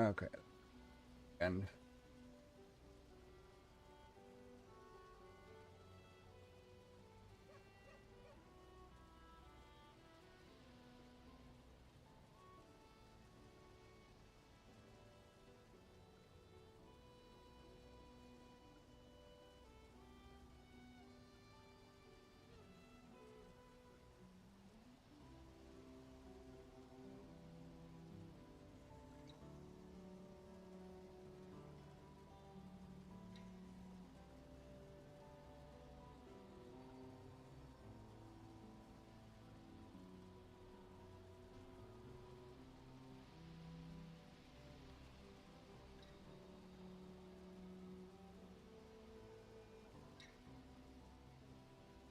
Okay. And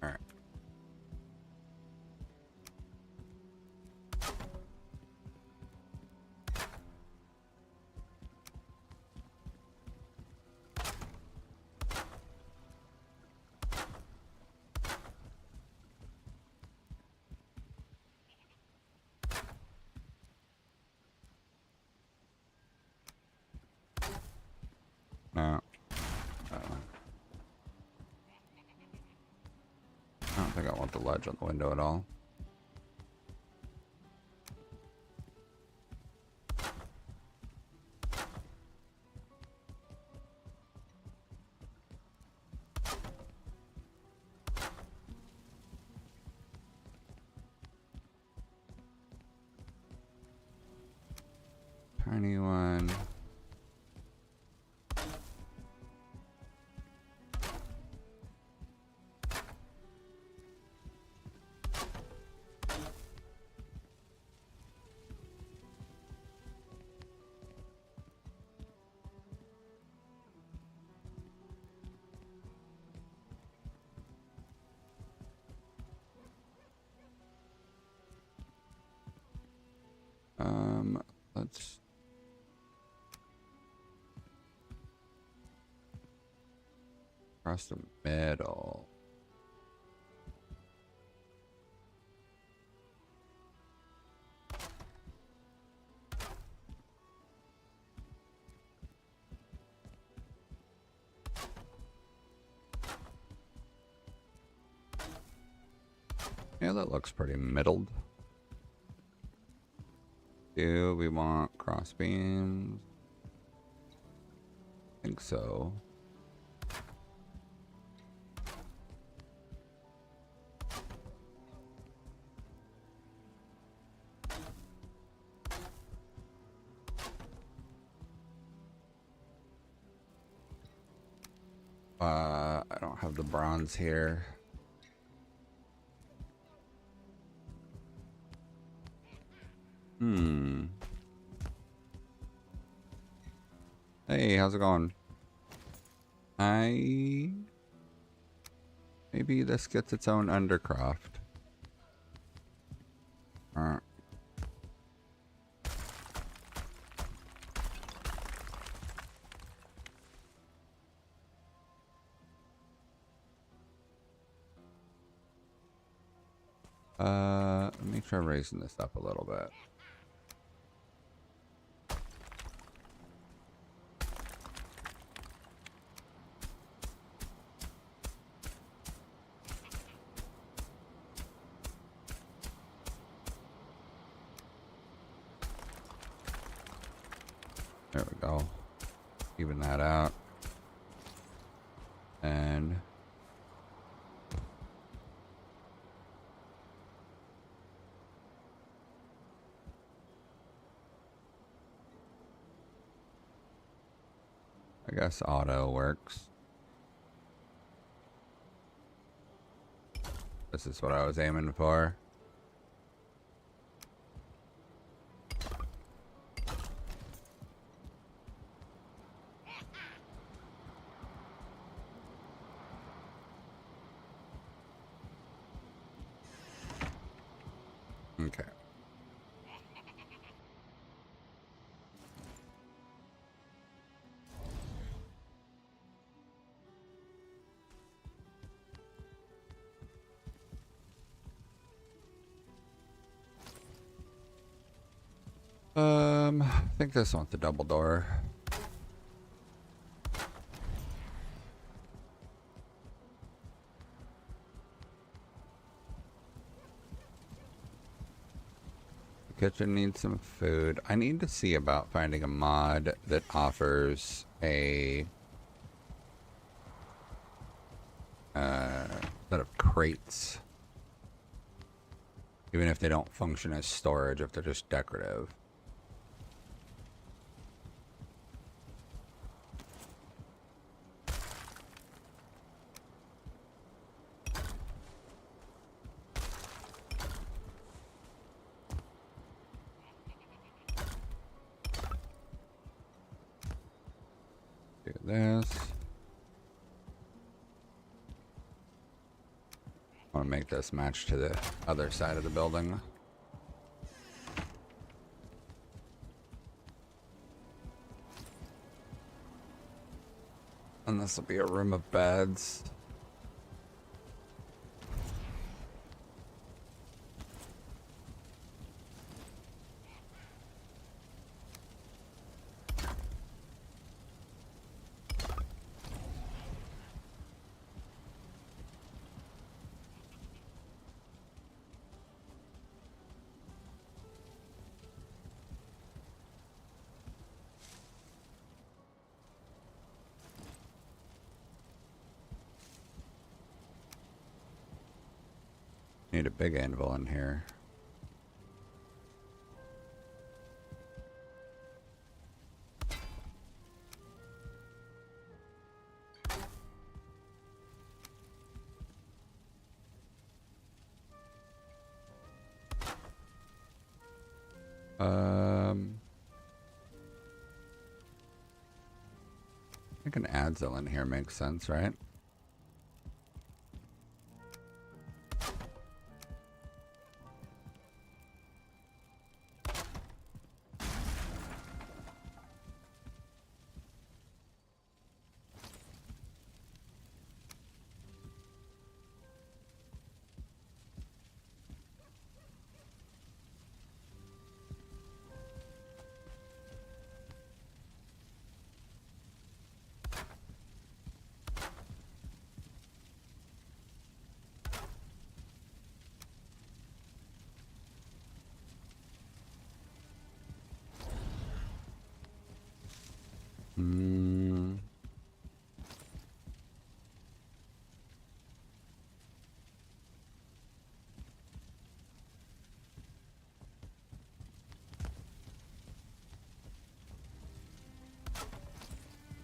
all right. No. I don't think I want the ledge on the window at all. Tiny one. Let's cross the middle. Yeah, that looks pretty middled. Do we want cross beams? I think so. I don't have the bronze here. Hey, how's it going? Maybe this gets its own undercroft. Uh, let me try raising this up a little bit. There we go. Even that out. And I guess auto works. This is what I was aiming for. Okay. I think this one's a double door. The kitchen needs some food. I need to see about finding a mod that offers a set of crates. Even if they don't function as storage, if they're just decorative. Do this. I want to make this match to the other side of the building. And this will be a room of beds. Need a big anvil in here. I think an adzil in here makes sense, right?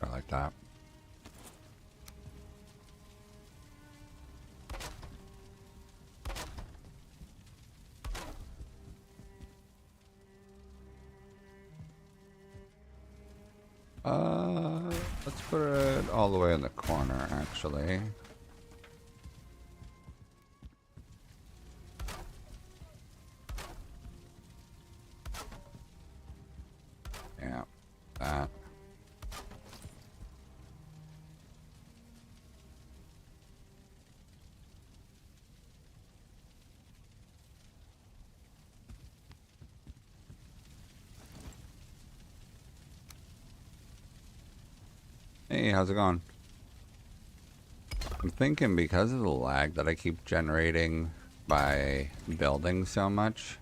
I like that. Let's put it all the way in the corner, actually. Yeah, that. Hey, how's it going? I'm thinking because of the lag that I keep generating by building so much,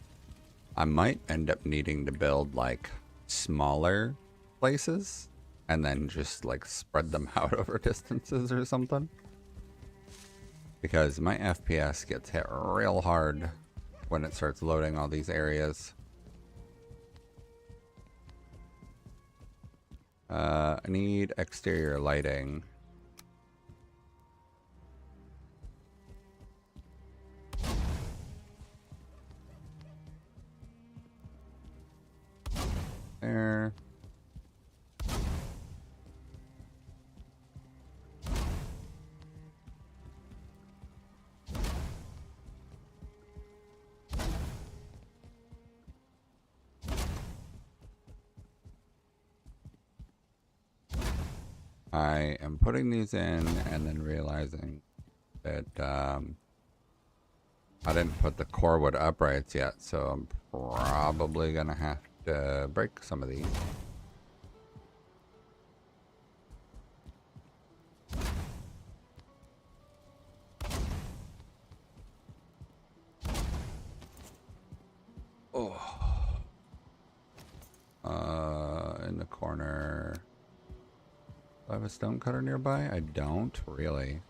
I might end up needing to build like smaller places and then just like spread them out over distances or something. Because my FPS gets hit real hard when it starts loading all these areas. I need exterior lighting. There. I am putting these in and then realizing that I didn't put the core wood uprights yet, so I'm probably gonna have break some of these. Oh. In the corner. Do I have a stone cutter nearby? I don't really.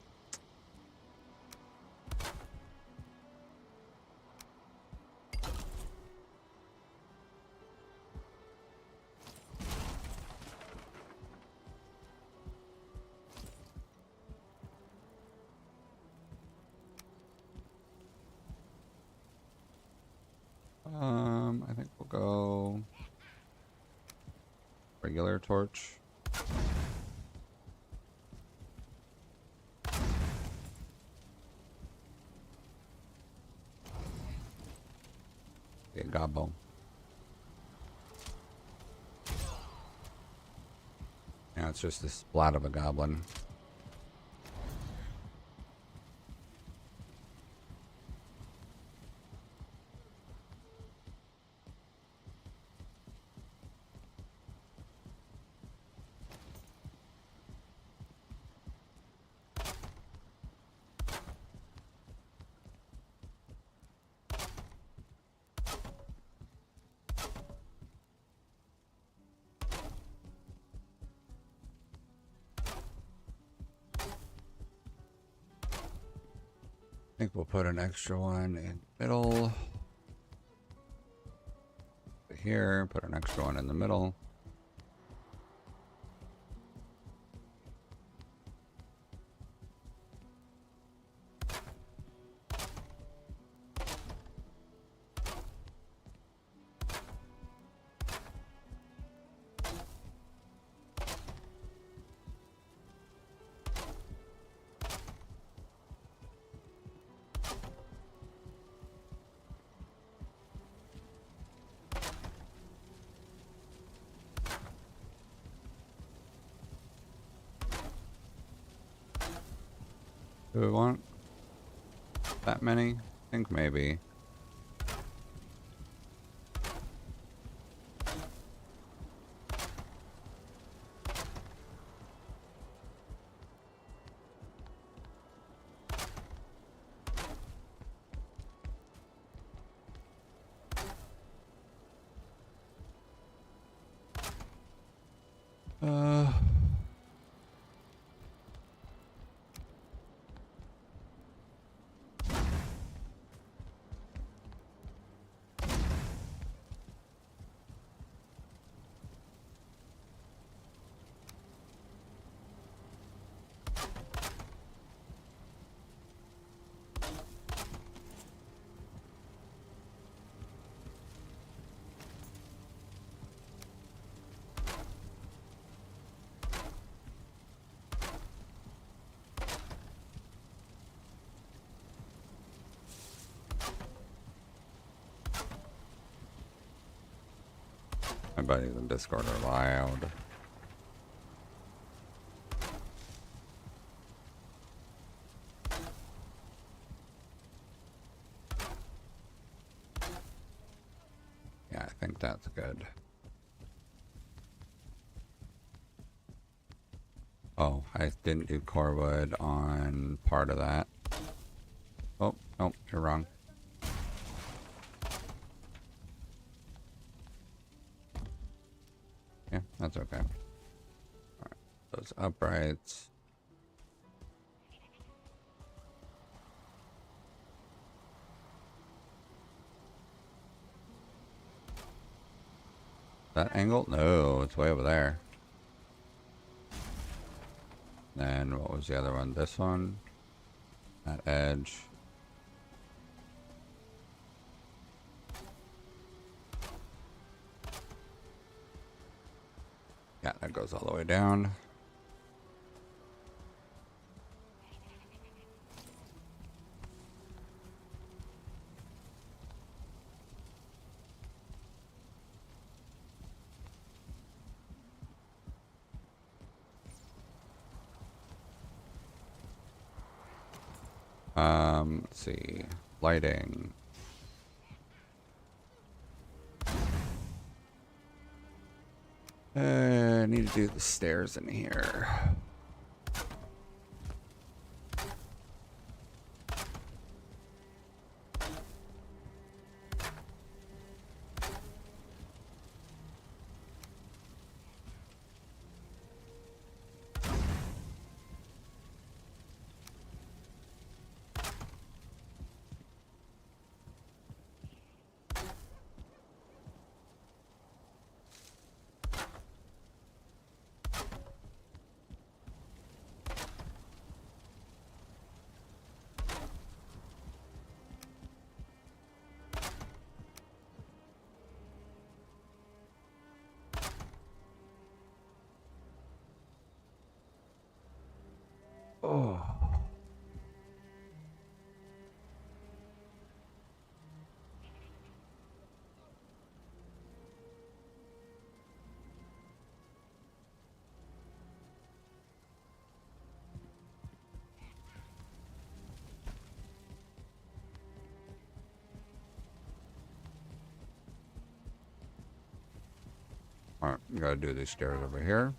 I think we'll go regular torch. Yeah, gobbo. Yeah, it's just a splat of a goblin. I think we'll put an extra one in the middle. Here, put an extra one in the middle. Do we want that many? I think maybe. Uh... My buddies in Discord are loud. Yeah, I think that's good. Oh, I didn't do core wood on part of that. Oh, no, you're wrong. Yeah, that's okay. Alright, those uprights. That angle? No, it's way over there. Then what was the other one? This one? That edge. Yeah, that goes all the way down. Let's see. Lighting. I need to do the stairs in here. Oh. Alright, gotta do these stairs over here.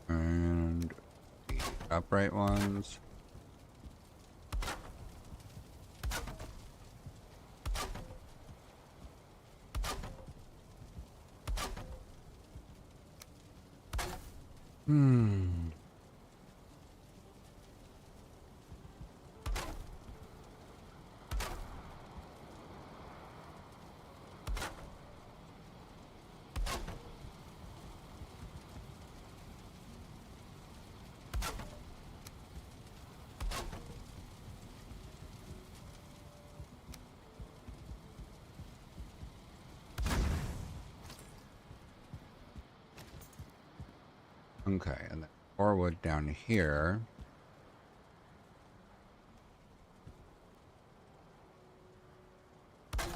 And the upright ones. Hmm. Okay, and then more wood down here. At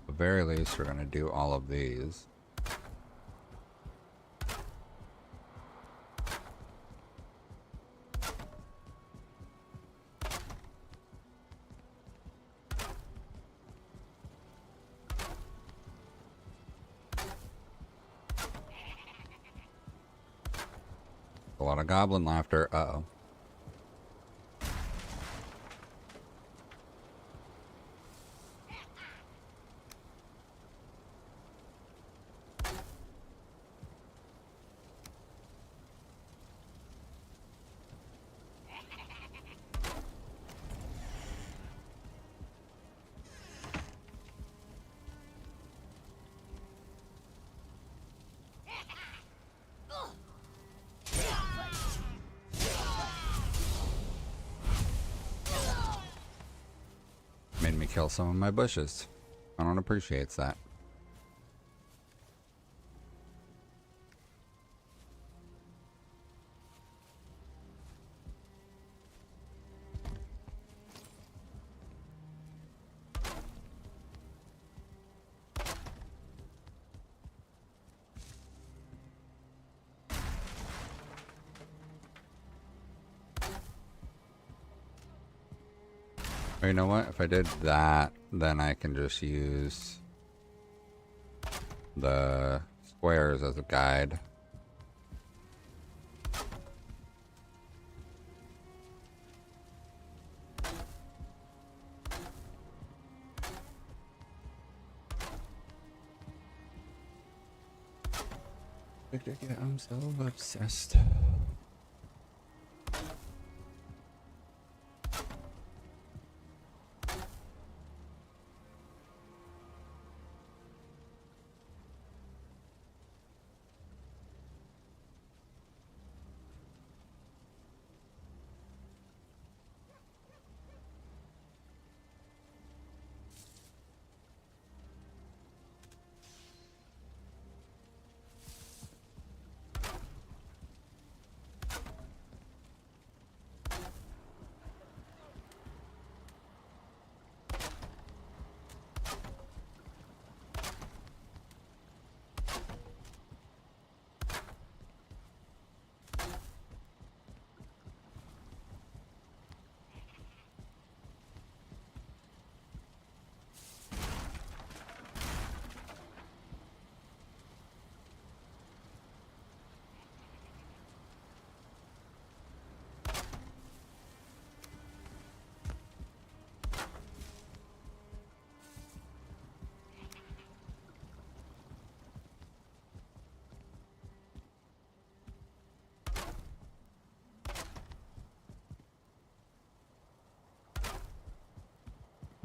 the very least, we're gonna do all of these. A lot of goblin laughter. Uh-oh. Made me kill some of my bushes. I don't appreciate that. Or you know what? If I did that, then I can just use the squares as a guide. I'm so obsessed.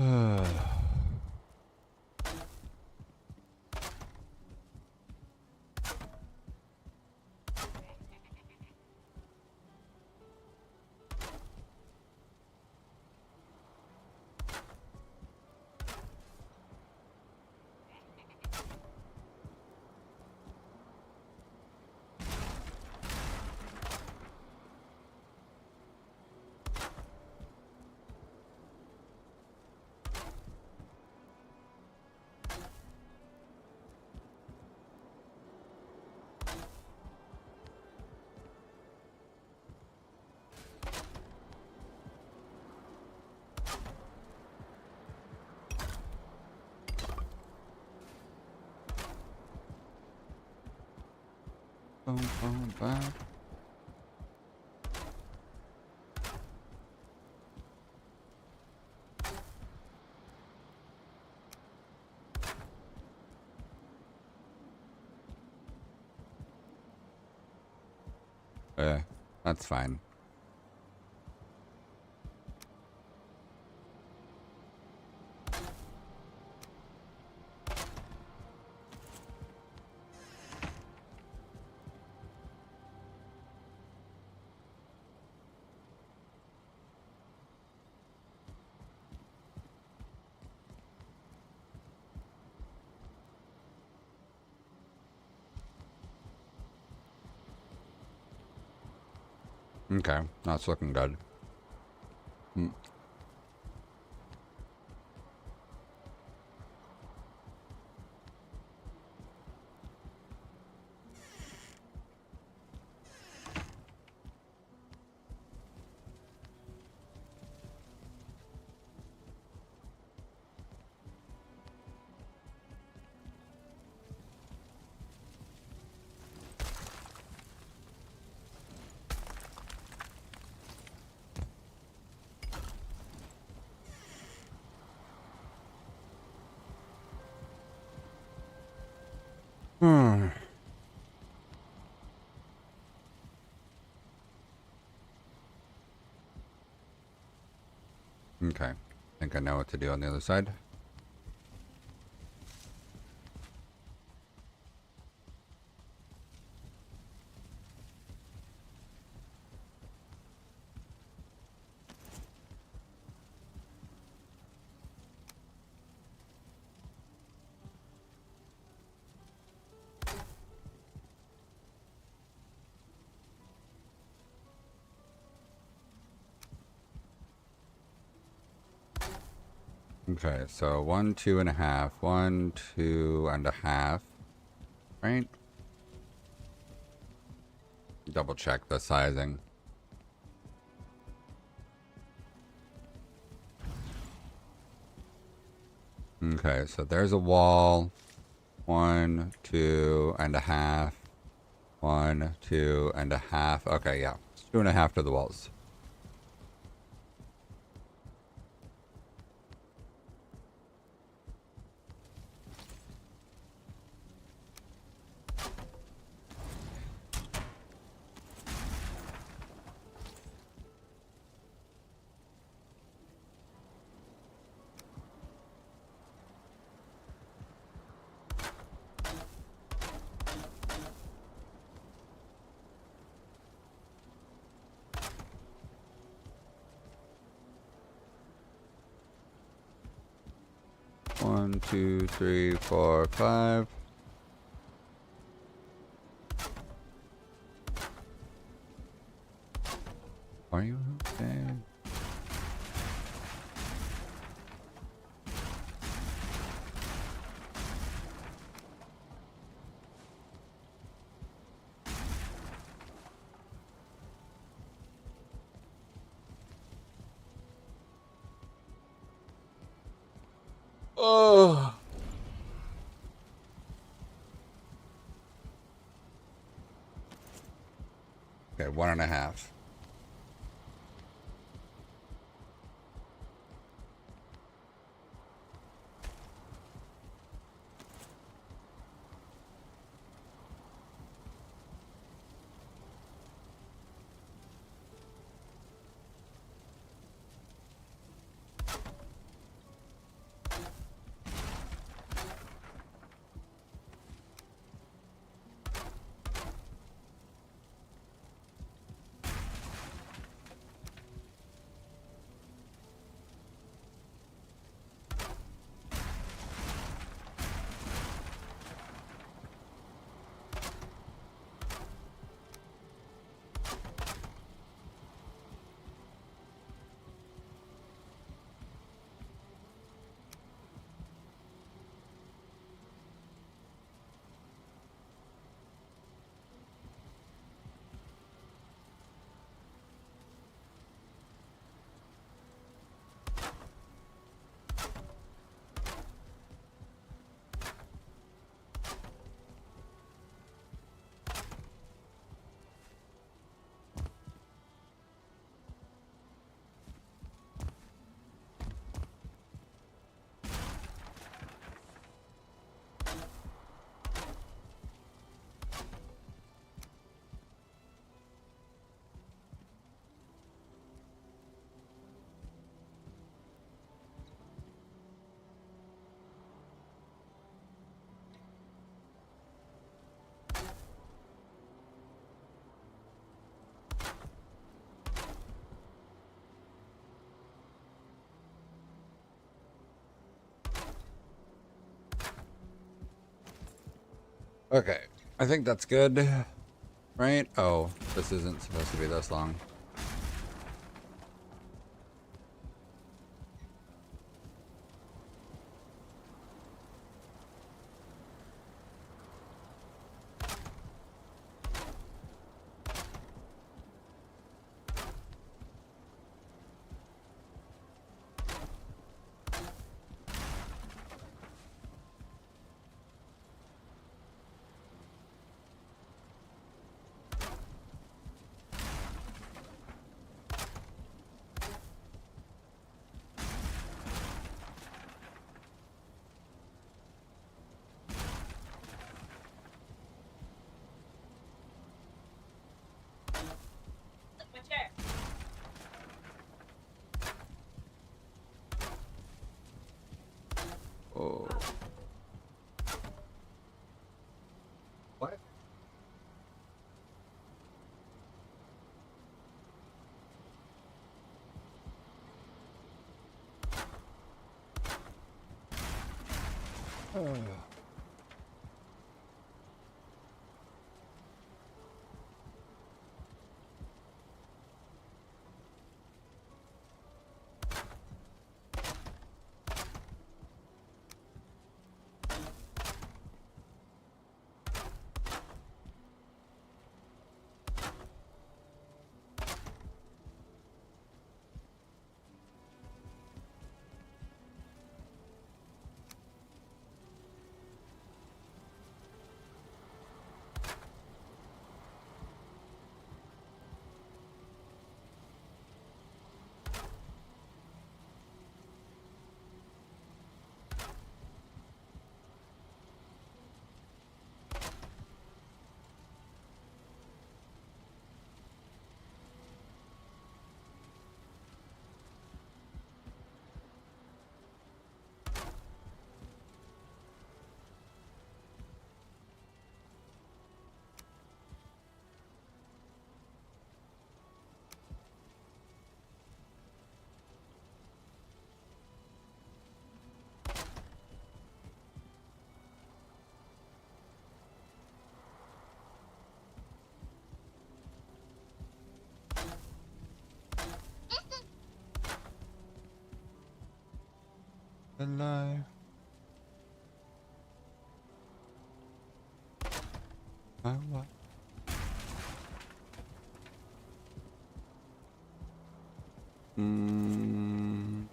Boom, boom, boom. That's fine. Okay, that's looking good. Okay, I think I know what to do on the other side. Okay, so 1, 2.5, 1, 2.5, right? Double check the sizing. Okay, so there's a wall. 1, 2.5, 1, 2.5. Okay, yeah, 2.5 to the walls. One, two, three, four, five. Are you okay? Oh. Okay, 1.5. Okay, I think that's good, right? Oh, this isn't supposed to be this long. Oh. What? Alive. What? Mm.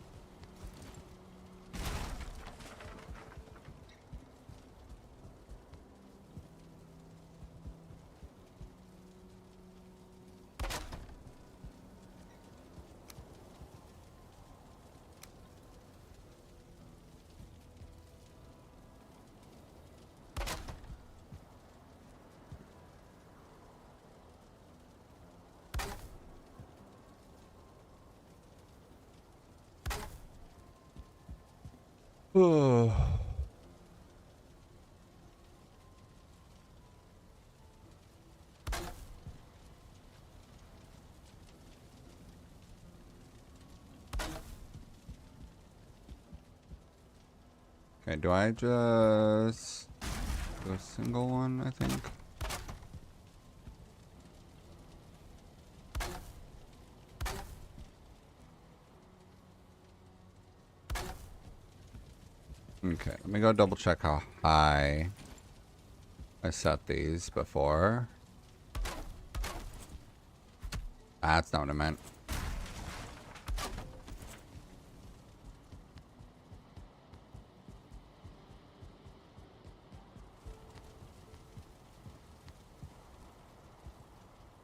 Okay, do I just do a single one, I think? Okay, let me go double check how high I set these before. That's not what I meant.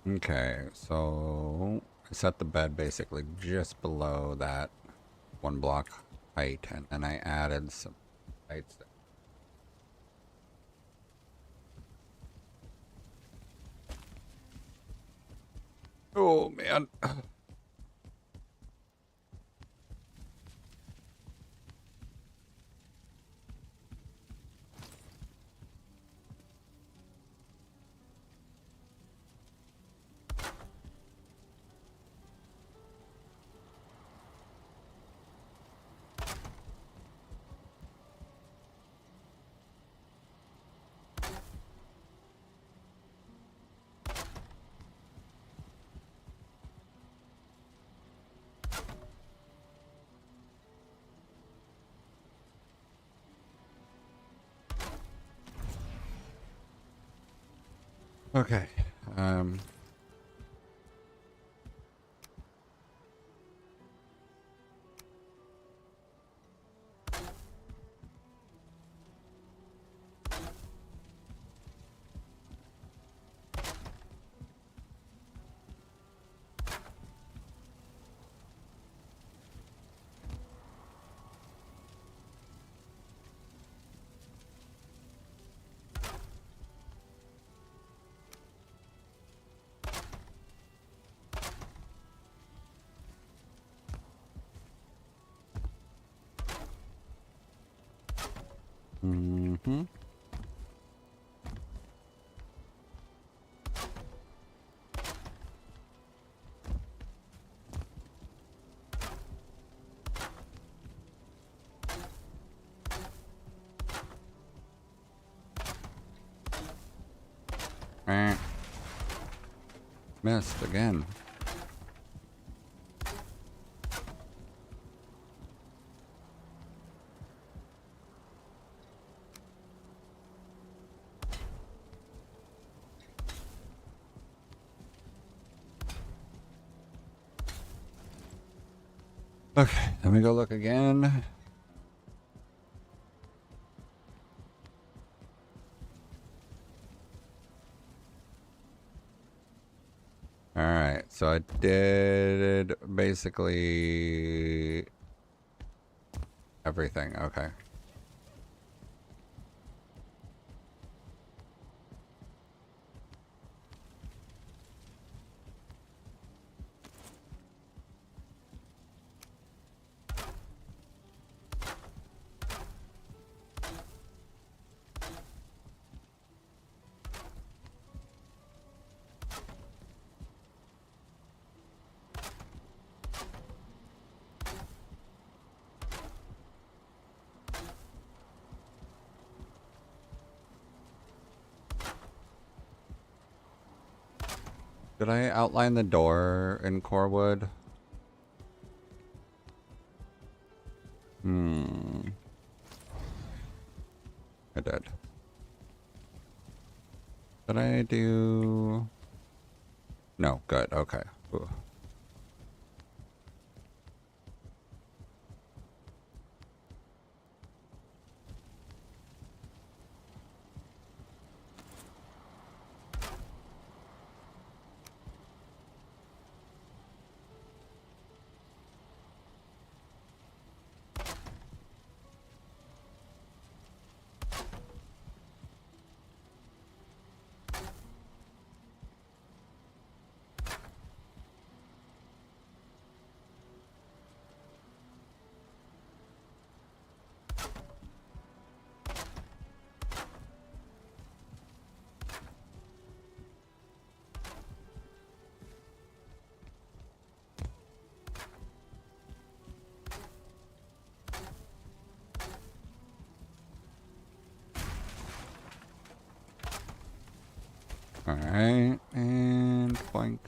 Okay, so I set the bed basically just below that one block height, and then I added some heights there. Oh man. Okay. Mm-hmm. Missed again. Okay, let me go look again. Alright, so I did basically everything. Okay. Did I outline the door in Corewood? I did. Did I do... No, good, okay. Ooh. Alright, and blank.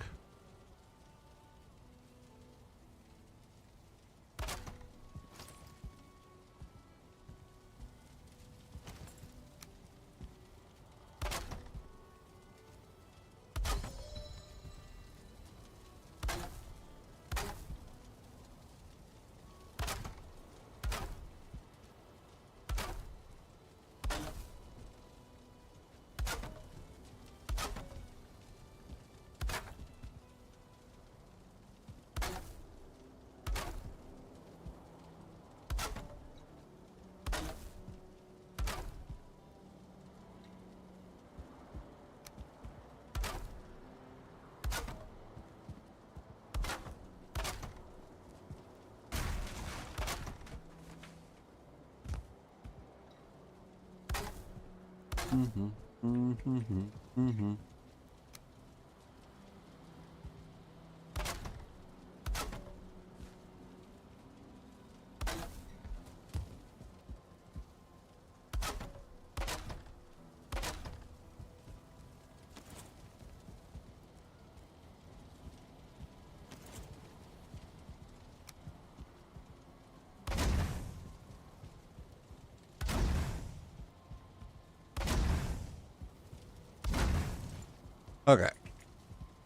Okay.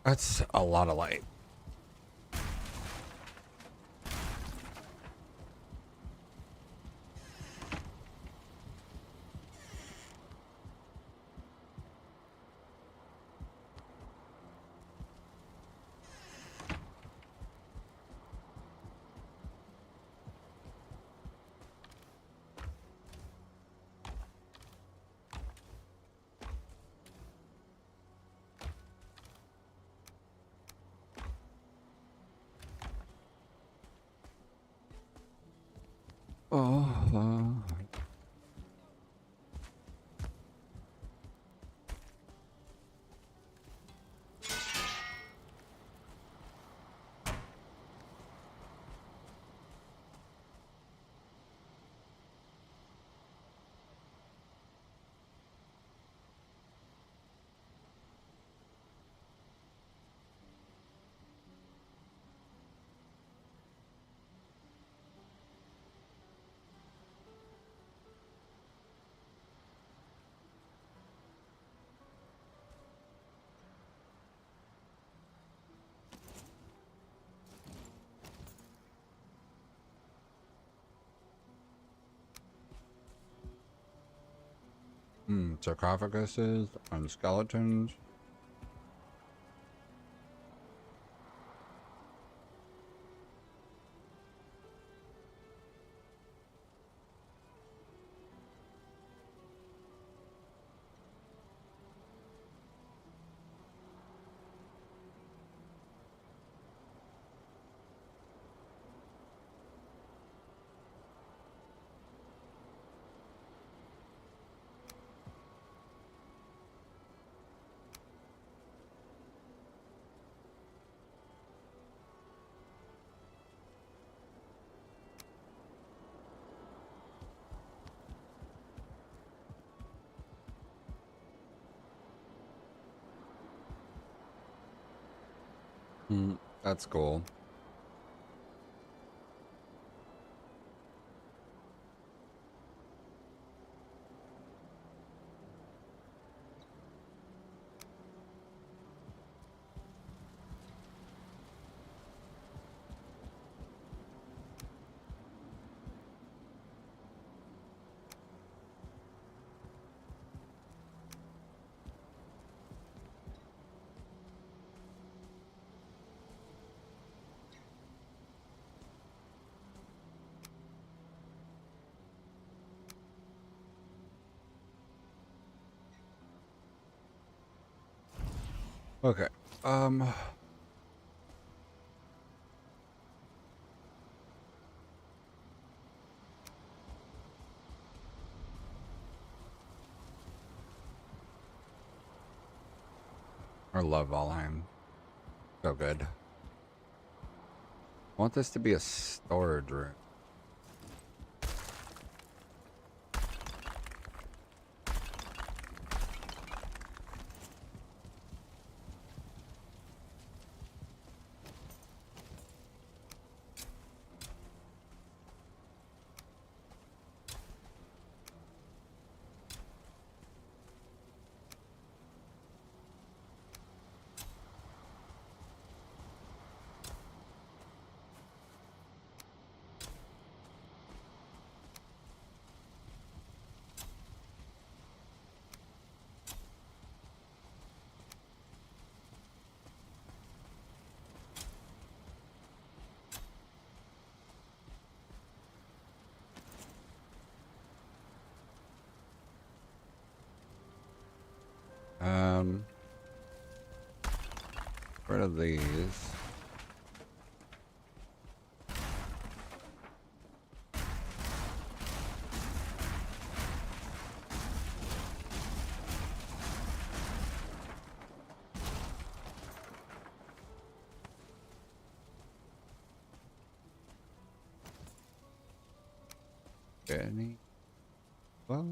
That's a lot of light. Oh, sarcophaguses and skeletons. That's cool. Okay. I love Valheim. So good. I want this to be a storage room. Rid of these. Any? Well.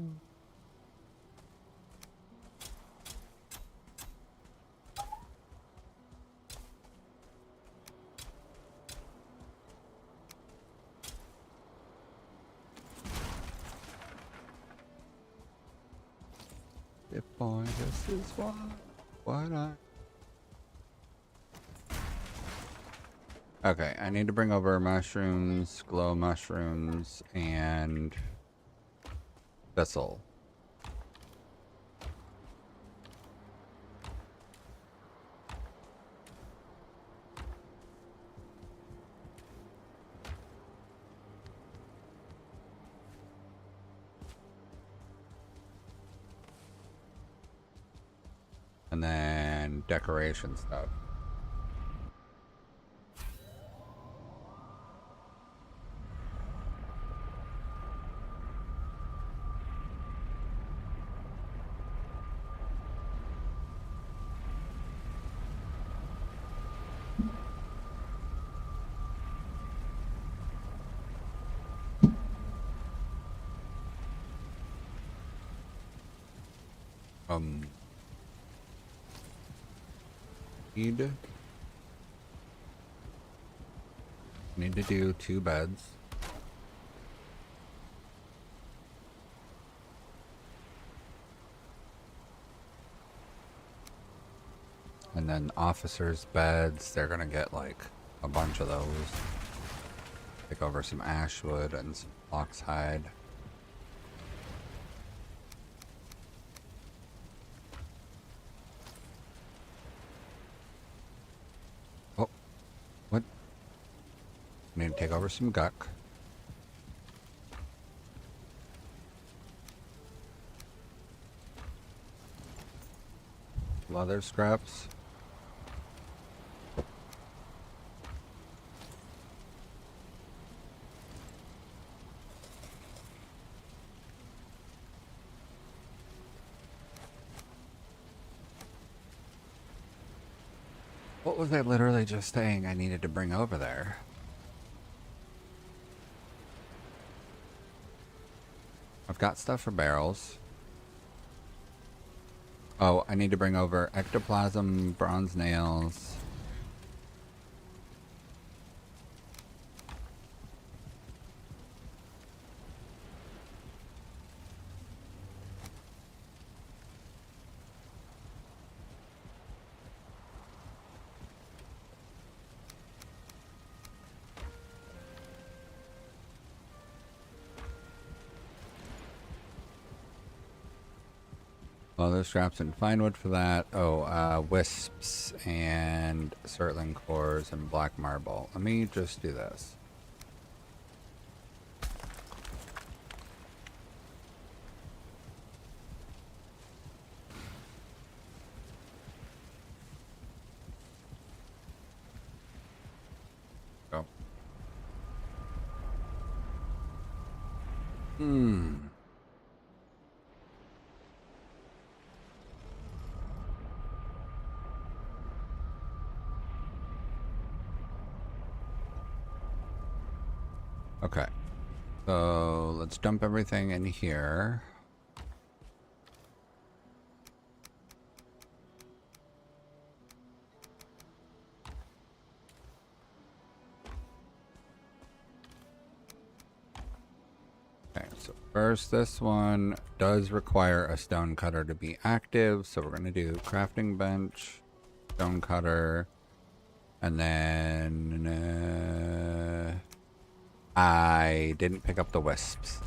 If I just is what I Okay, I need to bring over mushrooms, glow mushrooms, and thistle. And then decoration stuff. Need to do 2 beds. And then officers' beds, they're gonna get like a bunch of those. Take over some ash wood and some oxhide. Oh, what? Need to take over some guck. Leather scraps. What was I literally just saying I needed to bring over there? I've got stuff for barrels. Oh, I need to bring over ectoplasm, bronze nails. Leather straps and fine wood for that. Oh, wisps and surtling cores and black marble. Let me just do this. Go. Okay. So let's dump everything in here. Okay, so first this one does require a stone cutter to be active, so we're going to do crafting bench, stone cutter, and then I didn't pick up the wisps.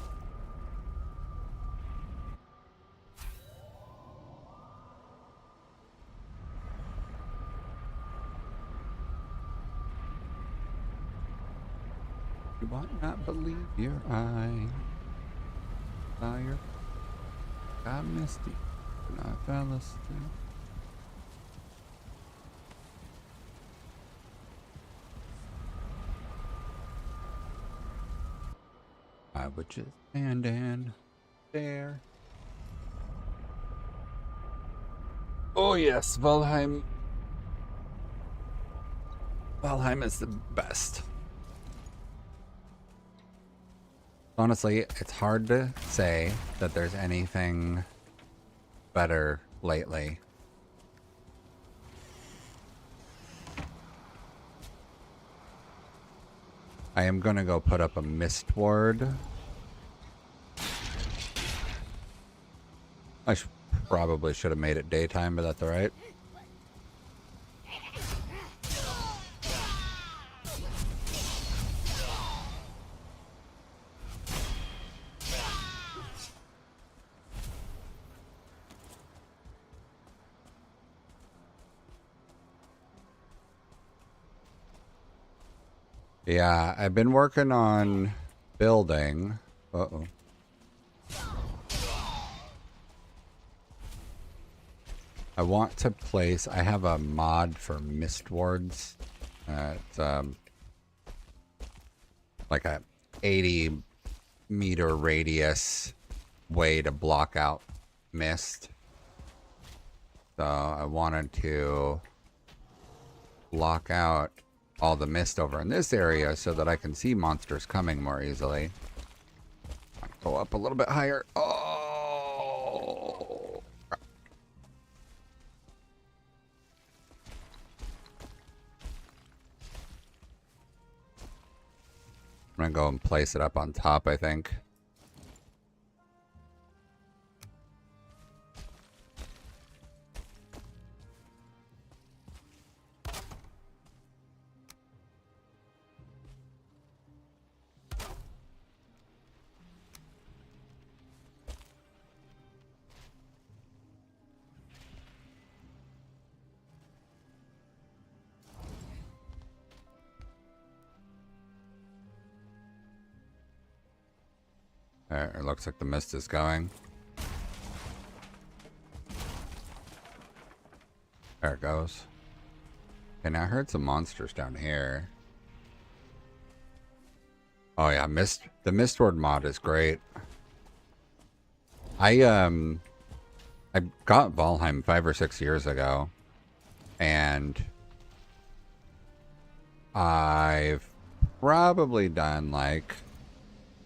You might not believe your eye. Fire got misty when I fell asleep. I would just stand and stare. Oh yes, Valheim. Valheim is the best. Honestly, it's hard to say that there's anything better lately. I am gonna go put up a mist ward. I probably should have made it daytime, but that's alright. Yeah, I've been working on building. Uh-oh. I want to place... I have a mod for mist wards. It's like a 80-meter radius way to block out mist. So I wanted to block out all the mist over in this area so that I can see monsters coming more easily. Go up a little bit higher. Oh! I'm gonna go and place it up on top, I think. There, it looks like the mist is going. There it goes. Okay, now I heard some monsters down here. Oh yeah, the Mistward mod is great. I got Valheim 5 or 6 years ago, and I've probably done like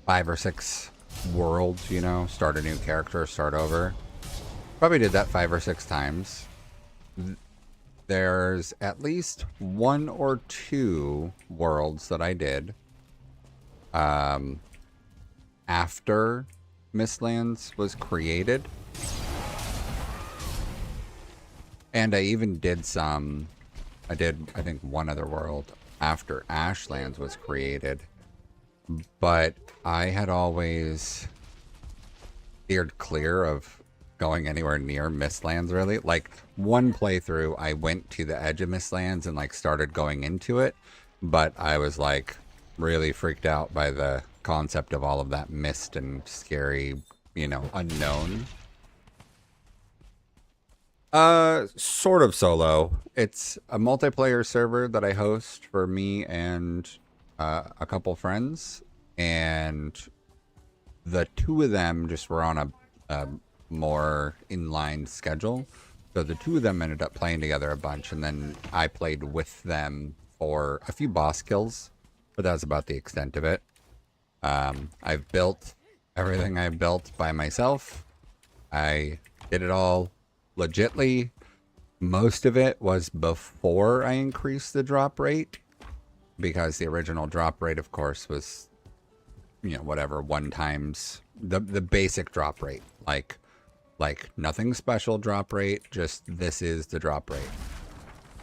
5 or 6 worlds, you know, start a new character, start over. Probably did that 5 or 6 times. There's at least 1 or 2 worlds that I did after Mistlands was created. And I even did some... I think, 1 other world after Ashlands was created. But I had always steered clear of going anywhere near Mistlands, really. Like, 1 playthrough, I went to the edge of Mistlands and, like, started going into it. But I was, like, really freaked out by the concept of all of that mist and scary, you know, unknown. Sort of solo. It's a multiplayer server that I host for me and a couple friends, and the 2 of them just were on a more inline schedule. So the 2 of them ended up playing together a bunch, and then I played with them for a few boss kills, but that was about the extent of it. I've built everything I've built by myself. I did it all legitly. Most of it was before I increased the drop rate, because the original drop rate, of course, was, you know, whatever, 1 times the basic drop rate, like nothing special drop rate, just this is the drop rate.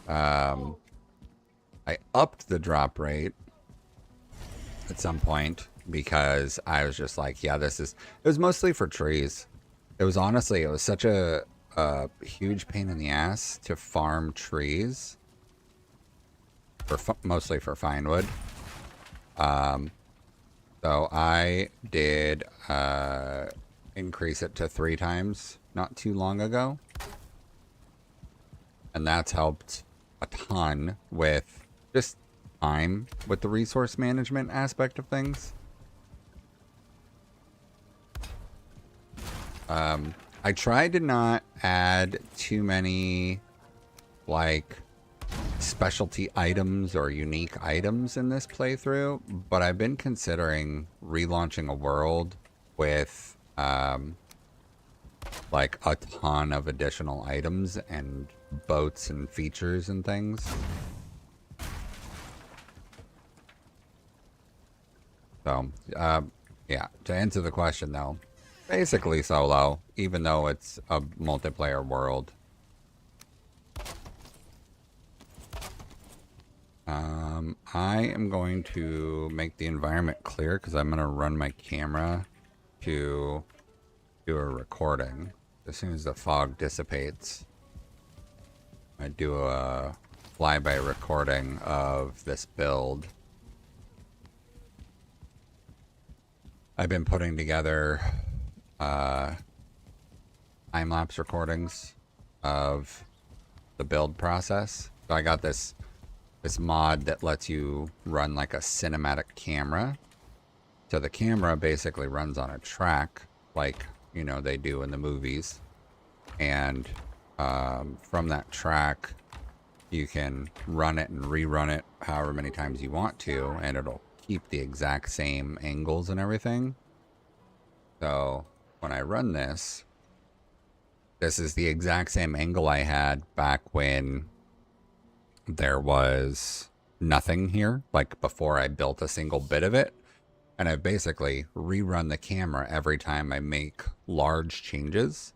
I upped the drop rate at some point because I was just like, yeah, it was mostly for trees. It was such a huge pain in the ass to farm trees, mostly for finewood. So I did increase it to 3 times not too long ago, and that's helped a ton with just time with the resource management aspect of things. I tried to not add too many, like, specialty items or unique items in this playthrough, but I've been considering relaunching a world with, like, a ton of additional items and boats and features and things. So, yeah, to answer the question, though, basically solo, even though it's a multiplayer world. I am going to make the environment clear because I'm going to run my camera to do a recording. As soon as the fog dissipates, I do a flyby recording of this build. I've been putting together time-lapse recordings of the build process. So I got this mod that lets you run like a cinematic camera. So the camera basically runs on a track like, you know, they do in the movies. And from that track, you can run it and rerun it however many times you want to, and it'll keep the exact same angles and everything. So when I run this, this is the exact same angle I had back when there was nothing here, like before I built a single bit of it. And I've basically rerun the camera every time I make large changes.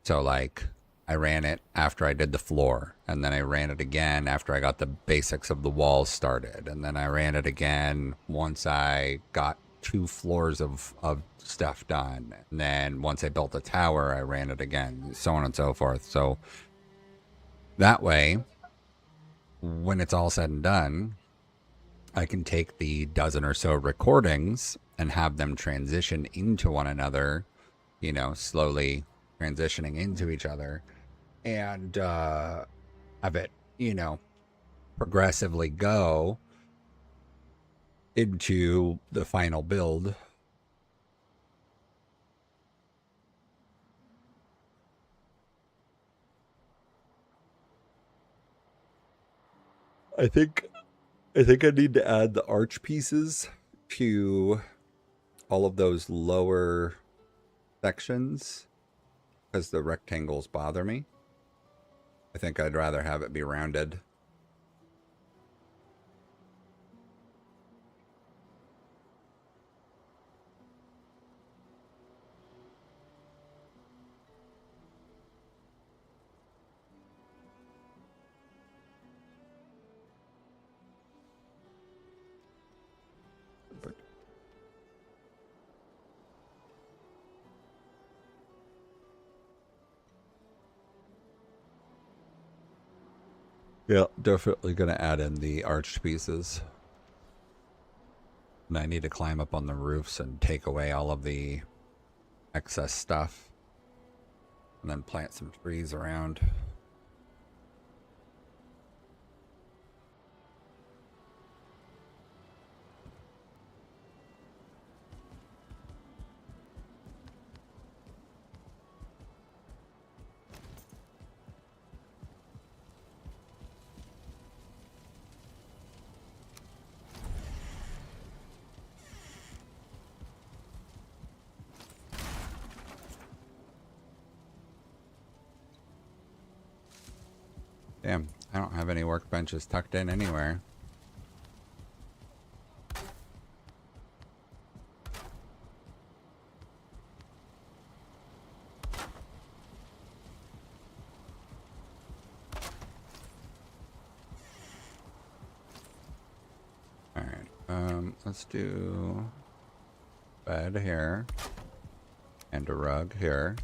So like I ran it after I did the floor, and then I ran it again after I got the basics of the walls started, and then I ran it again once I got 2 floors of stuff done, and then once I built a tower, I ran it again, so on and so forth. So that way, when it's all said and done, I can take the dozen or so recordings and have them transition into one another, you know, slowly transitioning into each other, and have it, you know, progressively go into the final build. I think I need to add the arch pieces to all of those lower sections because the rectangles bother me. I think I'd rather have it be rounded. Yeah, definitely going to add in the arched pieces. And I need to climb up on the roofs and take away all of the excess stuff. And then plant some trees around. Damn, I don't have any workbenches tucked in anywhere. Alright, let's do bed here. And a rug here.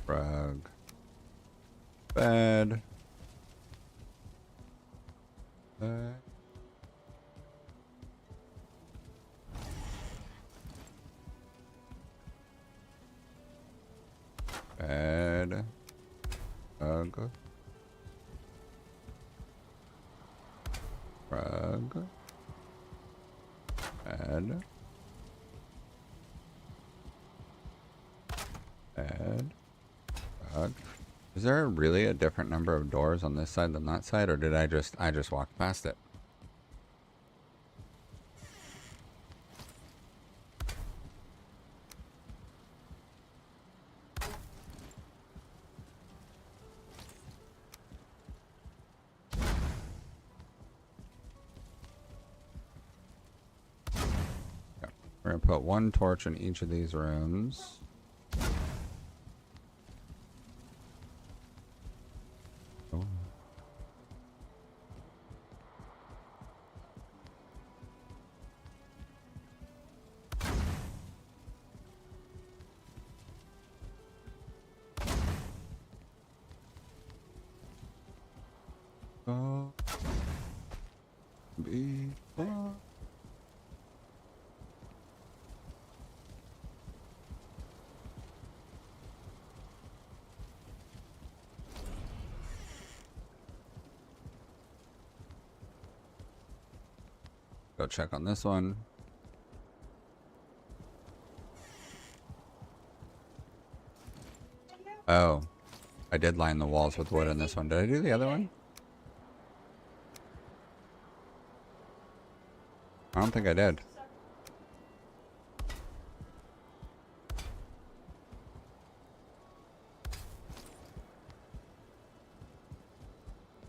Rug. Bed. Bed. Bed. Rug. Rug. Bed. Bed. Rug. Is there really a different number of doors on this side than that side, or did I just walked past it? Okay. We're gonna put 1 torch in each of these rooms. Oh. Be fun. Go check on this one. Oh, I did line the walls with wood in this one. Did I do the other one? I don't think I did.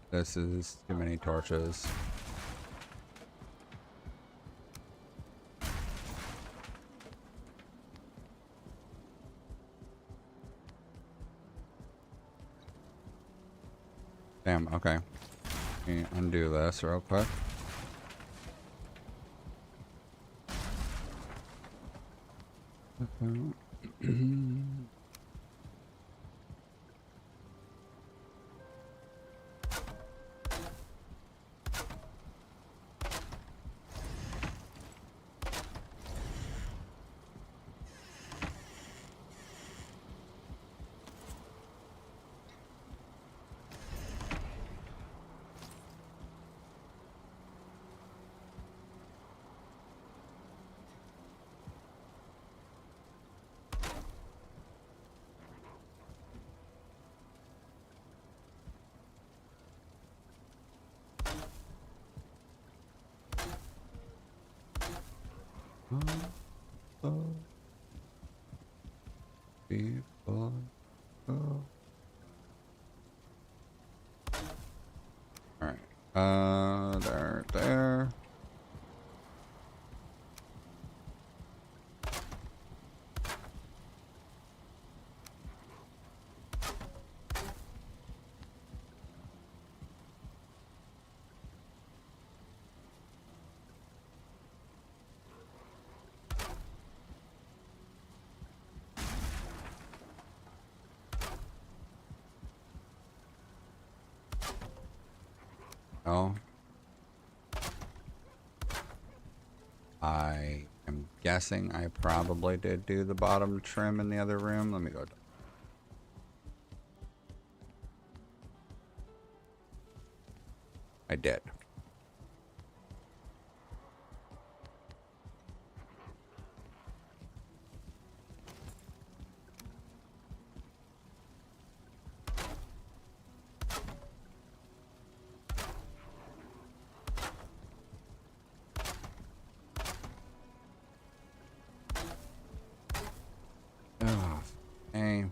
This is too many torches. Damn, okay. Let me undo this real quick. People go. Alright. There. Oh. I am guessing I probably did do the bottom trim in the other room. Let me go. I did. Oh, hey.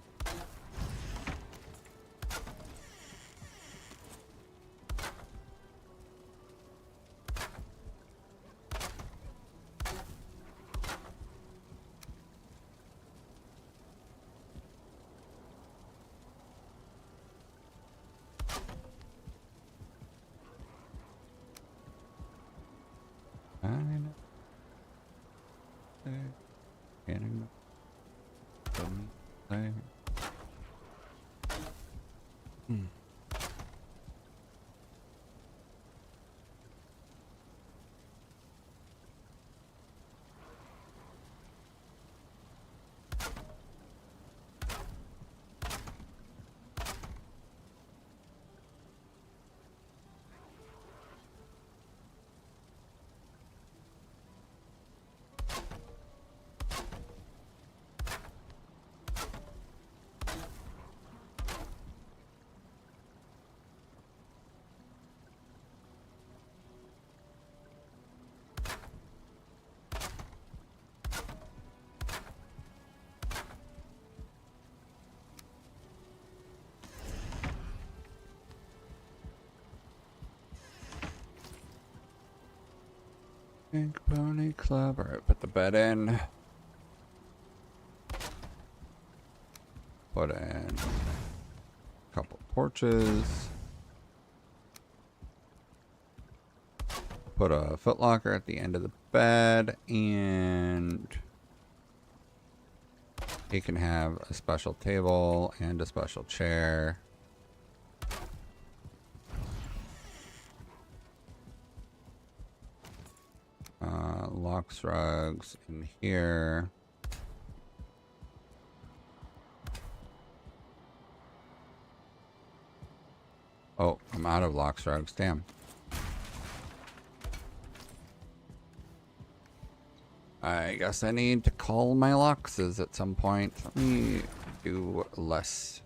Pink Pony Club. Alright, put the bed in. Put in a couple porches. Put a footlocker at the end of the bed, and he can have a special table and a special chair. Locks rugs in here. Oh, I'm out of locks rugs. Damn. I guess I need to call my Luxes at some point. Let me do less.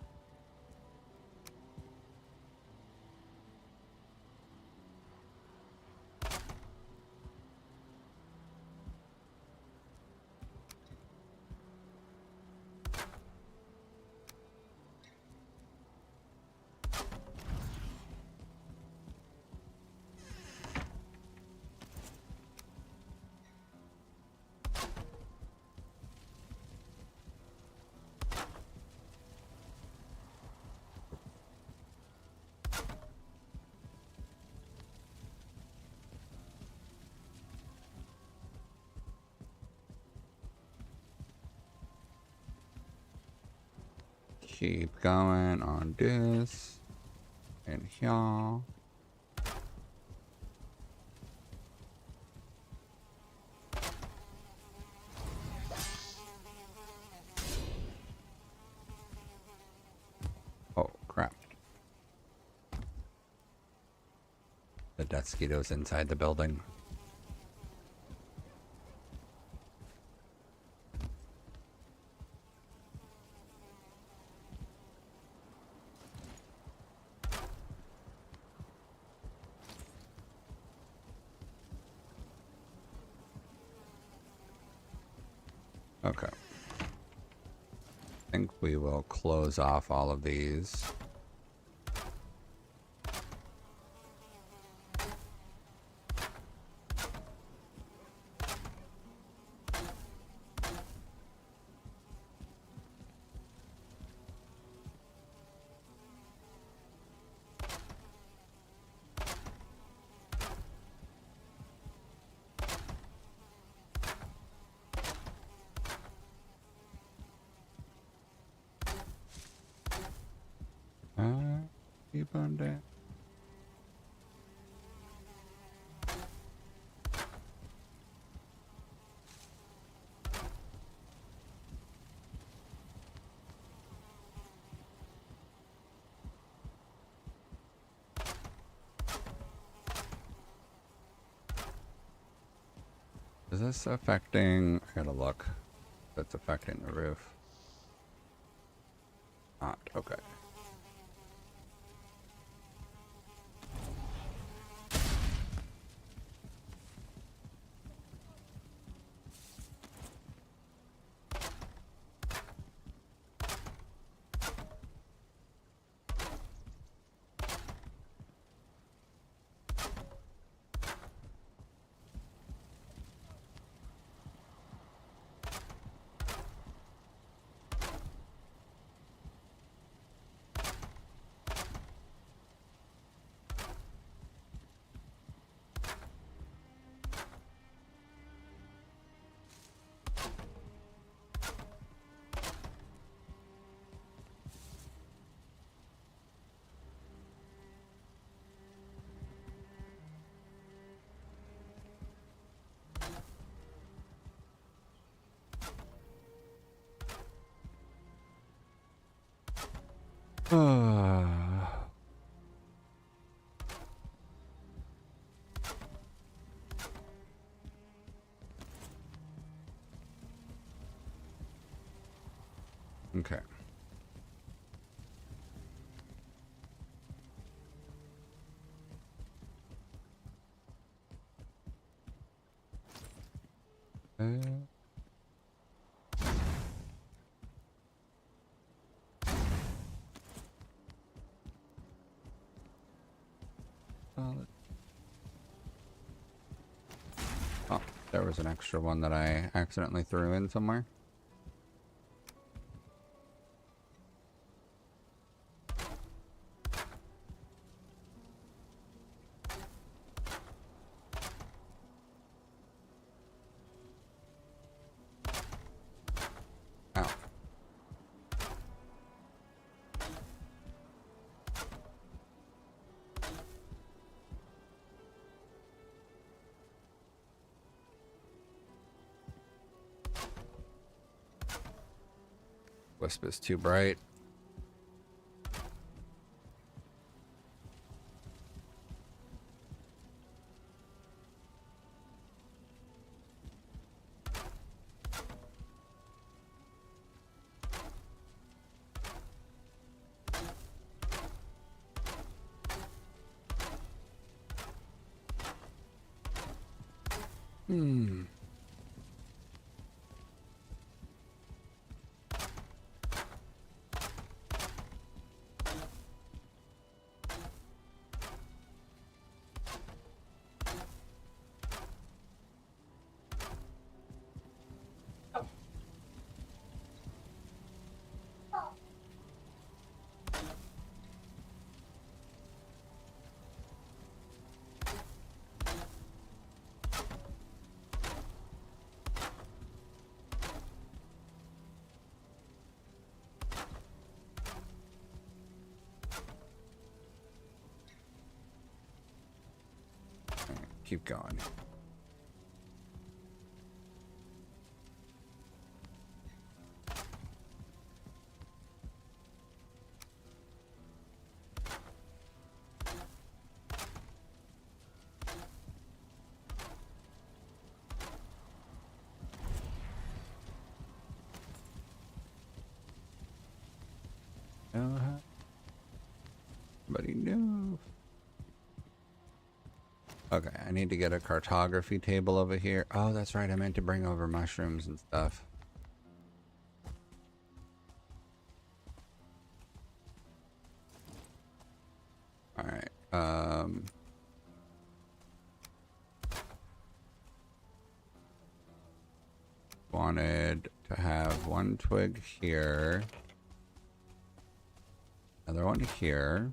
Keep going on this and here. Oh crap. The Deathsquito's inside the building. Okay. I think we will close off all of these. Keep on that. Is this affecting? I gotta look. That's affecting the roof. Not okay. Okay. Oh, there was an extra one that I accidentally threw in somewhere. Ow. Wisp is too bright. Hmm. Keep going. Somebody knew. Okay, I need to get a cartography table over here. Oh, that's right. I meant to bring over mushrooms and stuff. All right. Wanted to have one twig here. Another one here.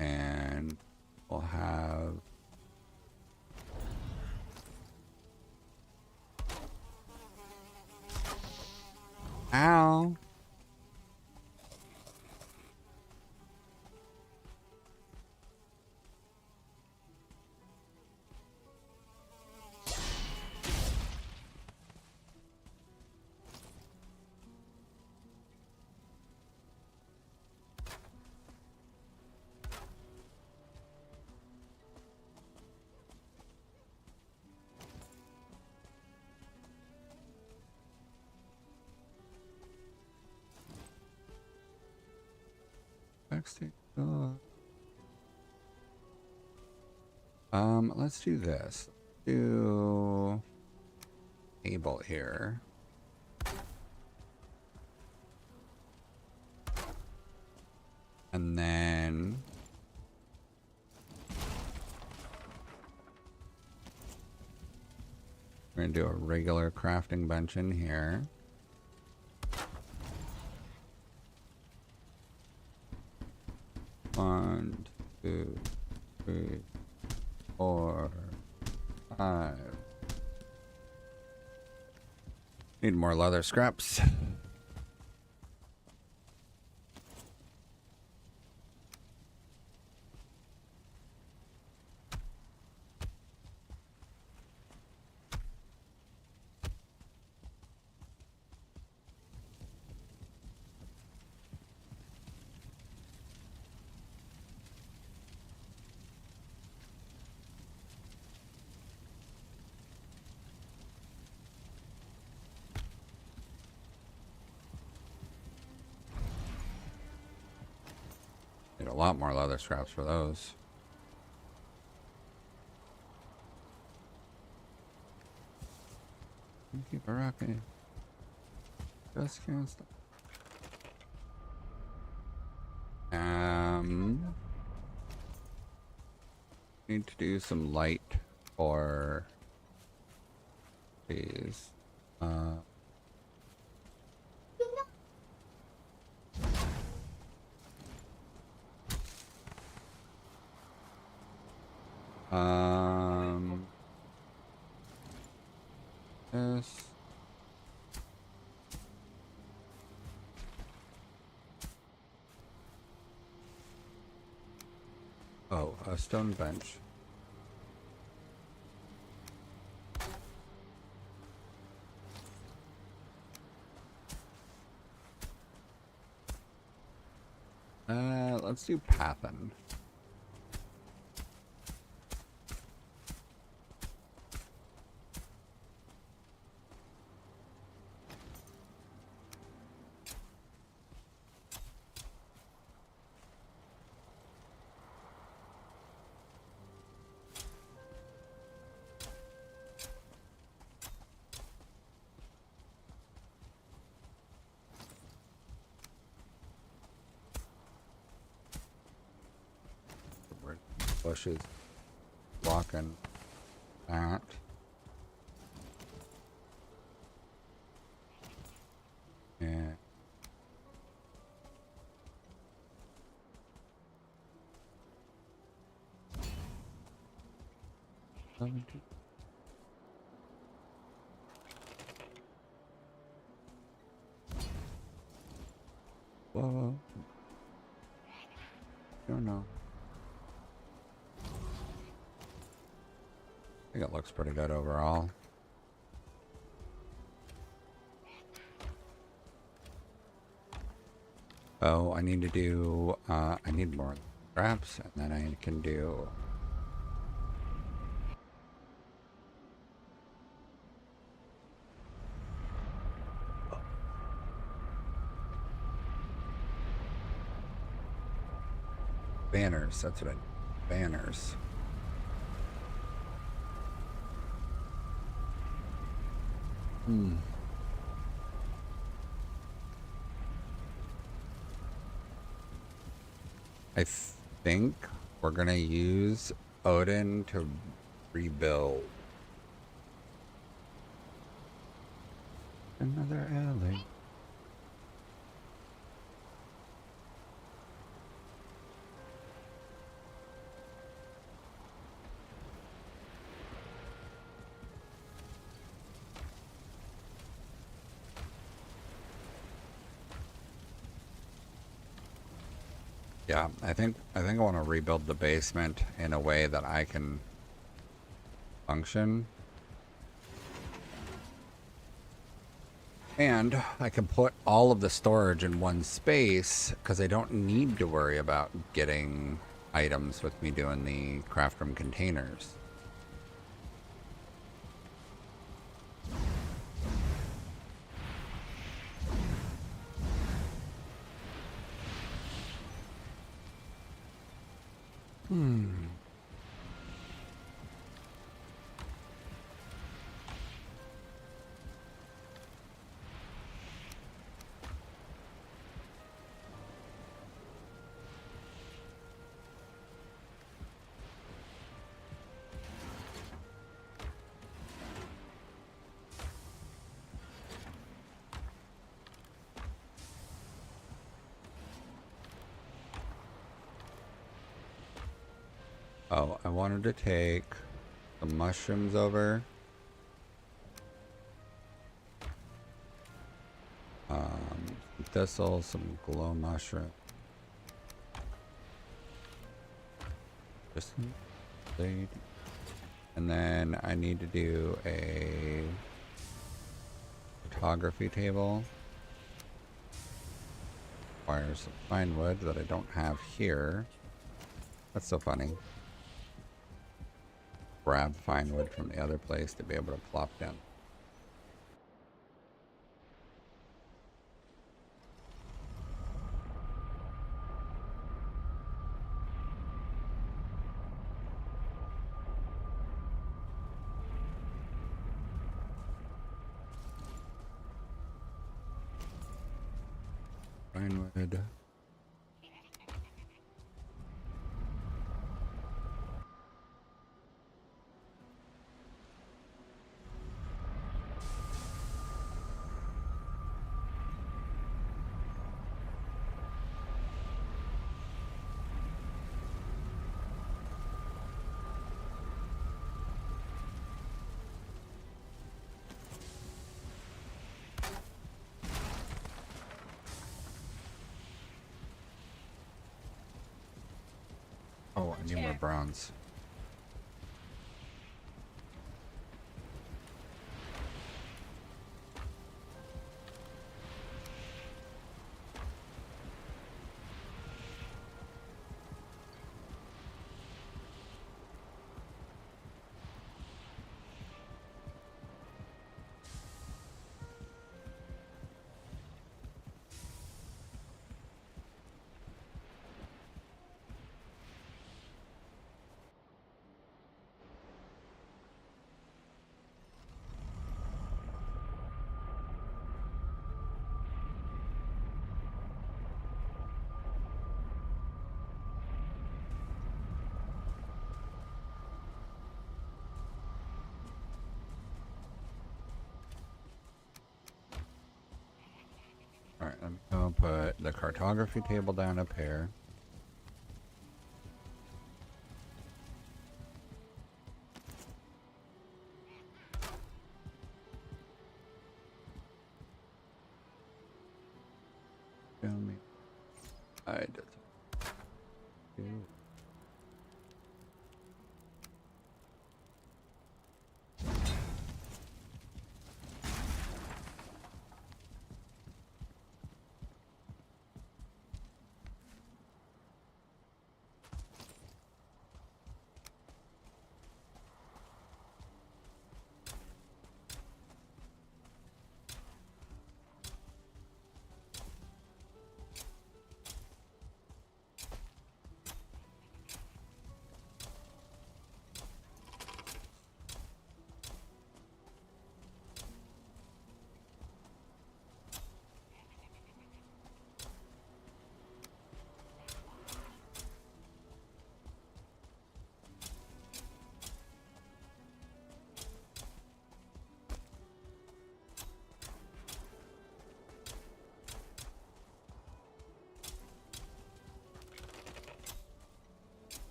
And we'll have... Ow! Backstage. Let's do this. Do table here. And then we're gonna do a regular crafting bench in here. One, two, three, 4, 5. Need more leather scraps. Need a lot more leather scraps for those. Keep it rocking. Just can't stop. Need to do some light for these. This. Oh, a stone bench. Let's do Pathan. bushes blocking that. And whoa. Don't know. I think it looks pretty good overall. Oh, I need to do, I need more traps, and then I can do... banners, that's what I... banners. I think we're gonna use Odin to rebuild. Another alley. Yeah, I think I want to rebuild the basement in a way that I can function. And I can put all of the storage in one space because I don't need to worry about getting items with me doing the craft room containers. Oh, I wanted to take the mushrooms over. Some thistle, some glow mushroom. Just seed. And then I need to do a photography table. Requires some fine wood that I don't have here. That's so funny. Grab fine wood from the other place to be able to plop down. Fine wood. Oh, I need more bronze. I'm gonna put the cartography table down up here. Show me. I did.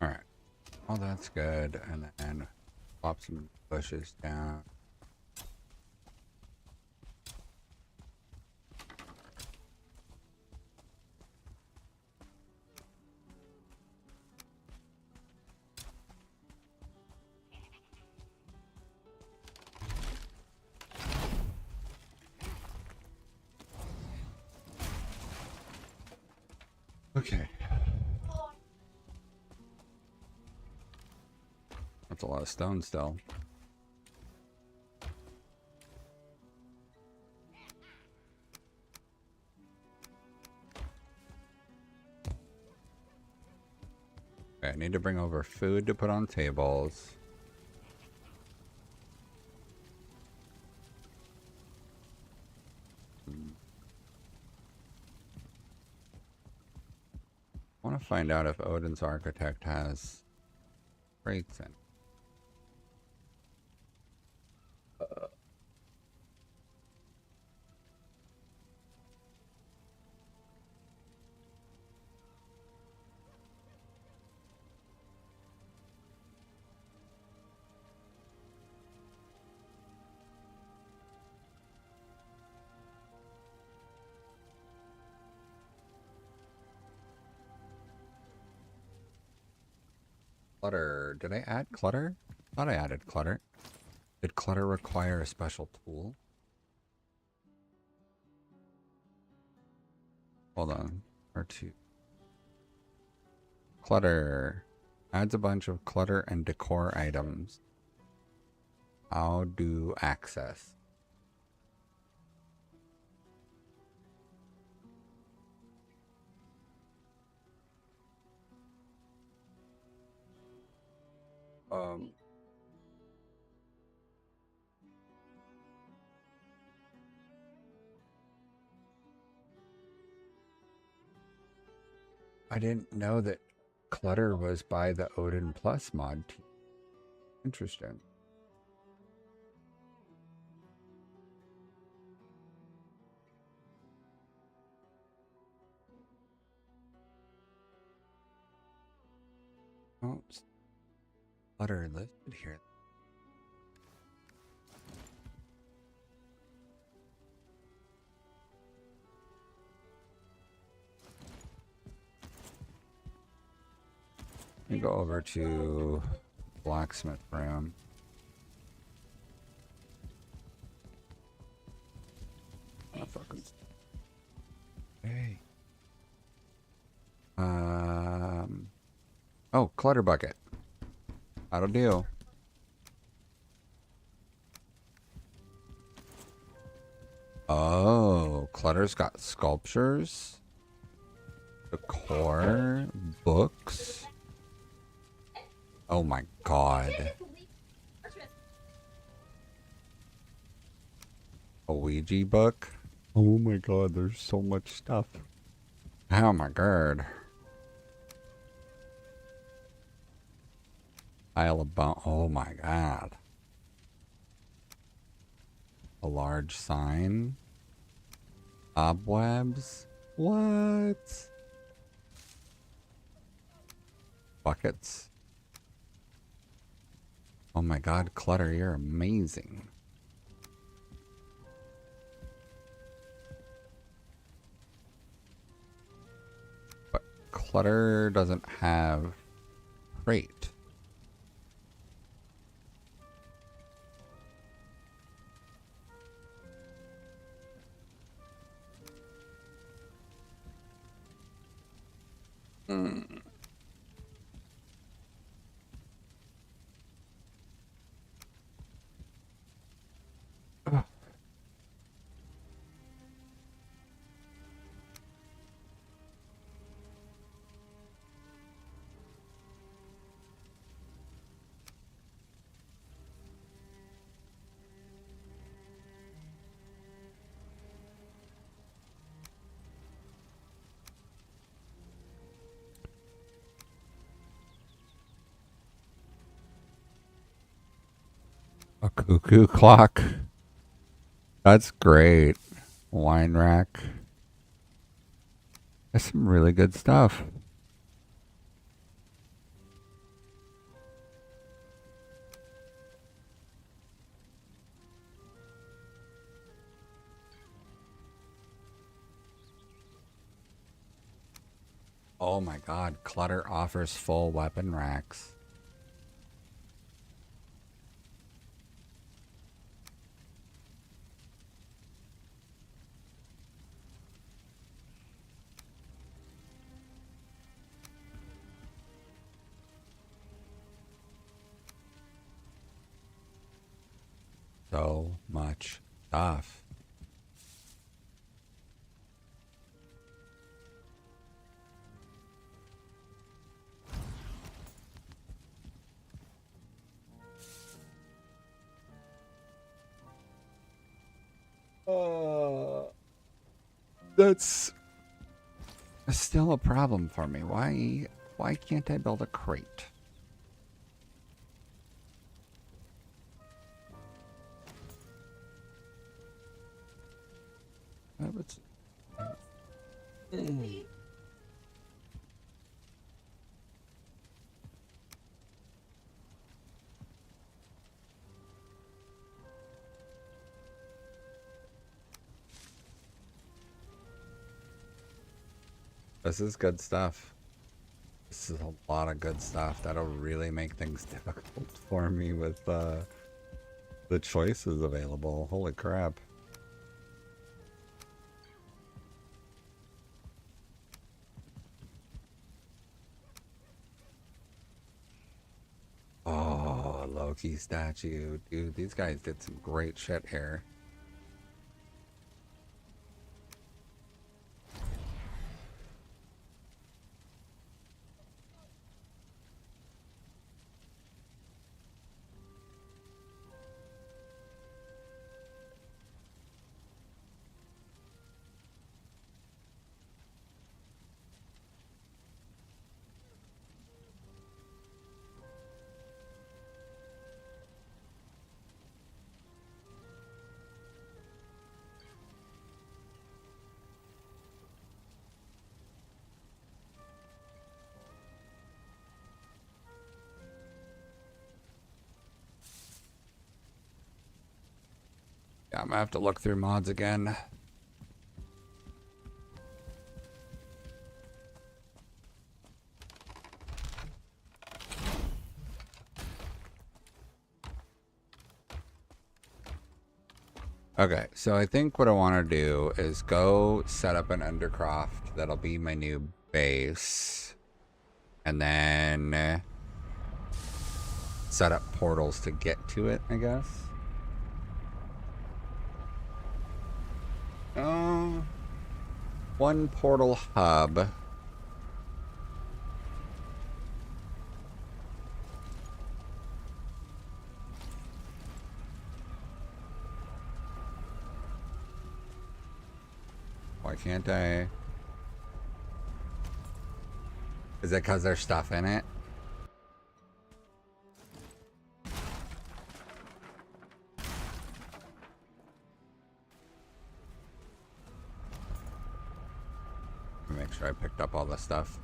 All right. Well, that's good. And then plop some bushes down. Okay. That's a lot of stone still. Okay, I need to bring over food to put on tables. I want to find out if Odin's Architect has rates in. Clutter. Did I add clutter? I thought I added clutter. Did clutter require a special tool? Hold on. Or two. Clutter. Adds a bunch of clutter and decor items. How do access? I didn't know that clutter was by the Odin Plus mod team. Interesting. Oh, clutter listed here. Let me go over to blacksmith room. Oh, fucking. Hey. Oh, clutter bucket. That'll do. Oh, Clutter's got sculptures, decor, books. Oh my god. A Ouija book? Oh my god, there's so much stuff. Oh my god. Pile of bone. Oh my god. A large sign. Cobwebs? What? Buckets? Oh my god, Clutter, you're amazing. But Clutter doesn't have crate. Hmm. A cuckoo clock. That's great. Wine rack. That's some really good stuff. Oh my god, Clutter offers full weapon racks. So much stuff. That's still a problem for me. Why can't I build a crate? It's, this is good stuff. This is a lot of good stuff. That'll really make things difficult for me with the choices available. Holy crap. Oh, Loki statue. Dude, these guys did some great shit here. Yeah, I'm gonna have to look through mods again. Okay, so I think what I want to do is go set up an Undercroft. That'll be my new base. And then set up portals to get to it, I guess. One portal hub. Why can't I? Is it because there's stuff in it? Make sure I picked up all the stuff.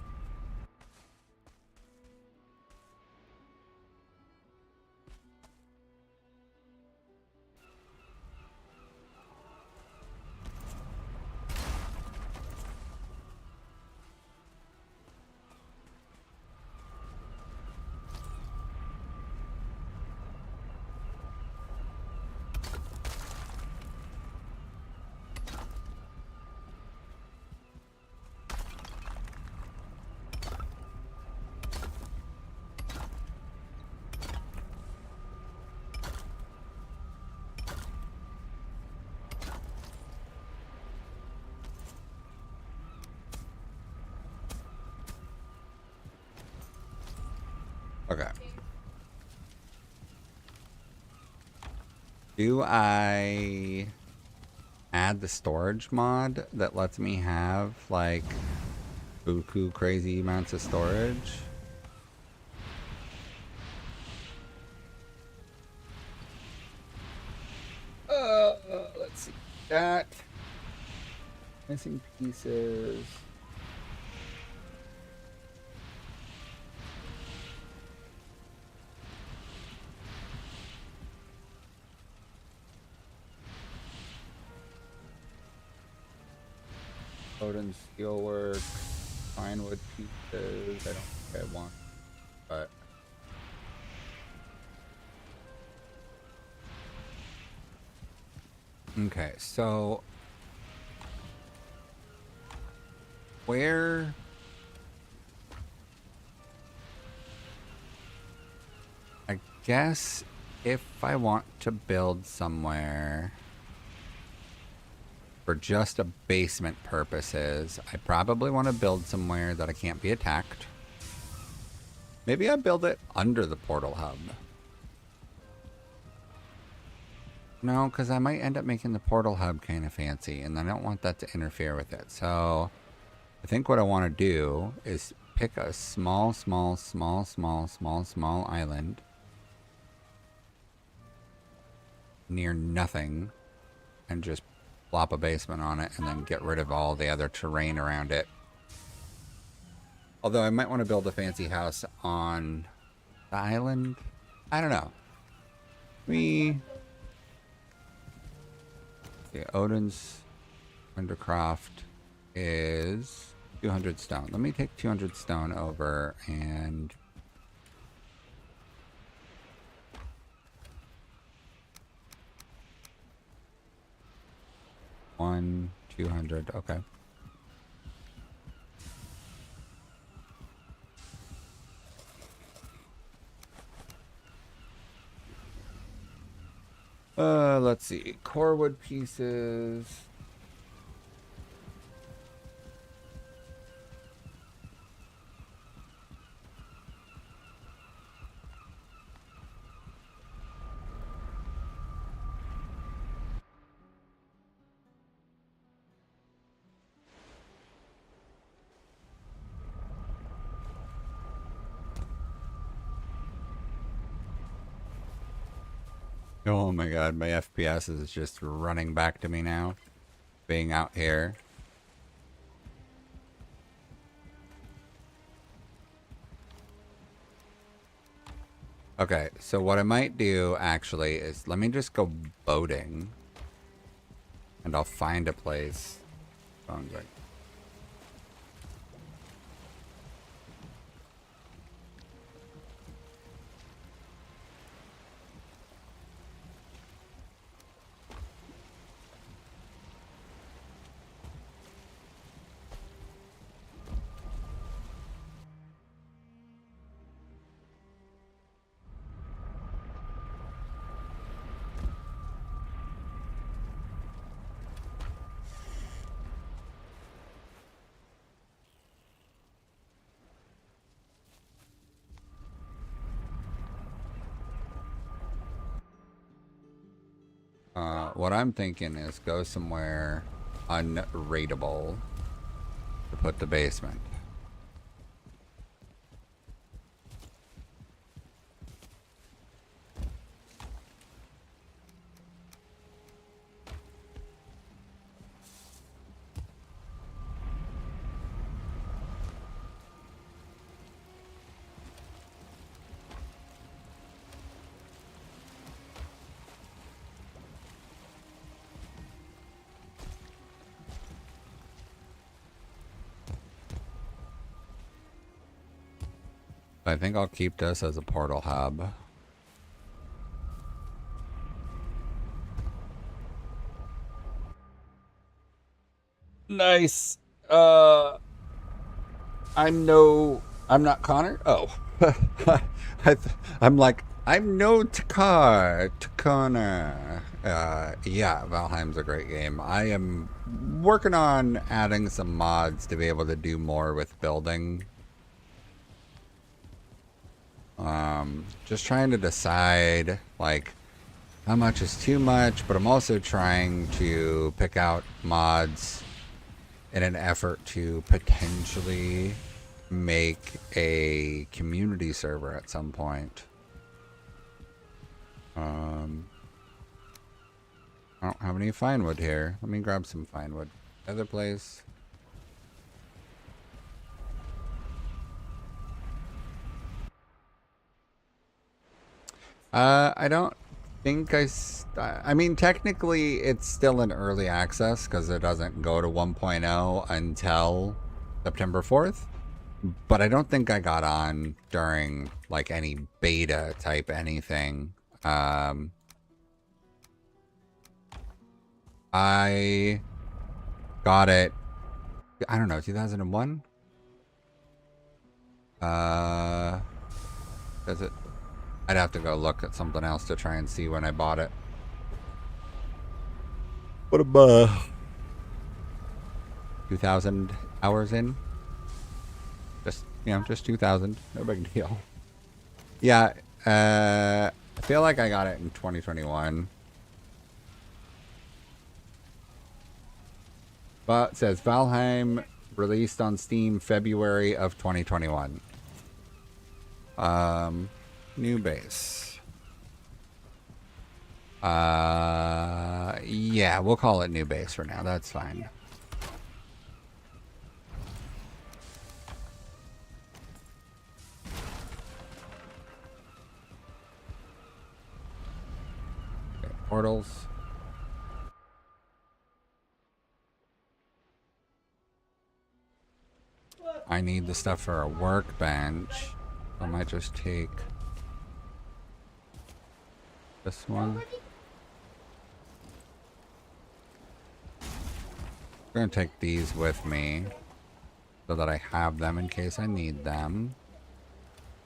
Okay. Do I add the storage mod that lets me have like buku crazy amounts of storage? Let's see. That missing pieces. Odin steelwork, pine wood pieces. I don't think I want, but okay. So where? I guess if I want to build somewhere for just a basement purposes, I probably want to build somewhere that I can't be attacked. Maybe I build it under the portal hub. No, because I might end up making the portal hub kind of fancy, and I don't want that to interfere with it. So I think what I want to do is pick a small island near nothing and just plop a basement on it and then get rid of all the other terrain around it. Although I might want to build a fancy house on the island. I don't know. Okay, Odin's Undercroft is 200 stone. Let me take 200 stone over and one 200. Okay. Let's see. Core wood pieces. Oh my god, my FPS is just running back to me now. Being out here. Okay, so what I might do actually is let me just go boating. And I'll find a place. Sounds right. What I'm thinking is go somewhere unrateable to put the basement. I think I'll keep this as a portal hub. Nice. I'm not Connor. Oh, I'm like, I'm no Takar, to Connor. Yeah, Valheim's a great game. I am working on adding some mods to be able to do more with building. Just trying to decide, like, how much is too much, but I'm also trying to pick out mods in an effort to potentially make a community server at some point. I don't have any fine wood here. Let me grab some fine wood. Other place. I don't think I mean, technically it's still in early access because it doesn't go to 1.0 until September 4th. But I don't think I got on during like any beta type anything. I got it, I don't know, 2001? Does it? I'd have to go look at something else to try and see when I bought it. What about 2,000 hours in? Just, you know, just 2,000. No big deal. Yeah, I feel like I got it in 2021. But it says Valheim released on Steam February of 2021. New base. Yeah, we'll call it new base for now. That's fine. Okay, portals. I need the stuff for a workbench. I might just take this one. I'm gonna take these with me so that I have them in case I need them.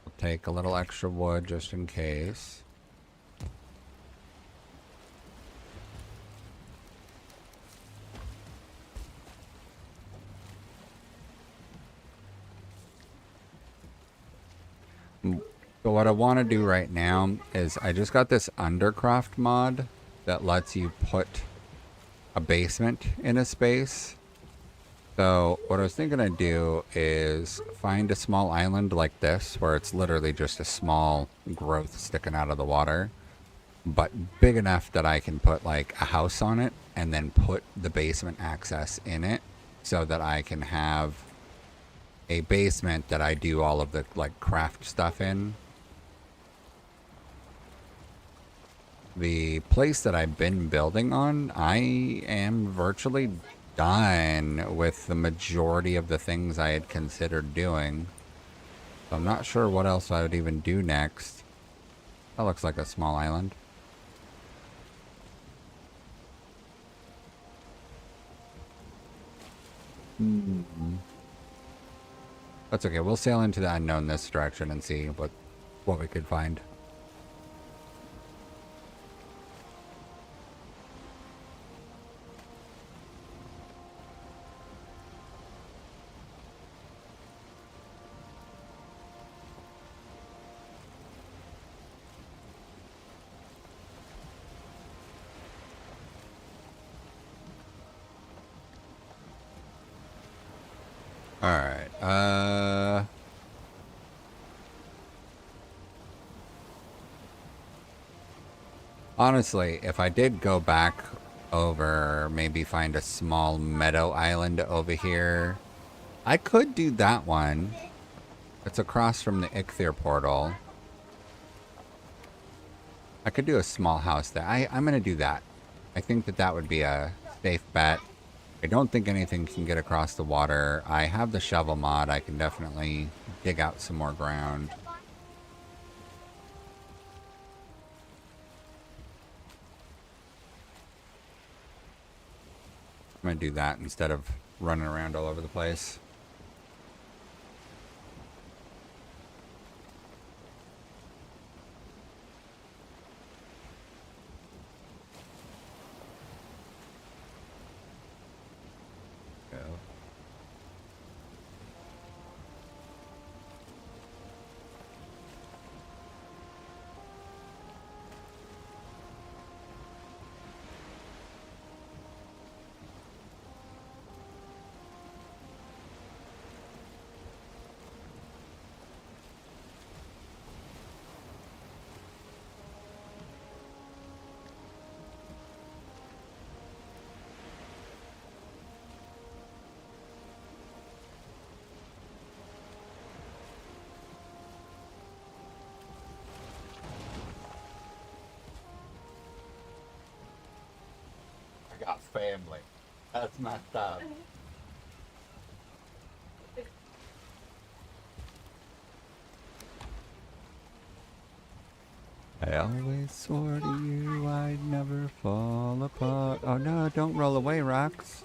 I'll take a little extra wood just in case. So what I want to do right now is I just got this Undercraft mod that lets you put a basement in a space. So what I was thinking I'd do is find a small island like this where it's literally just a small growth sticking out of the water, but big enough that I can put like a house on it and then put the basement access in it so that I can have a basement that I do all of the like craft stuff in. The place that I've been building on, I am virtually done with the majority of the things I had considered doing. So I'm not sure what else I would even do next. That looks like a small island. That's okay. We'll sail into the unknown this direction and see what we could find. Alright, honestly, if I did go back over, maybe find a small meadow island over here, I could do that one. It's across from the Ichthir portal. I could do a small house there. I'm going to do that. I think that that would be a safe bet. I don't think anything can get across the water. I have the shovel mod. I can definitely dig out some more ground. I'm going to do that instead of running around all over the place. Go. I got family. That's my stuff. I always swore to you I'd never fall apart. Oh no, don't roll away, rocks.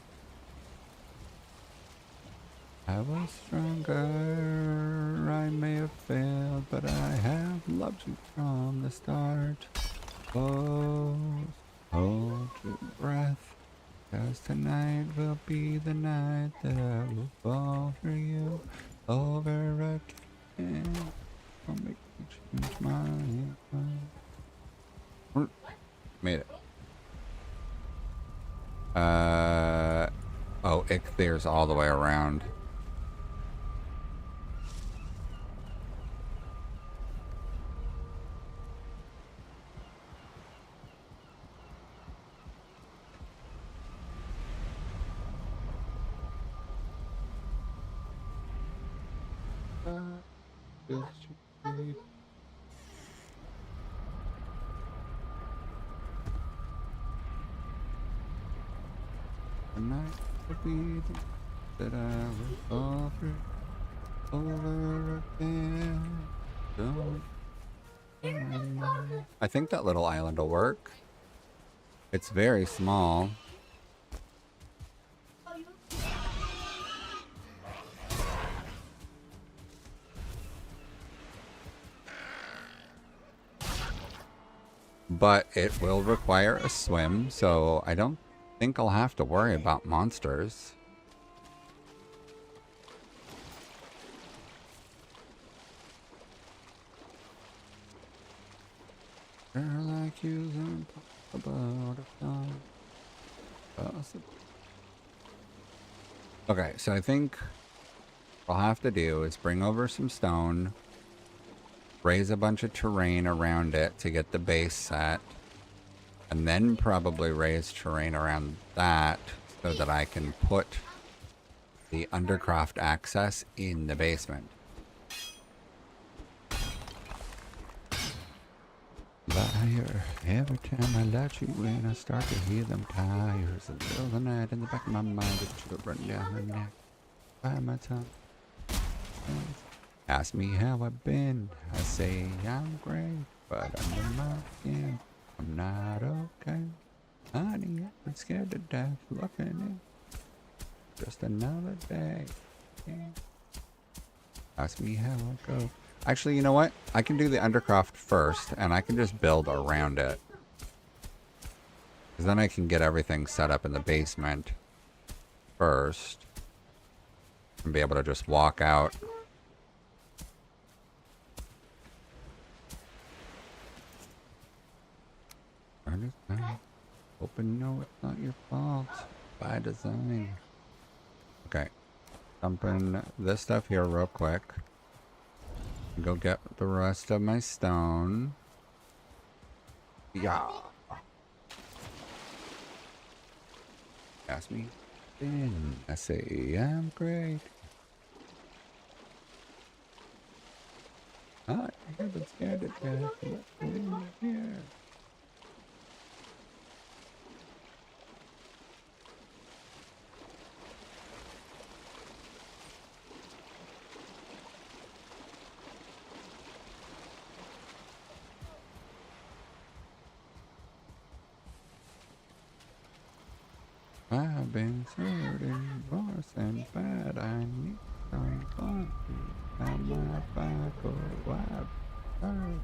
I was stronger, I may have failed, but I have loved you from the start. Oh, hold your breath, 'cause tonight will be the night that I will fall for you over again. I'll make you change my mind. Made it. Oh, Ichthir's all the way around. Tonight will be the that I will fall for over again. Don't. I think that little island will work. It's very small. But it will require a swim, so I don't think I'll have to worry about monsters. Girl like you's impossible to find. Okay, so I think what I'll have to do is bring over some stone, raise a bunch of terrain around it to get the base set, and then probably raise terrain around that so that I can put the undercroft access in the basement. Liar, every time I let you in, I start to hear them tires. The middle of the night in the back of my mind, it's run down my neck. By my tongue. Ask me how I've been. I say I'm great, but under my skin, I'm not okay. Honey, I'm scared to death looking in. Just another day. Ask me how I go. Actually, you know what? I can do the undercroft first, and I can just build around it. Because then I can get everything set up in the basement first. And be able to just walk out. Hope and know it's not your fault. By design. Okay. Dumping this stuff here real quick. Go get the rest of my stone. Yeah. Ask me. Then I say I'm great. I haven't scared it yet. Let me here. I've been searching for some bad. I need some fun to have my Bible wide.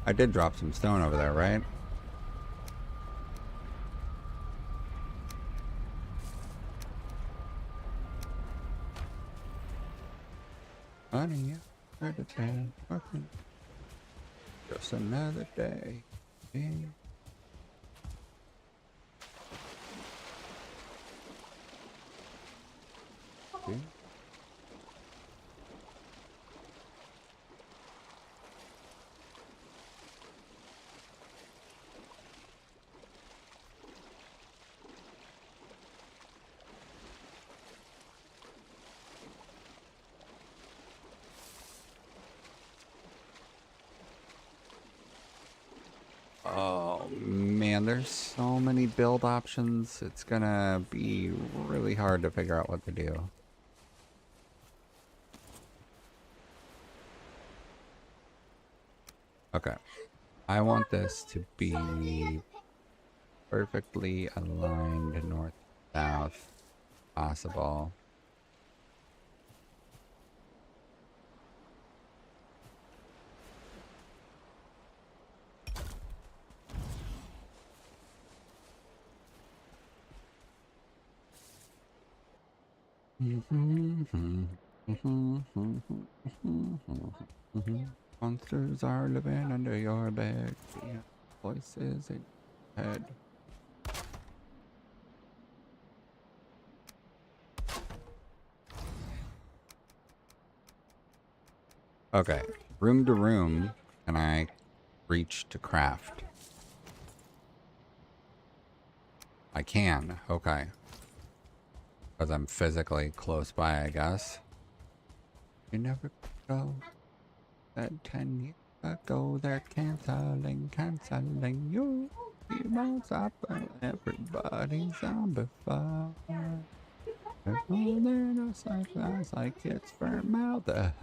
I did drop some stone over there, right? Honey, I heard it's been working. Just another day. Yeah. Okay. Oh man, there's so many build options. It's gonna be really hard to figure out what to do. Okay. I want this to be perfectly aligned north-south possible. Monsters are living under your bed. Yeah. Voices in your head. Okay. Room to room, can I reach to craft? I can. Okay. Because I'm physically close by, I guess. You never go. That 10 years ago, they're canceling you. You won't stop everybody's zombified. They're holding us like it's formaldehyde.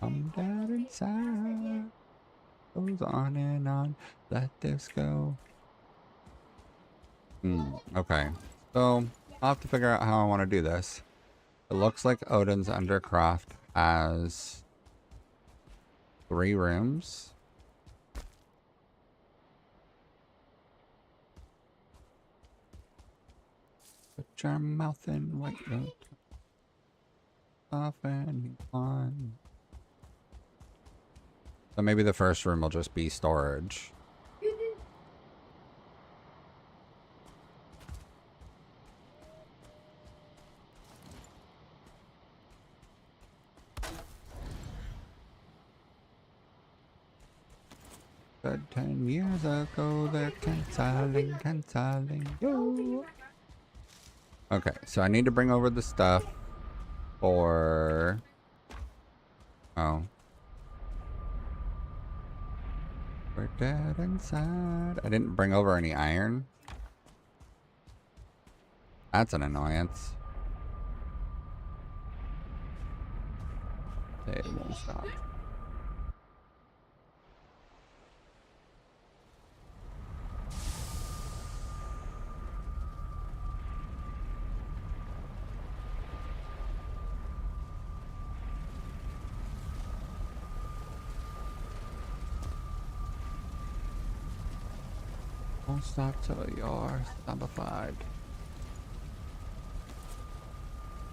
Come down inside. Goes on and on. Let this go. Okay. So, I'll have to figure out how I want to do this. It looks like Odin's Undercroft has 3 rooms. Put your mouth in what you're off anyone. So maybe the first room will just be storage. But 10 years ago, they're canceling you. Okay, so I need to bring over the stuff for... Oh. We're dead inside. I didn't bring over any iron. That's an annoyance. It won't stop. Won't stop till you're zombified.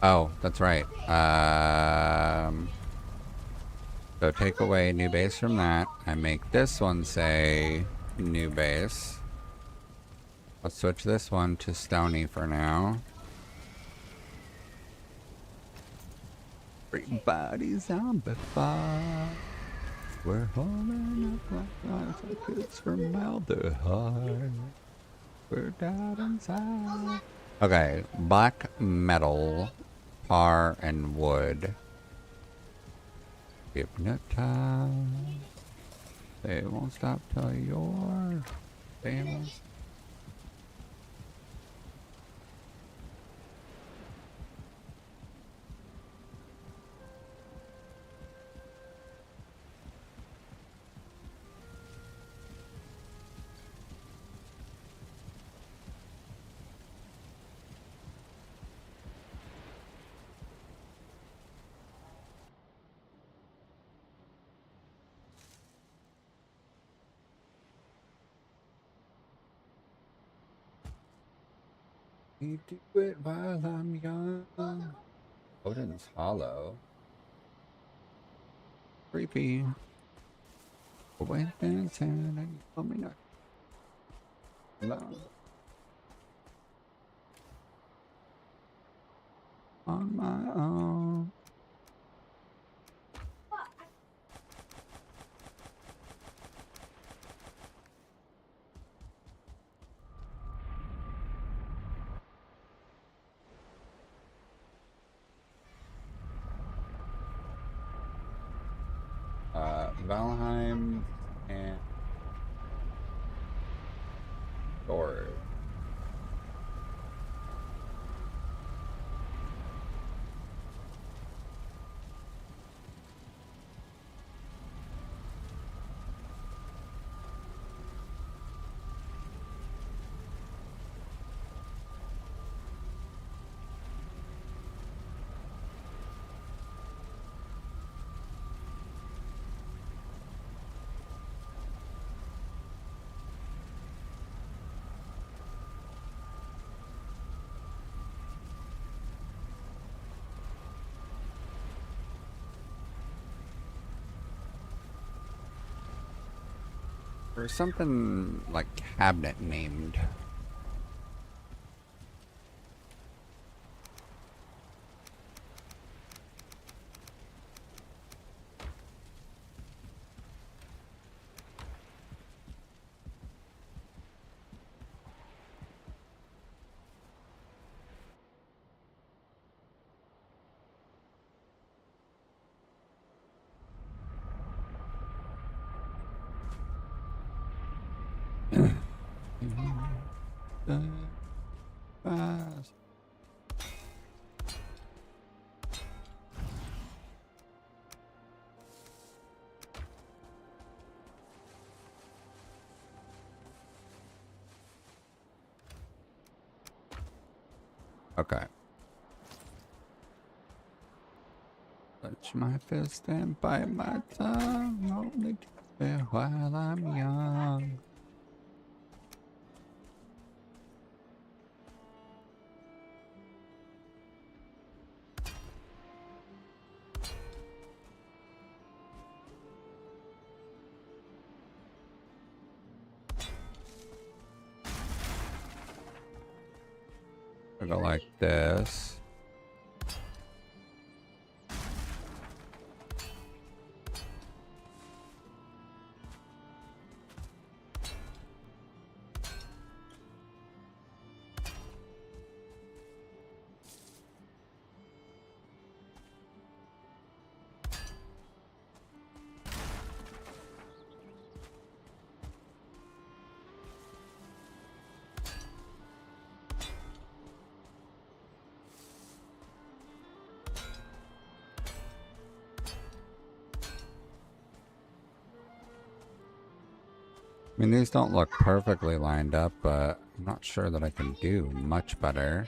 Oh, that's right. So take away new base from that. I make this one say new base. Let's switch this one to stony for now. Everybody's on before. We're holding up like kids from Maldehar. We're dead inside. Okay, black metal, tar, and wood. Hypnotize. They won't stop till you're famous. You do it while I'm young. Odin's Hollow. Creepy. Went dancing and you told me not. Love. On my own. Valheim and Thor. Or something like cabinet named. Fast. Okay. Touch my fist and bite my tongue. Only do it while I'm young. I go like this. I mean, these don't look perfectly lined up, but I'm not sure that I can do much better.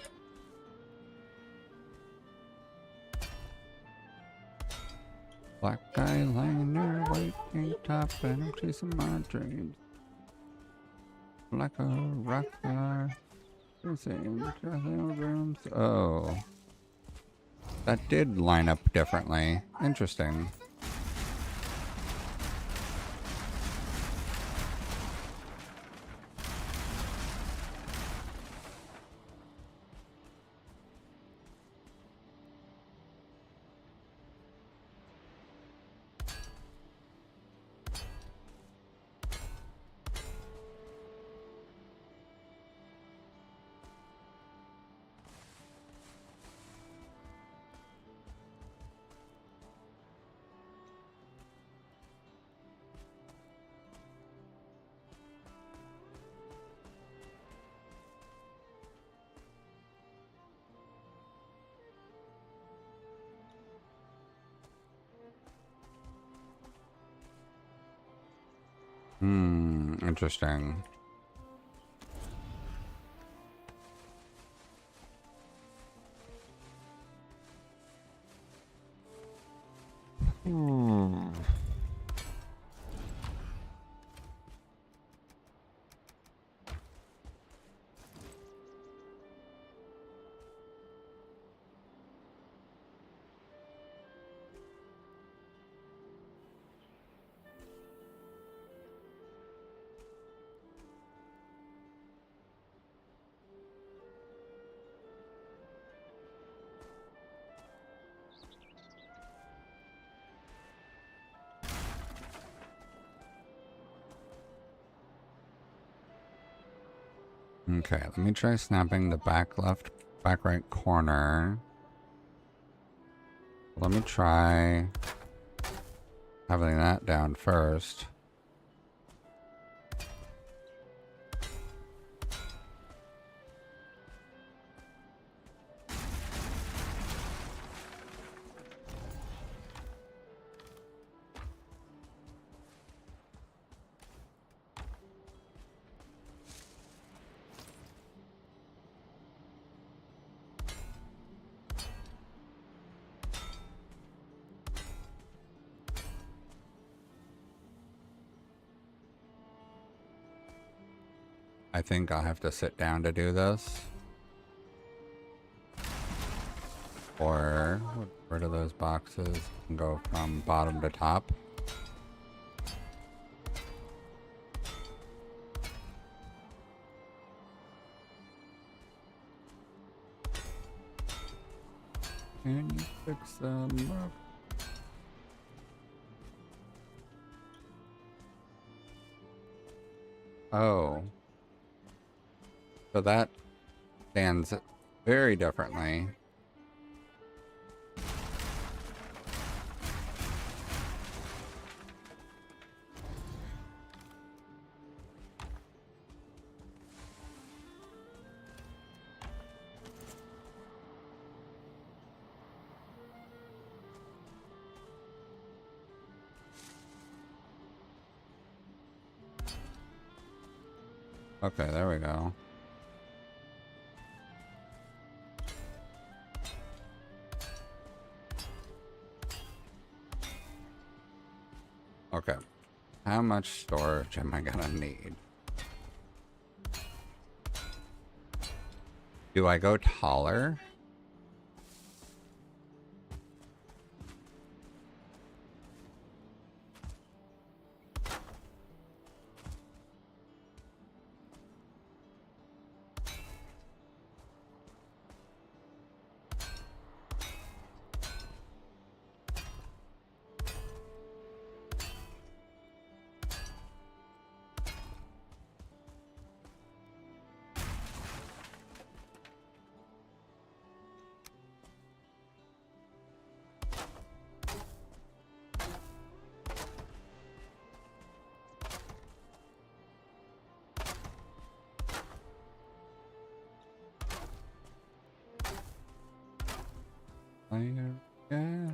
Black eyeliner, white tank top, and I'm chasing my dreams. Like a rock star. Rooms. Oh. That did line up differently. Interesting. Interesting. Okay, let me try snapping the back right corner. Let me try having that down first. I think I'll have to sit down to do this. Or get rid of those boxes and go from bottom to top. Can you fix them up? Oh. So that stands very differently. Okay, there we go. Okay. How much storage am I gonna need? Do I go taller? Yeah.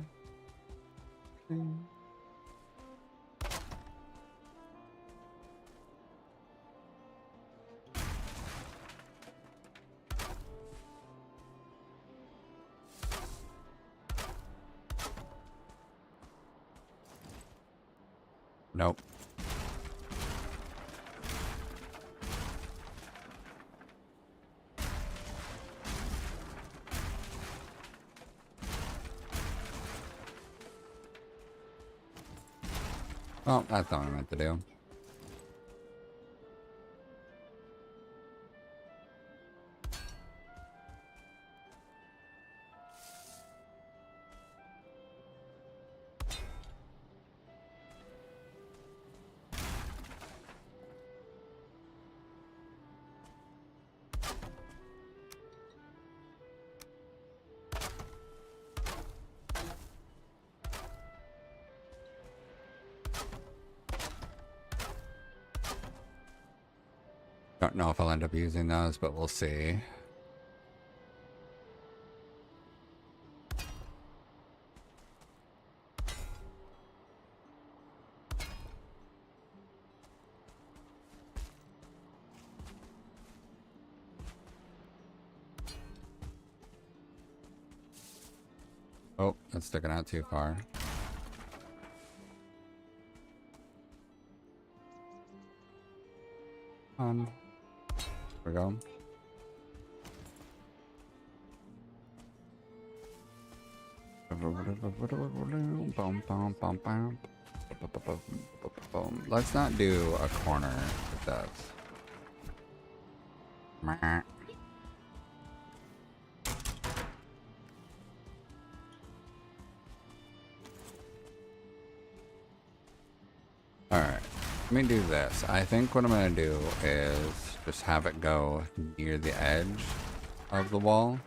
Nope. Well, that's not what I meant to do. Don't know if I'll end up using those, but we'll see. Oh, that's sticking out too far. On. There we go. Let's not do a corner with that. Alright, let me do this. I think what I'm going to do is just have it go near the edge of the wall.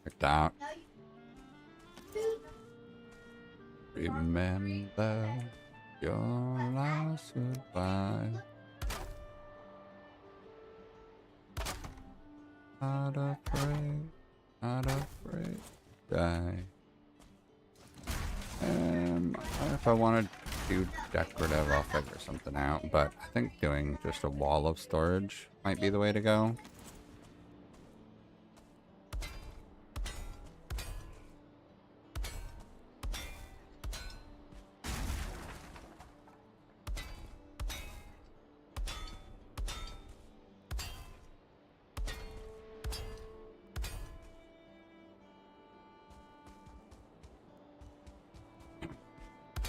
Like that. Remember your last goodbye. Not afraid, not afraid to die. If I want to do decorative, I'll figure something out, but I think doing just a wall of storage might be the way to go.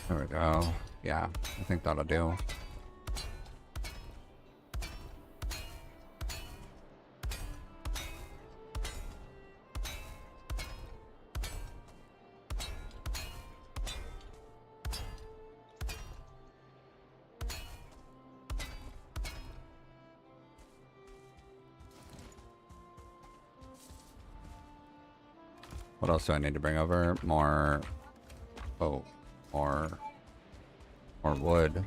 There we go. Yeah, I think that'll do. What else do I need to bring over? More... Oh, more wood.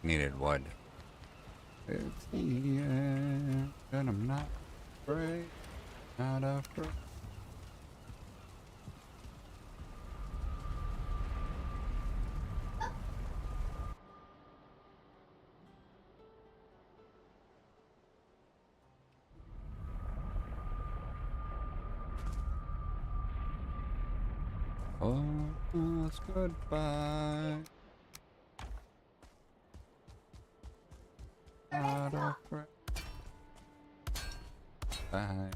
Needed wood. It's the end, and I'm not afraid, not afraid. Oh, it's goodbye. Not afraid. Bye.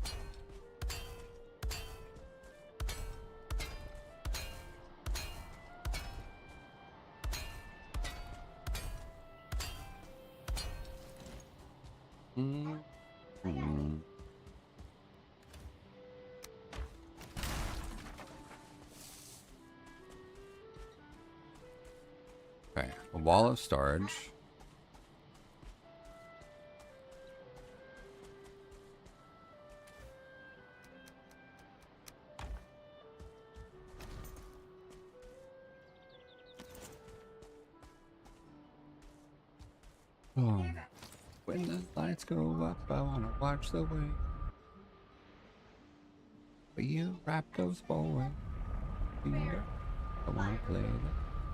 Okay, a wall of storage. Oh, when the lights go up, I wanna watch the way. But you rap those boys. I wanna play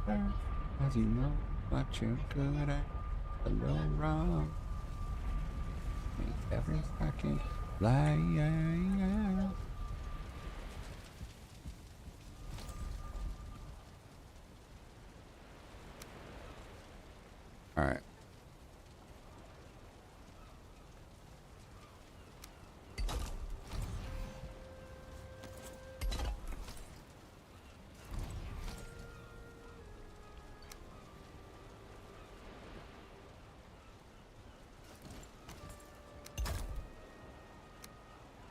the earth, as you know what you're good at. A little wrong. Make every second fly. All right.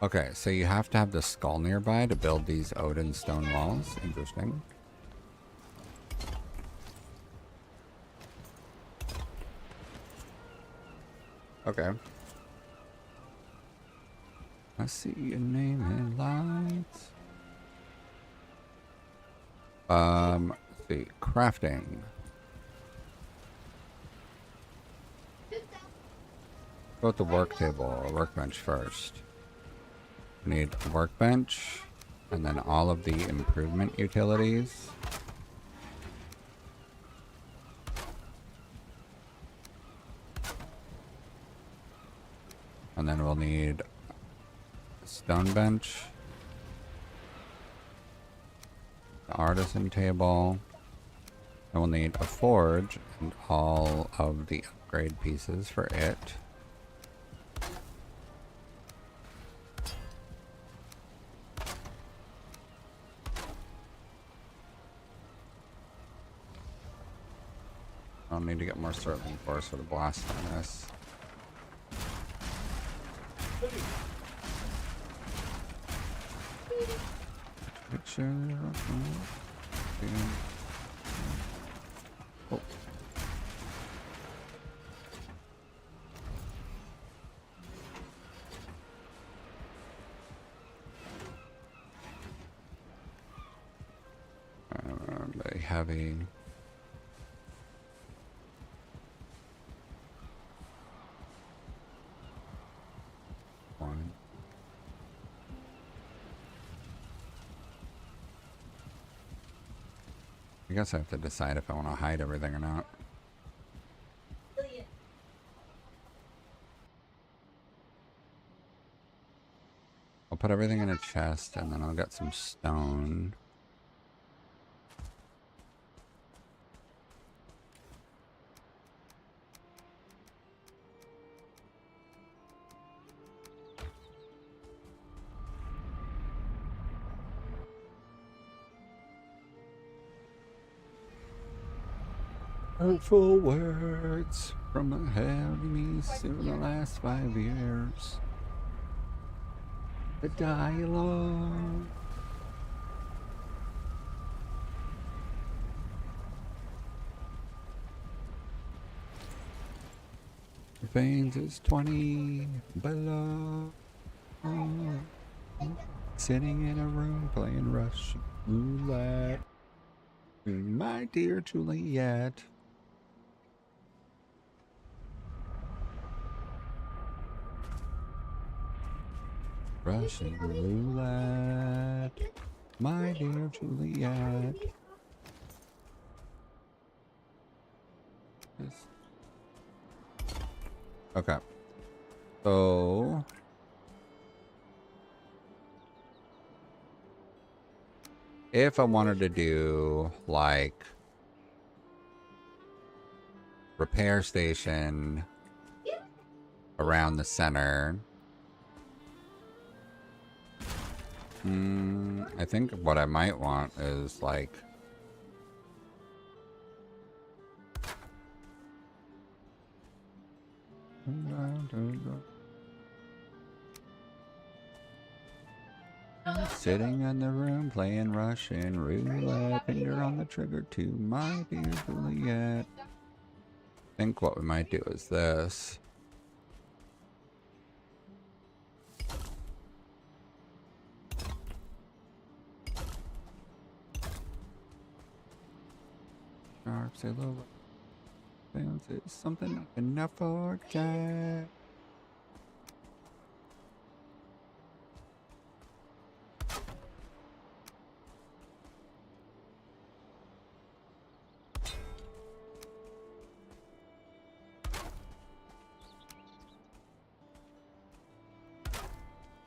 Okay, so you have to have the skull nearby to build these Odin stone walls. Interesting. Okay. I see your name in lights. Let's see. Crafting. Go with the work table or workbench first. We need a workbench and then all of the improvement utilities. And then we'll need a stone bench, the artisan table, and we'll need a forge and all of the upgrade pieces for it. I'll need to get more sterling cores for the blast furnace. Oh. Very heavy. One. I guess I have to decide if I want to hide everything or not. I'll put everything in a chest and then I'll get some stone. Hurtful words from a heavy through the last 5 years. The dialogue. The veins is 20 below. Sitting in a room playing Russian roulette. My dear Juliet. Russian roulette, my dear Juliet. Okay. So if I wanted to do like repair station around the center, I think what I might want is like sitting in the room playing Russian roulette, finger on the trigger to my dear Juliet. I think what we might do is this. Sharp silhouette. Fancy something I can never forget.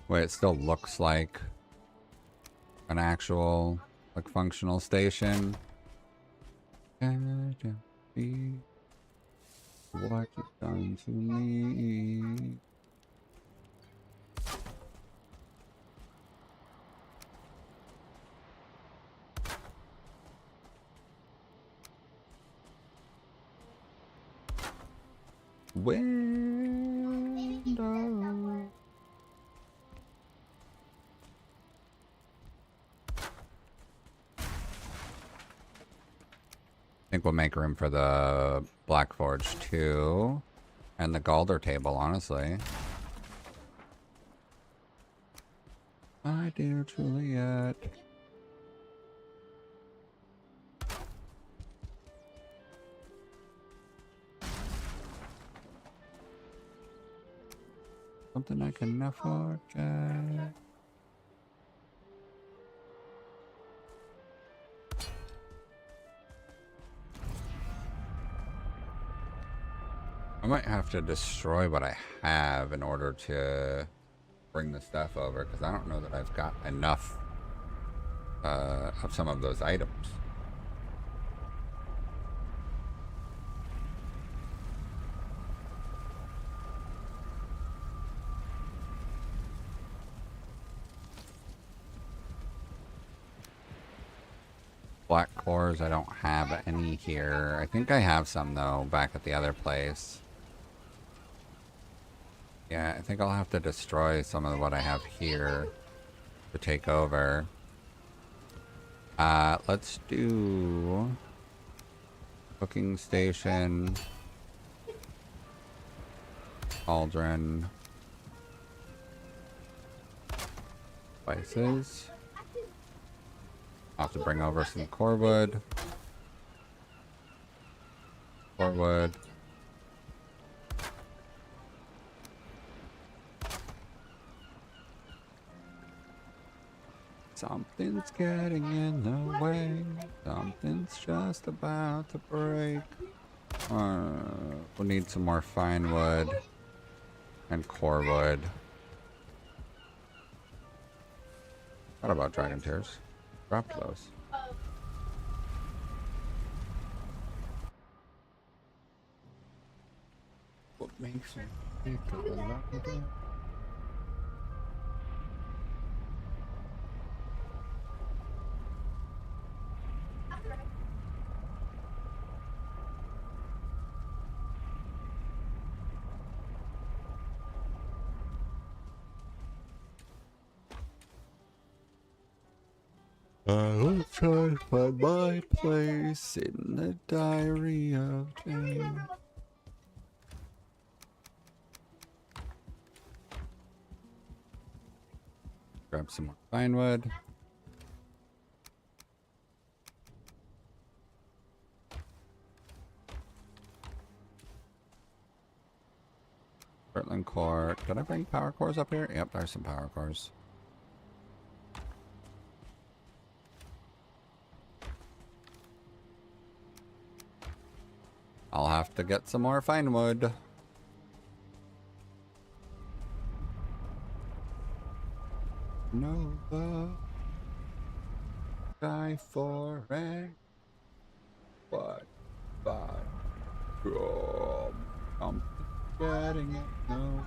Wait, it still looks like an actual, like, functional station. Can't you be what you've done to me? Window. think we'll make room for the Black Forge too. And the Galder table, honestly. My dear Juliet. Something I can never forget. I might have to destroy what I have in order to bring the stuff over, because I don't know that I've got enough of some of those items. Black cores, I don't have any here. I think I have some, though, back at the other place. Yeah, I think I'll have to destroy some of what I have here to take over. Let's do cooking station, cauldron, spices. I'll have to bring over some core wood. Core wood. Something's getting in the way. Something's just about to break. We'll need some more fine wood and core wood. What about dragon tears? Dropped those. What makes me think of a lot? I'll try to find my place in the diary of Jane. Grab some more pine wood. Bertland core. Did I bring power cores up here? Yep, there's some power cores. I'll have to get some more fine wood. Nova. Die for a what? I'm getting it. No.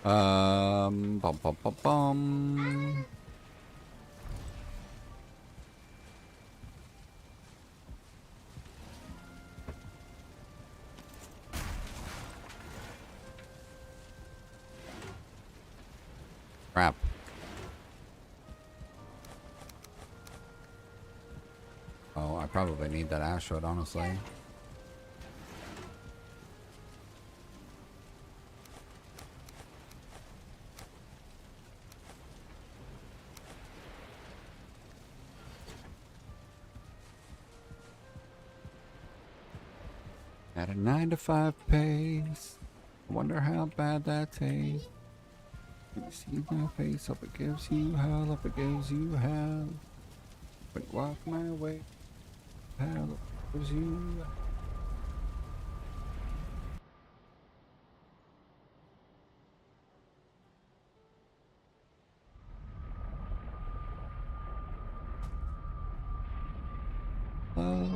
Bum bum bum bum. Crap. Oh, I probably need that ashwood, honestly. At a 9-to-5 pace. I wonder how bad that tastes. You see my face, hope it gives you hell, hope it gives you hell. But walk my way, hell, it gives you. Oh.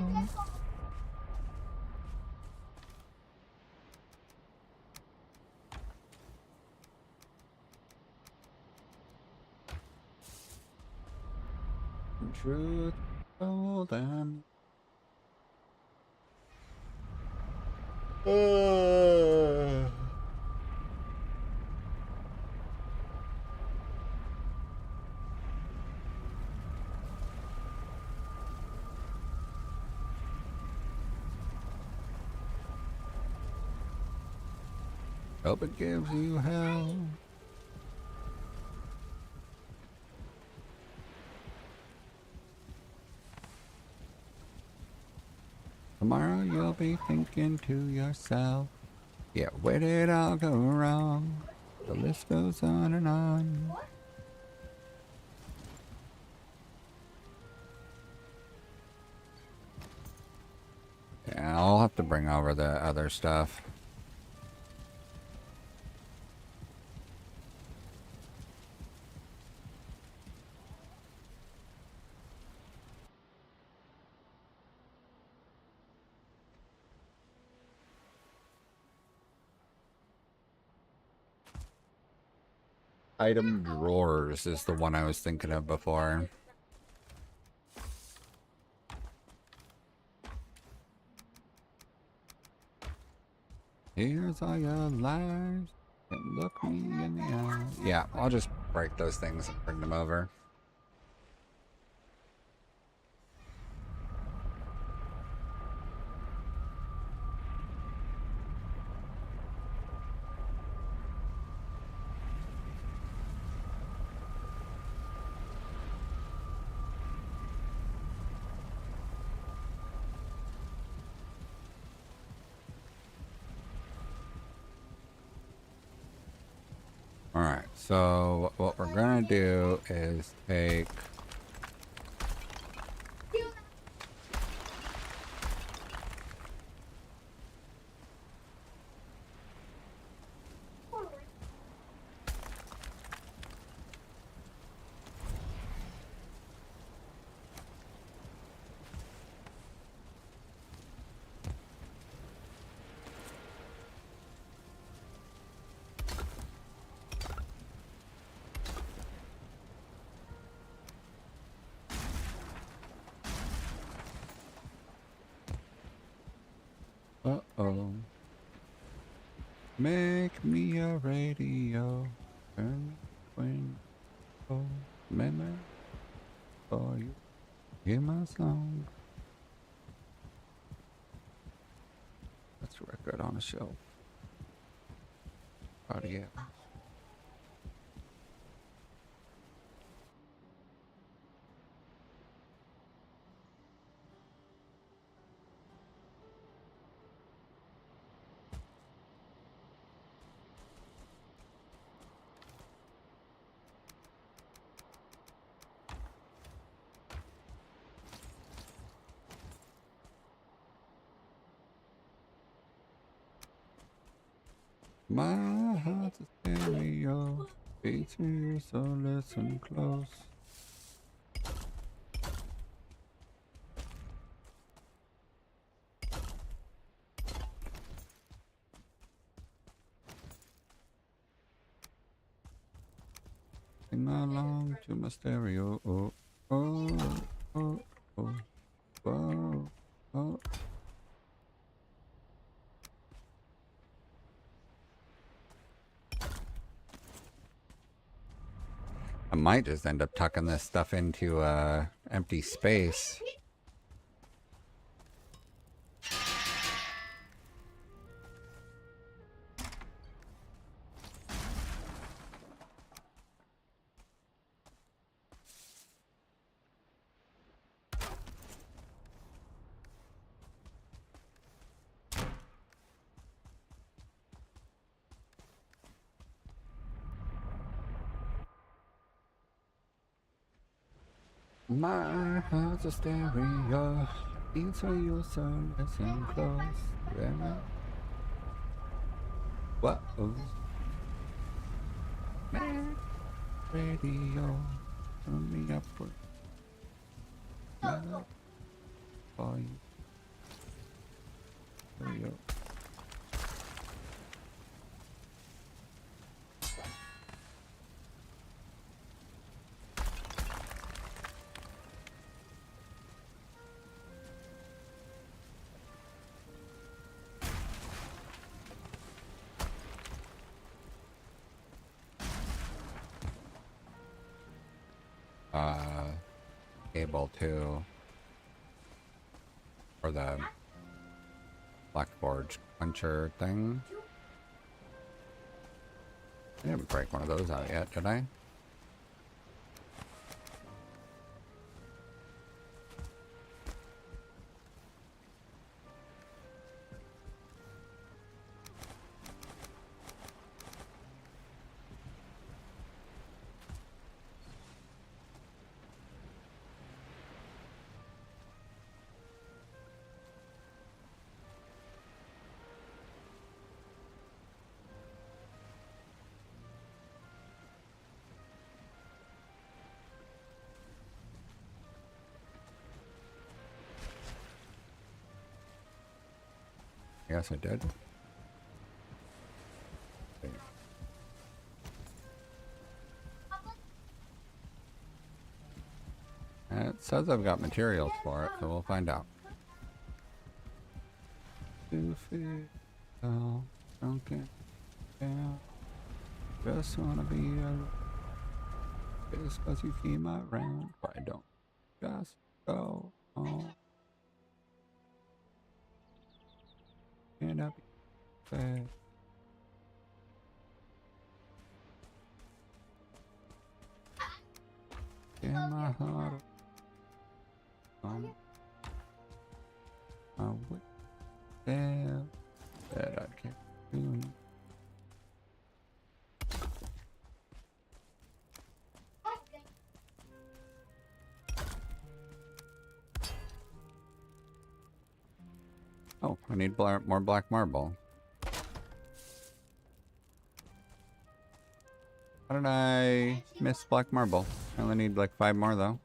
Truth told them. Hope it gives you hell. Tomorrow you'll be thinking to yourself, yeah, where did it all go wrong? The list goes on and on. Yeah, I'll have to bring over the other stuff. Item drawers is the one I was thinking of before. Here's all your lies, and look me in the eye. Yeah, I'll just break those things and bring them over. Alright, so what we're gonna do is take... Uh-oh. Make me a radio. Turn when oh, memory for you. Hear my song. That's a record on a shelf. Audio. My heart's a stereo, beats me so listen close. Sing along to my stereo, oh, oh, oh, oh, oh, oh. I might just end up tucking this stuff into empty space. My heart's a stereo, beats for you, so listen close. Yeah. What? Man, radio, turn me up for. volume. There we go. Able to, or the Black Forge puncher thing. I didn't break one of those out yet, did I? Yes, I did. It says I've got materials for it, so we'll find out. Goofy, oh, drunken, yeah. Just wanna be a. Just cause you came around, but I don't. Just go home. And I'll be back. In my heart. I would there that I can't do. Oh, I need more black marble. How did I miss black marble? I only need like 5 more though.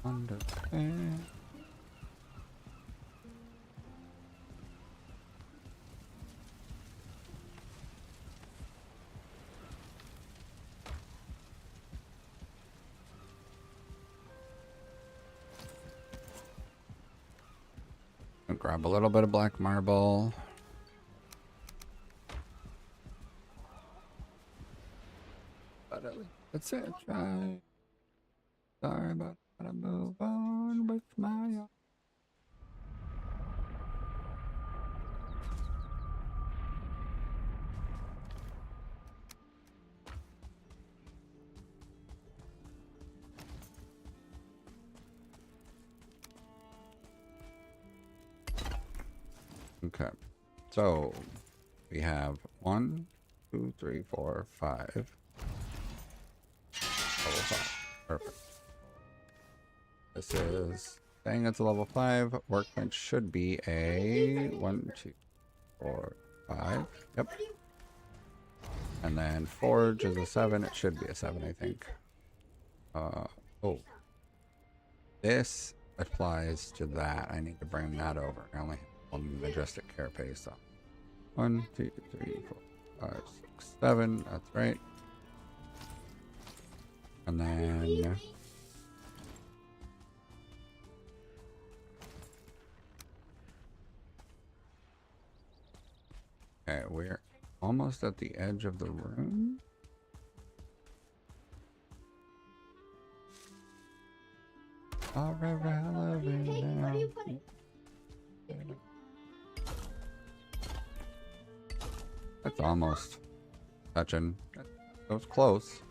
Understand. I'll grab a little bit of black marble. But that's it. Try. Sorry, but I gotta move on with my. Okay, so we have 1, 2, 3, 4, 5. Level 5. Perfect. This is saying it's a level 5. Workbench should be a 1, 2, 4, 5. Yep. And then Forge is a 7. It should be a 7, I think. Oh. This applies to that. I need to bring that over. I only have one majestic carapace, so. 1, 2, 3, 4, 5, 6, 7. That's right. And then. Okay, we're almost at the edge of the room. All irrelevant Hey, now. where do you put it? That's almost touching. That was close.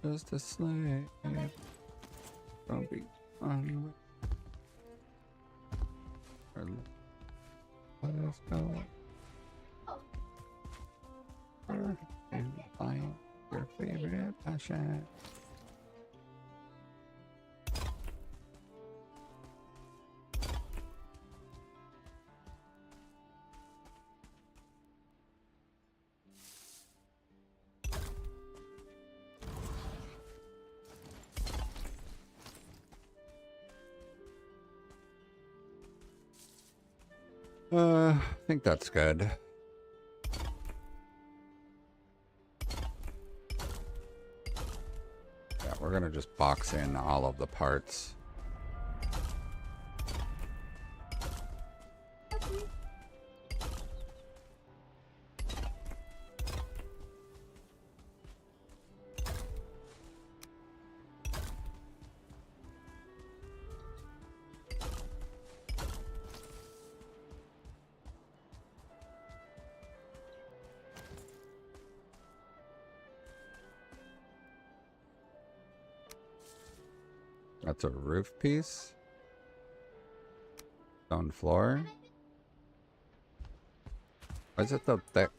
Just a slave. Don't be on. Let us go. And find your favorite passion. I think that's good. Yeah, we're gonna just box in all of the parts. That's a roof piece. Stone floor. Why is it so thick?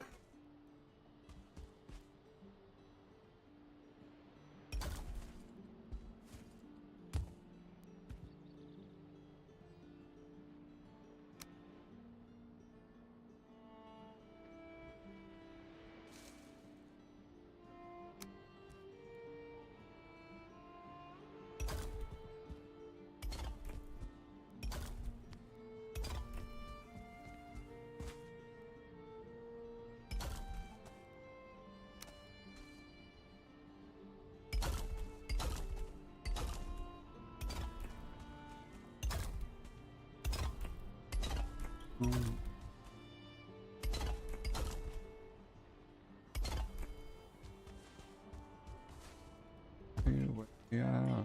Yeah,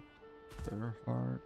their heart.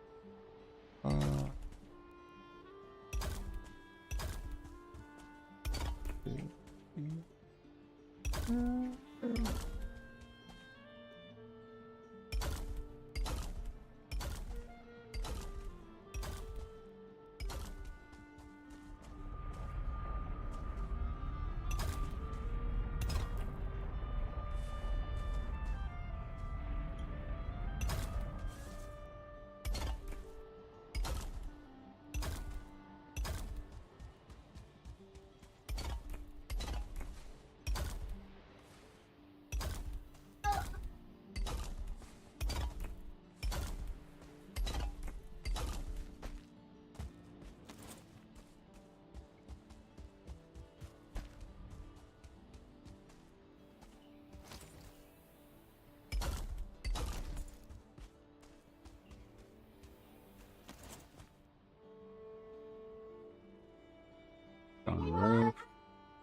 Stone roof,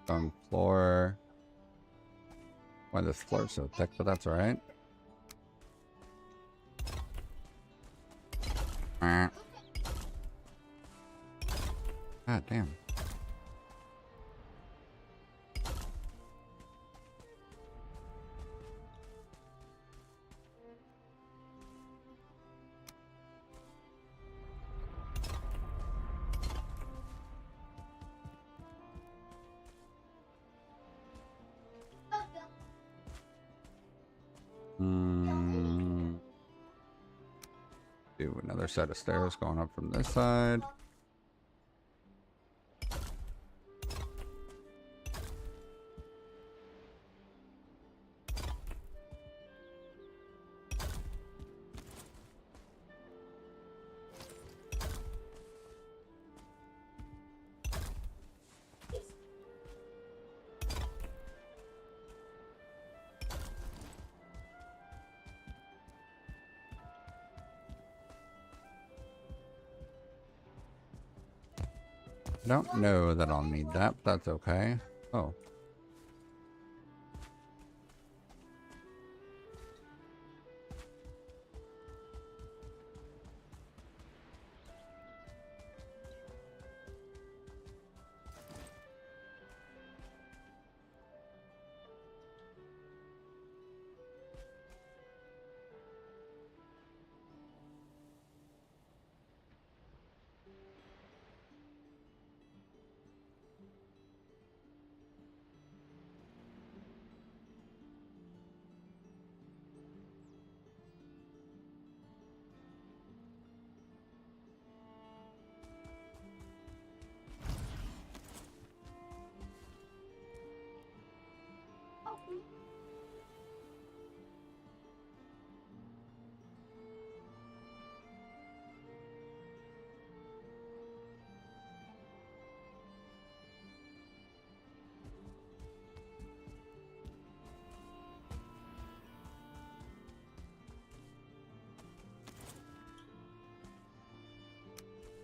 stone floor. Why this floor so thick, but that's alright. God damn. Hmm. Do another set of stairs going up from this side. I don't know that I'll need that, but that's okay. Oh.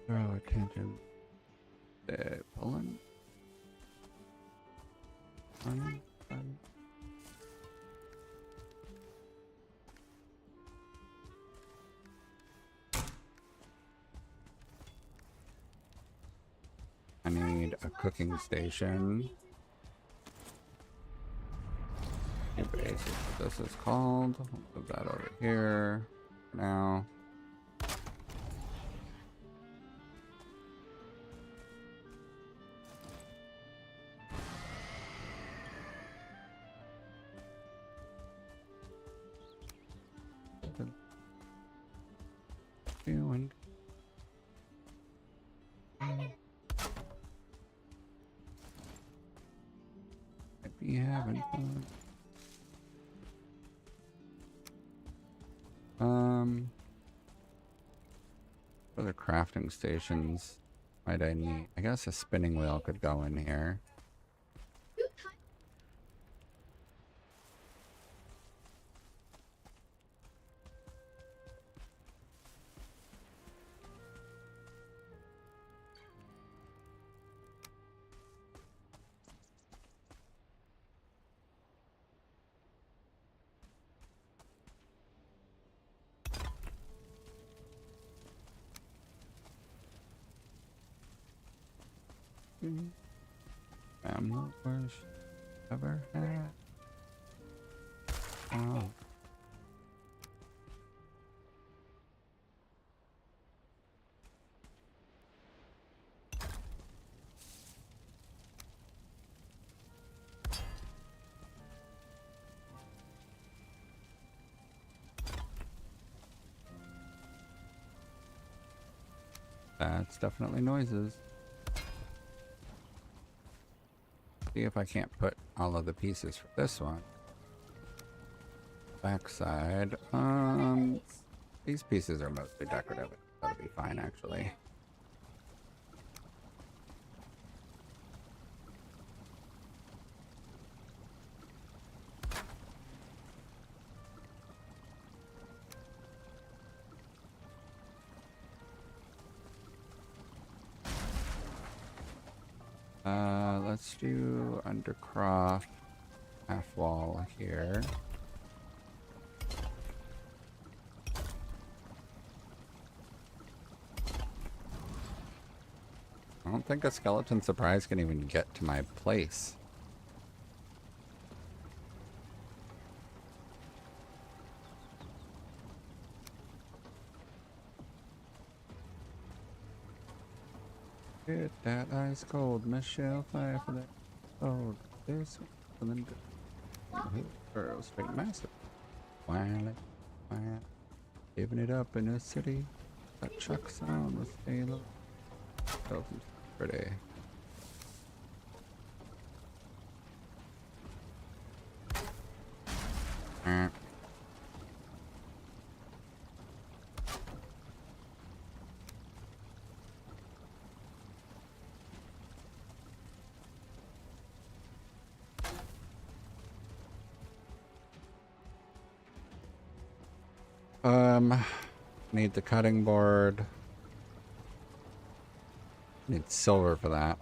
Throw attention. Pulling. Running. I need a cooking station. Basically, what this is called. We'll move that over here now. Doing. Might be having fun. Other crafting stations might I need? I guess a spinning wheel could go in here. I'm not worst ever had. Oh. That's definitely noises. See if I can't put all of the pieces for this one. Backside. These pieces are mostly decorative. That'll be fine, actually. Let's do undercroft half wall here. I don't think a skeleton surprise can even get to my place. Get that ice cold Michelle fire for that cold. This one and then girls straight massive. Wiley, Wiley. Giving it up in the city. That truck sound was staying low. So pretty. Need the cutting board. Need silver for that.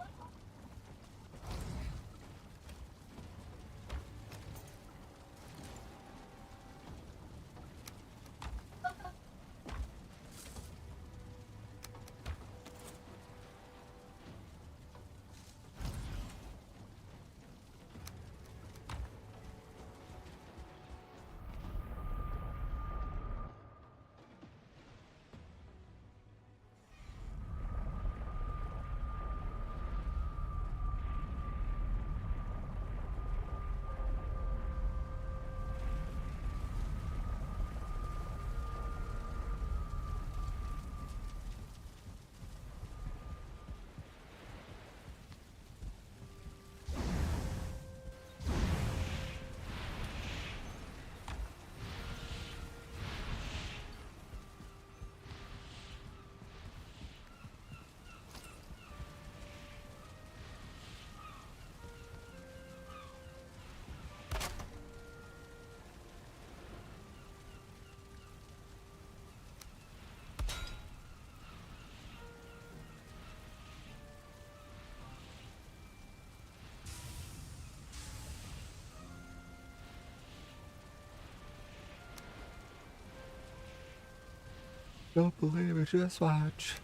Don't believe it, just watch.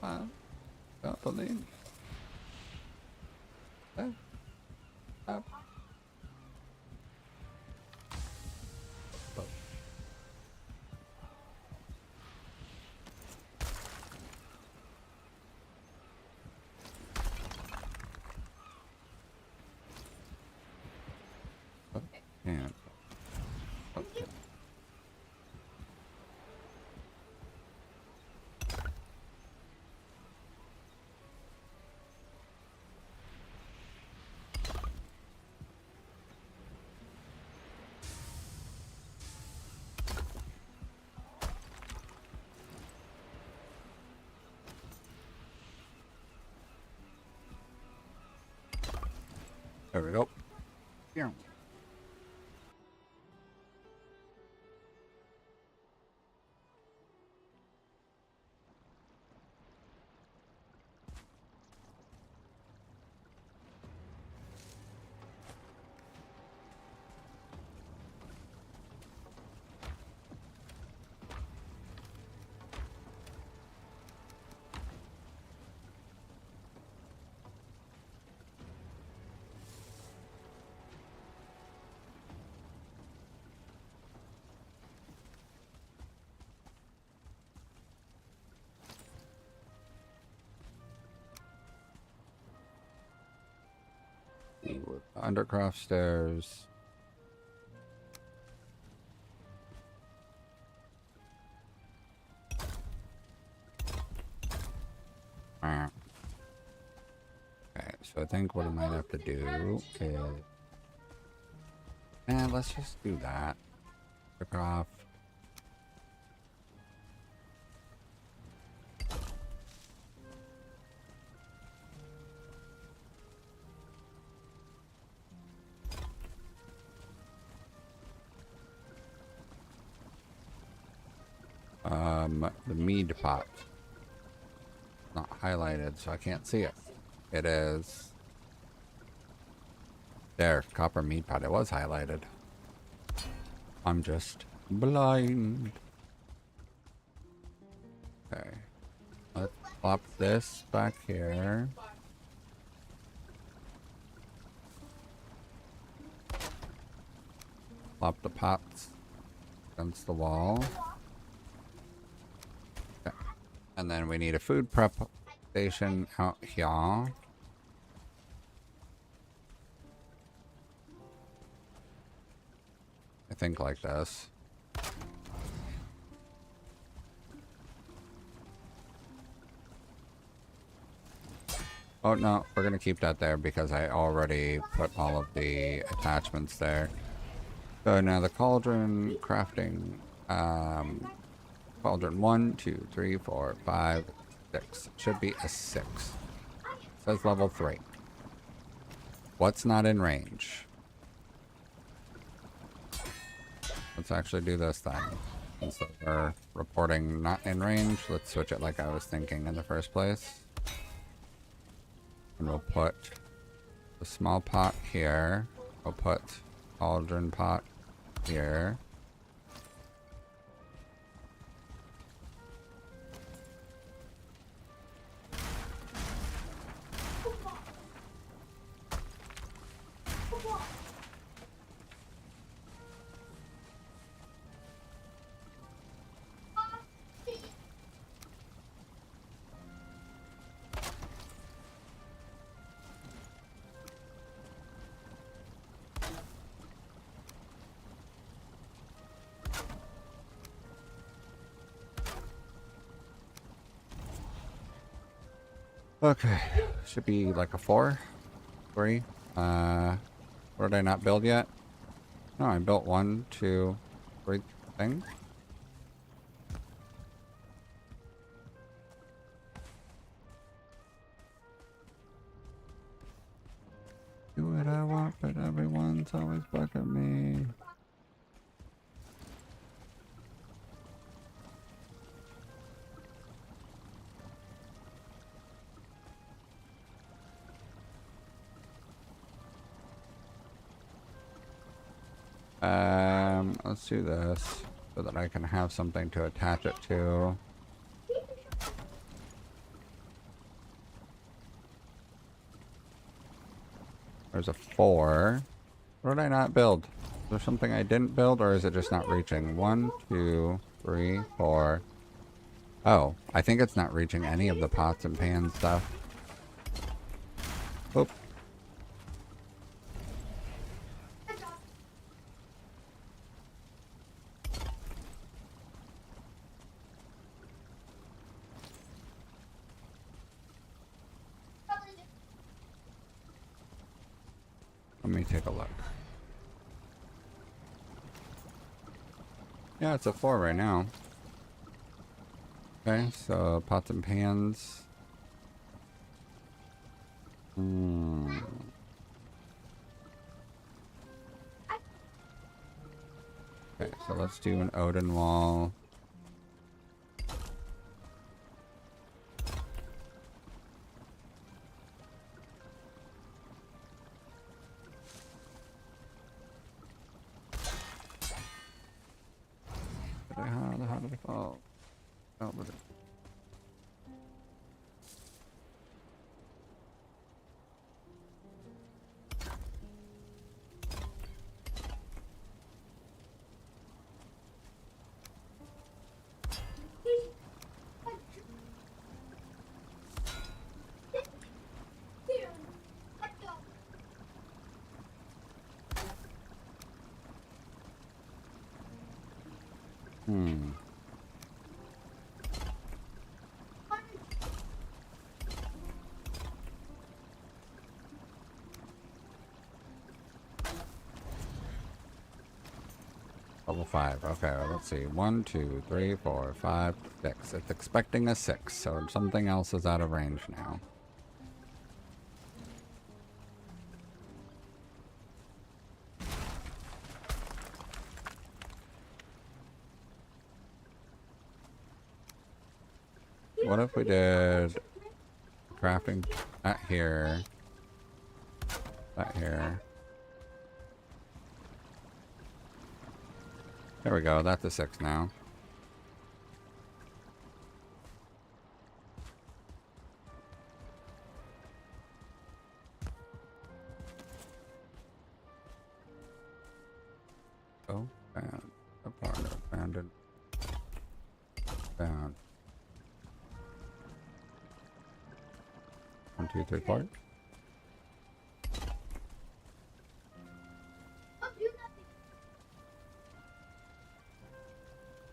Wow. Don't believe. Up. And okay. There we go. Yeah. Undercroft stairs. Okay, so I think what I might have to do is... let's just do that. Undercroft. The mead pot. Not highlighted, so I can't see it. It is... There, copper mead pot. It was highlighted. I'm just blind. Okay. Let's plop this back here. Plop the pots against the wall. Okay. And then we need a food prep station out here. I think like this. Oh no, we're gonna keep that there because I already put all of the attachments there. So now the cauldron crafting, cauldron 1, 2, 3, 4, 5, 6. Should be a 6. Says level 3. What's not in range? Let's actually do this then. Instead of we're reporting not in range, let's switch it like I was thinking in the first place. And we'll put the small pot here. We'll put cauldron pot here. Okay, should be like a 4, 3. What did I not build yet? No, I built 1, 2, 3 things. Do what I want, but everyone's always bugging me. Let's do this so that I can have something to attach it to. There's a 4. What did I not build? Is there something I didn't build, or is it just not reaching? 1, 2, 3, 4. Oh, I think it's not reaching any of the pots and pans stuff. Oop. Let me take a look. Yeah, it's a 4 right now. Okay, so pots and pans. Okay, so let's do an Odin wall. How did it fall? Oh, but it... Level 5. Okay, well, let's see. 1, 2, 3, 4, 5, 6. It's expecting a 6, so something else is out of range now. What if we did crafting that here, that here. There we go, that's a 6 now. Oh, found. Abandoned. Found. 2, 3, 4.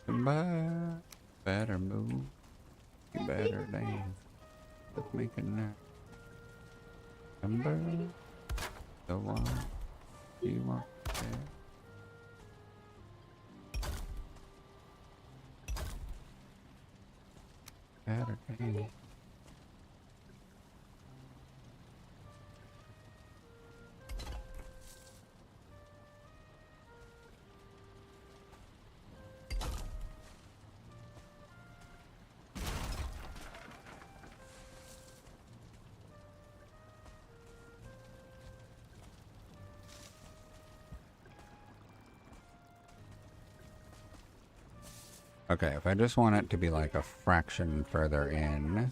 Goodbye. Better move. You better dance. Let's make it now. Remember the one you want there. Better dance. Okay, if I just want it to be like a fraction further in.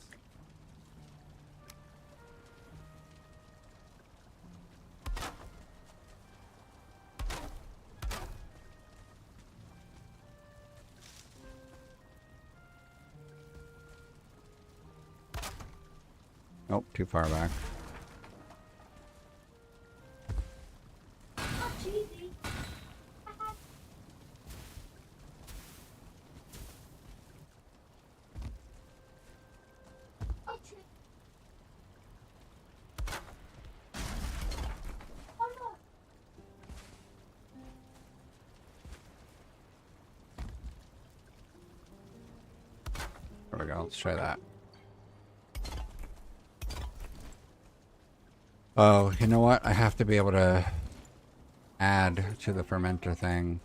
Nope, too far back. There we go, let's try that. Oh, you know what? I have to be able to add to the fermenter thing.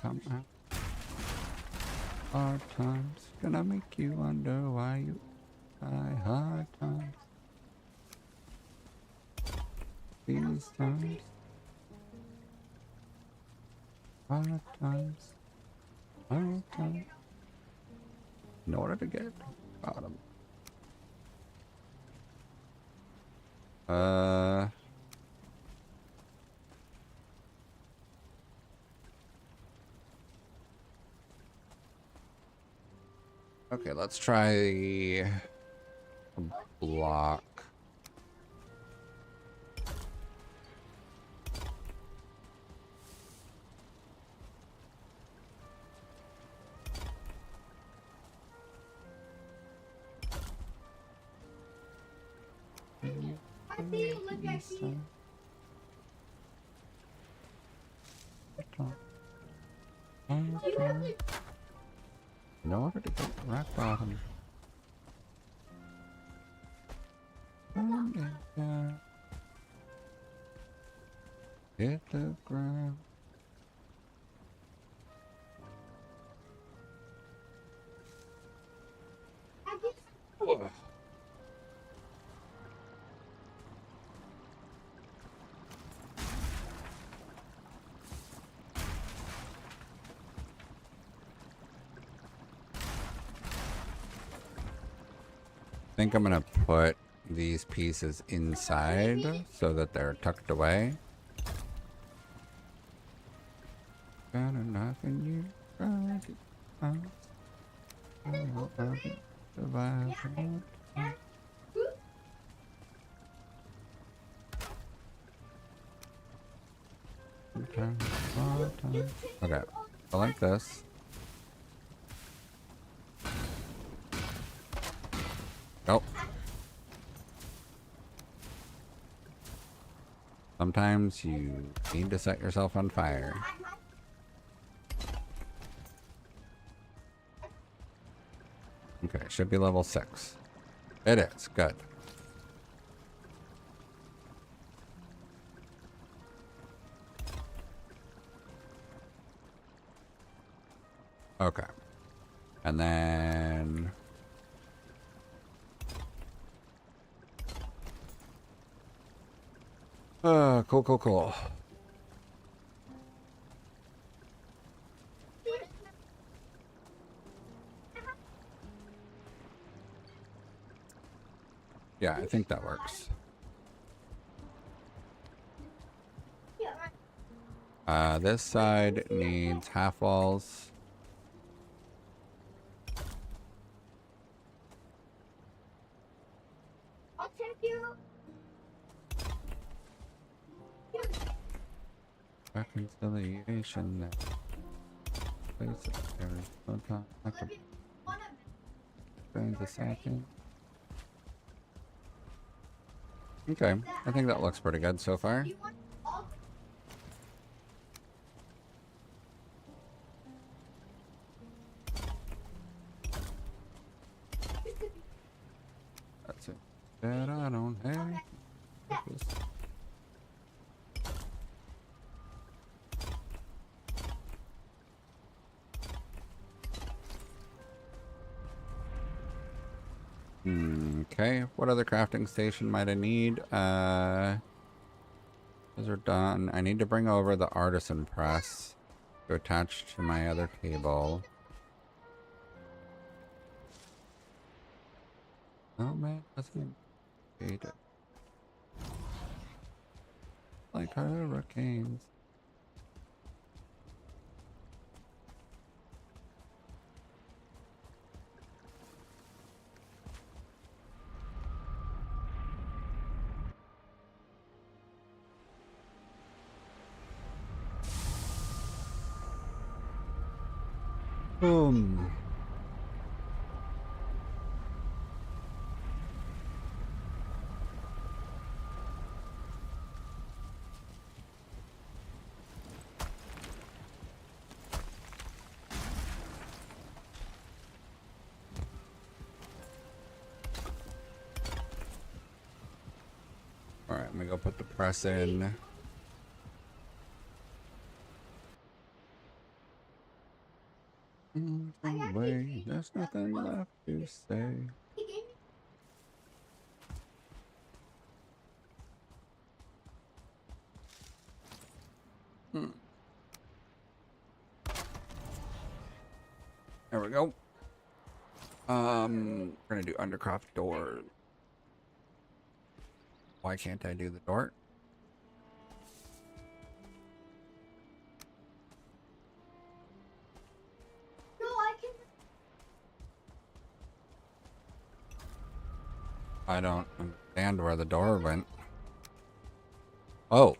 Come out. Hard times gonna make you wonder why you die. Hard times. These times. Hard times. Hard times. In order to get bottom. Okay, let's try a block. In order to get rock bottom. Hit the ground. Whoa. I think I'm gonna put these pieces inside so that they're tucked away. Got enough in you, right? Survive. Okay, I like this. Oh. Sometimes you need to set yourself on fire. Okay, should be level 6. It is, good. Okay. And then... cool. Yeah, I think that works. This side needs half walls. I'll take you. Reconciliation there. Place it there. No time. I can change the second. Okay, I think that looks pretty good so far. That's it. That I don't have. Okay, what other crafting station might I need? Those are done. I need to bring over the artisan press to attach to my other table. Oh man, that's me. Hate it. Like hurricanes. Boom. Alright, let me go put the press in. Away. There's nothing left to say. There we go. We're gonna do undercroft door. Why can't I do the door? No, I can. I don't understand where the door went. Oh.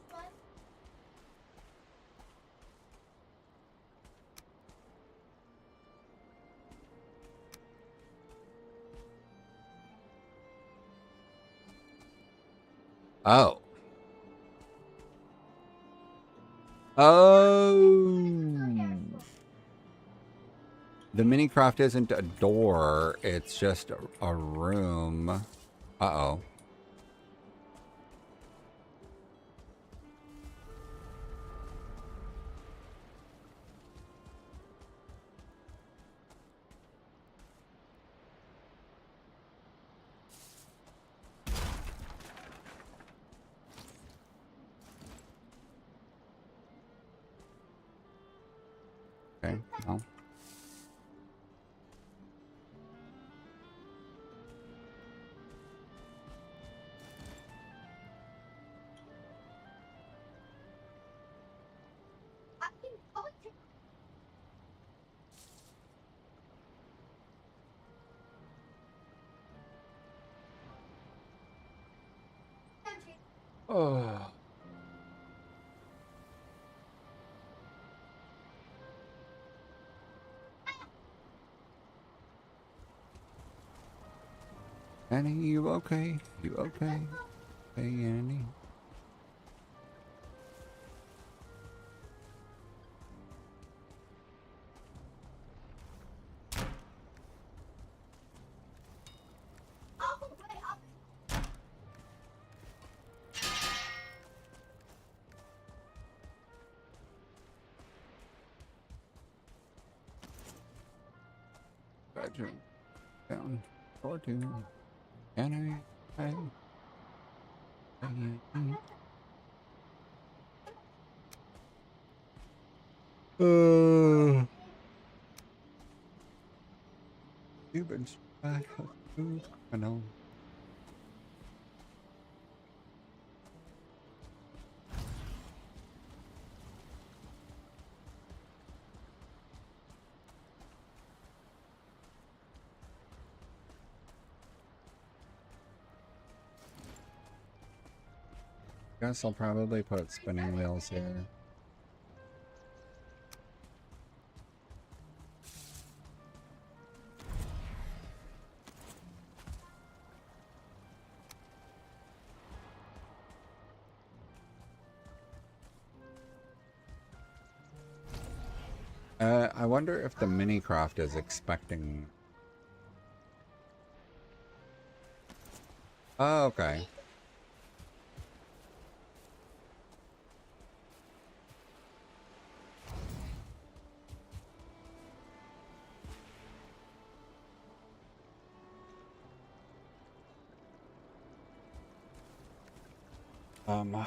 Oh. Oh. The mini craft isn't a door, it's just a room. Uh-oh. Okay, well. I'll take. Oh. Annie, you okay? You okay? Hey, Annie. Bedroom. Down. Door two. Annie. Hey. Hey, Annie. You've been back. I know. Guess I'll probably put spinning wheels here. I wonder if the Minicroft is expecting... Oh, okay. Um,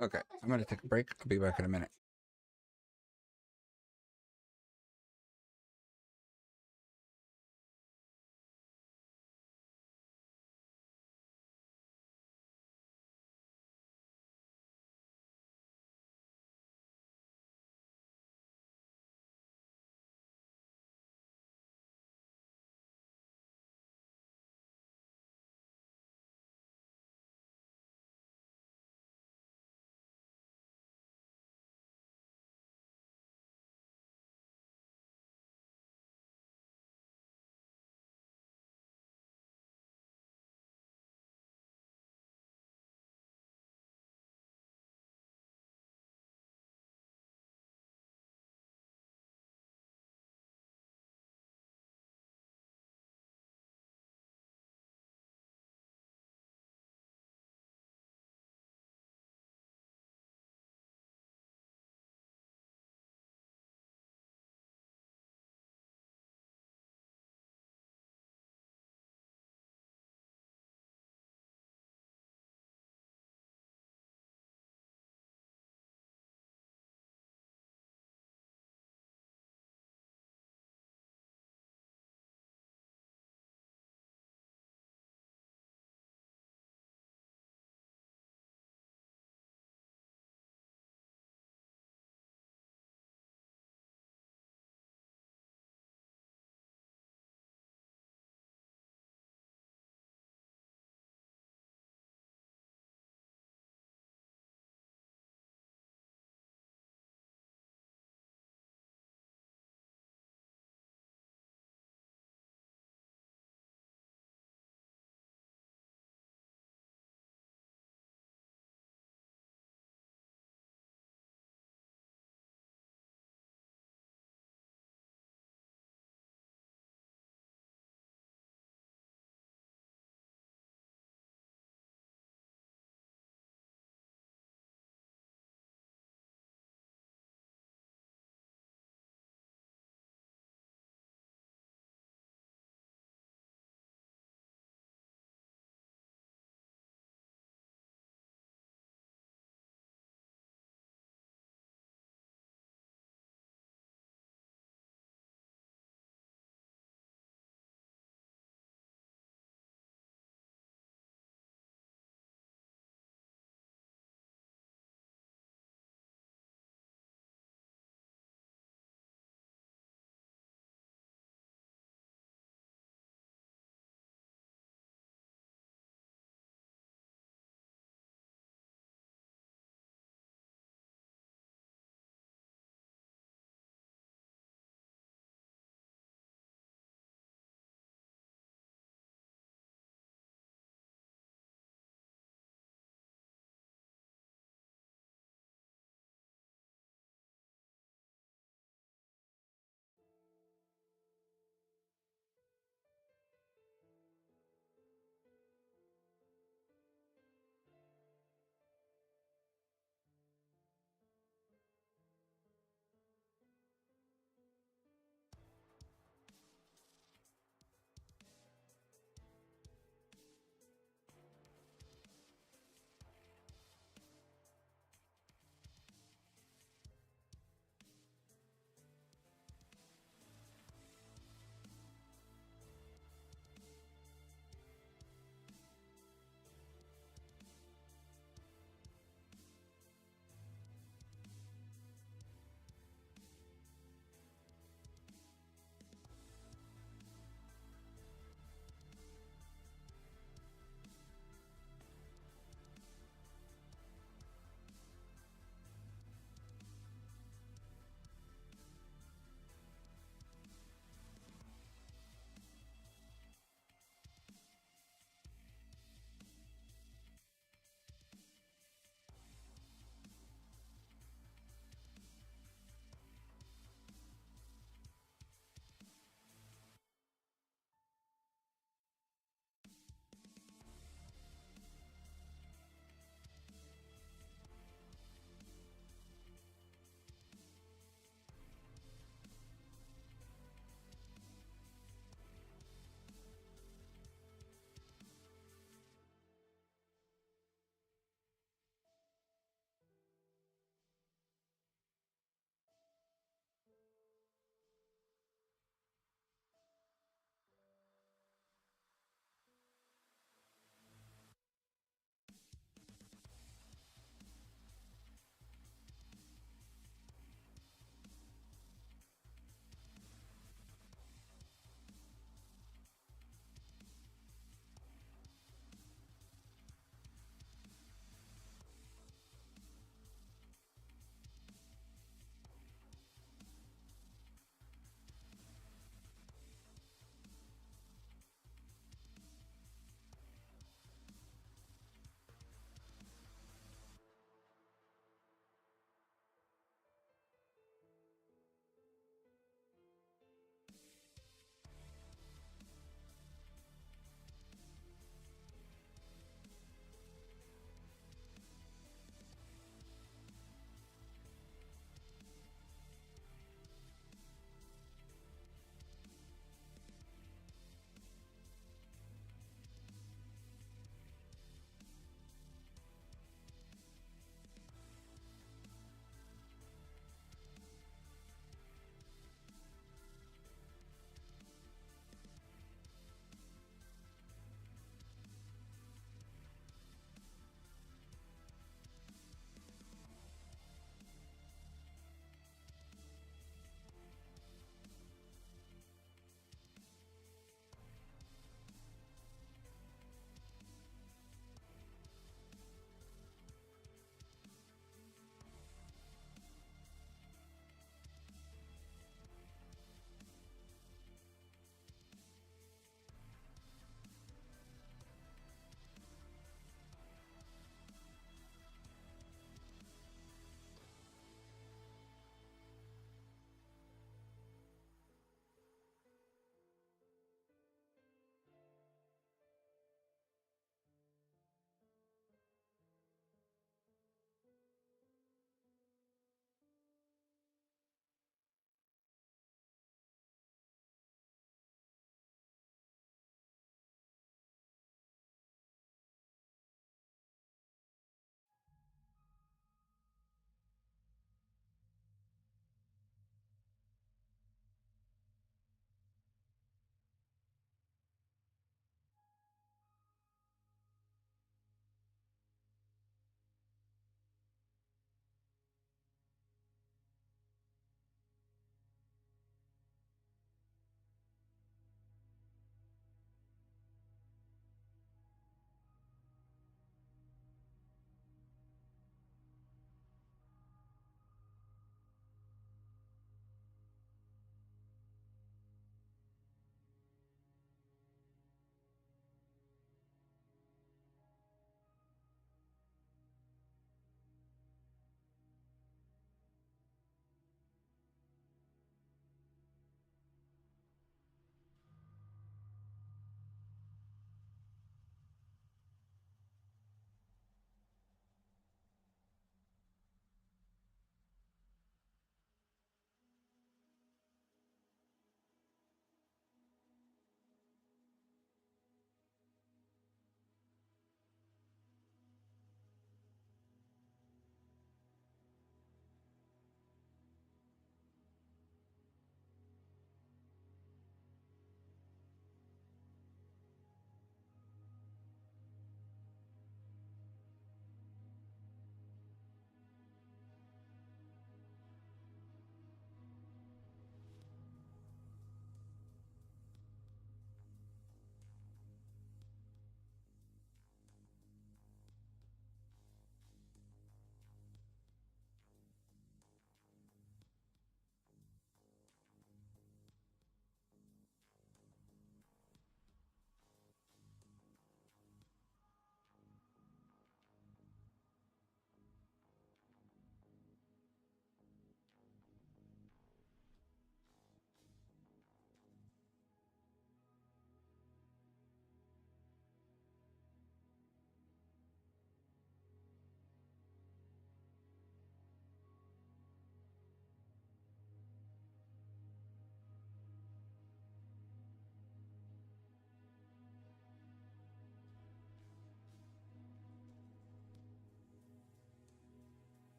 okay, I'm gonna take a break. I'll be back in a minute.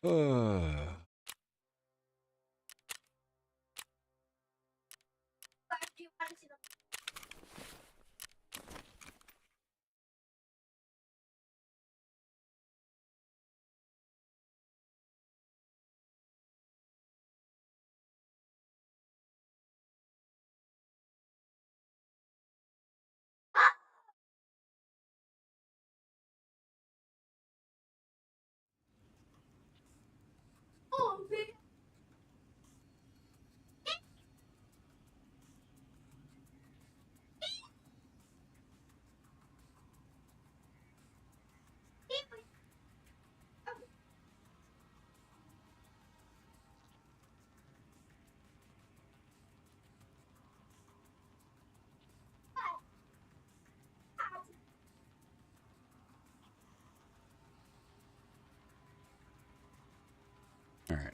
Do you want to see the oh, man. All right.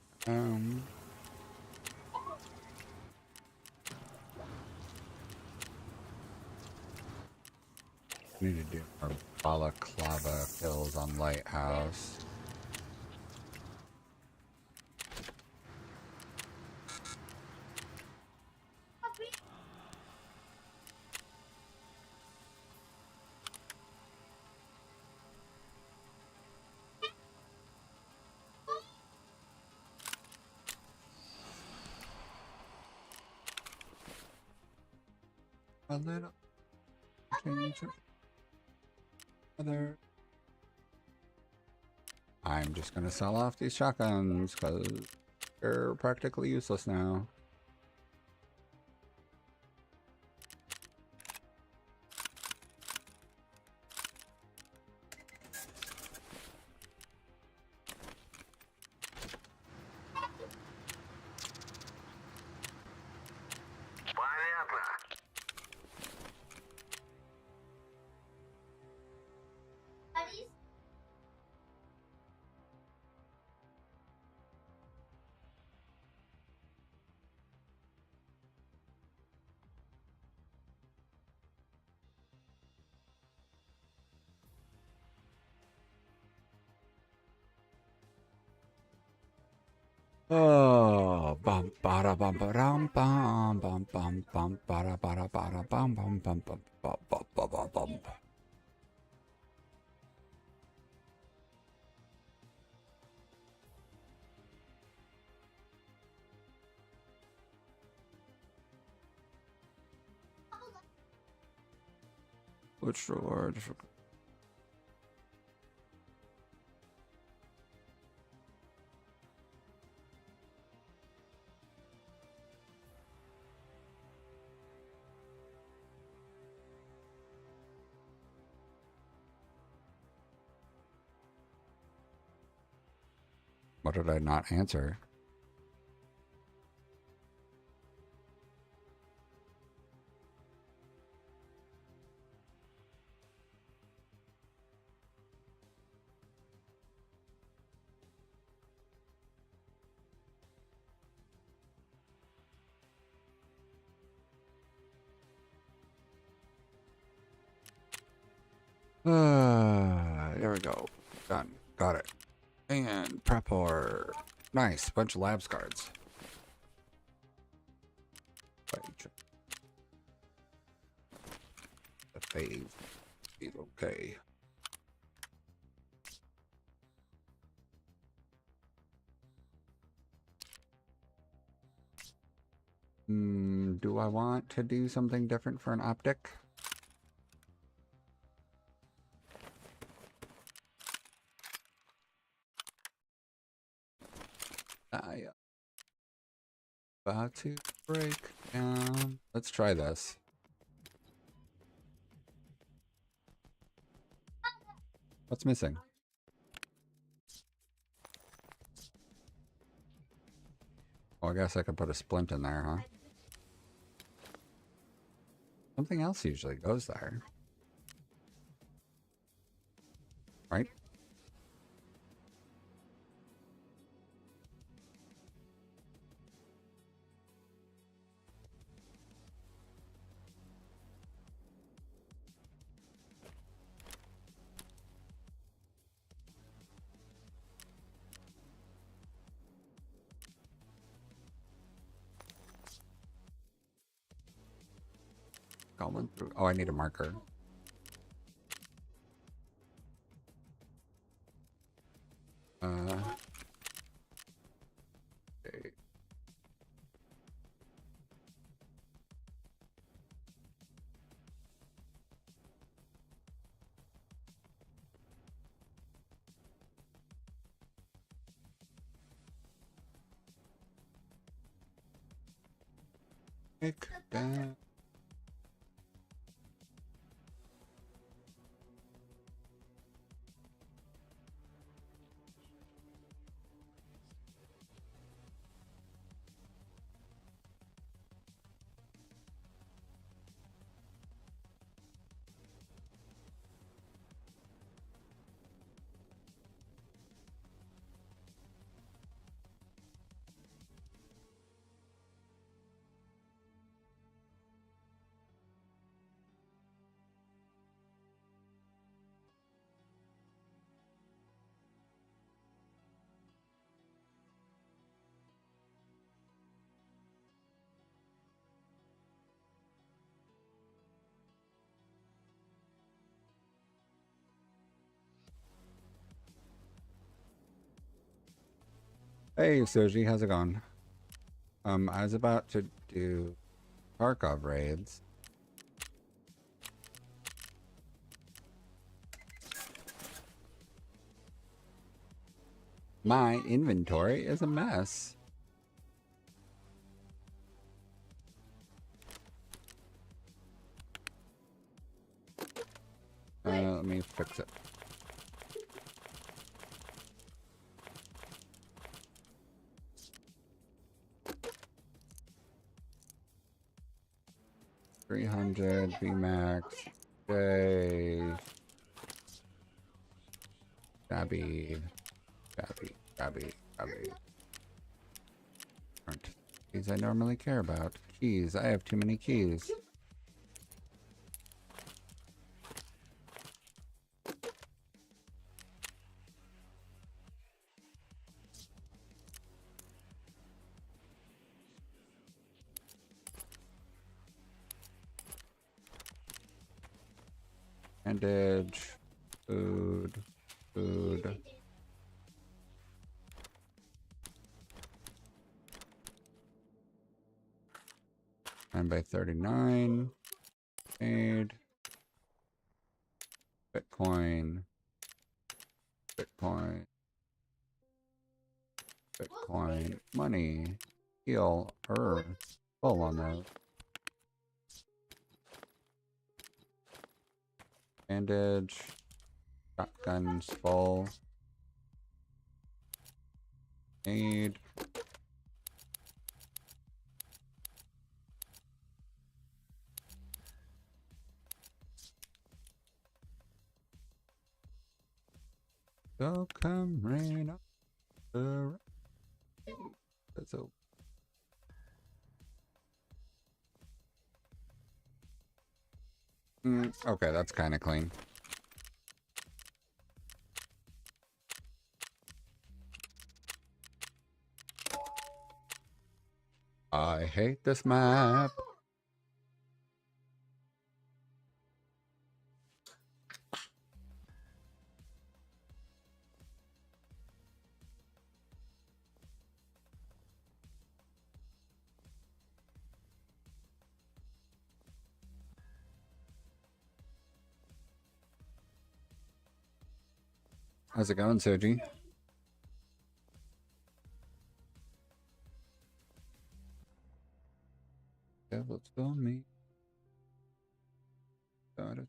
Need to do our balaclava kills on Lighthouse. A little change of other. I'm just gonna sell off these shotguns because they're practically useless now. Buddies? Oh, bum bada bum ba-dum bum bum bum bum bada bada bum bum bum bum bum bum bum bum bum. Which reward? What did I not answer? There we go. Done. Got it. And prepor. Nice. Bunch of labs cards. The phase is okay. Do I want to do something different for an optic? I about to break down. Let's try this. What's missing? Well, I guess I could put a splint in there, huh? Something else usually goes there. Right? going through. Oh, I need a marker. Okay. Pick down. Hey, Soji, how's it going? I was about to do Tarkov raids. My inventory is a mess. Let me fix it. $300 VMAX J. Stabby. Aren't keys I normally care about. Keys. I have too many keys. Bandage. Food. Food. Nine by 39. Made. Bitcoin. Bitcoin. Bitcoin. Money. Heal. Earth. Full on that. Bandage. Shotguns full. Aid. So come rain up the that's a okay, that's kind of clean. I hate this map. How's it going, Soji? Devil's on me. Got it.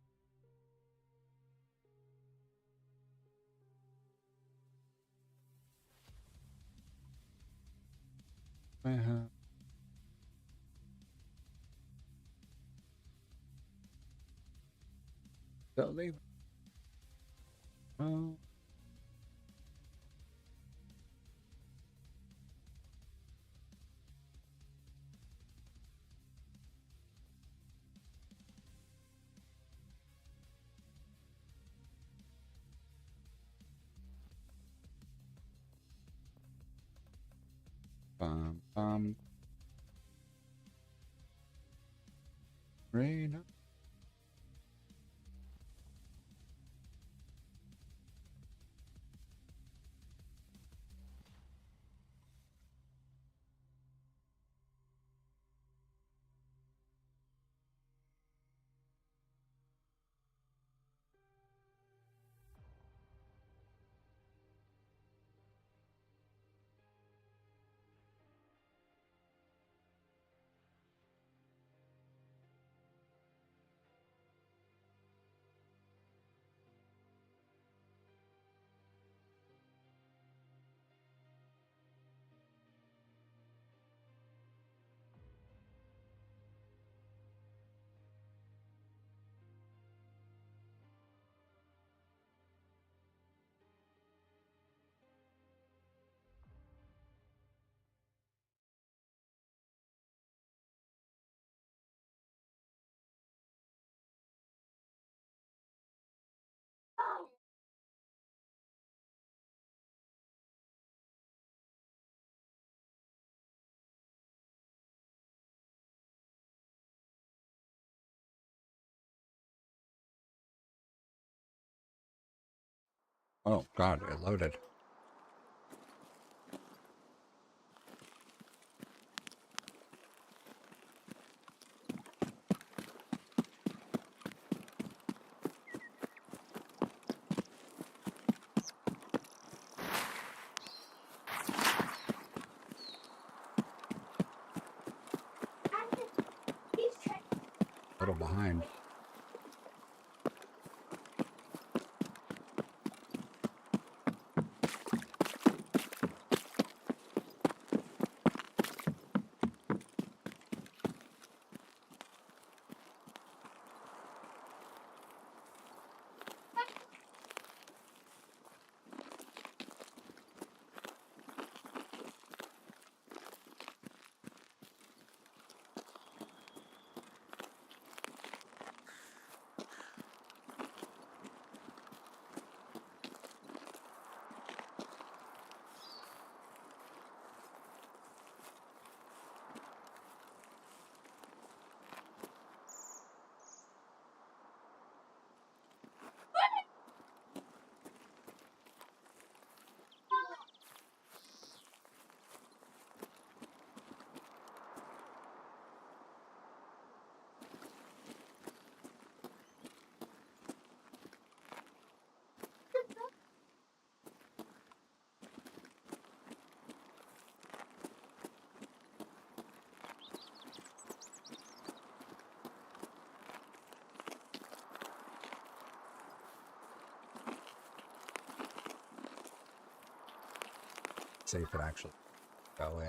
I have. Don't leave. Oh. Rain up Oh, God, it loaded. He's trying. A little behind. See if it actually go in.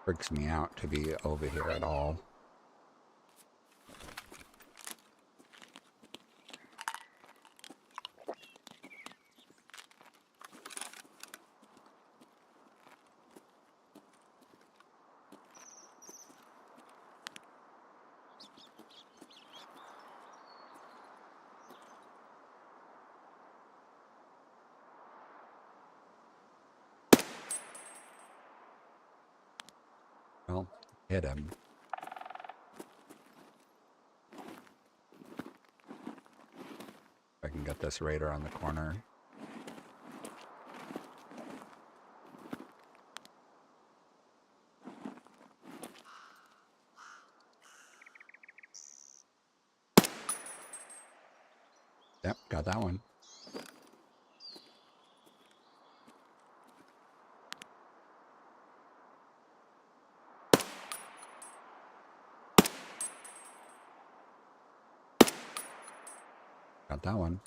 Freaks me out to be over here at all. Well, hit him. If I can get this raider on the corner. Yep, got that one. Got that one.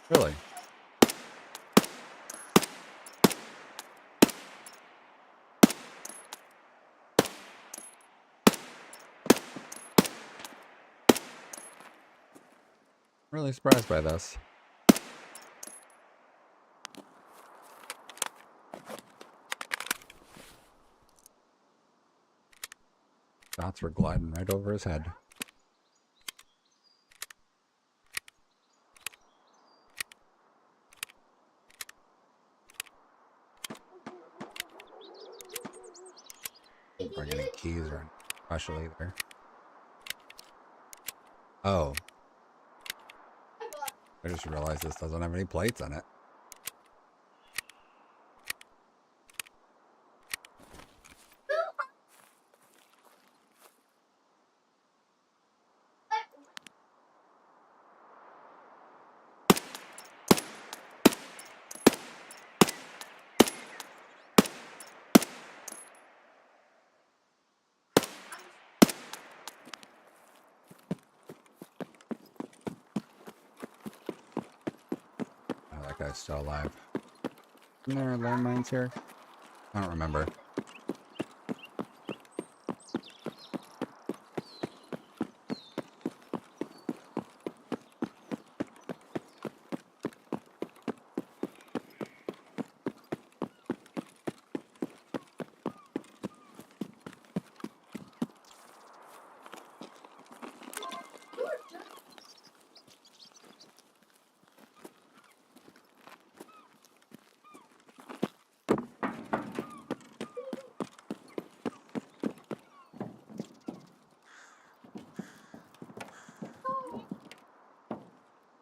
Really? Really surprised by this. Dots were gliding right over his head. Didn't bring any keys or anything special either. Oh, I just realized this doesn't have any plates on it. Oh, that guy's still alive. Isn't there landmines here? I don't remember.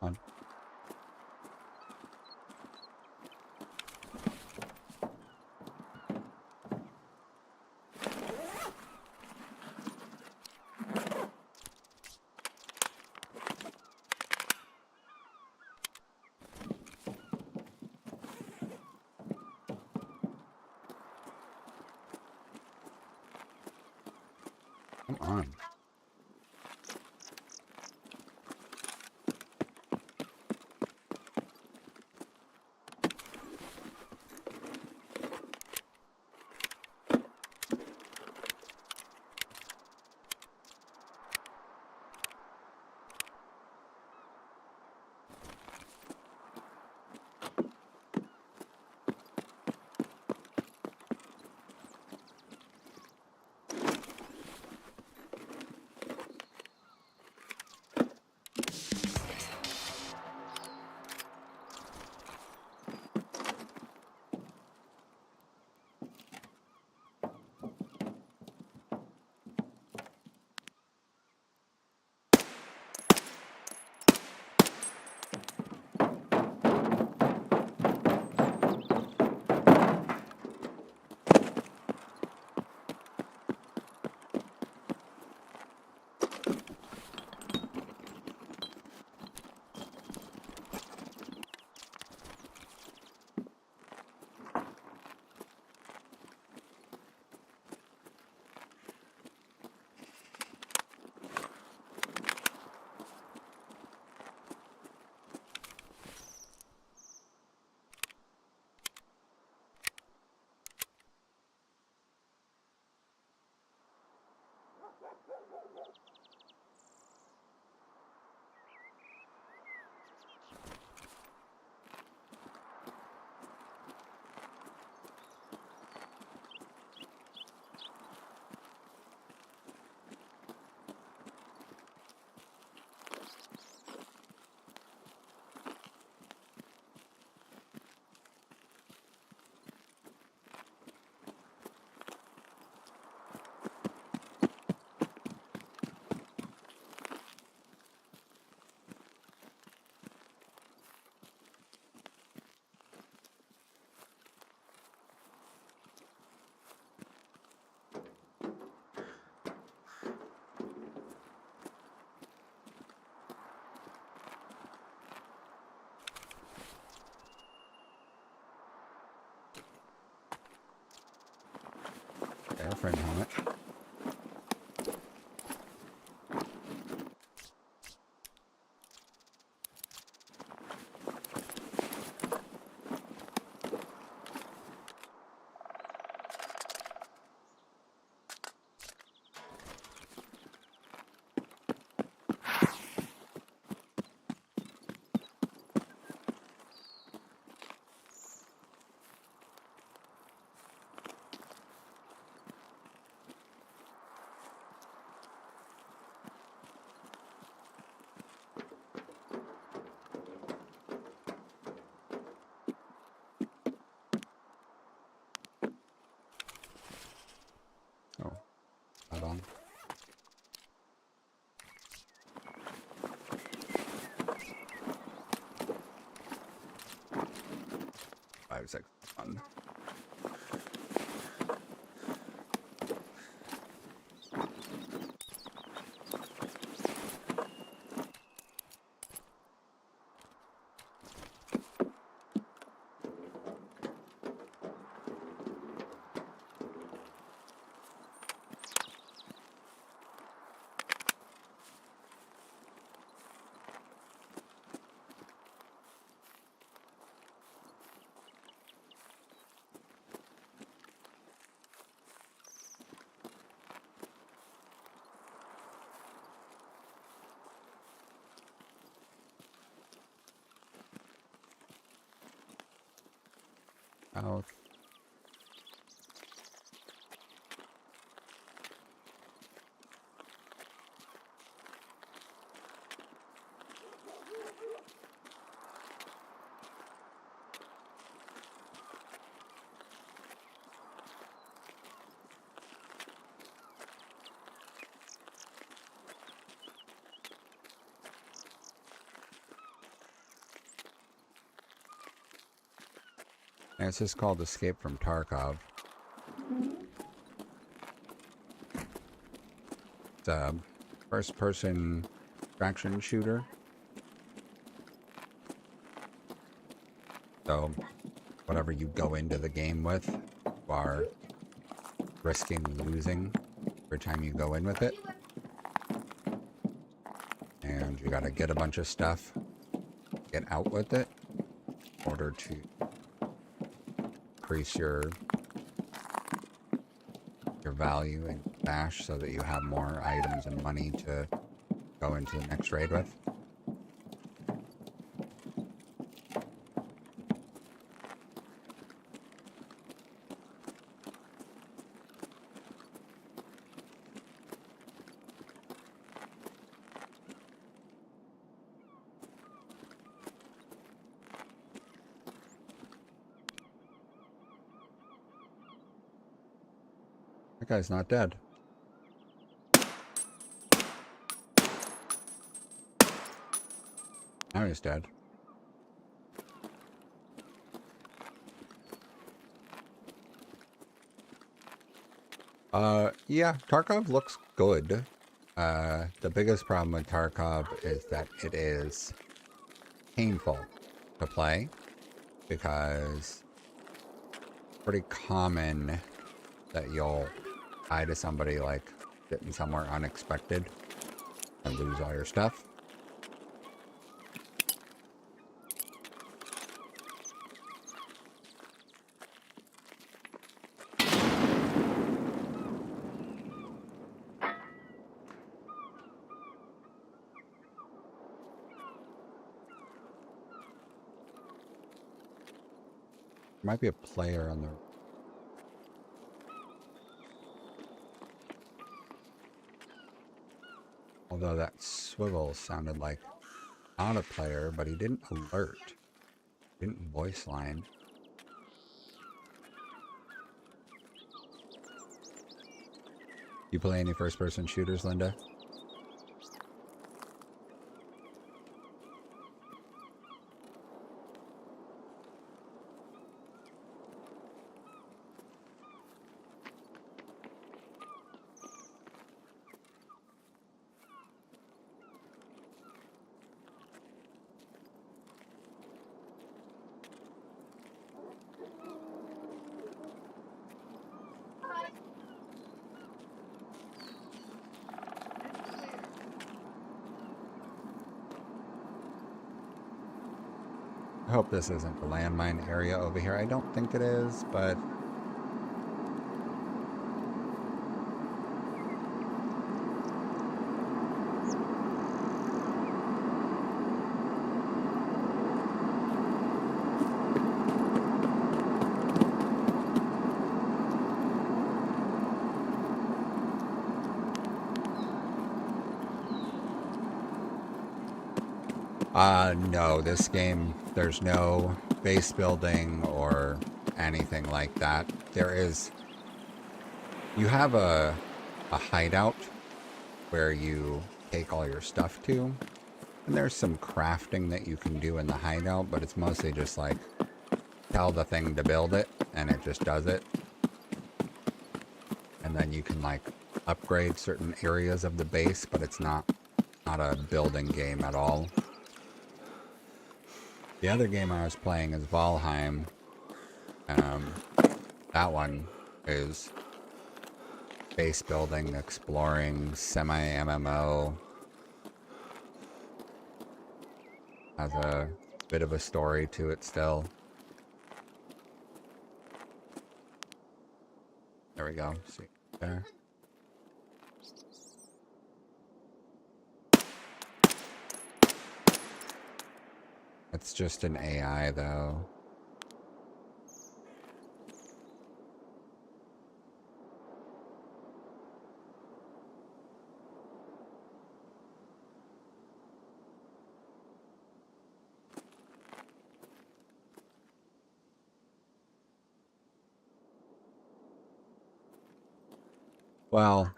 On. Come on. long. Five, 6, 1. Out. And it's just called Escape from Tarkov. It's a first-person action shooter. So, whatever you go into the game with, you are risking losing every time you go in with it. And you gotta get a bunch of stuff, get out with it, in order to increase your value in cash so that you have more items and money to go into the next raid with. That guy's not dead. Now he's dead. Yeah, Tarkov looks good. The biggest problem with Tarkov is that it is painful to play because it's pretty common that you'll die to somebody like sitting somewhere unexpected and lose all your stuff. There might be a player on the... Although that swivel sounded like not a player, but he didn't alert. Didn't voice line. You play any first-person shooters, Linda? I hope this isn't the landmine area over here. I don't think it is, but... no, this game, there's no base building or anything like that. There is... You have a a hideout where you take all your stuff to. And there's some crafting that you can do in the hideout, but it's mostly just like tell the thing to build it and it just does it. And then you can like upgrade certain areas of the base, but it's not a building game at all. The other game I was playing is Valheim. That one is base building, exploring, semi-MMO. Has a bit of a story to it still. There we go. See there. It's just an AI though. Well,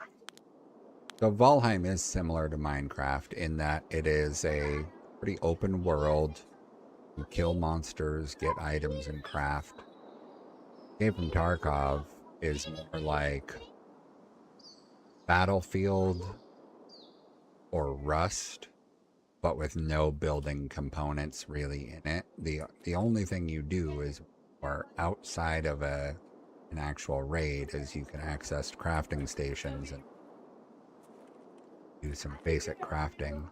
so Valheim is similar to Minecraft in that it is a pretty open world. You kill monsters, get items, and craft. Game from Tarkov is more like Battlefield or Rust, but with no building components really in it. The only thing you do is, or outside of an actual raid, is you can access crafting stations and do some basic crafting.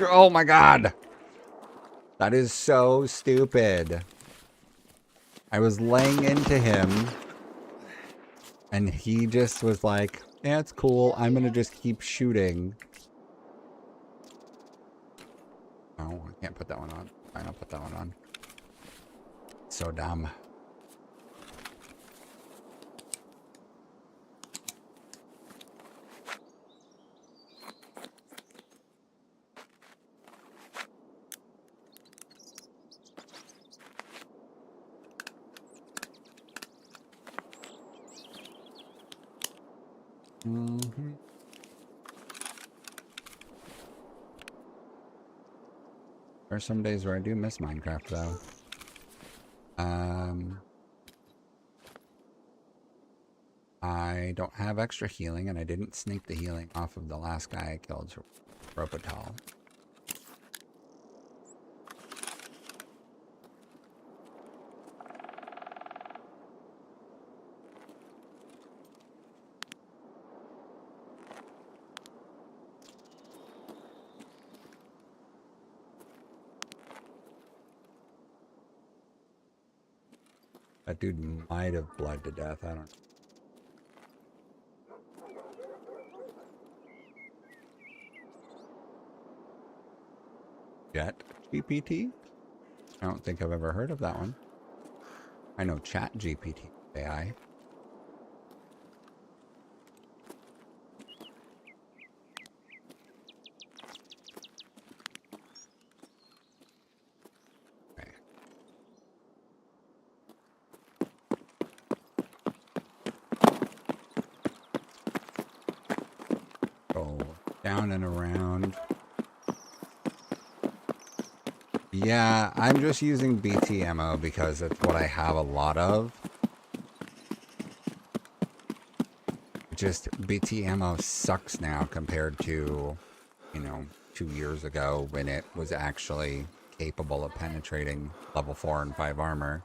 Oh my god! That is so stupid. I was laying into him, and he just was like, yeah, it's cool. I'm gonna just keep shooting. Oh, I can't put that one on. Fine, I'll put that one on. So dumb. Mm-hmm. There are some days where I do miss Minecraft, though. I don't have extra healing, and I didn't sneak the healing off of the last guy I killed, Robotal. That dude might have bled to death. I don't know. Chat GPT? I don't think I've ever heard of that one. I know Chat GPT AI. Okay. Go down and around. Yeah, I'm just using BTMO because it's what I have a lot of. Just BTMO sucks now compared to, 2 years ago when it was actually capable of penetrating level 4 and 5 armor.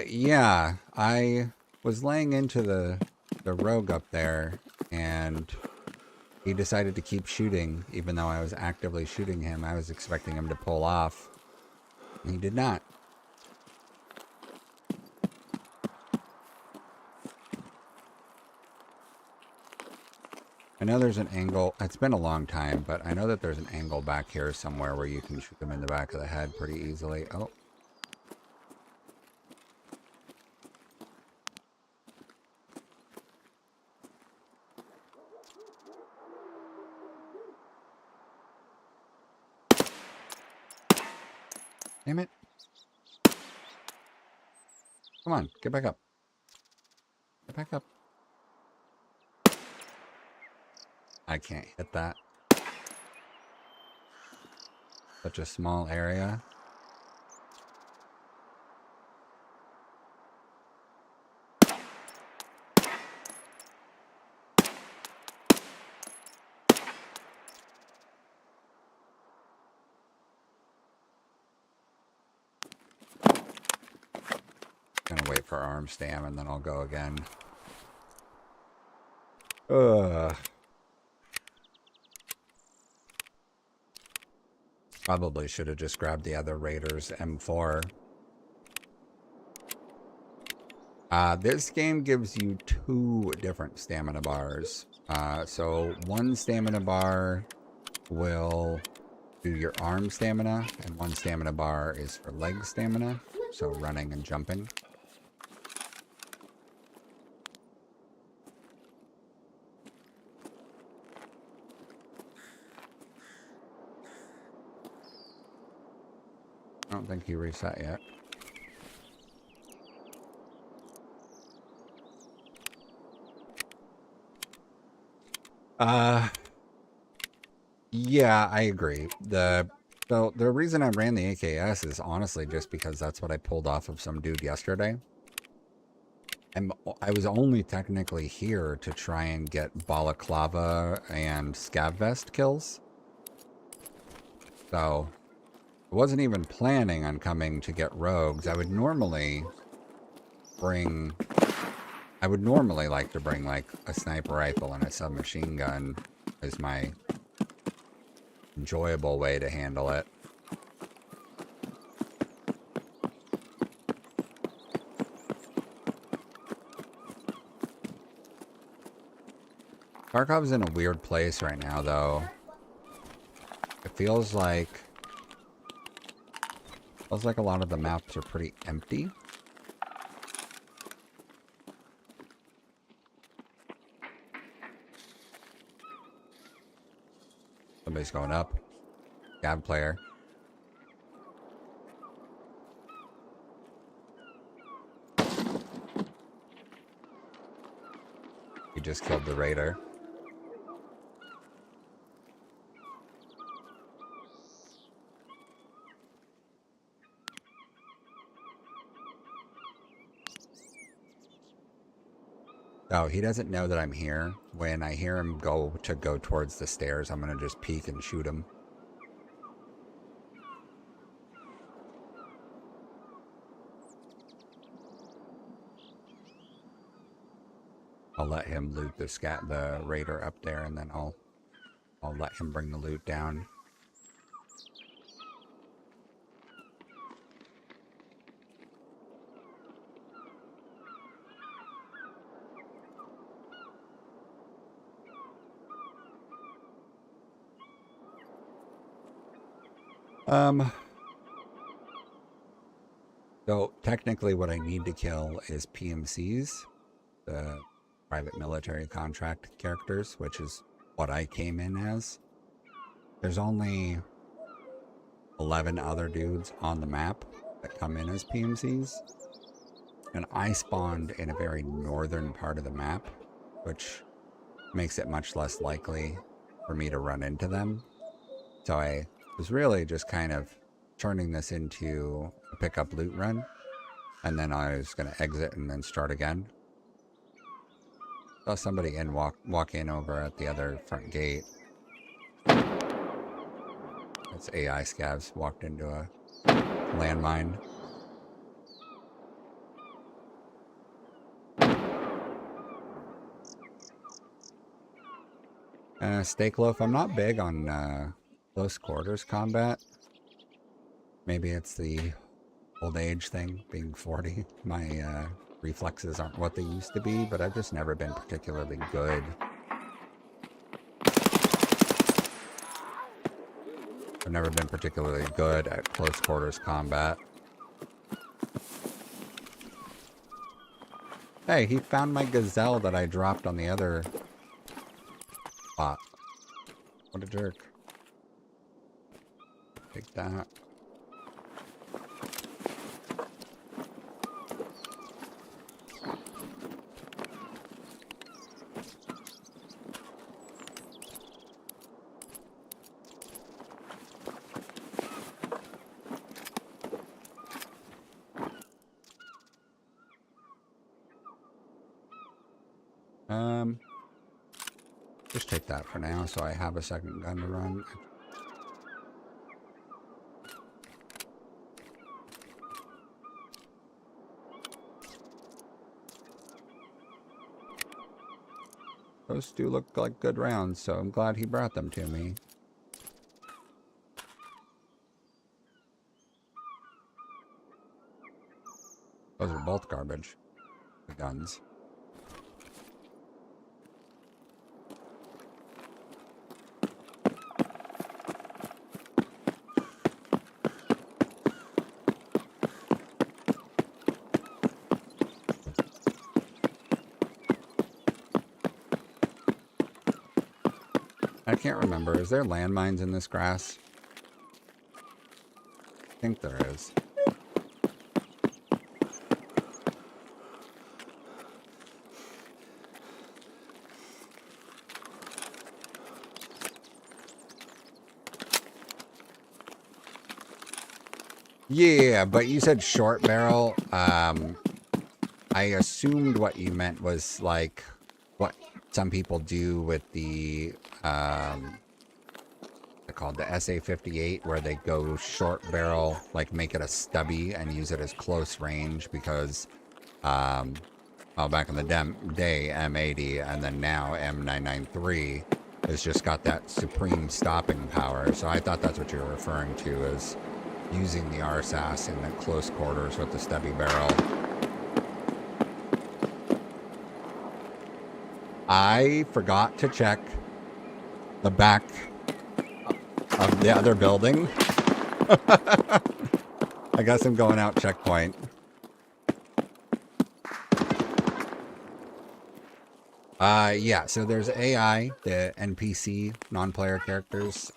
Yeah, I was laying into the rogue up there, and he decided to keep shooting, even though I was actively shooting him. I was expecting him to pull off. He did not. I know there's an angle. It's been a long time, but I know that there's an angle back here somewhere where you can shoot them in the back of the head pretty easily. Oh. Damn it. Come on, get back up. Get back up. I can't hit that. Such a small area. Gonna wait for arm stam and then I'll go again. Ugh. Probably should have just grabbed the other Raiders M4. This game gives you 2 different stamina bars. So one stamina bar will do your arm stamina, and one stamina bar is for leg stamina, so running and jumping. I don't think he reset yet. Yeah, I agree. So the reason I ran the AKS is honestly just because that's what I pulled off of some dude yesterday. And I was only technically here to try and get Balaclava and Scav Vest kills. So I wasn't even planning on coming to get rogues. I would normally like to bring like a sniper rifle and a submachine gun as my enjoyable way to handle it. Tarkov's in a weird place right now, though. It feels like a lot of the maps are pretty empty. Somebody's going up. Gab player. He just killed the raider. Oh, he doesn't know that I'm here. When I hear him go towards the stairs, I'm gonna just peek and shoot him. I'll let him loot the raider up there, and then I'll let him bring the loot down. So technically what I need to kill is PMCs, the private military contract characters, which is what I came in as. There's only 11 other dudes on the map that come in as PMCs. And I spawned in a very northern part of the map, which makes it much less likely for me to run into them. So I was really just kind of turning this into a pickup loot run, and then I was going to exit and then start again. Saw somebody walk in over at the other front gate. It's AI scavs walked into a landmine. Steak Loaf, I'm not big on close quarters combat. Maybe it's the old age thing, being 40. My reflexes aren't what they used to be, but I've just never been particularly good. I've never been particularly good at close quarters combat. Hey, he found my gazelle that I dropped on the other spot. What a jerk. Take that. Just take that for now so I have a second gun to run. Those do look like good rounds, so I'm glad he brought them to me. Those are both garbage. The guns. I can't remember. Is there landmines in this grass? I think there is. Yeah, but you said short barrel. I assumed what you meant was like what some people do with the they're called the SA-58, where they go short barrel, like make it a stubby and use it as close range because, well, back in the day, M80 and then now M993 has just got that supreme stopping power. So I thought that's what you were referring to as using the RSAS in the close quarters with the stubby barrel. I forgot to check the back of the other building. I guess I'm going out checkpoint. Yeah, so there's AI, the NPC, non-player characters.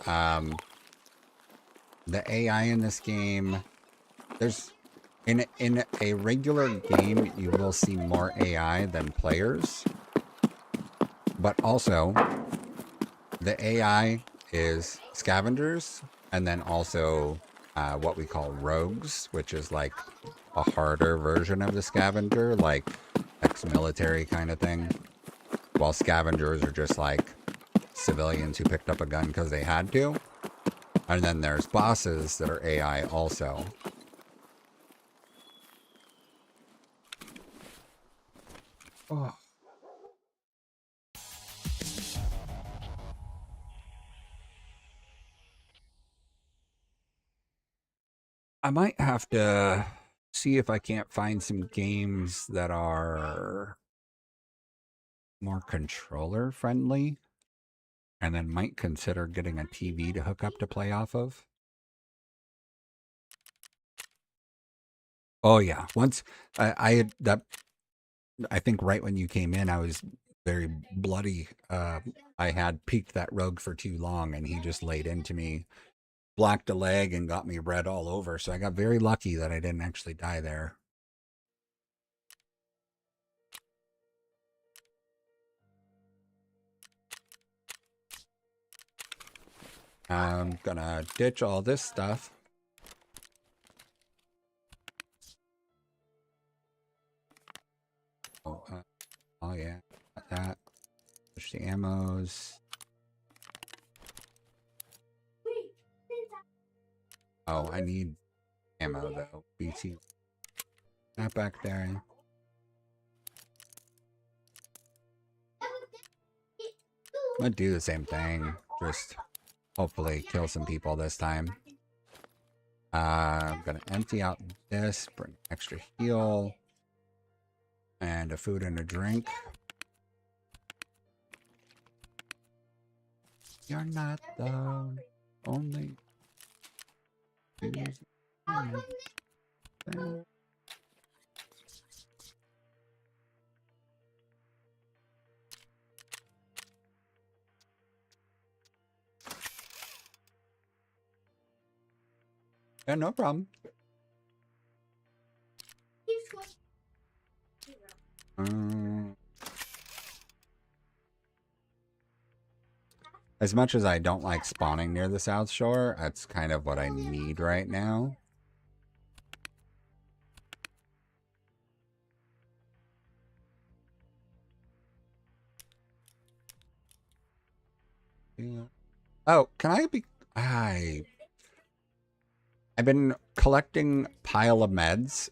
The AI in this game, there's in a regular game, you will see more AI than players. But also, the AI is scavengers, and then also what we call rogues, which is like a harder version of the scavenger, like ex-military kind of thing. While scavengers are just like civilians who picked up a gun because they had to. And then there's bosses that are AI also. Oh. I might have to see if I can't find some games that are more controller friendly, and then might consider getting a TV to hook up to play off of. Oh yeah, once I had that. I think right when you came in, I was very bloody. I had peeked that rogue for too long, and he just laid into me, blacked a leg, and got me red all over. So I got very lucky that I didn't actually die there. I'm gonna ditch all this stuff. Oh yeah, got that. Push the ammos. Oh, I need ammo though. BT. Not back there. I'm gonna do the same thing. Just hopefully kill some people this time. I'm gonna empty out this, bring extra heal, and a food and a drink. You're not the only. Yeah, no problem. As much as I don't like spawning near the South Shore, that's kind of what I need right now. Yeah. Oh, can I be... I've been collecting pile of meds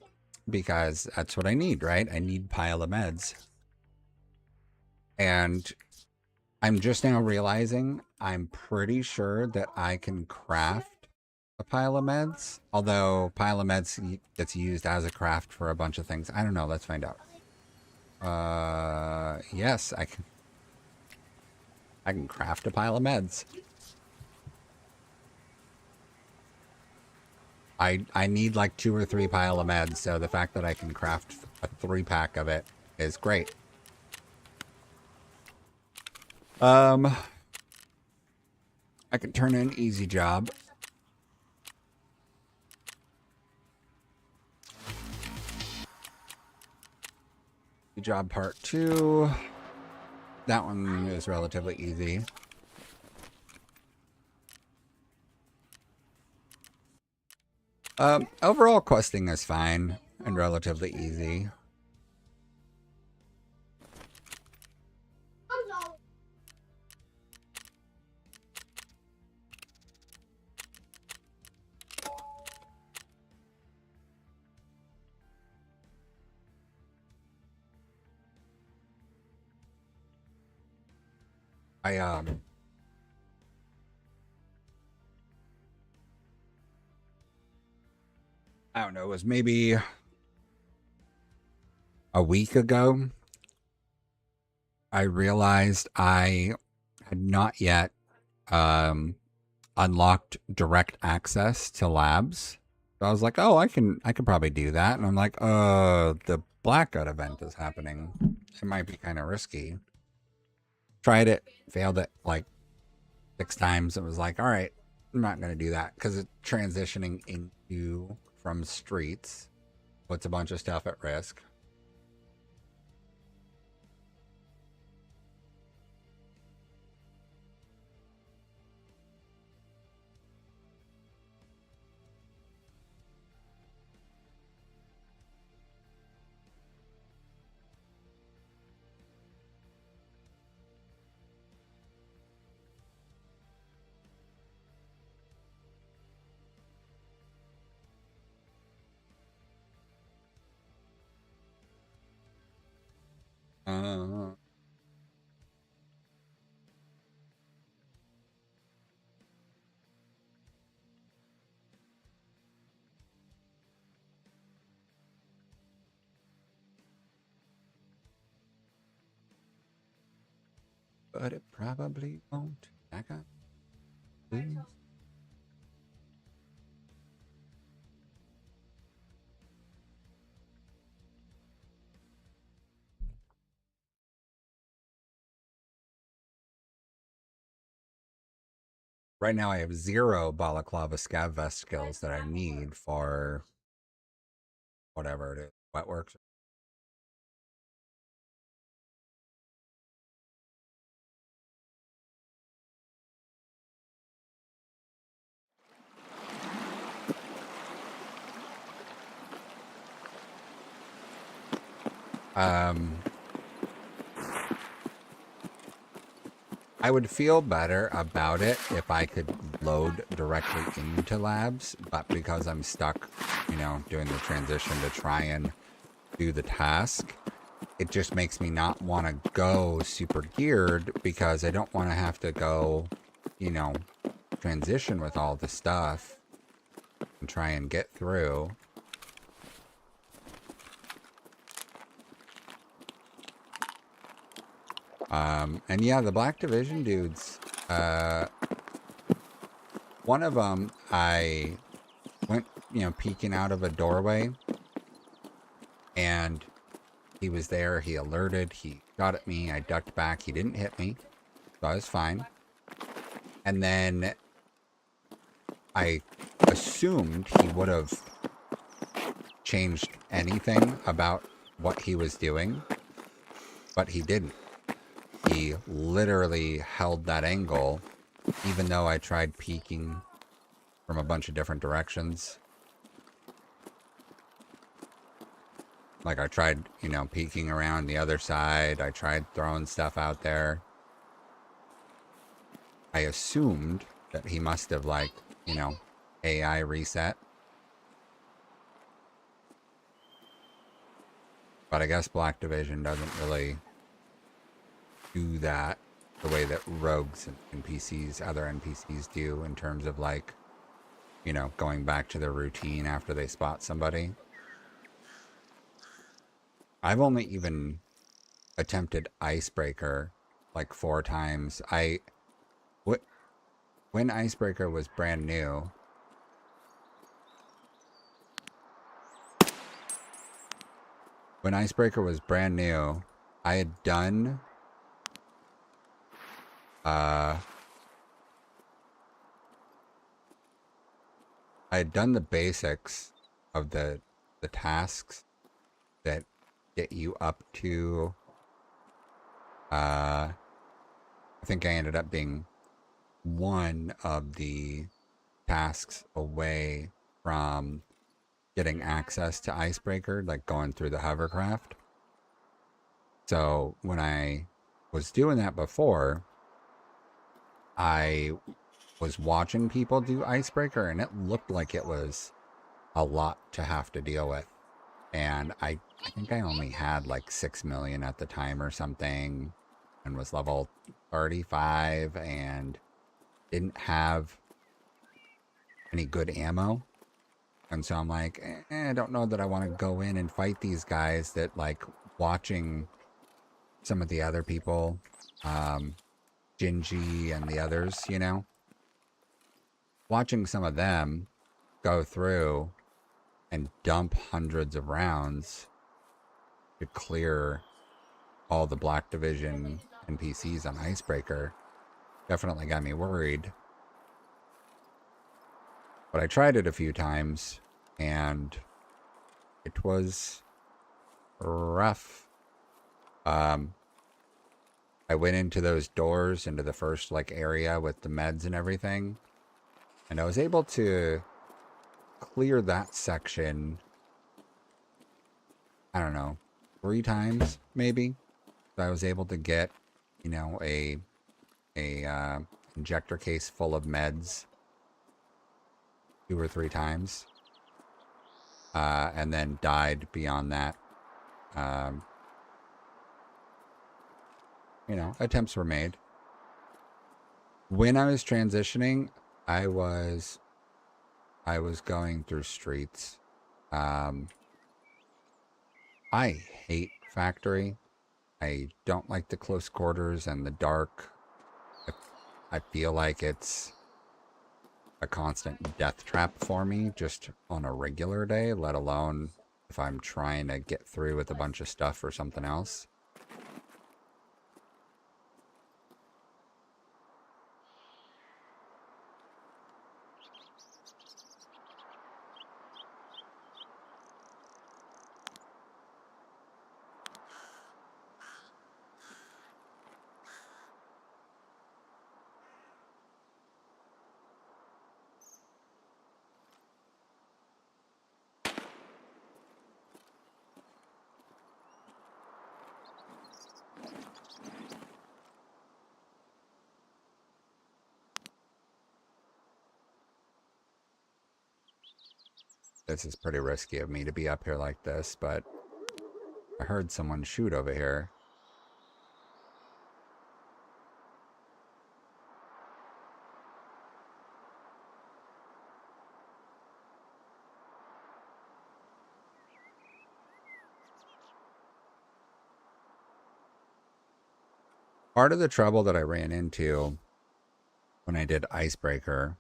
because that's what I need, right? I need pile of meds. And I'm just now realizing I'm pretty sure that I can craft a pile of meds. Although pile of meds gets used as a craft for a bunch of things. I don't know. Let's find out. Yes, I can. I can craft a pile of meds. I need like 2 or 3 pile of meds, so the fact that I can craft a 3-pack of it is great. I can turn in easy job. Easy job part 2. That one is relatively easy. Overall questing is fine and relatively easy. I don't know, it was maybe a week ago. I realized I had not yet unlocked direct access to labs. So I was like, oh, I can probably do that. And I'm like, the Blackguard event is happening. It might be kind of risky. Tried it, failed it like 6 times. It was like, all right, I'm not going to do that because it's transitioning into from streets puts a bunch of stuff at risk. Uh, but it probably won't. Back up, please. Right now, I have 0 balaclava scav vest skills that I need for whatever it is, wetworks. I would feel better about it if I could load directly into labs, but because I'm stuck, doing the transition to try and do the task, it just makes me not want to go super geared because I don't want to have to go, transition with all the stuff and try and get through. And yeah, the Black Division dudes, one of them, I went, peeking out of a doorway and he was there. He alerted, he shot at me. I ducked back. He didn't hit me, so I was fine. And then I assumed he would have changed anything about what he was doing, but he didn't. He literally held that angle, even though I tried peeking from a bunch of different directions. Like I tried, peeking around the other side. I tried throwing stuff out there. I assumed that he must have, like, you know, AI reset. But I guess Black Division doesn't really do that the way that rogues and NPCs, other NPCs do in terms of, like, you know, going back to their routine after they spot somebody. I've only even attempted Icebreaker like 4 times. When Icebreaker was brand new, I had done uh the basics of the tasks that get you up to I think I ended up being one of the tasks away from getting access to Icebreaker, like going through the hovercraft. So when I was doing that before, I was watching people do Icebreaker, and it looked like it was a lot to have to deal with. And I think I only had like 6 million at the time or something, and was level 35 and didn't have any good ammo. And so I'm like, I don't know that I want to go in and fight these guys that, like, watching some of the other people, Gingy and the others, you know, watching some of them go through and dump hundreds of rounds to clear all the Black Division NPCs on Icebreaker definitely got me worried. But I tried it a few times and it was rough. I went into those doors into the first like area with the meds and everything, and I was able to clear that section, I don't know, 3 times maybe. So I was able to get, you know, a injector case full of meds 2 or 3 times, and then died beyond that. You know, attempts were made. When I was transitioning, I was going through streets. I hate factory. I don't like the close quarters and the dark. I feel like it's a constant death trap for me just on a regular day, let alone if I'm trying to get through with a bunch of stuff or something else. This is pretty risky of me to be up here like this, but I heard someone shoot over here. Part of the trouble that I ran into when I did Icebreaker,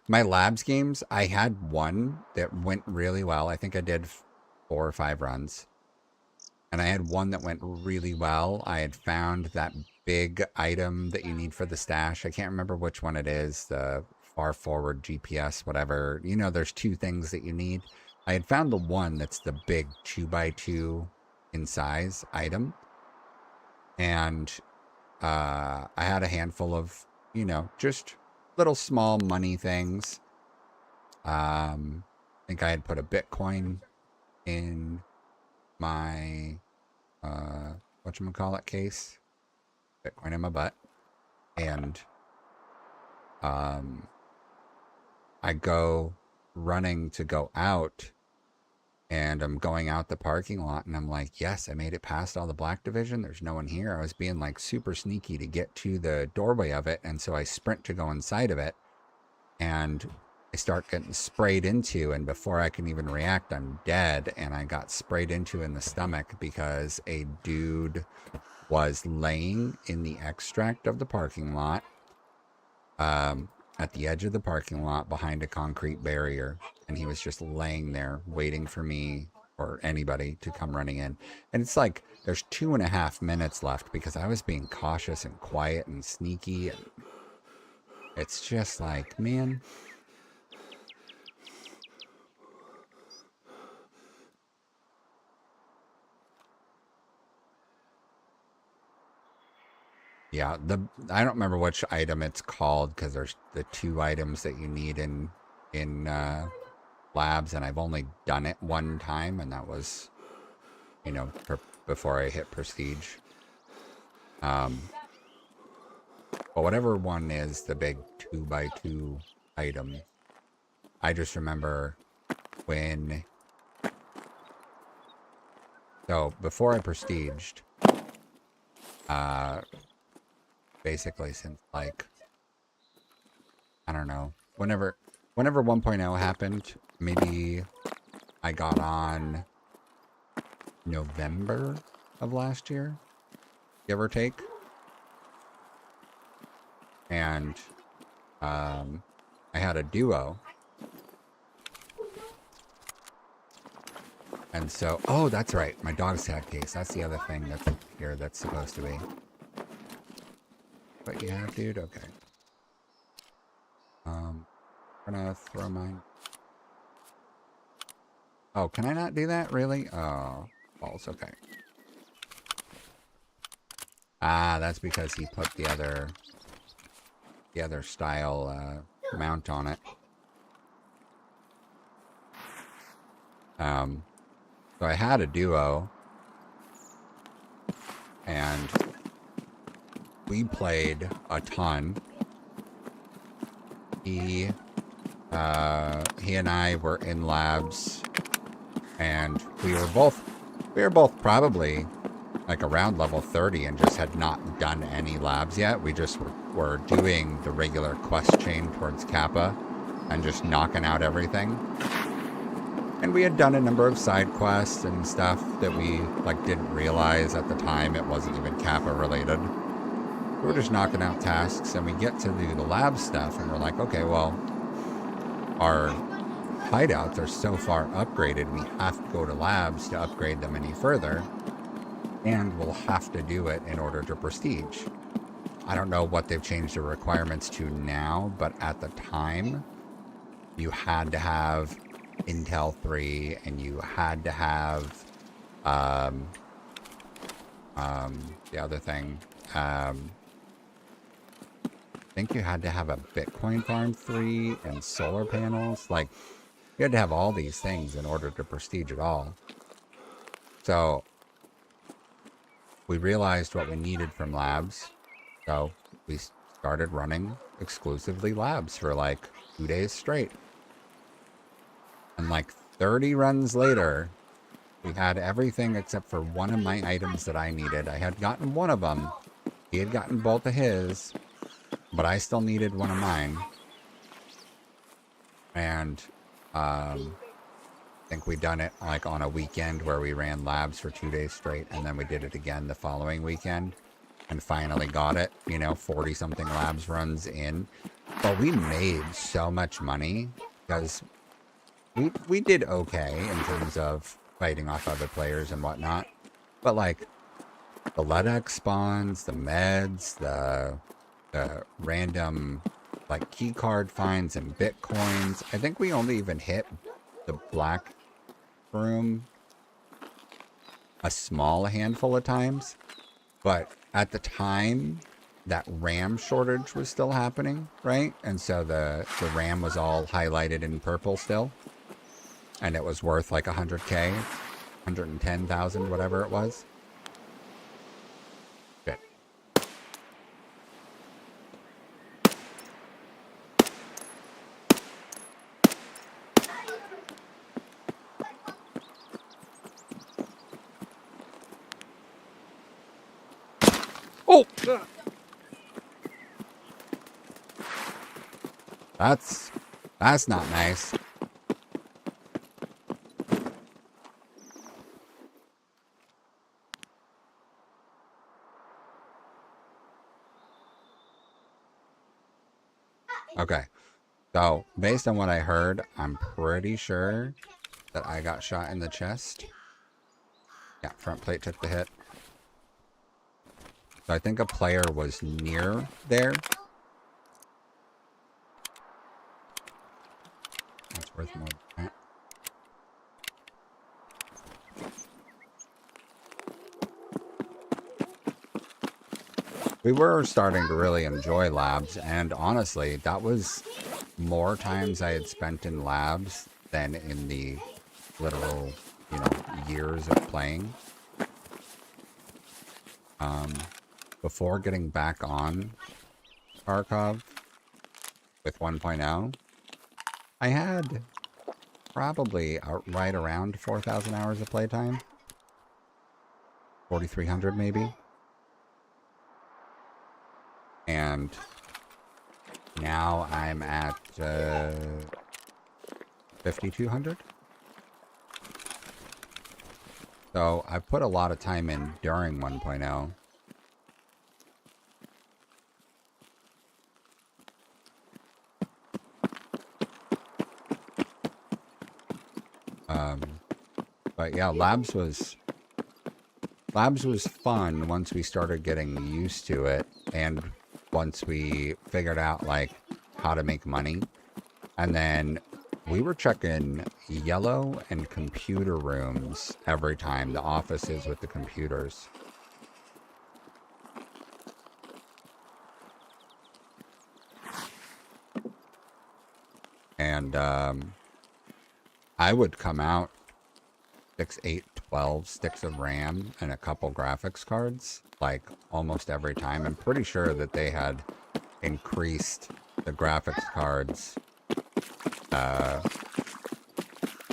my labs games, I had one that went really well. I think I did 4 or 5 runs. And I had one that went really well. I had found that big item that you need for the stash. I can't remember which one it is, the far forward GPS, whatever. You know, there's 2 things that you need. I had found the one that's the big 2x2 in size item. And I had a handful of, you know, just little small money things. I think I had put a Bitcoin in my whatchamacallit case. Bitcoin in my butt. And I go running to go out, and I'm going out the parking lot, and I'm like, yes, I made it past all the black division. There's no one here. I was being like super sneaky to get to the doorway of it. And so I sprint to go inside of it, and I start getting sprayed into, and before I can even react, I'm dead. And I got sprayed into in the stomach because a dude was laying in the extract of the parking lot, at the edge of the parking lot behind a concrete barrier. And he was just laying there waiting for me or anybody to come running in. And it's like there's 2.5 minutes left because I was being cautious and quiet and sneaky. And it's just like, man. Yeah, I don't remember which item it's called because there's the 2 items that you need in labs, and I've only done it 1 time, and that was, you know, before I hit prestige. But whatever one is, the big 2x2 item, I just remember when. So before I prestiged, basically since like, I don't know, whenever 1.0 happened, maybe I got on November of last year, give or take. And I had a duo. And so, oh, that's right, my dog's tag case. That's the other thing that's here that's supposed to be. But you have, dude? Okay. I'm gonna throw mine. Oh, can I not do that? Really? Oh, false. Okay. Ah, that's because he put the other style mount on it. So I had a duo, and we played a ton. He and I were in labs, and we were both probably like around level 30 and just had not done any labs yet. We just were doing the regular quest chain towards Kappa and just knocking out everything. And we had done a number of side quests and stuff that we like didn't realize at the time it wasn't even Kappa related. We were just knocking out tasks, and we get to do the lab stuff, and we're like, okay, well, our hideouts are so far upgraded, we have to go to labs to upgrade them any further, and we'll have to do it in order to prestige. I don't know what they've changed the requirements to now, but at the time, you had to have Intel 3, and you had to have the other thing. I think you had to have a Bitcoin farm 3 and solar panels. Like, you had to have all these things in order to prestige it all. So we realized what we needed from labs. So we started running exclusively labs for like 2 days straight. And like 30 runs later, we had everything except for one of my items that I needed. I had gotten one of them. He had gotten both of his, but I still needed one of mine. And I think we done it like on a weekend where we ran labs for 2 days straight, and then we did it again the following weekend and finally got it, 40 something labs runs in. But we made so much money because we did okay in terms of fighting off other players and whatnot. But like the LEDX spawns, the meds, the random like key card finds and bitcoins. I think we only even hit the black room a small handful of times, but at the time that RAM shortage was still happening, right? And so the RAM was all highlighted in purple still, and it was worth like 100K, 110,000, whatever it was. Oh! That's not nice. Okay. So, based on what I heard, I'm pretty sure that I got shot in the chest. Yeah, front plate took the hit. So I think a player was near there. That's worth more than that. We were starting to really enjoy labs, and honestly, that was more times I had spent in labs than in the literal, years of playing. Before getting back on Tarkov with 1.0, I had probably right around 4,000 hours of playtime. 4,300 maybe. And now I'm at 5,200. So I've put a lot of time in during 1.0. But yeah, labs was fun once we started getting used to it, and once we figured out like how to make money. And then we were checking yellow and computer rooms every time, the offices with the computers. And I would come out 6, 8, 12 sticks of RAM and a couple graphics cards, like almost every time. I'm pretty sure that they had increased the graphics cards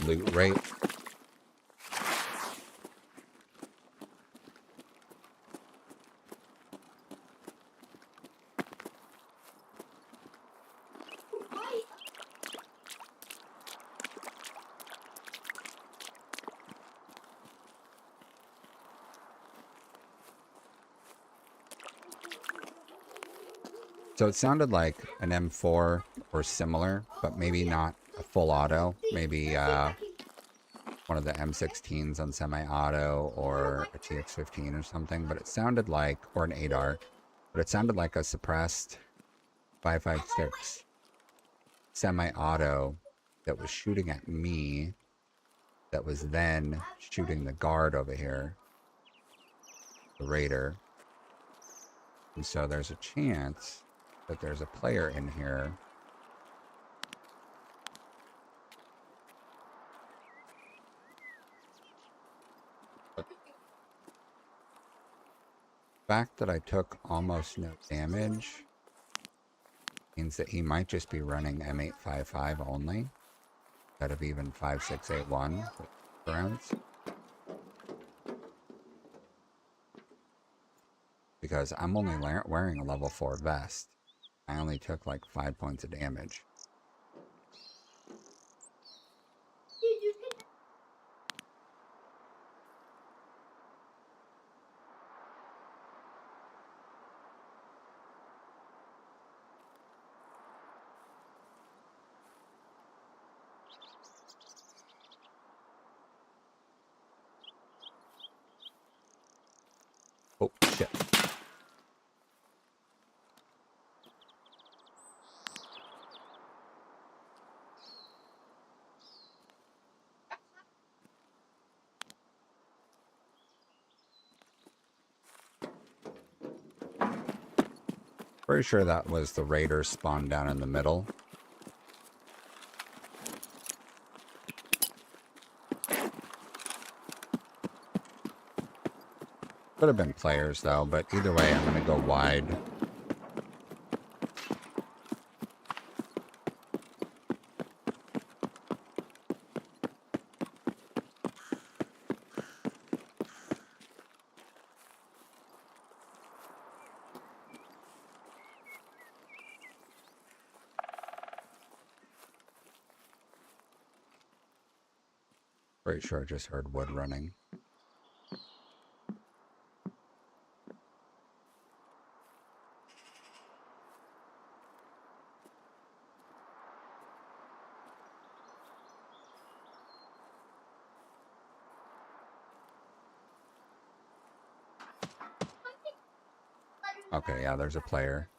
loot rate. So it sounded like an M4 or similar, but maybe not a full auto. Maybe one of the M16s on semi-auto or a TX15 or something. But it sounded like, or an ADAR, but it sounded like a suppressed 5.56 semi-auto that was shooting at me, that was then shooting the guard over here, the raider. And so there's a chance that there's a player in here. But the fact that I took almost no damage means that he might just be running M855 only, instead of even 5681 rounds. Because I'm only wearing a level 4 vest. I only took like 5 points of damage. Oh, shit. Pretty sure that was the raiders spawned down in the middle. Could have been players though, but either way, I'm gonna go wide. Pretty sure I just heard wood running. Okay, yeah, there's a player.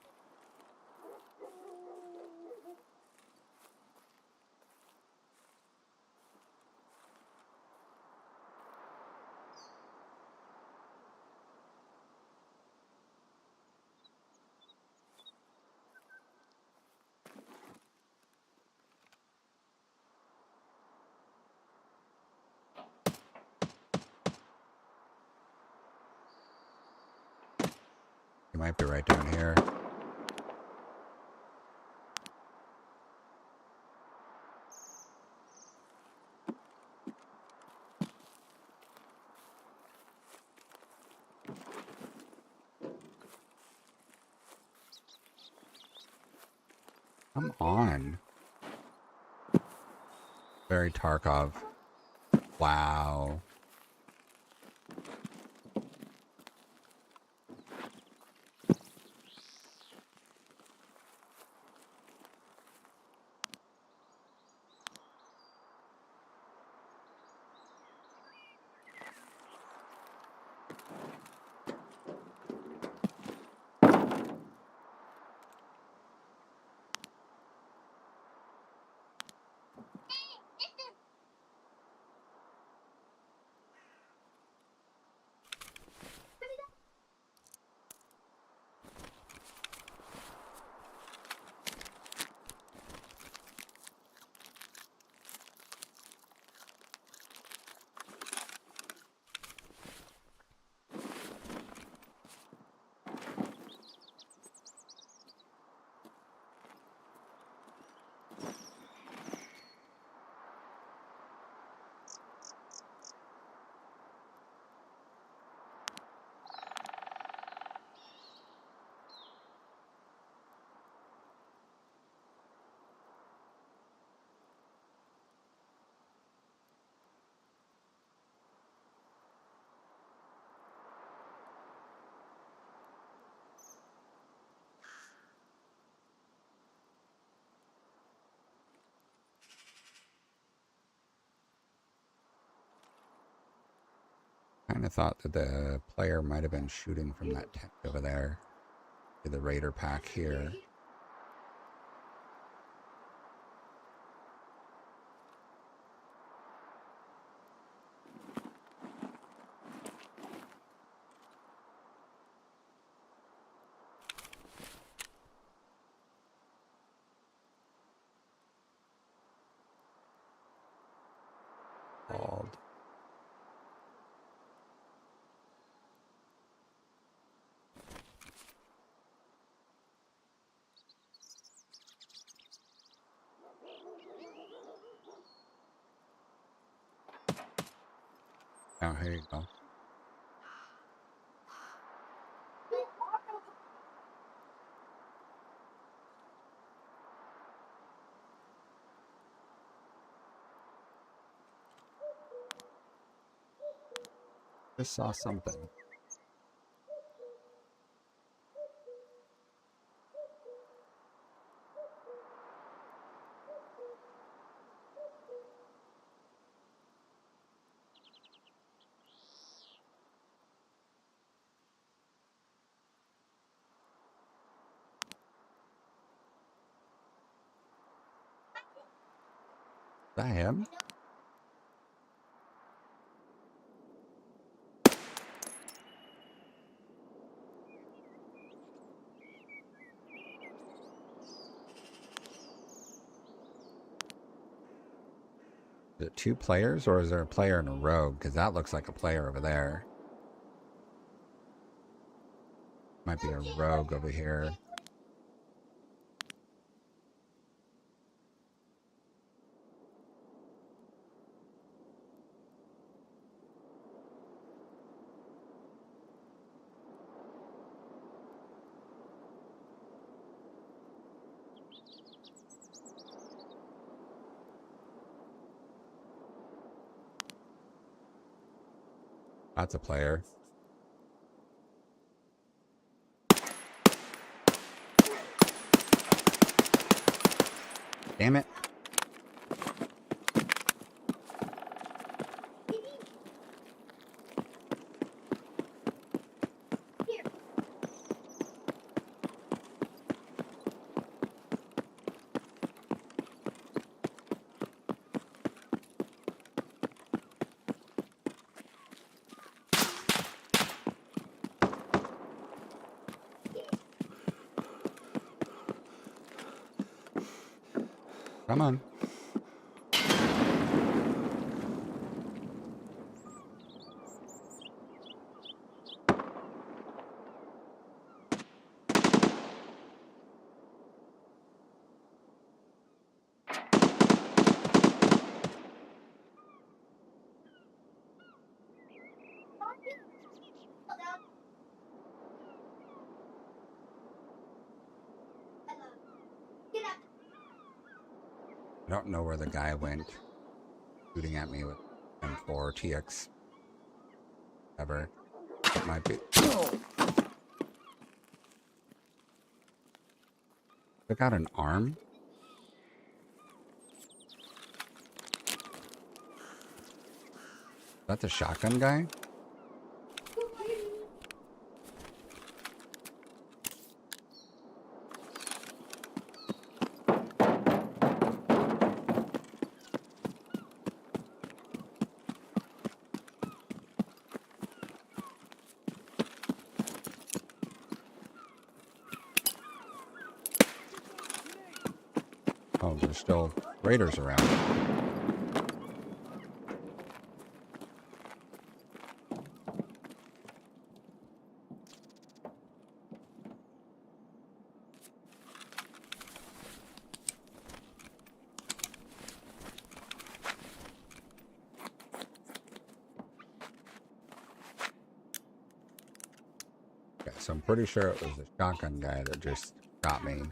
He might be right down here. Come on. Very Tarkov. Wow. Kind of thought that the player might have been shooting from that tent over there to the raider pack here. Called. Oh, here you go. Just saw something. Is that him? Is it two players or is there a player and a rogue? Because that looks like a player over there. Might be a rogue over here. That's a player. Damn it. Here. Come on. Get up. I don't know where the guy went shooting at me with M4 TX ever. It might be. I got an arm. Is that the shotgun guy? Oh, there's still raiders around. Okay, so I'm pretty sure it was the shotgun guy that just got me.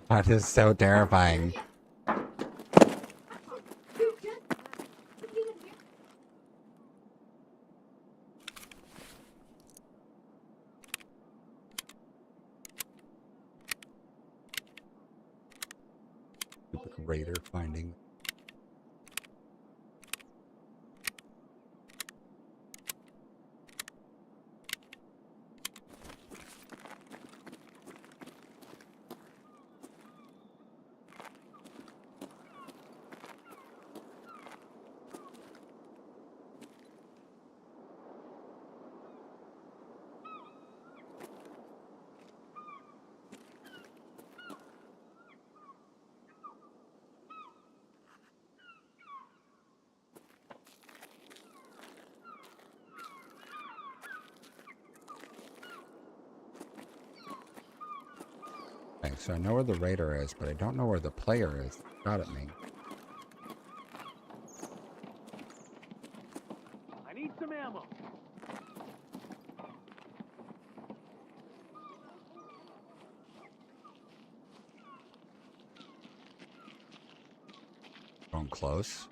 That is so terrifying. Stupid raider finding. Okay, so I know where the raider is, but I don't know where the player is. Shot at me. I need some ammo. Going close.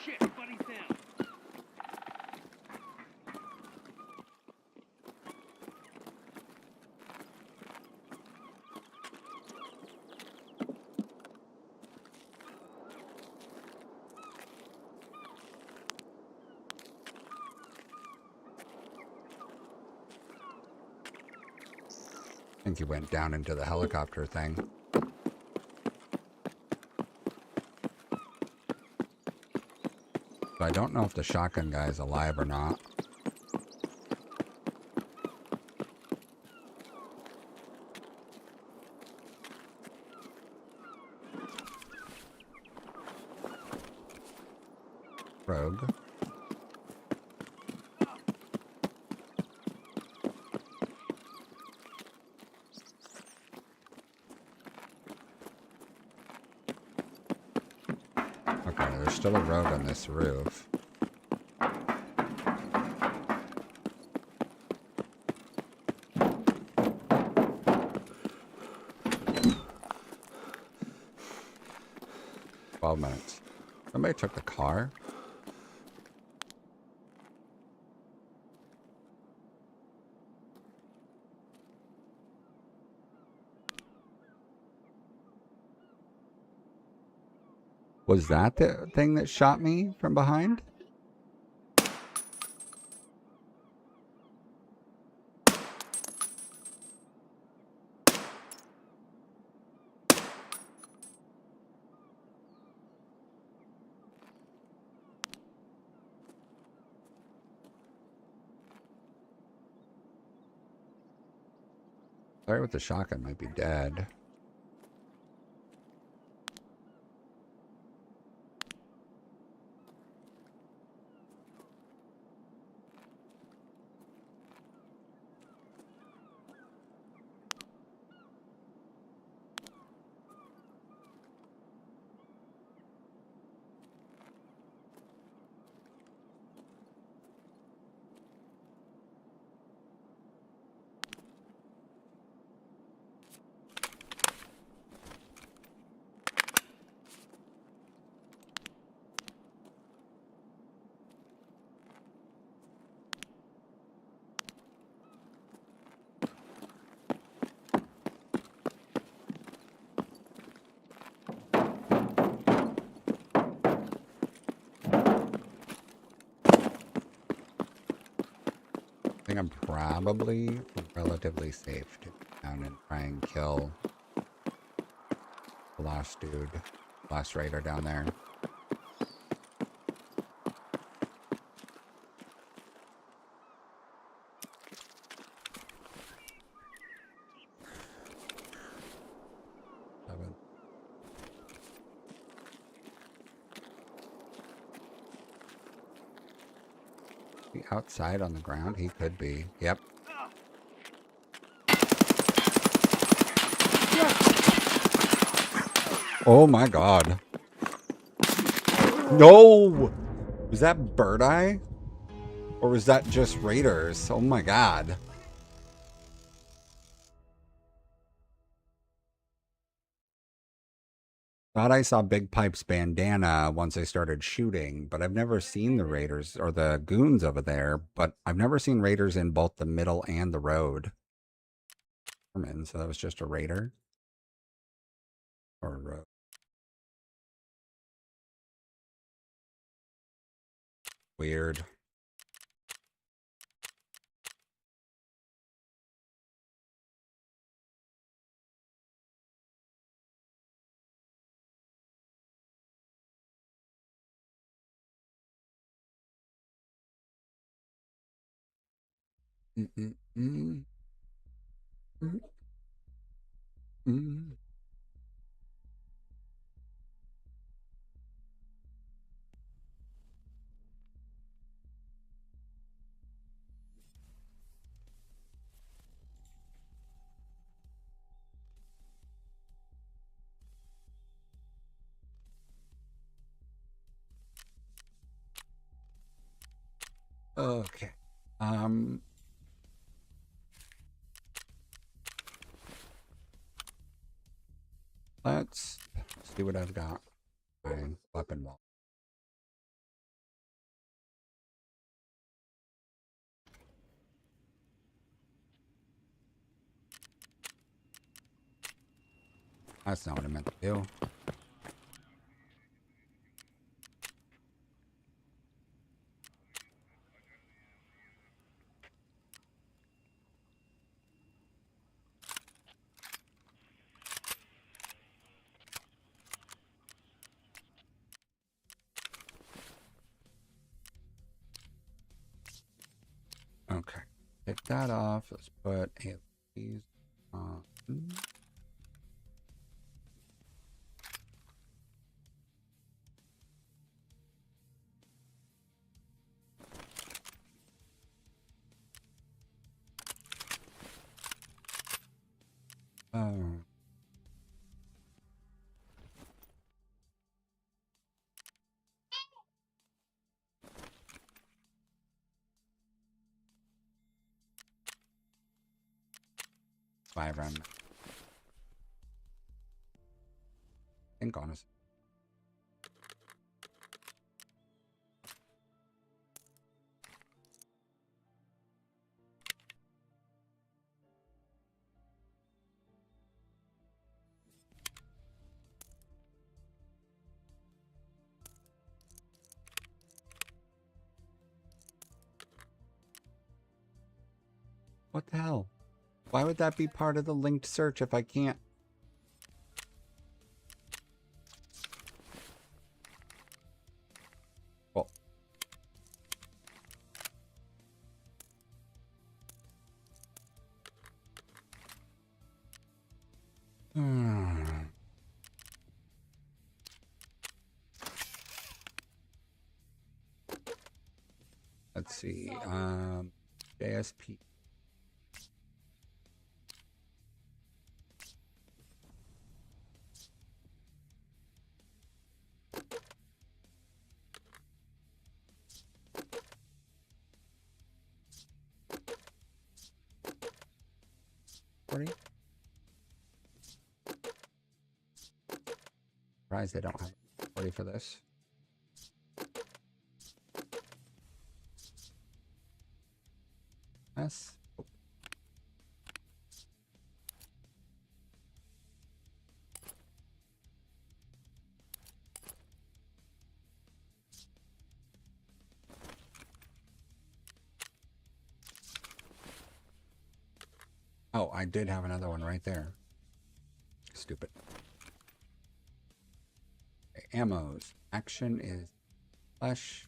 Shit, buddy's down. think he went down into the helicopter thing. So I don't know if the shotgun guy is alive or not. Rogue. Okay, there's still a rogue on this roof. 12 minutes. Somebody took the car. Was that the thing that shot me from behind? Sorry, with the shotgun might be dead. I think I'm probably relatively safe to go down and try and kill the last dude, last raider down there. Seven. Be outside on the ground? He could be. Yep. Oh my god. No! Was that Bird Eye? Or was that just raiders? Oh my god. Thought I saw Big Pipe's bandana once I started shooting, but I've never seen the raiders or the goons over there, but I've never seen raiders in both the middle and the road. So that was just a raider. Or a road. Weird. Mm, mm, mm, mm. Okay. Let's see what I've got. My weapon wall. That's not what I meant to do. Okay. Take that off. Let's put these on. Oh. Byron. Think honest. What the hell? Why would that be part of the linked search if I can't? Well. Let's see. JSP. Surprised they don't have 40 for this. Yes. Oh, I did have another one right there. Stupid. Okay, ammos. Action is flesh.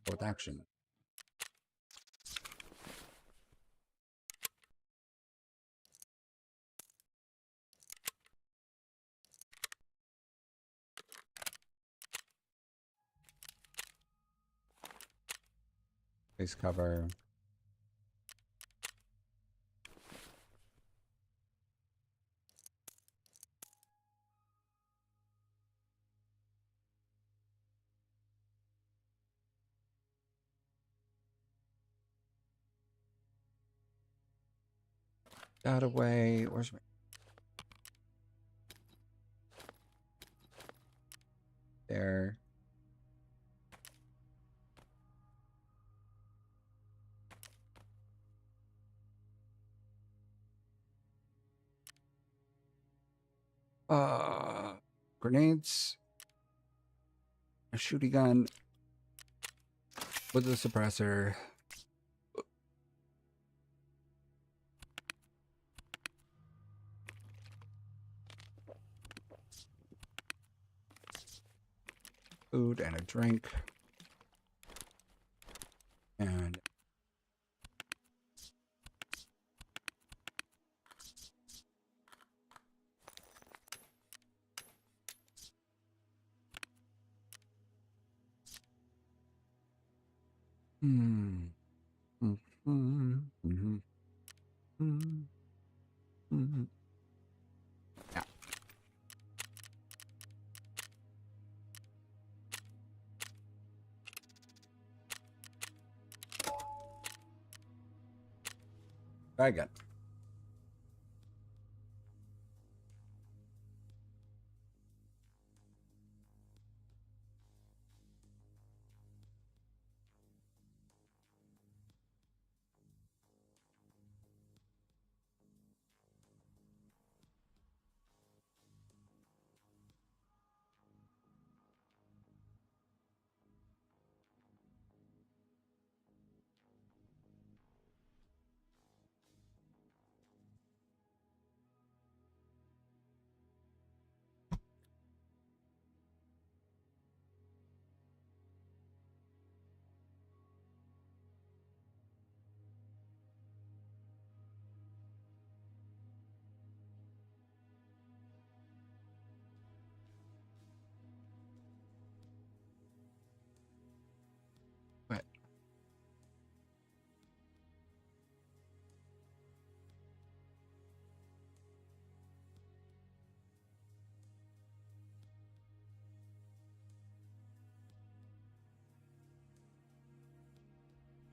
With action. Face cover. That away. Where's my... There. Grenades. A shooting gun. With a suppressor. Food and a drink. And yeah. Try again.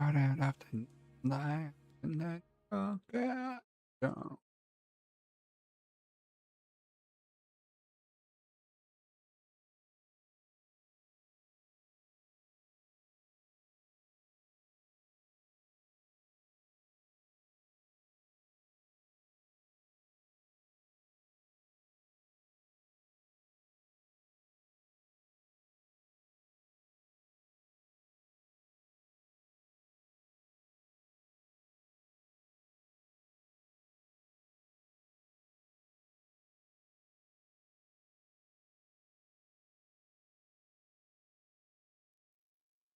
Right out after life and then okay. Go.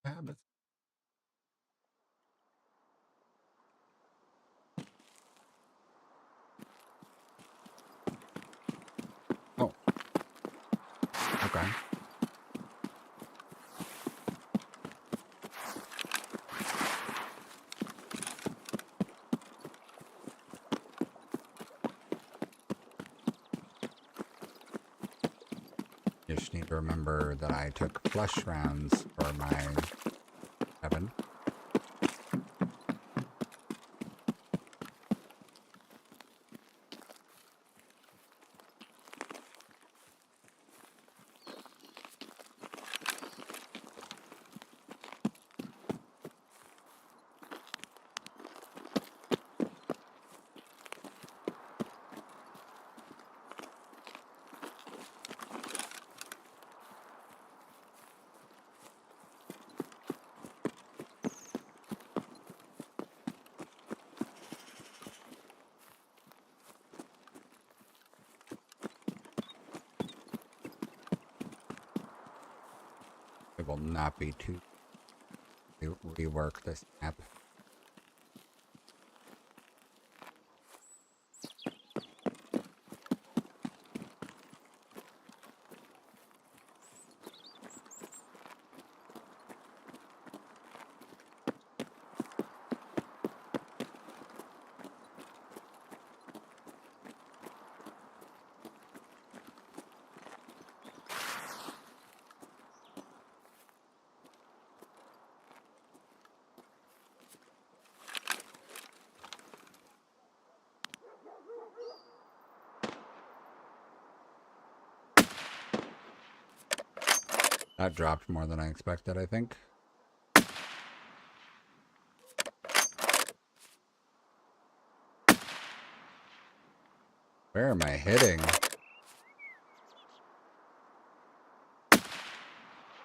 Habits. Oh, okay. You just need to remember that I took flesh rounds for my weapon. It will not be too to rework this map. That dropped more than I expected, I think. Where am I hitting?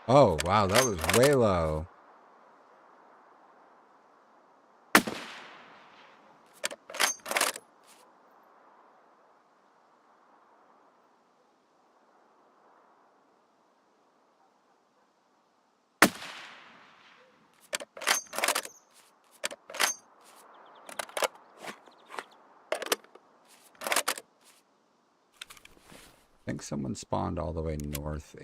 Oh, wow, that was way low. I think someone spawned all the way north.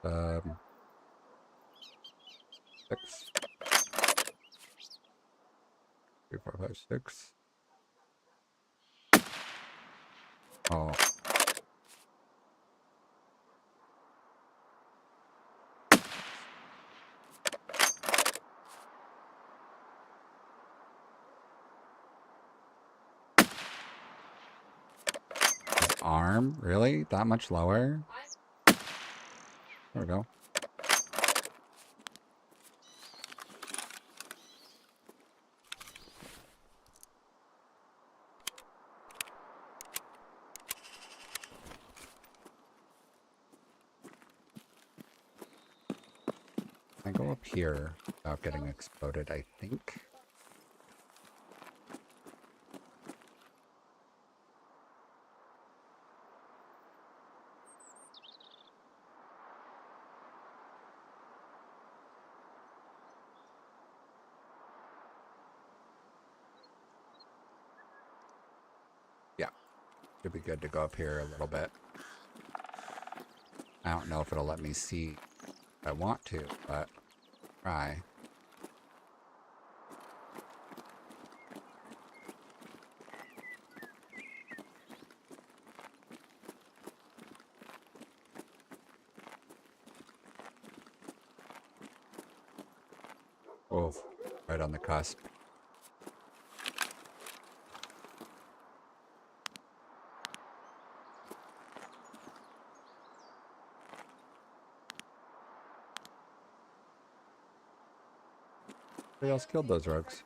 Um, 6. 3, 4, 5, 6. Oh. His arm? Really? That much lower? There we go. I go up here without getting exploded, I think. Should be good to go up here a little bit. I don't know if it'll let me see if I want to, but try. Oh, right on the cusp. Who else killed those rogues?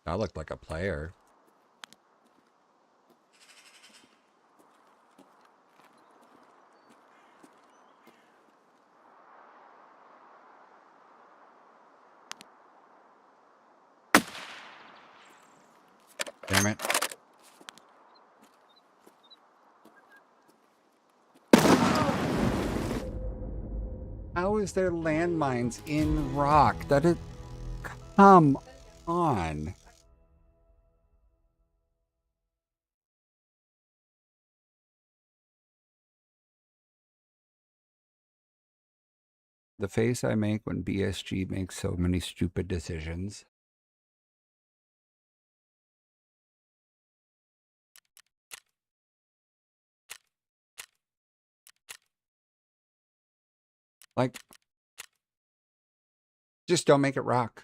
That looked like a player. Damn it. How is there landmines in rock? That is... Come on. The face I make when BSG makes so many stupid decisions. Like, just don't make it rock.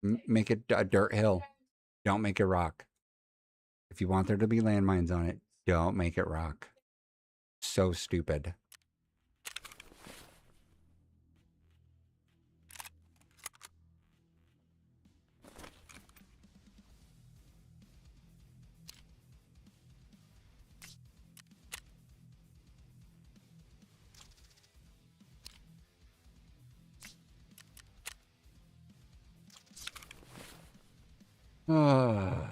Make it a dirt hill. Don't make it rock. If you want there to be landmines on it, don't make it rock. So stupid. Ah.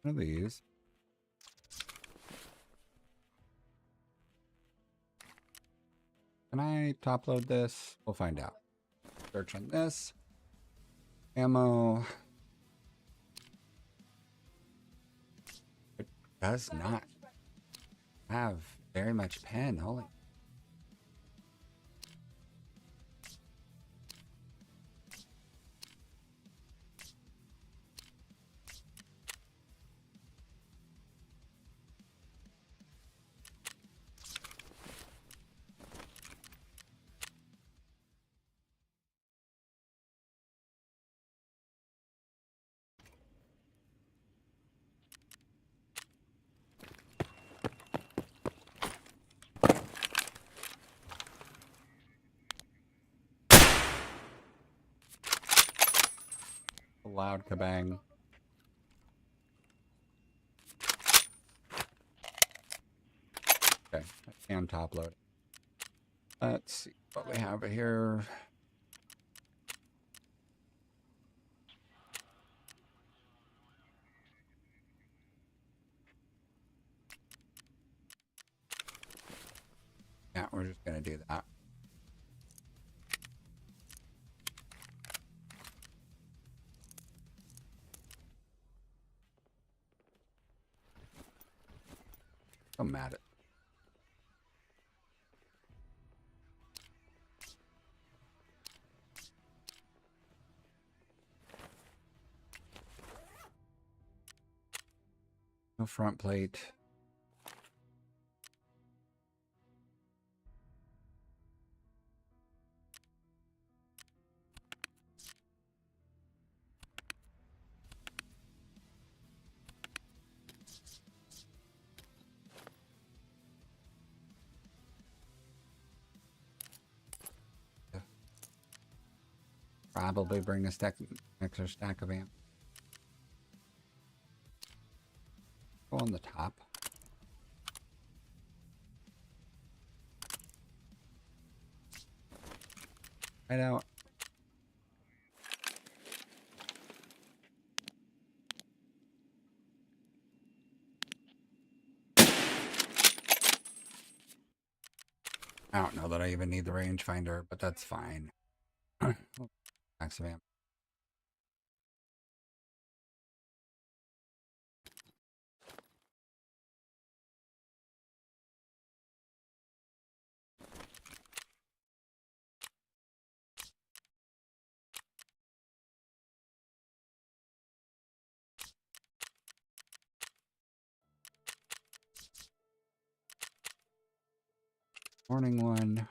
One of these. Can I top load this? We'll find out. Search on this. Ammo. It does not have very much pen. Holy. A loud kabang. Okay, I can top load. Let's see what we have here. Yeah, we're just gonna do that. I'm mad at. No front plate. Probably bring a extra stack of amp. Go on the top. Right out. I don't know that I even need the rangefinder, but that's fine. Max of amp. Morning one.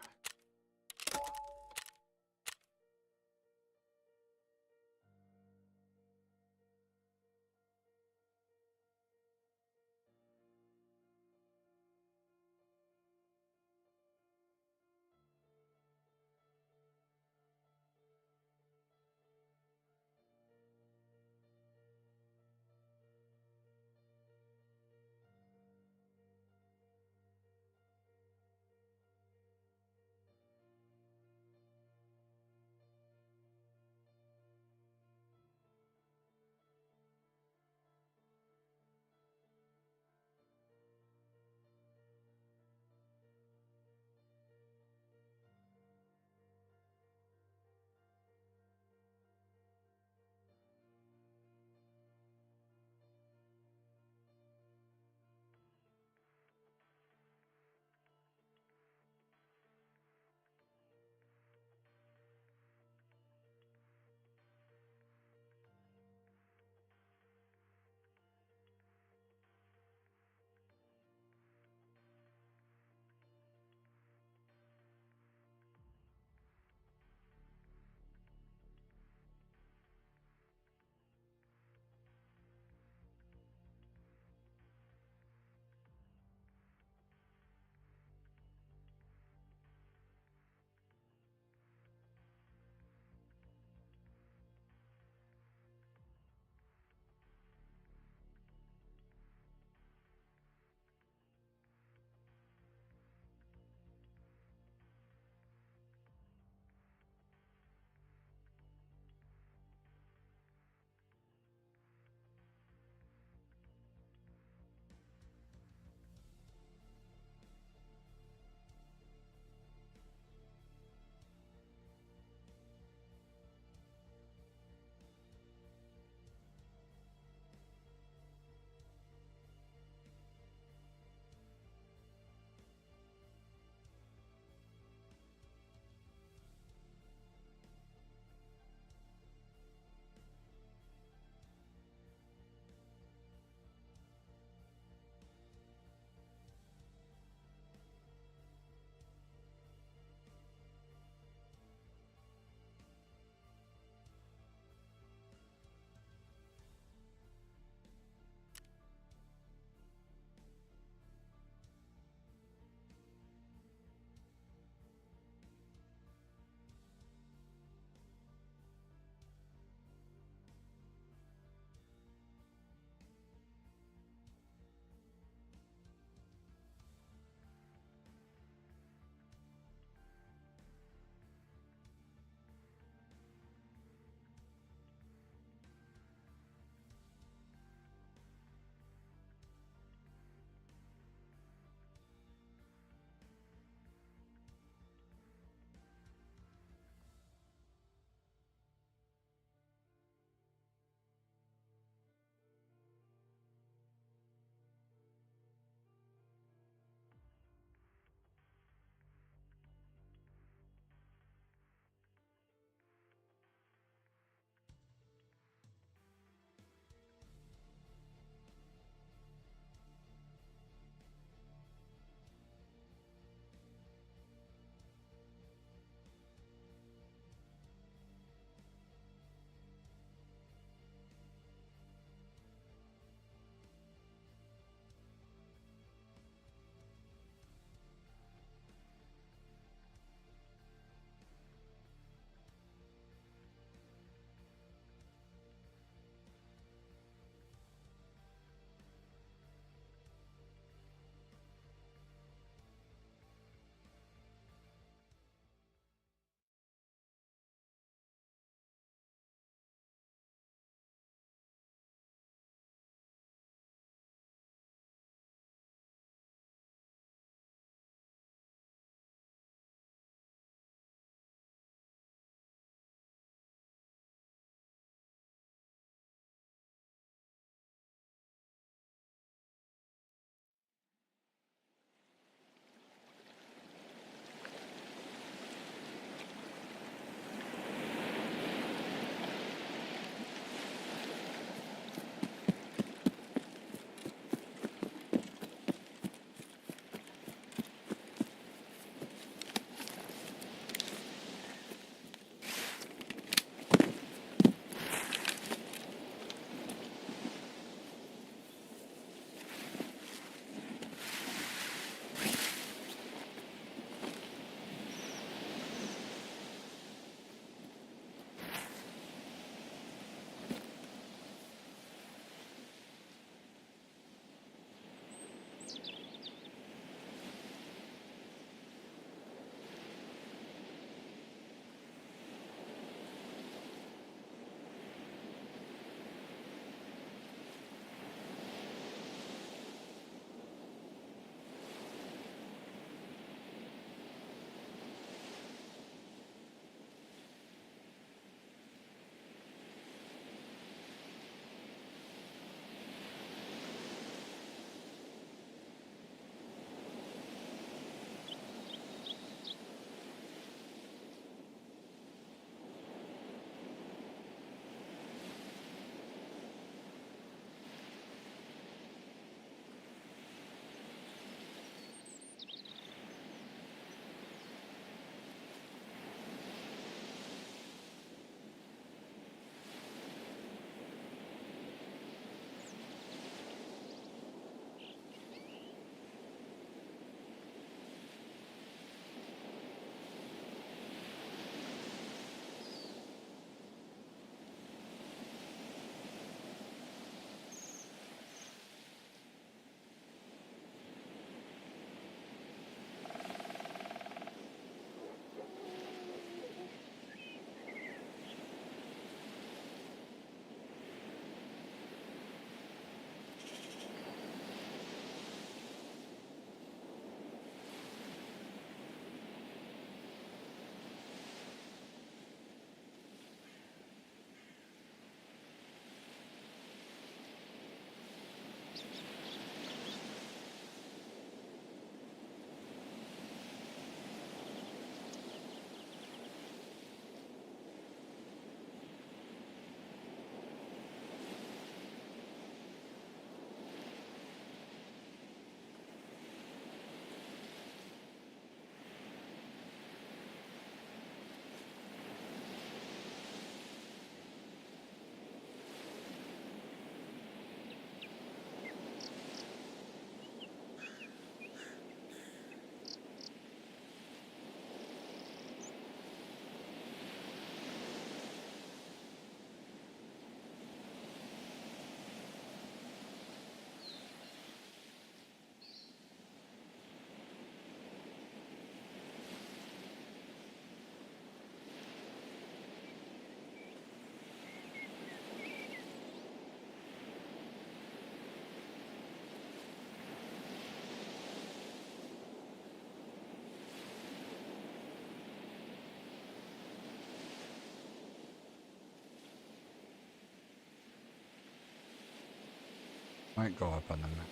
Might go up on the map.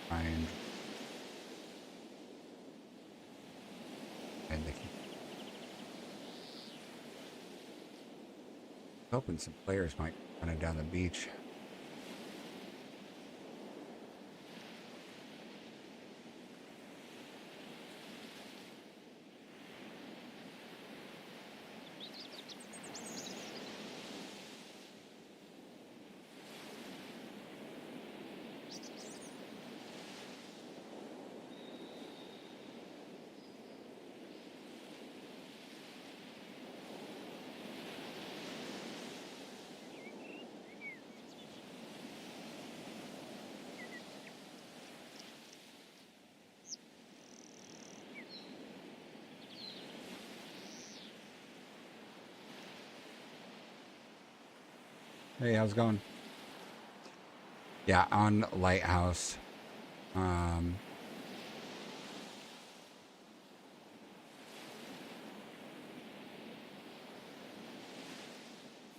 Find. And they keep. Hoping some players might run it down the beach. Hey, how's it going? Yeah, on Lighthouse. I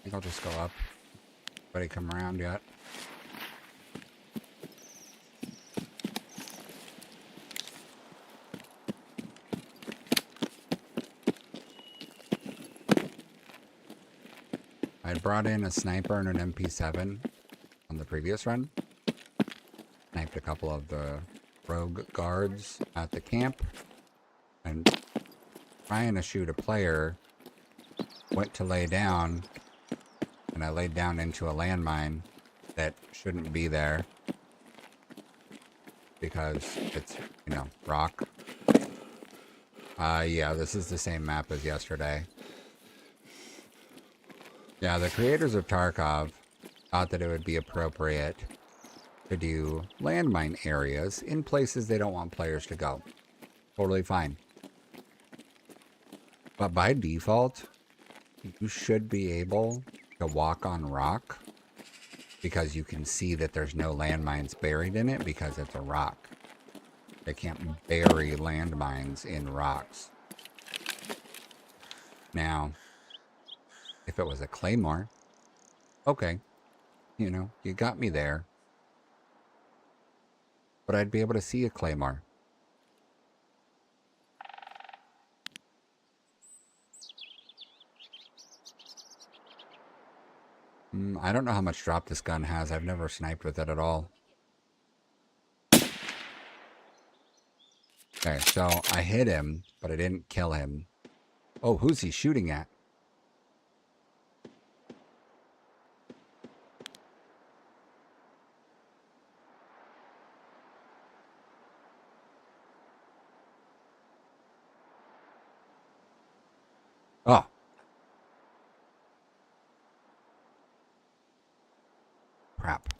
think I'll just go up. Nobody come around yet. I brought in a sniper and an MP7 on the previous run. Sniped a couple of the rogue guards at the camp. And trying to shoot a player, went to lay down, and I laid down into a landmine that shouldn't be there because it's, you know, rock. Yeah, this is the same map as yesterday. Yeah, the creators of Tarkov thought that it would be appropriate to do landmine areas in places they don't want players to go. Totally fine. But by default, you should be able to walk on rock because you can see that there's no landmines buried in it because it's a rock. They can't bury landmines in rocks. Now, if it was a claymore, okay, you know, you got me there. But I'd be able to see a claymore. I don't know how much drop this gun has. I've never sniped with it at all. Okay, so I hit him, but I didn't kill him. Oh, who's he shooting at? Oh. Crap.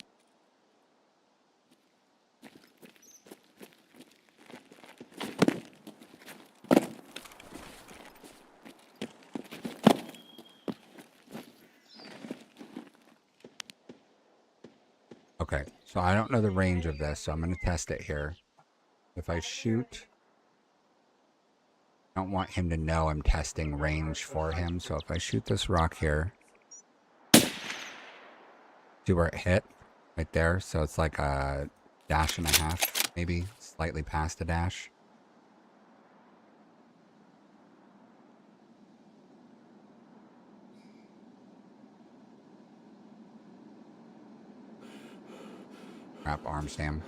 Okay, so I don't know the range of this, so I'm going to test it here. If I shoot, I don't want him to know I'm testing range for him, so if I shoot this rock here, see where it hit? Right there, so it's like a dash and a half, maybe, slightly past a dash. Crap, arm stam.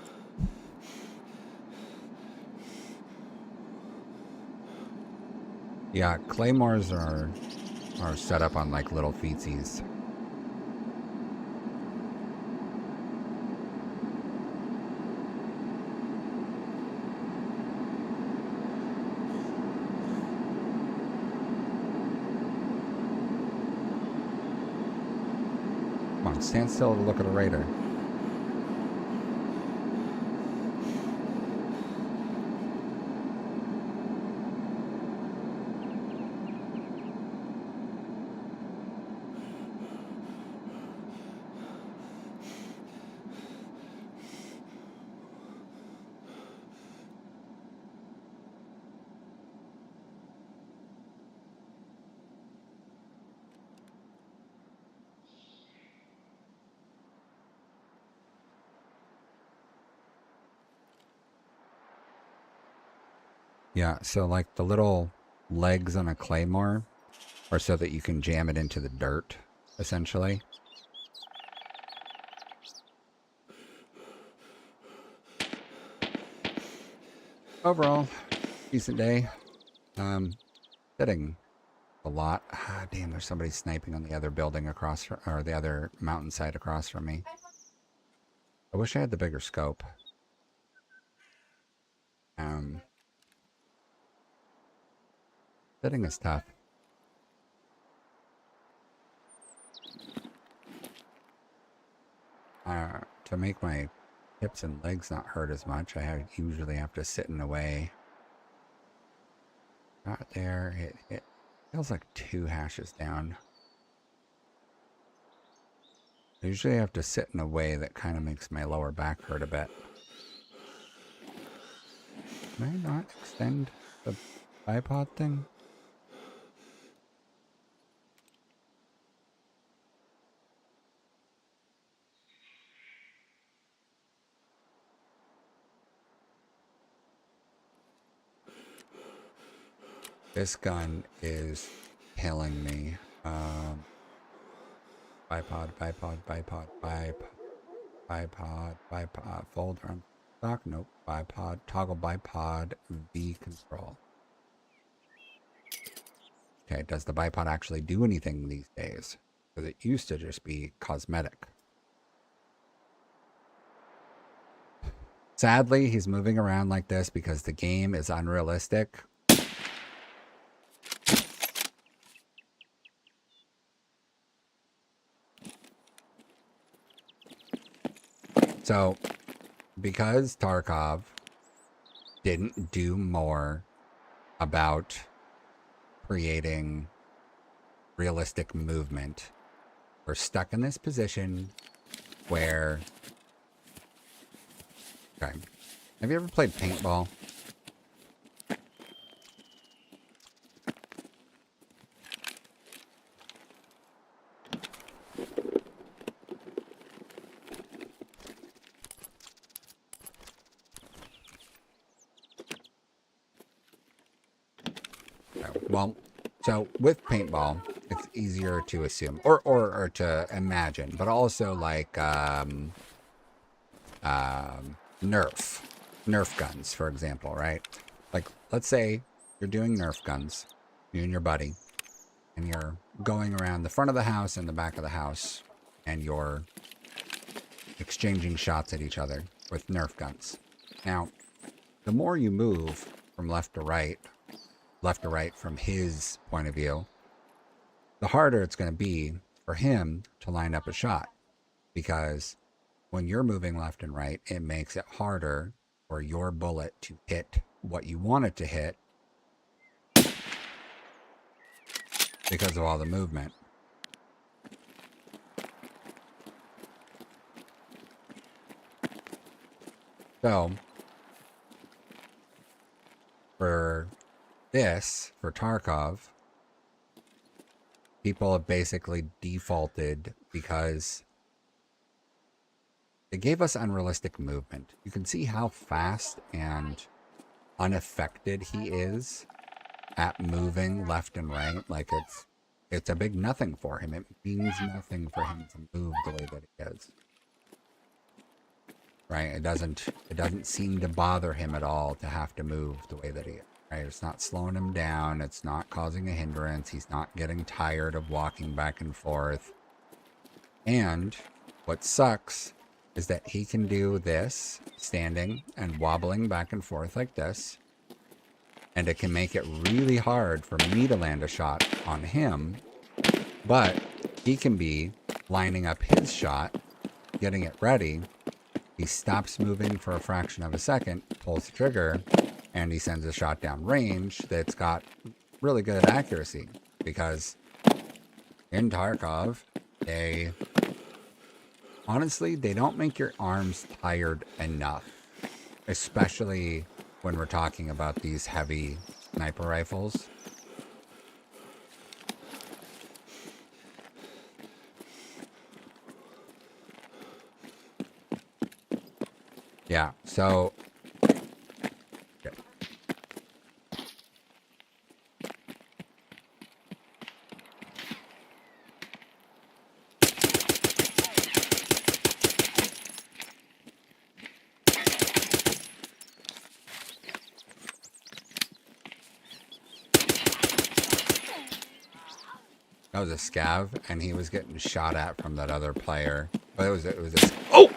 Yeah, claymores are set up on like little feetsies. Come on, stand still to look at a raider. Yeah, so like the little legs on a claymore are so that you can jam it into the dirt, essentially. Overall, decent day. Sitting a lot. Ah, damn, there's somebody sniping on the other building across from, or the other mountainside across from me. I wish I had the bigger scope. Um, Sitting is tough. To make my hips and legs not hurt as much, usually have to sit in the way. Not there. It feels like 2 hashes down. I usually have to sit in a way that kind of makes my lower back hurt a bit. Can I not extend the bipod thing? This gun is killing me. Bipod, folder on stock, nope, bipod, toggle bipod, V control. Okay, does the bipod actually do anything these days? Because it used to just be cosmetic. Sadly, he's moving around like this because the game is unrealistic. So, because Tarkov didn't do more about creating realistic movement, we're stuck in this position where... Okay. Have you ever played paintball? Well, so with paintball, it's easier to assume or to imagine, but also like Nerf guns, for example, right? Like, let's say you're doing Nerf guns, you and your buddy, and you're going around the front of the house and the back of the house, and you're exchanging shots at each other with Nerf guns. Now, the more you move from left to right from his point of view, the harder it's going to be for him to line up a shot. Because when you're moving left and right, it makes it harder for your bullet to hit what you want it to hit because of all the movement. So, for Tarkov, people have basically defaulted because it gave us unrealistic movement. You can see how fast and unaffected he is at moving left and right. Like it's a big nothing for him. It means nothing for him to move the way that he is. Right? It doesn't seem to bother him at all to have to move the way that he is. Right? It's not slowing him down. It's not causing a hindrance. He's not getting tired of walking back and forth. And what sucks is that he can do this standing and wobbling back and forth like this. And it can make it really hard for me to land a shot on him. But he can be lining up his shot, getting it ready. He stops moving for a fraction of a second, pulls the trigger, and he sends a shot down range that's got really good accuracy. Because in Tarkov, honestly, they don't make your arms tired enough. Especially when we're talking about these heavy sniper rifles. Yeah, so... Okay. was a scav, and he was getting shot at from that other player. But it was a, oh!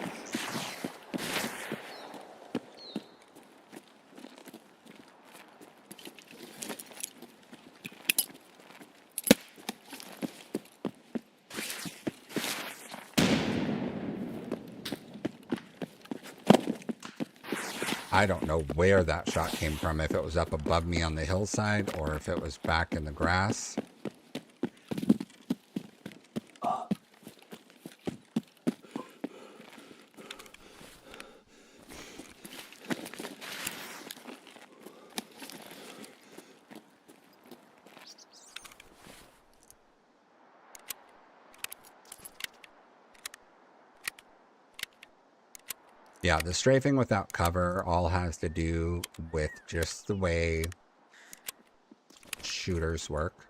I don't know where that shot came from, if it was up above me on the hillside or if it was back in the grass. Yeah, the strafing without cover all has to do with just the way shooters work.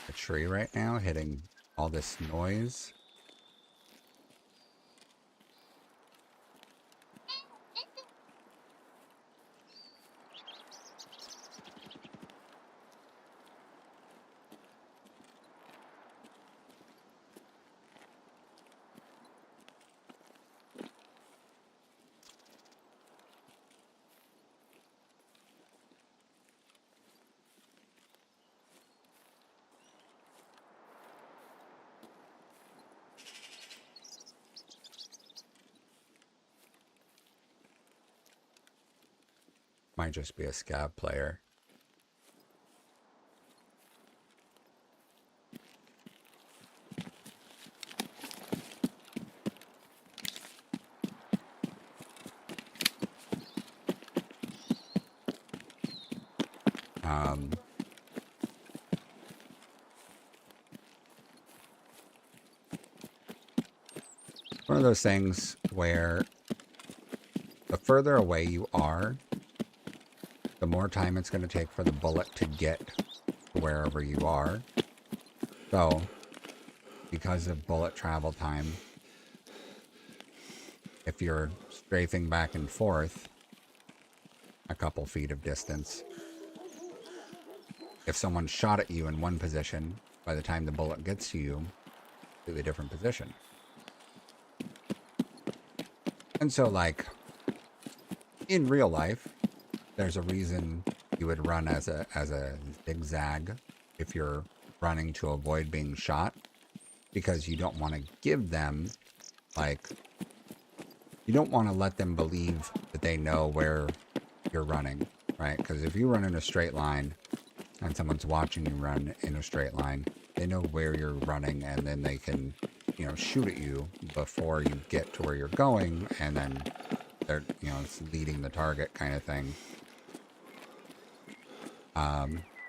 A tree right now hitting all this noise. Might just be a scav player. One of those things where the further away you are, the more time it's going to take for the bullet to get to wherever you are. So, because of bullet travel time, if you're strafing back and forth a couple feet of distance, if someone shot at you in one position, by the time the bullet gets to you, it's a different position. And so, like, in real life, there's a reason you would run as a zigzag if you're running to avoid being shot, because you don't want to give them, like, you don't want to let them believe that they know where you're running, right? Because if you run in a straight line and someone's watching you run in a straight line, they know where you're running, and then they can, you know, shoot at you before you get to where you're going, and then they're, you know, it's leading the target kind of thing.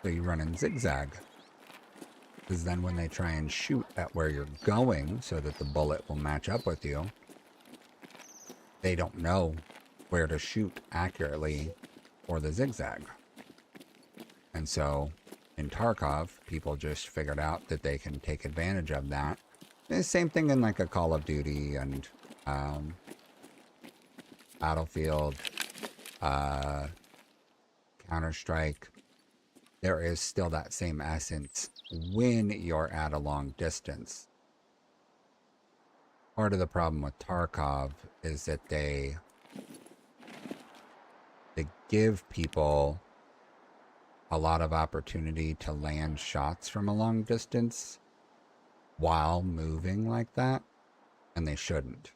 So you run in zigzag, because then when they try and shoot at where you're going so that the bullet will match up with you, they don't know where to shoot accurately for the zigzag. And so in Tarkov, people just figured out that they can take advantage of that. And the same thing in like a Call of Duty and Battlefield, Counter-Strike. There is still that same essence when you're at a long distance. Part of the problem with Tarkov is that they give people a lot of opportunity to land shots from a long distance while moving like that, and they shouldn't.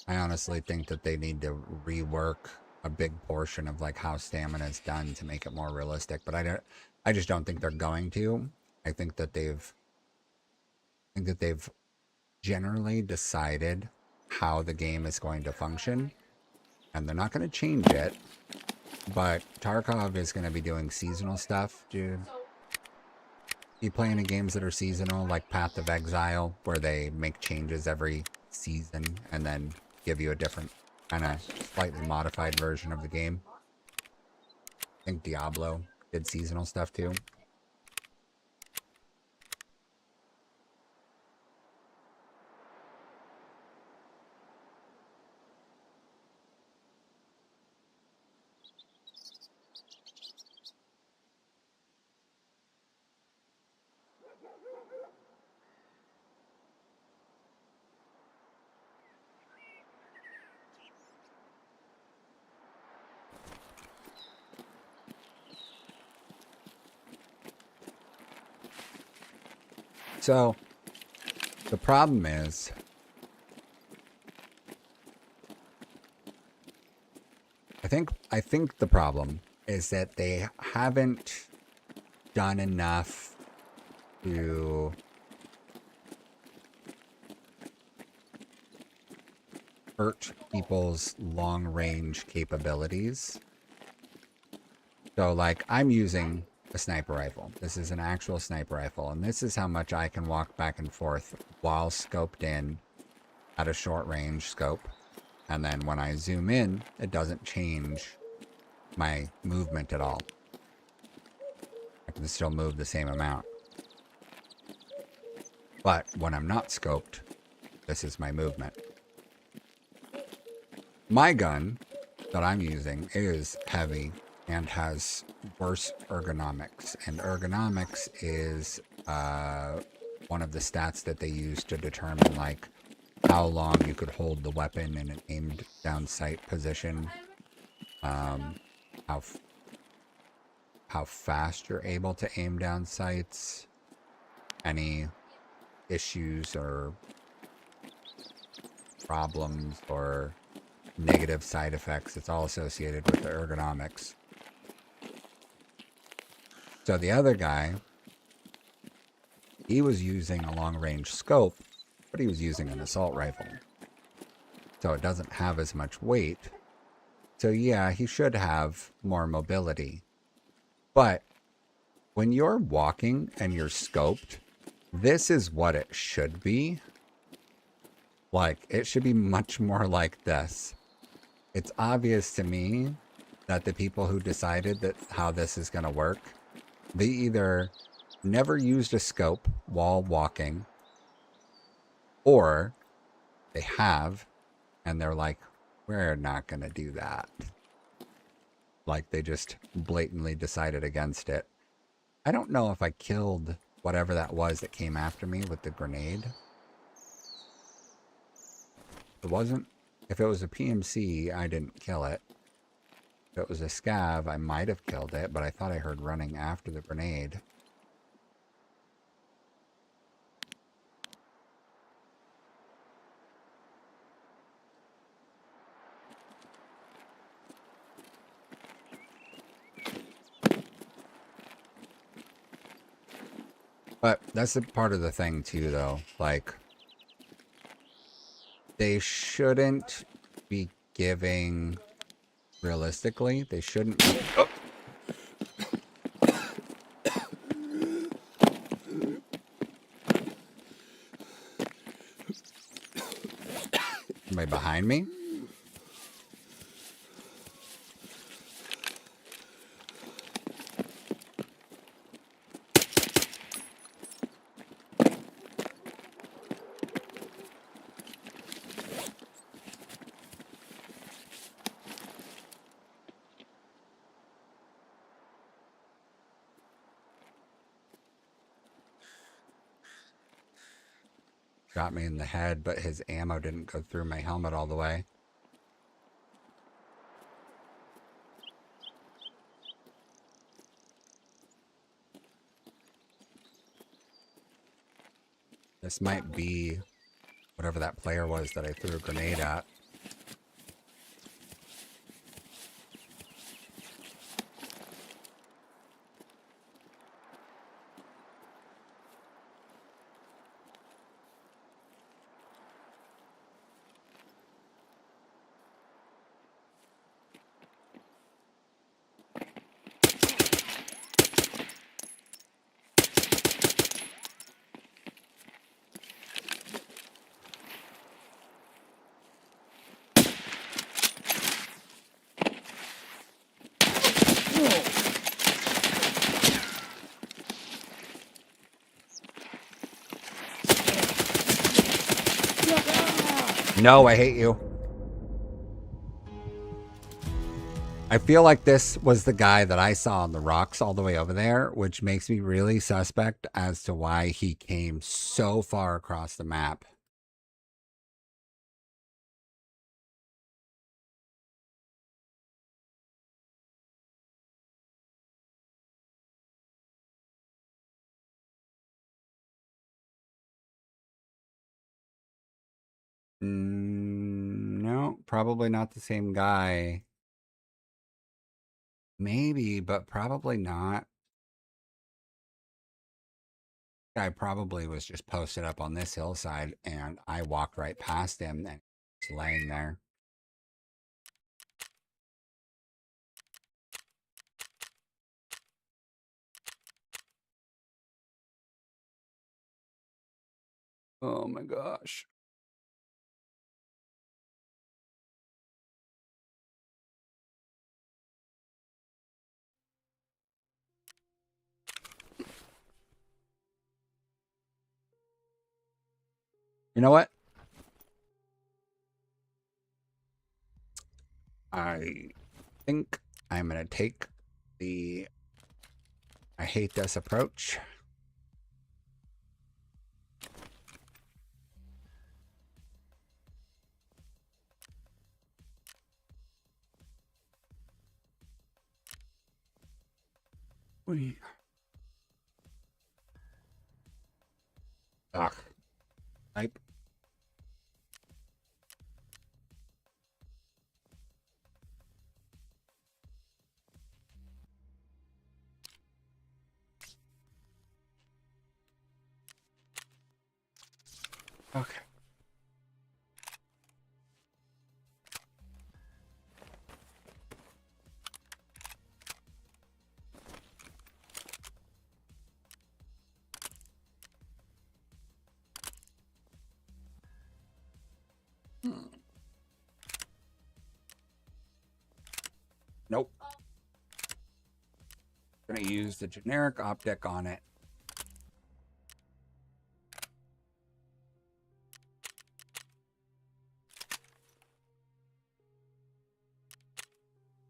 I honestly think that they need to rework a big portion of like how stamina is done to make it more realistic, but I just don't think they're going to. I think that they've generally decided how the game is going to function, and they're not going to change it. But Tarkov is going to be doing seasonal stuff, dude. You play any games that are seasonal, like Path of Exile, where they make changes every season and then give you a different kind of slightly modified version of the game. I think Diablo did seasonal stuff too. So the problem is, I think the problem is that they haven't done enough to hurt people's long range capabilities. So like I'm using a sniper rifle. This is an actual sniper rifle, and this is how much I can walk back and forth while scoped in at a short range scope. And then when I zoom in, it doesn't change my movement at all. I can still move the same amount. But when I'm not scoped, this is my movement. My gun that I'm using is heavy and has worse ergonomics. And ergonomics is one of the stats that they use to determine like how long you could hold the weapon in an aimed down sight position, how fast you're able to aim down sights, any issues or problems or negative side effects. It's all associated with the ergonomics. So the other guy, he was using a long range scope, but he was using an assault rifle. So it doesn't have as much weight. So yeah, he should have more mobility. But when you're walking and you're scoped, this is what it should be. Like, it should be much more like this. It's obvious to me that the people who decided that how this is going to work, they either never used a scope while walking, or they have, and they're like, we're not going to do that. Like, they just blatantly decided against it. I don't know if I killed whatever that was that came after me with the grenade. It wasn't. If it was a PMC, I didn't kill it. If it was a scav, I might have killed it, but I thought I heard running after the grenade. But that's a part of the thing too, though. Like, they shouldn't be giving, realistically, they shouldn't be... Oh. Somebody behind me? Got me in the head, but his ammo didn't go through my helmet all the way. This might be whatever that player was that I threw a grenade at. No, I hate you. I feel like this was the guy that I saw on the rocks all the way over there, which makes me really suspect as to why he came so far across the map. No, probably not the same guy. Maybe, but probably not. Guy probably was just posted up on this hillside, and I walked right past him and he's laying there. Oh my gosh. You know what? I think I'm going to take the I hate this approach. We Ugh. Type. Okay. Nope. Gonna use the generic optic on it.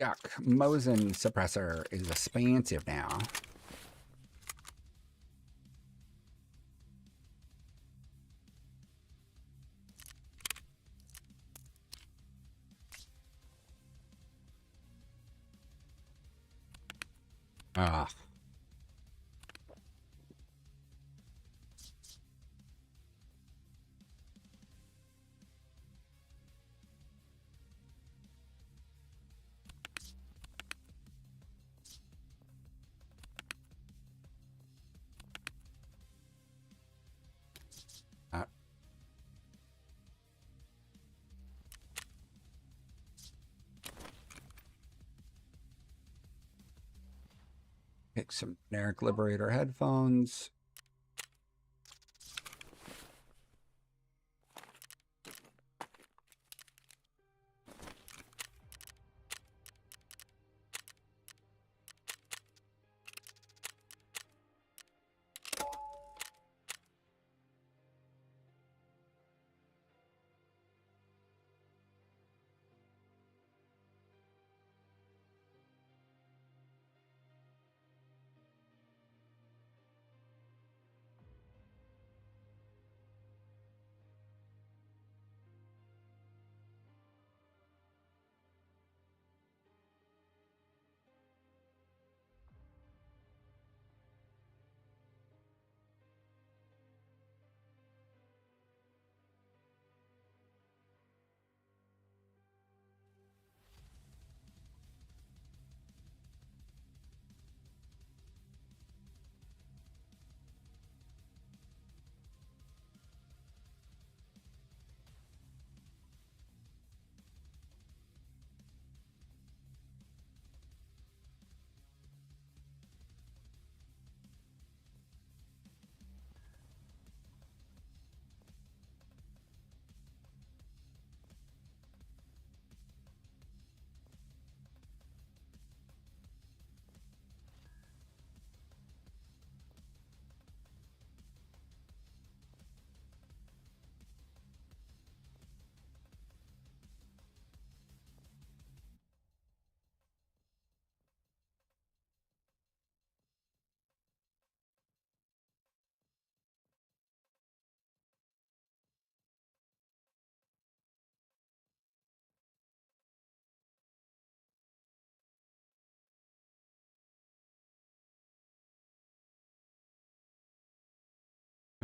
Yuck. Mosin suppressor is expansive now. Ah. Uh, Pick some generic Liberator headphones.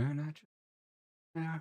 And I just, yeah.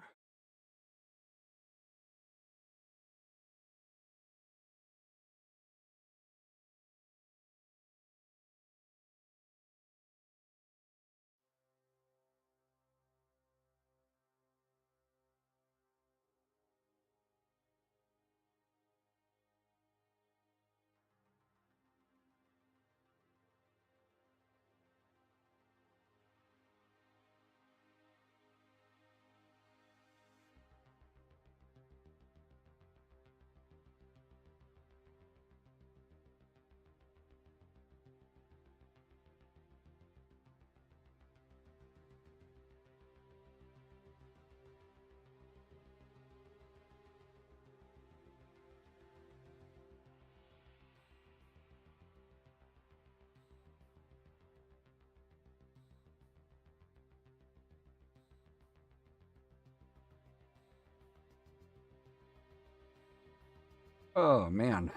Oh man.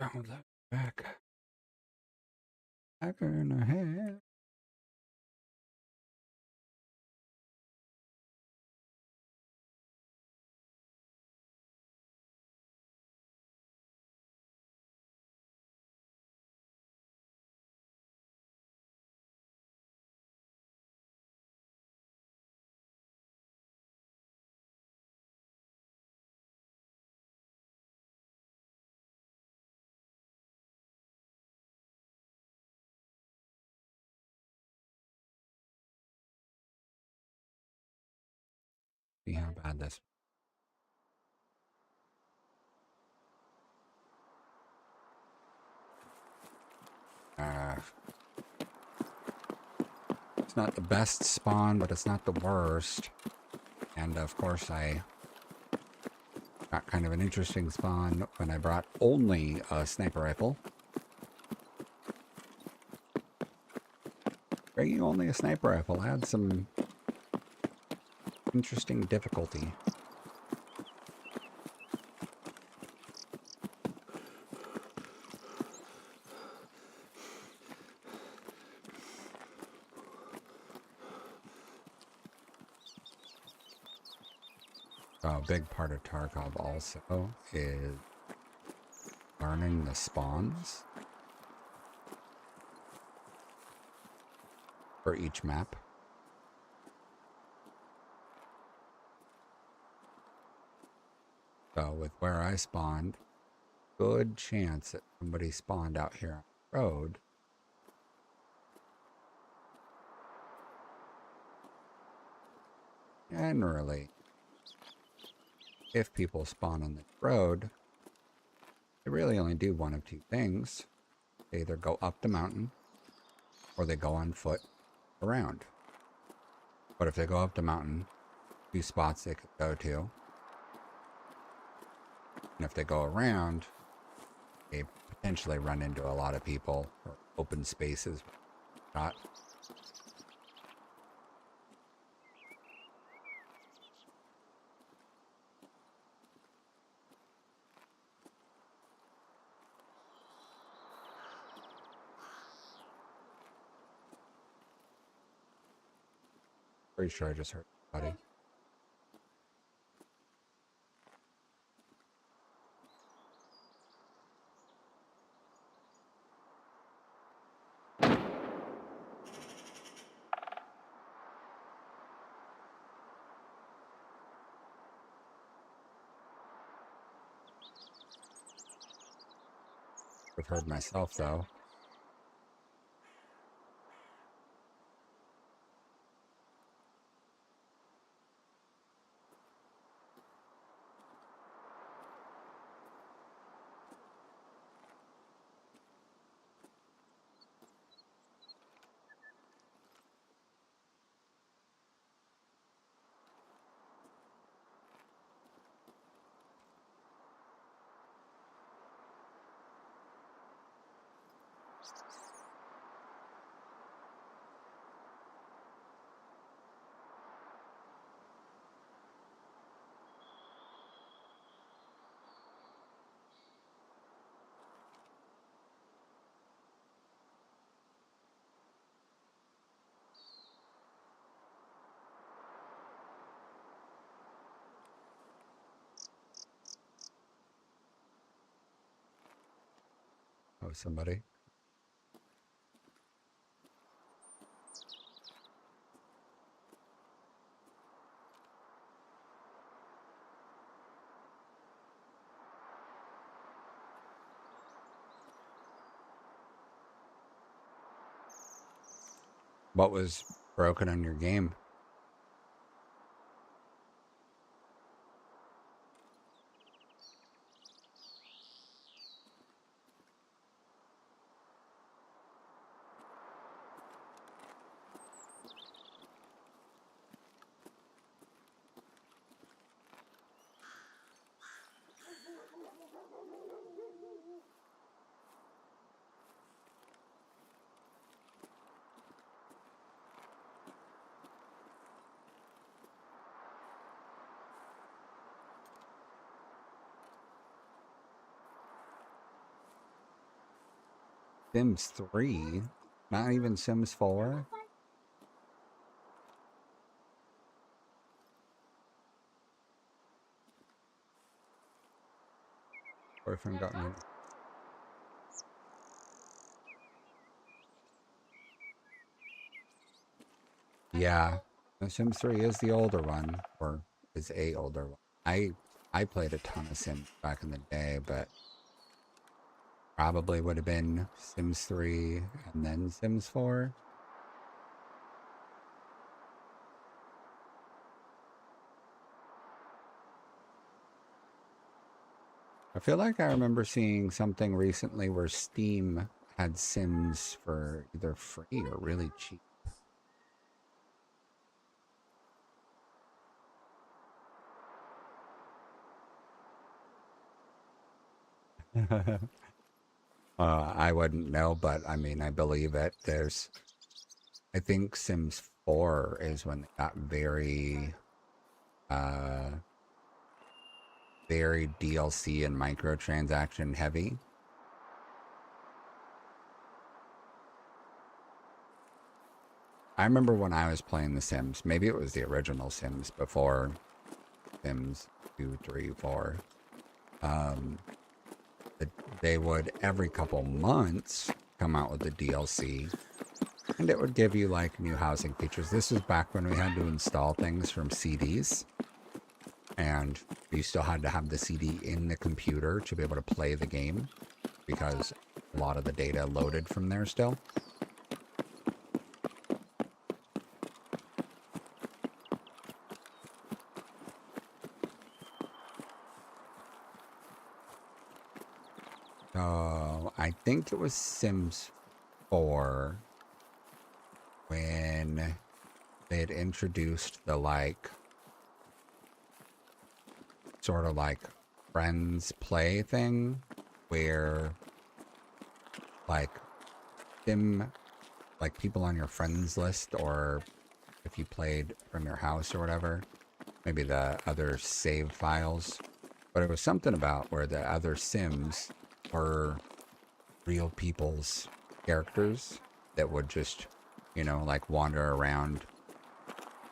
Oh, that back. Back in the head. See how bad this. It's not the best spawn, but it's not the worst. And of course, I got kind of an interesting spawn when I brought only a sniper rifle. Bringing only a sniper rifle had some interesting difficulty. A big part of Tarkov also is learning the spawns for each map. So with where I spawned, good chance that somebody spawned out here on the road. Generally, if people spawn on the road, they really only do one of two things. They either go up the mountain or they go on foot around. But if they go up the mountain, two spots they could go to. And if they go around, they potentially run into a lot of people or open spaces. Not. Pretty sure I just heard somebody. I've heard myself though. was somebody. What was broken on your game? Sims 3? Not even Sims 4? Boyfriend got me. Yeah. No, Sims 3 is the older one, or is a older one. I played a ton of Sims back in the day, but probably would have been Sims 3 and then Sims 4. I feel like I remember seeing something recently where Steam had Sims for either free or really cheap. I wouldn't know, but I mean, I believe it. I think Sims 4 is when it got very DLC and microtransaction heavy. I remember when I was playing The Sims, maybe it was the original Sims before Sims 2, 3, 4. They would every couple months come out with the DLC, and it would give you like new housing features. This was back when we had to install things from CDs, and you still had to have the CD in the computer to be able to play the game because a lot of the data loaded from there still. I think it was Sims 4 when they had introduced the like sort of like friends play thing where like like people on your friends list, or if you played from your house or whatever, maybe the other save files, but it was something about where the other Sims were real people's characters that would just, you know, like wander around,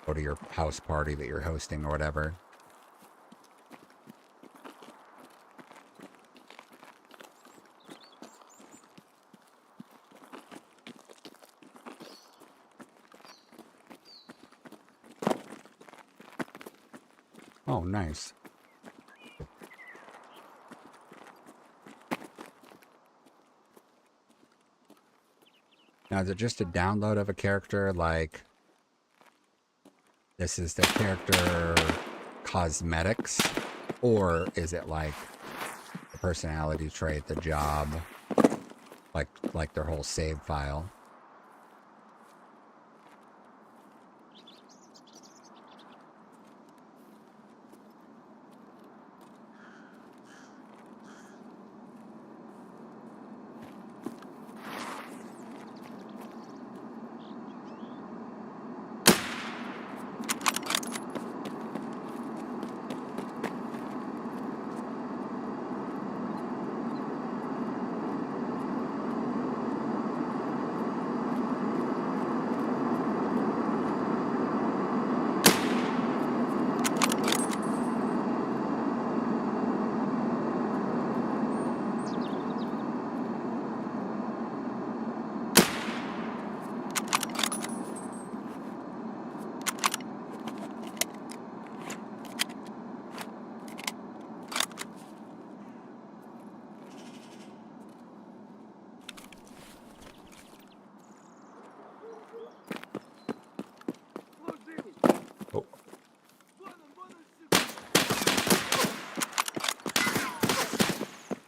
go to your house party that you're hosting or whatever. Oh, nice. Now, is it just a download of a character, like this is the character cosmetics, or is it like the personality trait, the job, like their whole save file?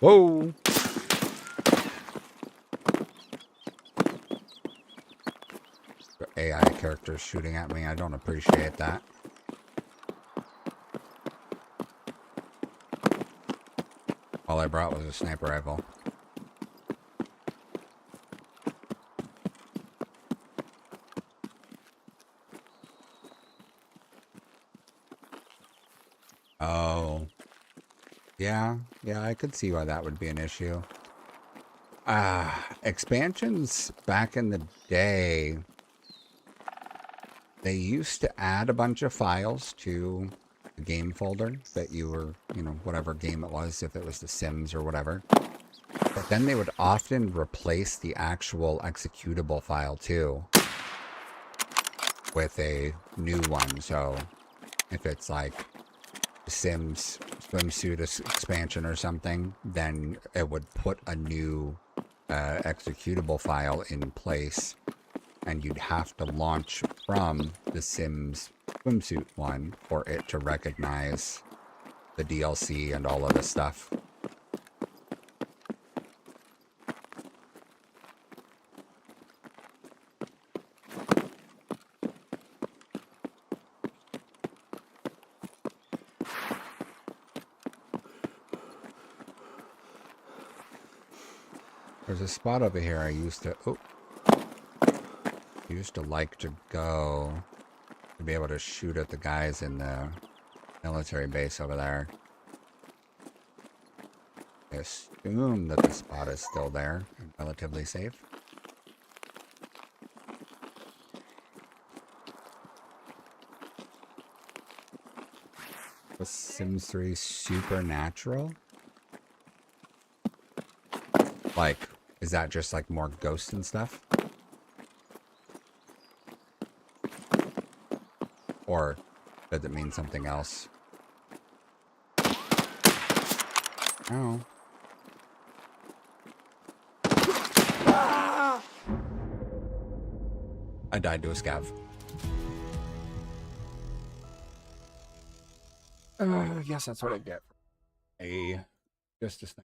Whoa! The AI characters shooting at me. I don't appreciate that. All I brought was a sniper rifle. Oh. Yeah, I could see why that would be an issue. Expansions back in the day, they used to add a bunch of files to the game folder that you were, whatever game it was, if it was The Sims or whatever. But then they would often replace the actual executable file too with a new one. So if it's like The Sims swimsuit expansion or something, then it would put a new executable file in place, and you'd have to launch from The Sims swimsuit one for it to recognize the DLC and all of the stuff. There's a spot over here I used to like to go to be able to shoot at the guys in the military base over there. I assume that the spot is still there and relatively safe. Was Sims 3 supernatural? Like, is that just like more ghosts and stuff? Or does it mean something else? Oh. I died to a scav. Yes, that's what I get. Just a thing.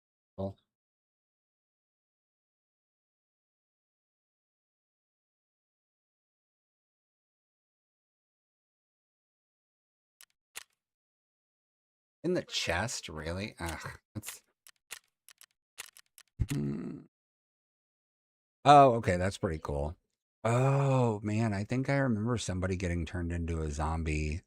In the chest, really? Ugh, that's... Oh, okay, that's pretty cool. Oh, man, I think I remember somebody getting turned into a zombie.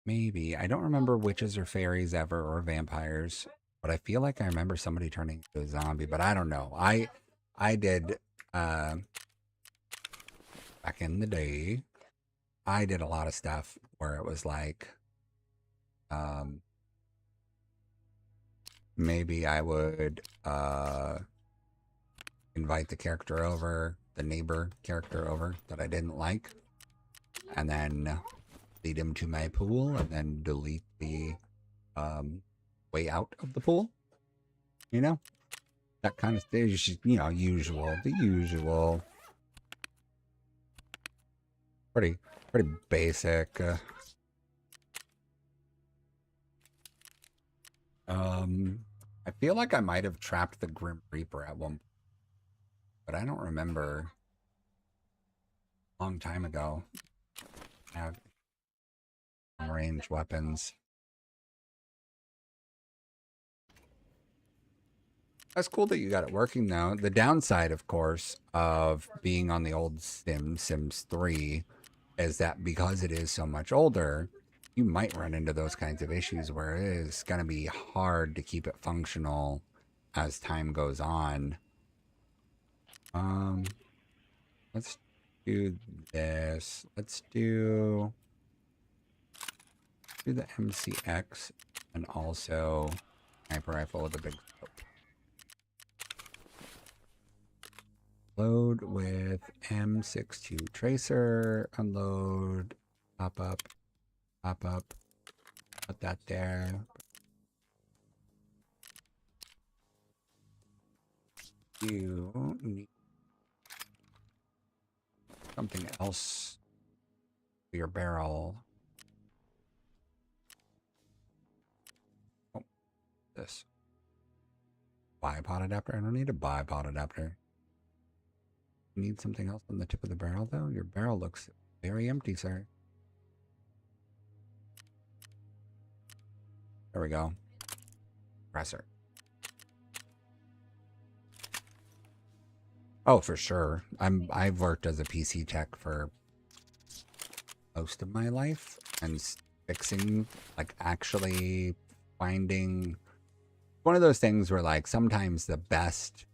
Maybe. I don't remember witches or fairies ever, or vampires, but I feel like I remember somebody turning into a zombie, but I don't know. I did, back in the day, I did a lot of stuff where it was like, maybe I would invite the character over, the neighbor character over that I didn't like, and then lead him to my pool, and then delete the way out of the pool. You know, that kind of thing. The usual. Pretty basic. I feel like I might have trapped the Grim Reaper at one point, but I don't remember. A long time ago. I have range weapons. That's cool that you got it working though. The downside, of course, of being on the old Sims 3 is that because it is so much older, you might run into those kinds of issues where it is going to be hard to keep it functional as time goes on. Let's do this. Let's do the MCX and also sniper rifle with a big scope. Load with M62 tracer, unload, pop up, put that there. You need something else for your barrel. Bipod adapter? I don't need a bipod adapter. You need something else on the tip of the barrel, though? Your barrel looks very empty, sir. There we go. Compressor. Oh, for sure. I've worked as a PC tech for most of my life, and fixing, like, actually finding one of those things where, like, sometimes the best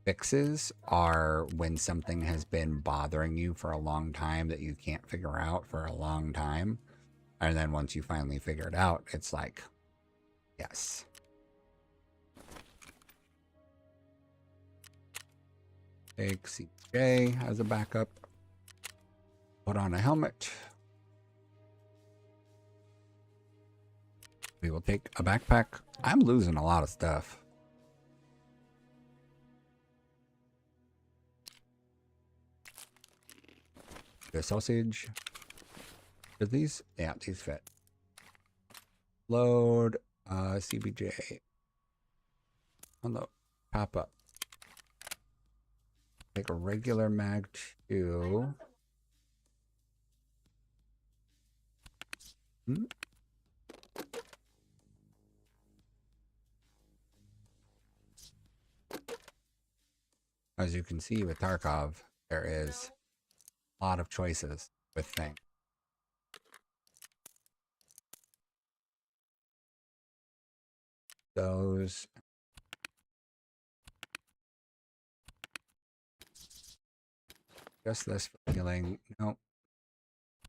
fixes are when something has been bothering you for a long time that you can't figure out for a long time, and then once you finally figure it out, it's like, yes. Take CJ as a backup. Put on a helmet. We will take a backpack. I'm losing a lot of stuff. The sausage. Do these? Yeah, these fit. Load. CBJ. Unload. Pop up. Take a regular mag 2. As you can see with Tarkov, there is a lot of choices with things. Those. Just this for healing. Nope.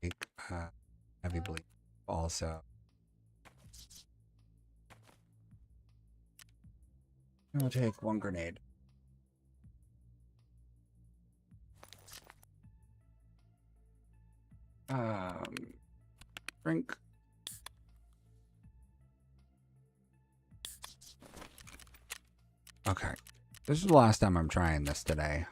Take heavy bleed. Also. I'll take 1 grenade. Drink. Okay. This is the last time I'm trying this today.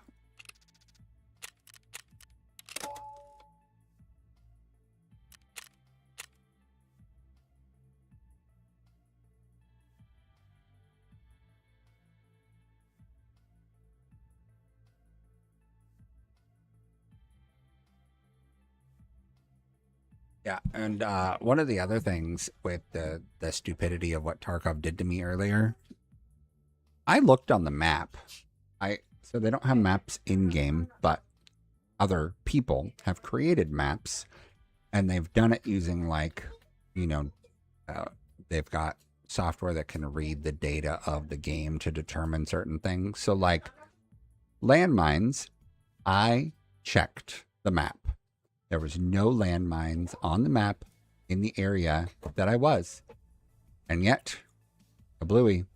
Yeah, and one of the other things with the stupidity of what Tarkov did to me earlier, I looked on the map. So they don't have maps in game, but other people have created maps, and they've done it using, like, you know, they've got software that can read the data of the game to determine certain things. So, like, landmines, I checked the map. There was no landmines on the map in the area that I was. And yet, a bluey.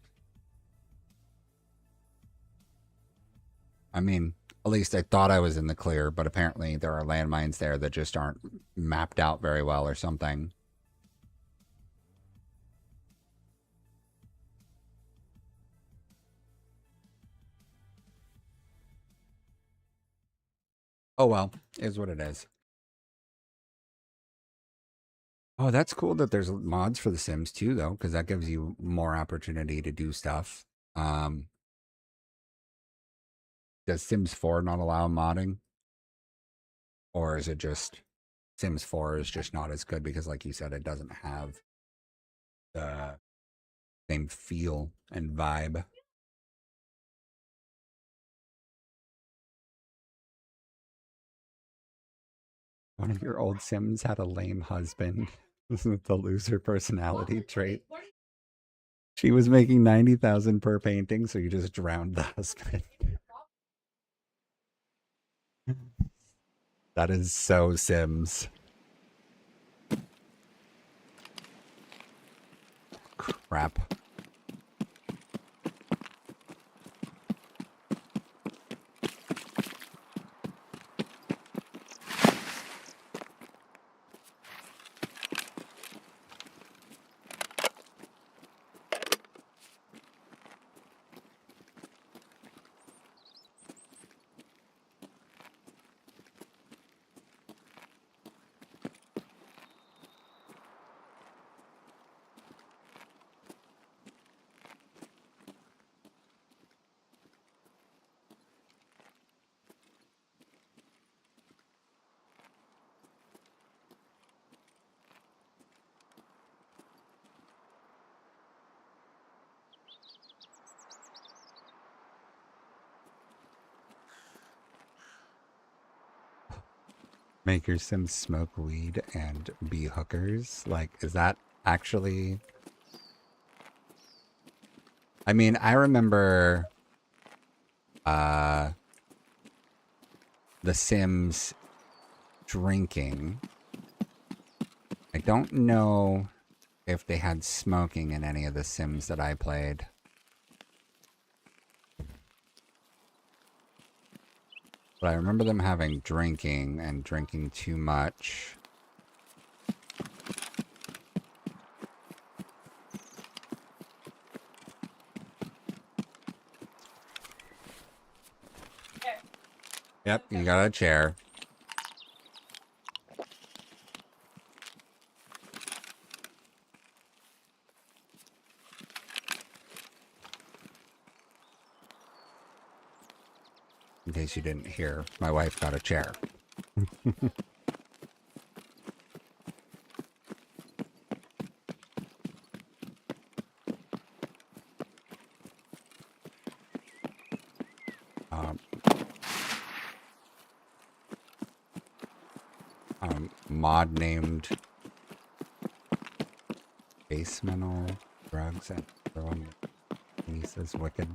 I mean, at least I thought I was in the clear, but apparently there are landmines there that just aren't mapped out very well or something. Oh well, is what it is. Oh, that's cool that there's mods for The Sims too, though, because that gives you more opportunity to do stuff. Does Sims 4 not allow modding? Or is it just Sims 4 is just not as good because, like you said, it doesn't have the same feel and vibe? One of your old Sims had a lame husband with the loser personality trait. She was making 90,000 per painting, so you just drowned the husband. That is so Sims. Crap. Make your Sims smoke weed and be hookers? Like, is that actually... I mean, I remember The Sims drinking. I don't know if they had smoking in any of the Sims that I played. But I remember them having drinking and drinking too much. Yep, you got a chair. In case you didn't hear, my wife got a chair. Mod named Basemental Drugs and throwing Lisa's wicked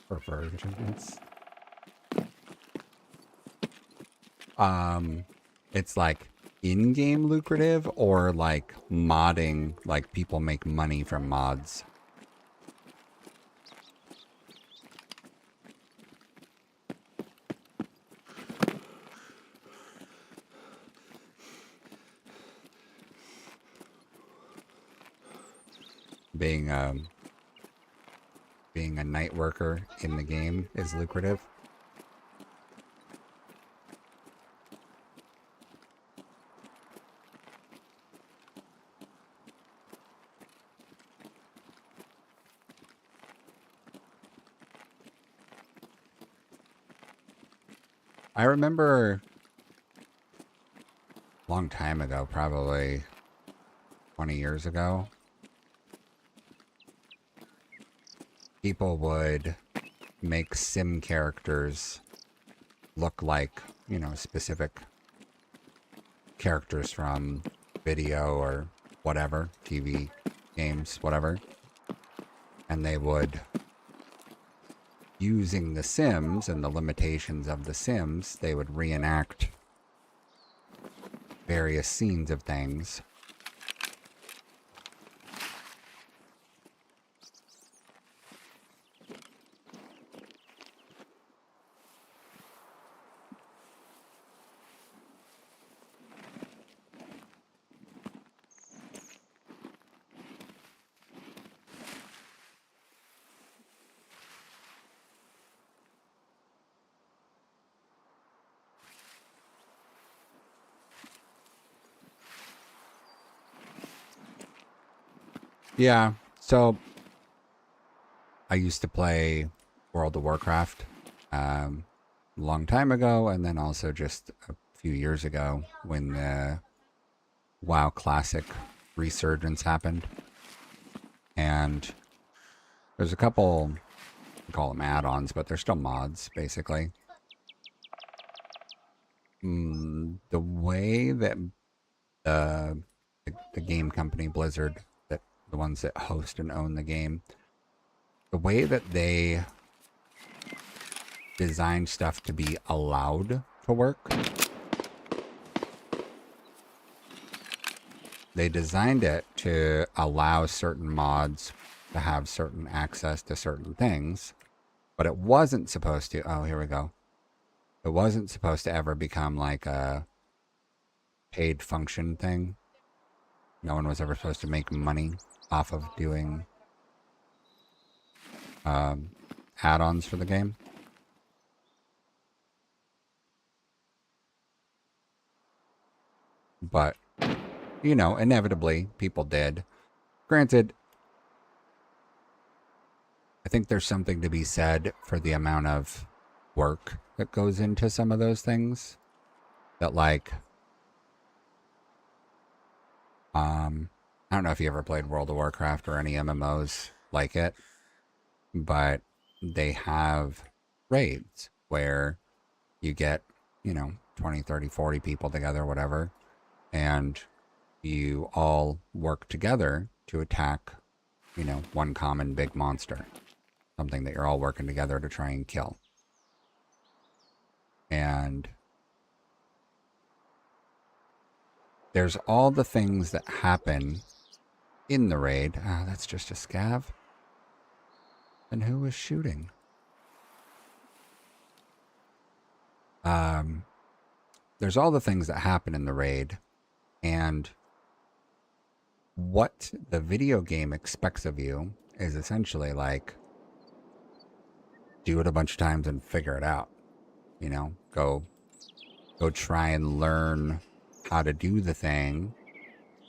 perversions. It's like in-game lucrative or like modding, like people make money from mods. Being a night worker in the game is lucrative. I remember a long time ago, probably 20 years ago, people would make sim characters look like, you know, specific characters from video or whatever, TV, games, whatever. And they would, using the Sims and the limitations of the Sims, they would reenact various scenes of things. Yeah, so I used to play World of Warcraft a long time ago, and then also just a few years ago when the WoW Classic resurgence happened. And there's a couple, we call them add-ons, but they're still mods, basically. The way that the game company Blizzard, that the ones that host and own the game, the way that they design stuff to be allowed to work, they designed it to allow certain mods to have certain access to certain things, but it wasn't supposed to, oh, here we go. It wasn't supposed to ever become like a paid function thing. No one was ever supposed to make money off of doing add-ons for the game. But, you know, inevitably, people did. Granted, I think there's something to be said for the amount of work that goes into some of those things. That, like, I don't know if you ever played World of Warcraft or any MMOs like it, but they have raids where you get, you know, 20, 30, 40 people together, whatever. And you all work together to attack, you know, one common big monster. Something that you're all working together to try and kill. And there's all the things that happen in the raid. Ah, that's just a scav. And who was shooting? There's all the things that happen in the raid, and what the video game expects of you is essentially like, do it a bunch of times and figure it out. You know, go try and learn how to do the thing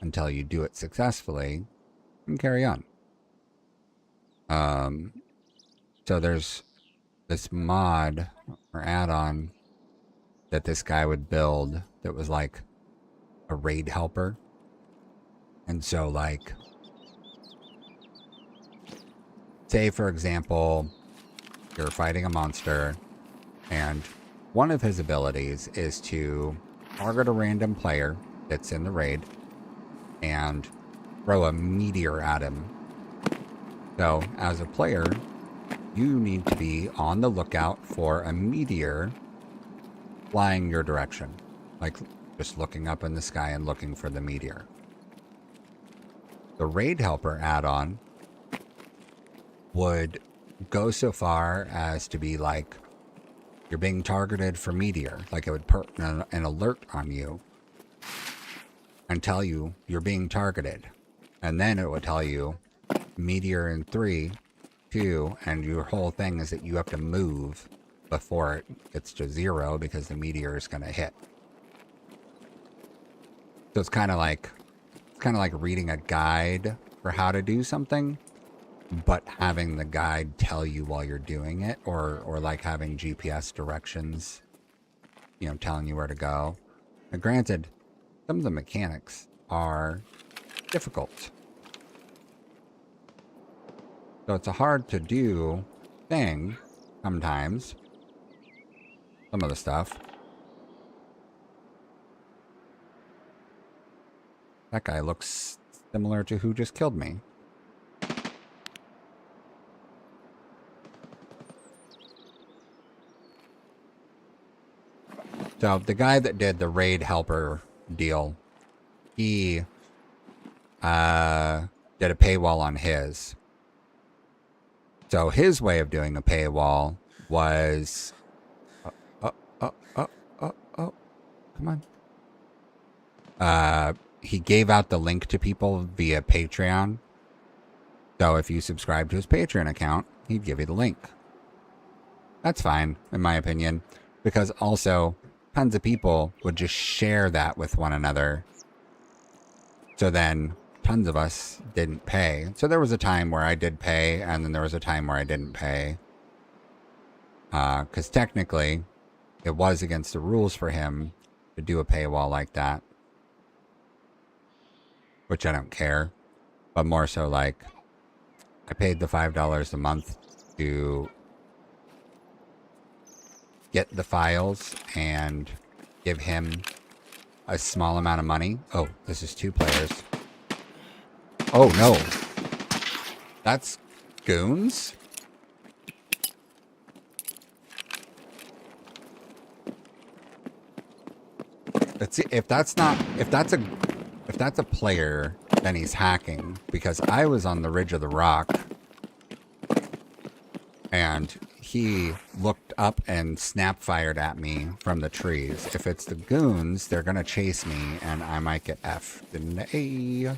until you do it successfully and carry on. So there's this mod or add-on that this guy would build that was like a raid helper. And so, like, say for example, you're fighting a monster and one of his abilities is to target a random player that's in the raid and throw a meteor at him. So as a player, you need to be on the lookout for a meteor flying your direction. Like just looking up in the sky and looking for the meteor. The Raid Helper add-on would go so far as to be like, you're being targeted for meteor. Like it would put an alert on you and tell you you're being targeted. And then it would tell you meteor in 3, 2, and your whole thing is that you have to move before it gets to 0 because the meteor is going to hit. So it's kind of like reading a guide for how to do something, but having the guide tell you while you're doing it, or like having GPS directions, you know, telling you where to go. Now, granted, some of the mechanics are difficult. So it's a hard to do thing sometimes. Some of the stuff. That guy looks similar to who just killed me. So the guy that did the Raid Helper deal, he did a paywall on his. So his way of doing a paywall was, come on. He gave out the link to people via Patreon. So if you subscribe to his Patreon account, he'd give you the link. That's fine, in my opinion, because also tons of people would just share that with one another. So then tons of us didn't pay. So there was a time where I did pay, and then there was a time where I didn't pay. Because technically, it was against the rules for him to do a paywall like that. Which I don't care. But more so like, I paid the $5 a month to get the files and give him a small amount of money. Oh, this is 2 players. Oh no. That's goons? Let's see if that's a player, then he's hacking, because I was on the ridge of the rock and he looked up and snap fired at me from the trees. If it's the goons, they're gonna chase me and I might get F'd in the A.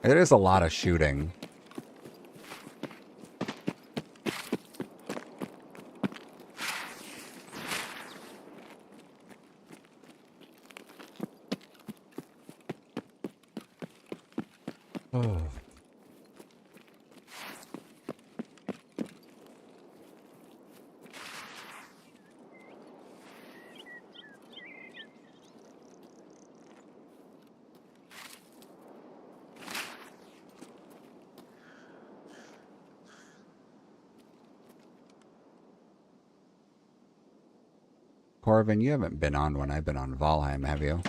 It is a lot of shooting. Oh. Corvin, you haven't been on when I've been on Valheim, have you?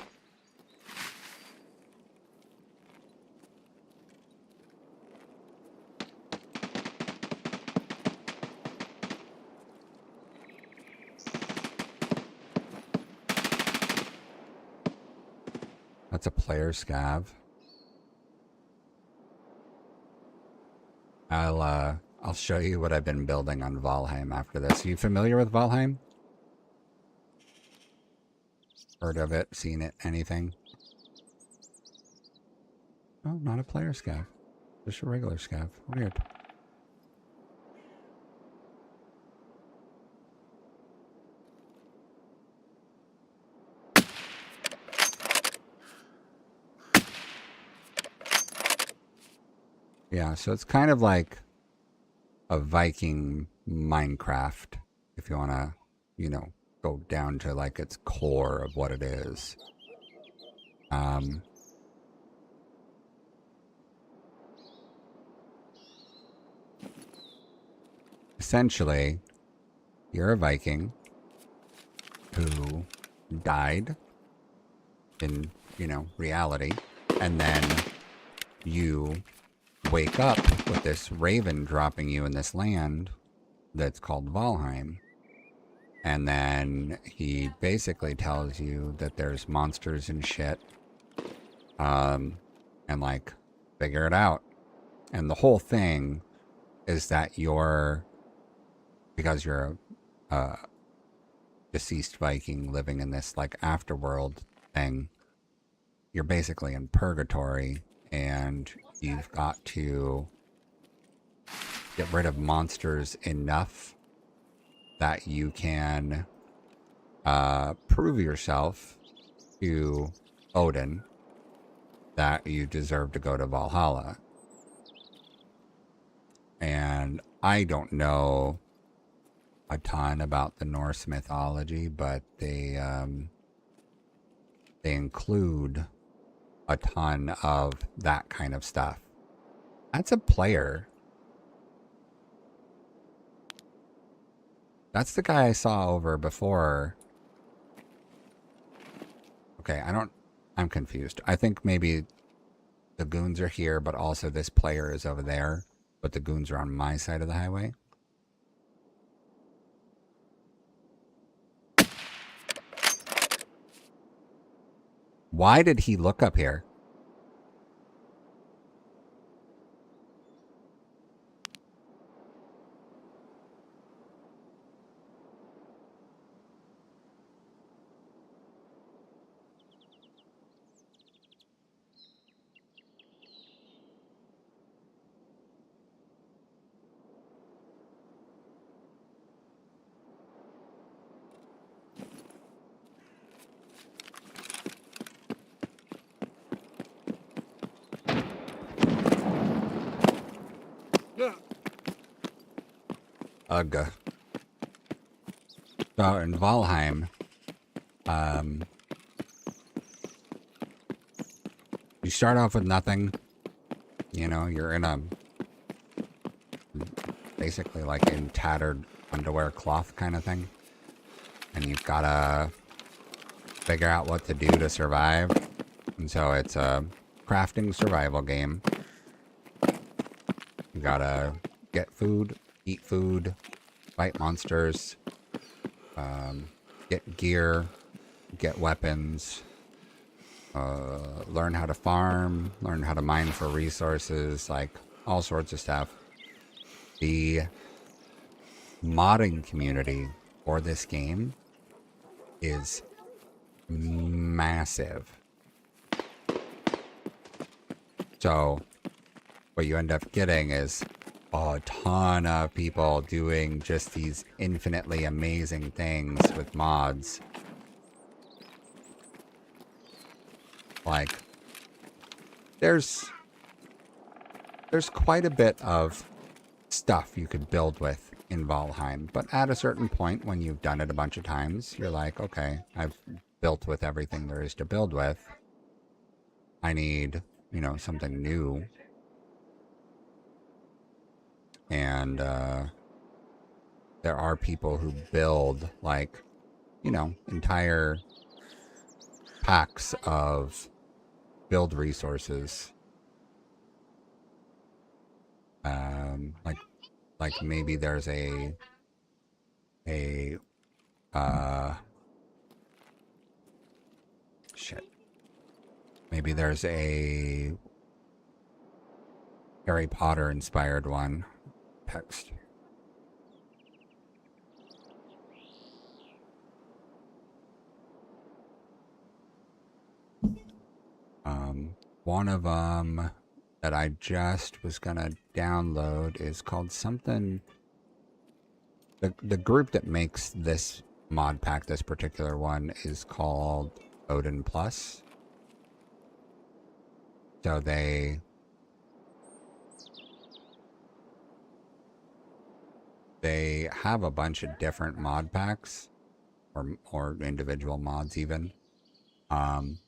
That's a player scav. I'll show you what I've been building on Valheim after this. Are you familiar with Valheim? Heard of it? Seen it? Anything? Oh, not a player scav. Just a regular scav. Weird. Yeah, so it's kind of like a Viking Minecraft, if you want to, you know, go down to like its core of what it is. Essentially, you're a Viking who died in, you know, reality, and then you wake up with this raven dropping you in this land that's called Valheim. And then he basically tells you that there's monsters and shit. And like, figure it out. And the whole thing is that because you're a deceased Viking living in this like afterworld thing, you're basically in purgatory, and you've got to get rid of monsters enough that you can prove yourself to Odin that you deserve to go to Valhalla. And I don't know a ton about the Norse mythology, but they include a ton of that kind of stuff. That's a player. That's the guy I saw over before. Okay, I'm confused. I think maybe the goons are here, but also this player is over there, but the goons are on my side of the highway. Why did he look up here? Ugh. So in Valheim, you start off with nothing. You know, you're in a basically like in tattered underwear cloth kind of thing, and you've got to figure out what to do to survive. And so it's a crafting survival game. You gotta get food, eat food, fight monsters, get gear, get weapons, learn how to farm, learn how to mine for resources, like all sorts of stuff. The modding community for this game is massive. So what you end up getting is a ton of people doing just these infinitely amazing things with mods. Like, there's quite a bit of stuff you could build with in Valheim, but at a certain point when you've done it a bunch of times, you're like, okay, I've built with everything there is to build with. I need, you know, something new. And there are people who build like, you know, entire packs of build resources. Like maybe there's a shit. Maybe there's a Harry Potter inspired one. Text. One of them that I just was gonna download is called something. The group that makes this mod pack, this particular one, is called Odin Plus. So they have a bunch of different mod packs, or individual mods even. And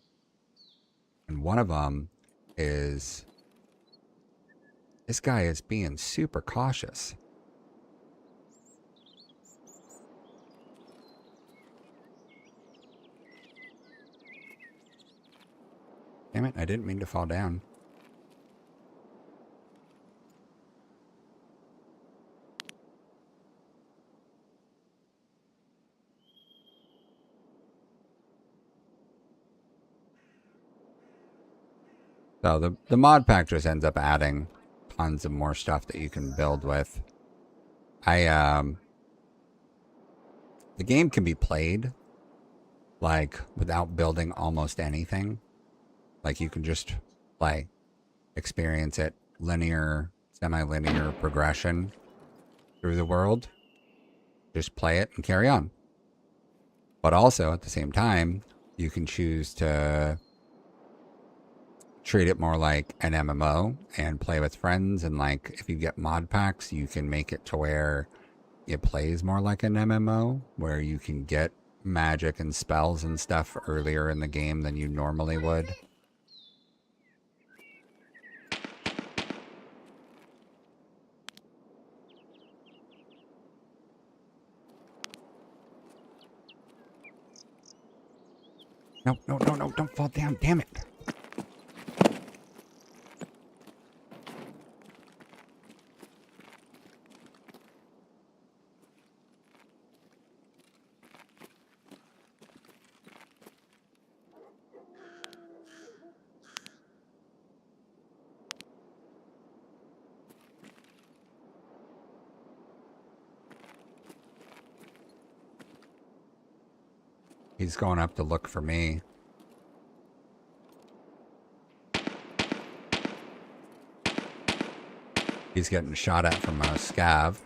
one of them is, this guy is being super cautious. Damn it, I didn't mean to fall down. So the mod pack just ends up adding tons of more stuff that you can build with. The game can be played like without building almost anything. Like you can just play, experience it, linear, semi-linear progression through the world. Just play it and carry on. But also at the same time, you can choose to treat it more like an MMO and play with friends. And like, if you get mod packs, you can make it to where it plays more like an MMO, where you can get magic and spells and stuff earlier in the game than you normally would. No, no, no, no, don't fall down, damn it. He's going up to look for me. He's getting shot at from a scav.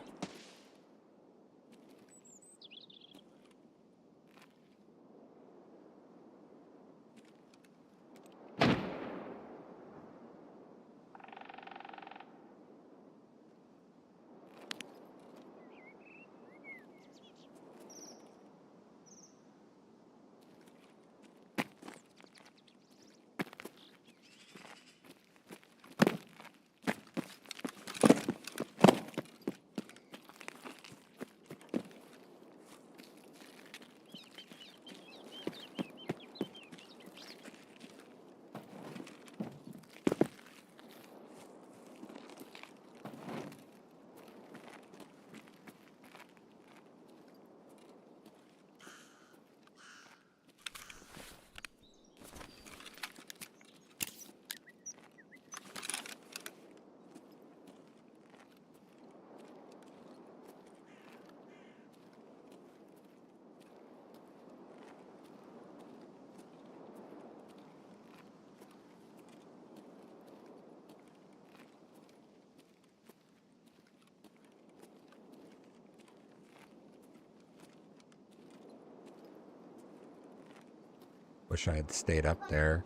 Wish I had stayed up there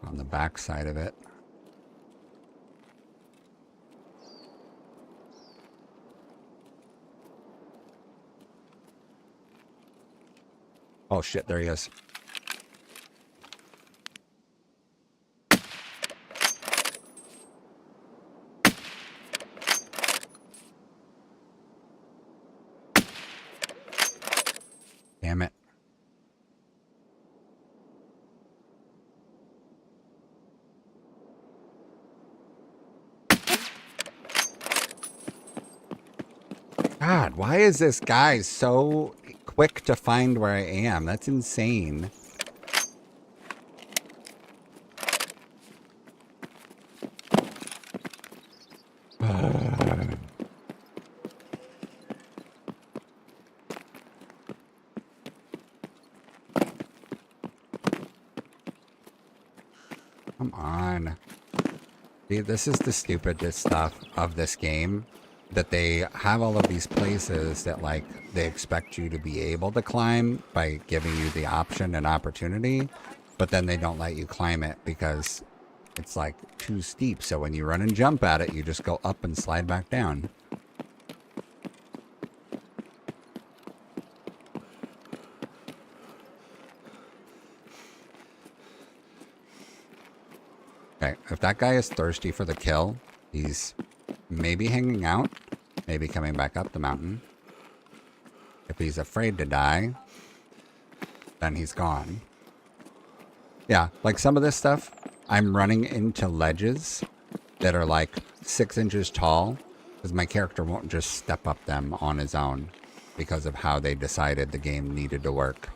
on the back side of it. Oh shit, there he is. Damn it. God, why is this guy so quick to find where I am? That's insane. Come on. See, this is the stupidest stuff of this game. That they have all of these places that, like, they expect you to be able to climb by giving you the option and opportunity. But then they don't let you climb it because it's, like, too steep. So when you run and jump at it, you just go up and slide back down. Okay, if that guy is thirsty for the kill, he's maybe hanging out, maybe coming back up the mountain. If he's afraid to die, then he's gone. Yeah, like some of this stuff, I'm running into ledges that are like 6 inches tall because my character won't just step up them on his own because of how they decided the game needed to work.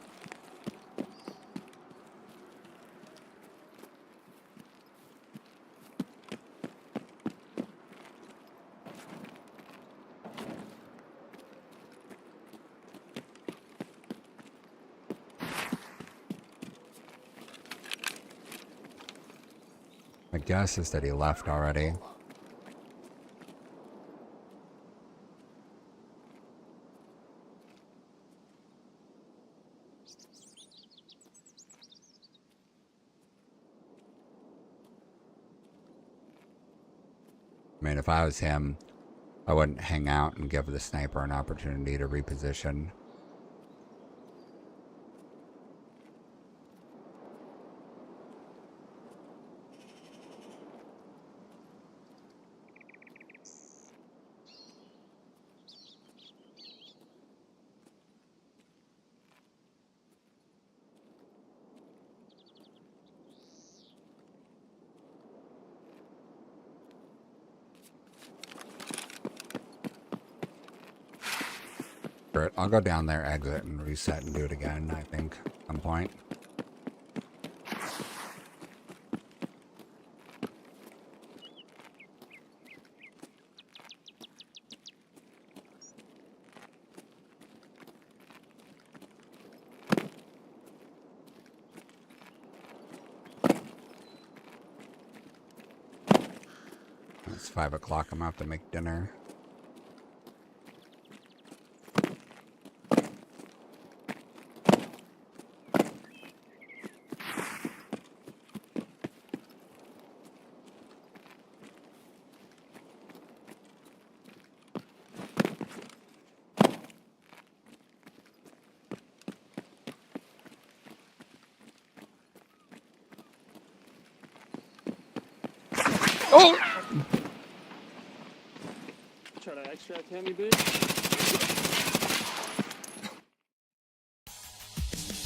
My guess is that he left already. I mean, if I was him, I wouldn't hang out and give the sniper an opportunity to reposition. I'll go down there, exit, and reset and do it again, I think, at some point. It's 5 o'clock. I'm going to have to make dinner. Oh! Try to extract him, you bitch.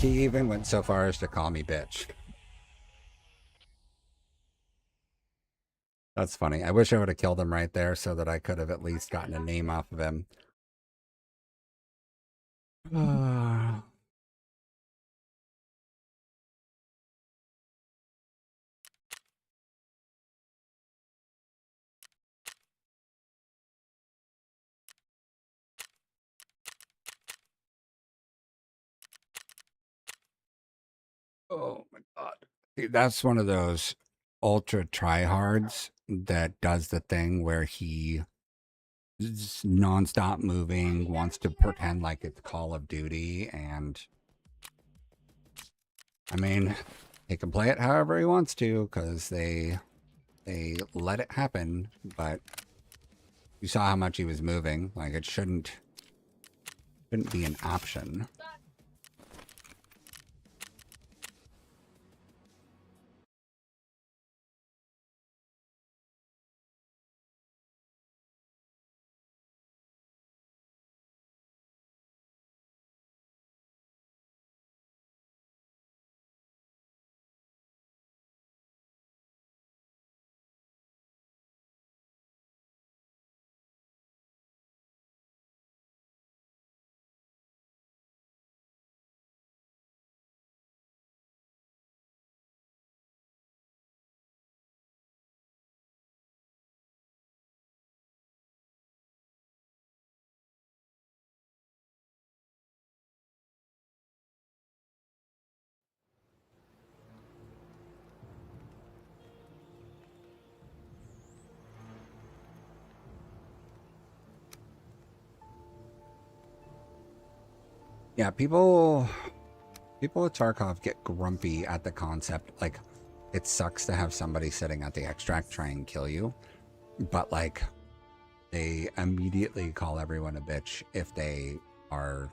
He even went so far as to call me bitch. That's funny. I wish I would have killed him right there so that I could have at least gotten a name off of him. Oh my god. See, that's one of those ultra tryhards that does the thing where he is nonstop moving, wants to pretend like it's Call of Duty, and I mean, he can play it however he wants to because they let it happen, but you saw how much he was moving. Like, it shouldn't be an option. Yeah, people with Tarkov get grumpy at the concept. Like, it sucks to have somebody sitting at the extract try and kill you, but like, they immediately call everyone a bitch if they are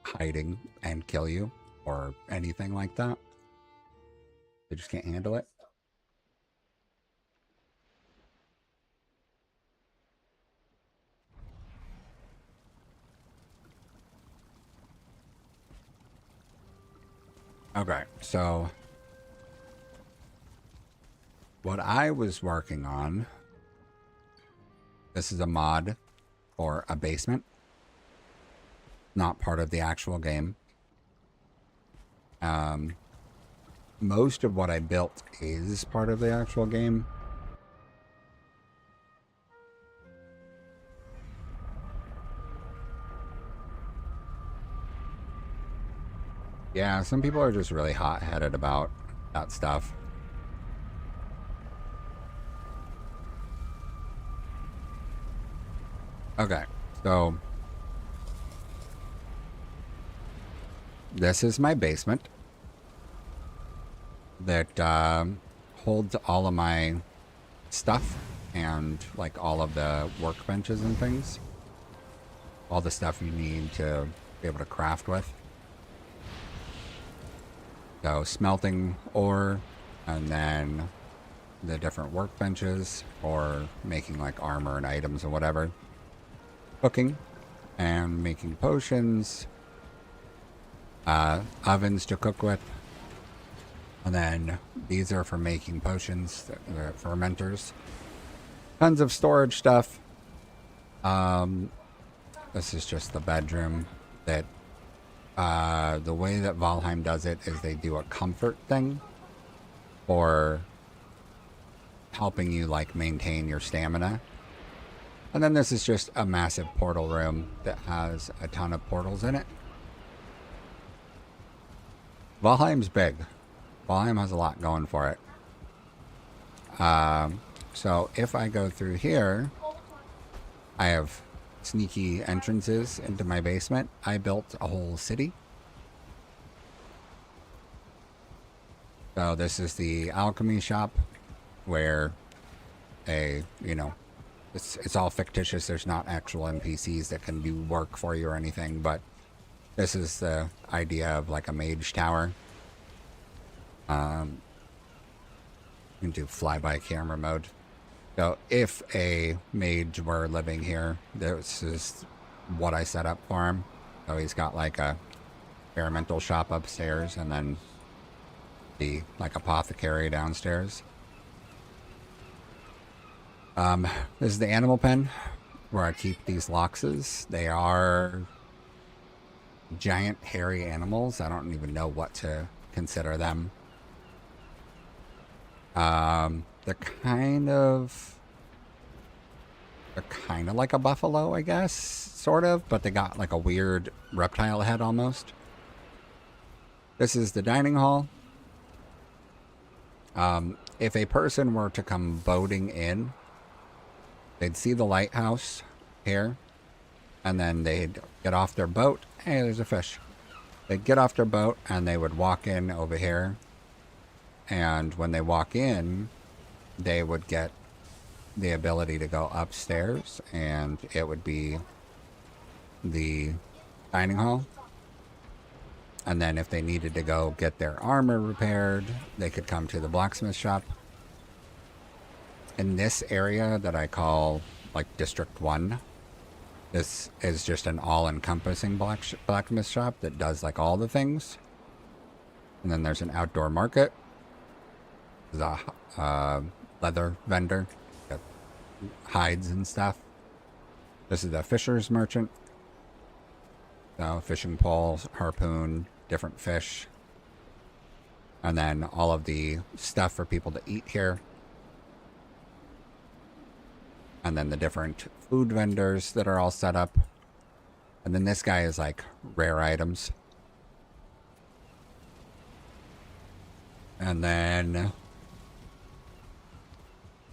hiding and kill you or anything like that. They just can't handle it. Okay, so what I was working on, this is a mod for a basement, not part of the actual game. Most of what I built is part of the actual game. Yeah, some people are just really hot-headed about that stuff. Okay, so this is my basement that holds all of my stuff and like all of the workbenches and things. All the stuff you need to be able to craft with. So smelting ore, and then the different workbenches or making like armor and items or whatever. Cooking and making potions. Ovens to cook with. And then these are for making potions, the fermenters. Tons of storage stuff. This is just the bedroom that the way that Valheim does it is they do a comfort thing for helping you like maintain your stamina. And then this is just a massive portal room that has a ton of portals in it. Valheim's big. Valheim has a lot going for it. So if I go through here, I have sneaky entrances into my basement. I built a whole city. So this is the alchemy shop where it's all fictitious. There's not actual NPCs that can do work for you or anything, but this is the idea of like a mage tower. You can do flyby camera mode. So if a mage were living here, this is what I set up for him. So he's got like a experimental shop upstairs and then the like apothecary downstairs. This is the animal pen where I keep these loxes. They are giant hairy animals. I don't even know what to consider them. They're kind of like a buffalo, I guess, sort of, but they got like a weird reptile head almost. This is the dining hall. If a person were to come boating in, they'd see the lighthouse here, and then they'd get off their boat. Hey, there's a fish. They'd get off their boat and they would walk in over here. And when they walk in, they would get the ability to go upstairs, and it would be the dining hall. And then if they needed to go get their armor repaired, they could come to the blacksmith shop. In this area that I call like District 1, this is just an all-encompassing blacksmith shop that does like all the things. And then there's an outdoor market. There's a leather vendor that hides and stuff. This is the fisher's merchant. So fishing poles, harpoon, different fish. And then all of the stuff for people to eat here. And then the different food vendors that are all set up. And then this guy is like rare items. And then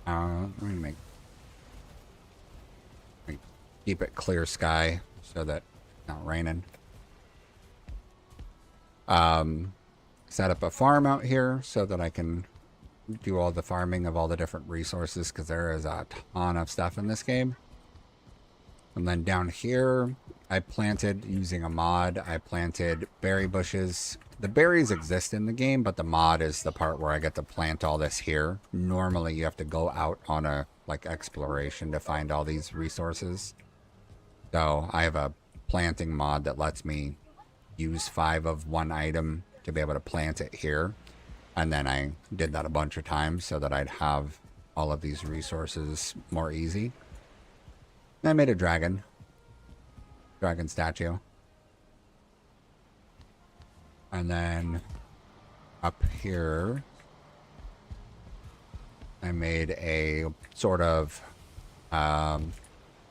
let me keep it clear sky so that it's not raining. Set up a farm out here so that I can do all the farming of all the different resources, because there is a ton of stuff in this game. And then down here, I planted, using a mod, I planted berry bushes. The berries exist in the game, but the mod is the part where I get to plant all this here. Normally, you have to go out on a, like, exploration to find all these resources. So I have a planting mod that lets me use 5 of one item to be able to plant it here. And then I did that a bunch of times so that I'd have all of these resources more easy. And I made a dragon statue. And then up here, I made a sort of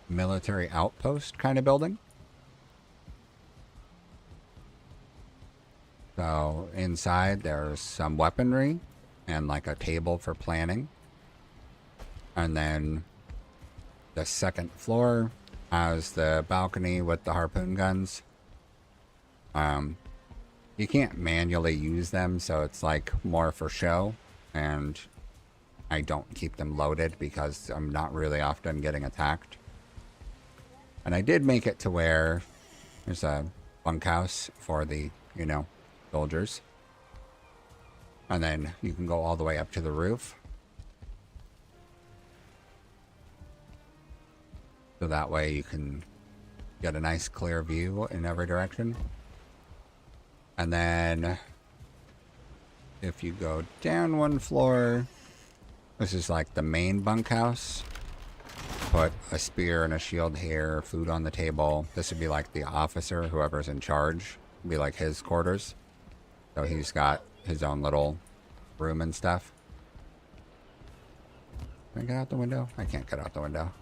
military outpost kind of building. So inside there's some weaponry and like a table for planning. And then the second floor has the balcony with the harpoon guns. You can't manually use them, so it's like more for show. And I don't keep them loaded because I'm not really often getting attacked. And I did make it to where there's a bunkhouse for the, you know, soldiers. And then you can go all the way up to the roof. So that way you can get a nice clear view in every direction. And then if you go down one floor, this is like the main bunkhouse. Put a spear and a shield here, food on the table. This would be like the officer, whoever's in charge. It'd be like his quarters. So he's got his own little room and stuff. Can I get out the window? I can't get out the window.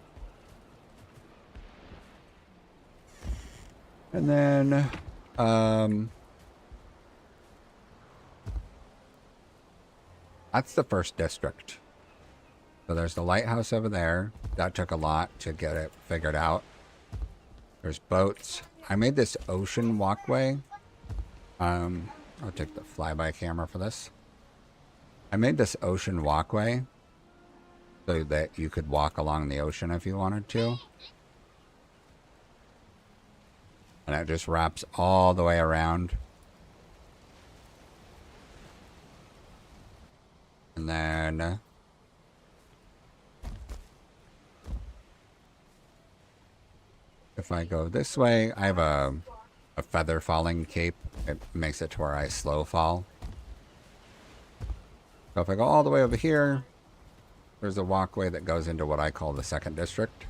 And then, that's the first district. So there's the lighthouse over there. That took a lot to get it figured out. There's boats. I made this ocean walkway. I'll take the flyby camera for this. I made this ocean walkway so that you could walk along the ocean if you wanted to. And it just wraps all the way around. And then if I go this way, I have a feather falling cape. It makes it to where I slow fall. So if I go all the way over here, there's a walkway that goes into what I call the second district,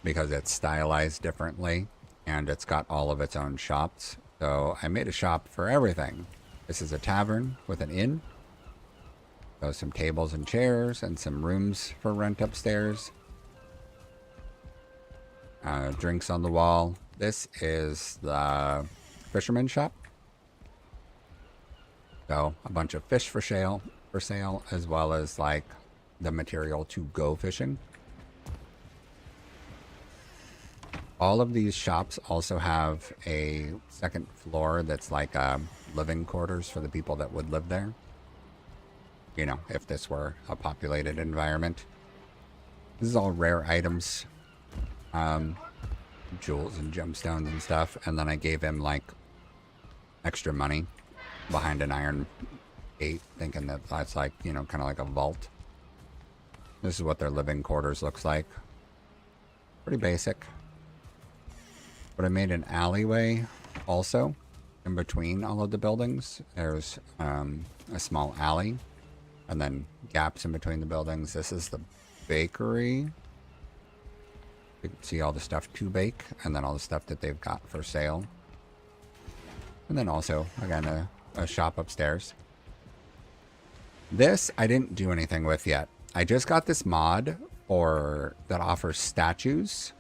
because it's stylized differently and it's got all of its own shops. So I made a shop for everything. This is a tavern with an inn. So some tables and chairs and some rooms for rent upstairs. Drinks on the wall. This is the fisherman shop. So a bunch of fish for sale, as well as like the material to go fishing. All of these shops also have a second floor that's like living quarters for the people that would live there. You know, if this were a populated environment. This is all rare items. Jewels and gemstones and stuff. And then I gave him like extra money behind an iron gate, thinking that that's like, you know, kind of like a vault. This is what their living quarters looks like. Pretty basic. But I made an alleyway also in between all of the buildings. There's a small alley and then gaps in between the buildings. This is the bakery. You can see all the stuff to bake and then all the stuff that they've got for sale. And then also, again, a shop upstairs. This I didn't do anything with yet. I just got this mod that offers statues.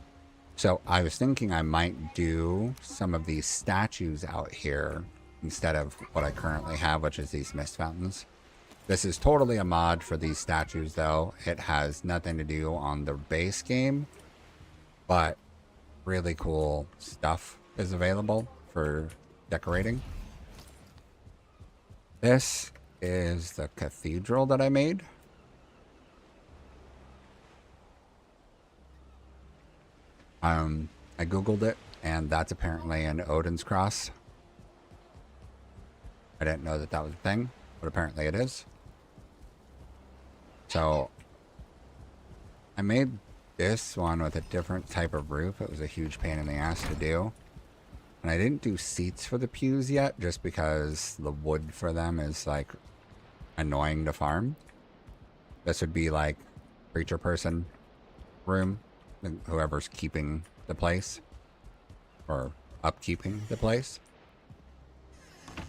So I was thinking I might do some of these statues out here instead of what I currently have, which is these mist fountains. This is totally a mod for these statues, though. It has nothing to do on the base game, but really cool stuff is available for decorating. This is the cathedral that I made. I googled it, and that's apparently an Odin's cross. I didn't know that that was a thing, but apparently it is. So I made this one with a different type of roof. It was a huge pain in the ass to do. And I didn't do seats for the pews yet, just because the wood for them is like annoying to farm. This would be like preacher person room, whoever's keeping the place or upkeeping the place.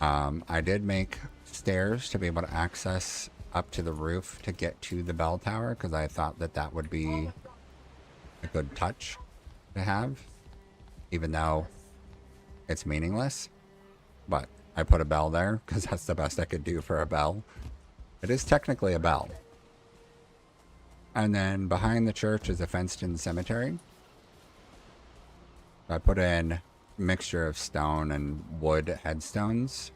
I did make stairs to be able to access up to the roof to get to the bell tower, because I thought that that would be a good touch to have, even though it's meaningless. But I put a bell there because that's the best I could do for a bell. It is technically a bell. And then behind the church is a fenced-in cemetery. I put in a mixture of stone and wood headstones,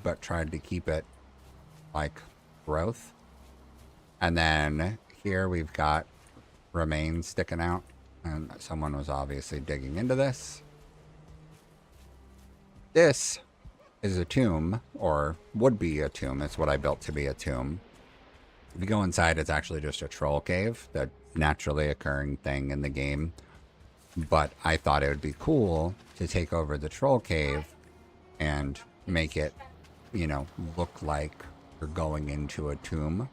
but tried to keep it like growth. And then here we've got remains sticking out, and someone was obviously digging into this. This is a tomb, or would be a tomb. It's what I built to be a tomb. If you go inside, it's actually just a troll cave, the naturally occurring thing in the game. But I thought it would be cool to take over the troll cave and make it, you know, look like you're going into a tomb.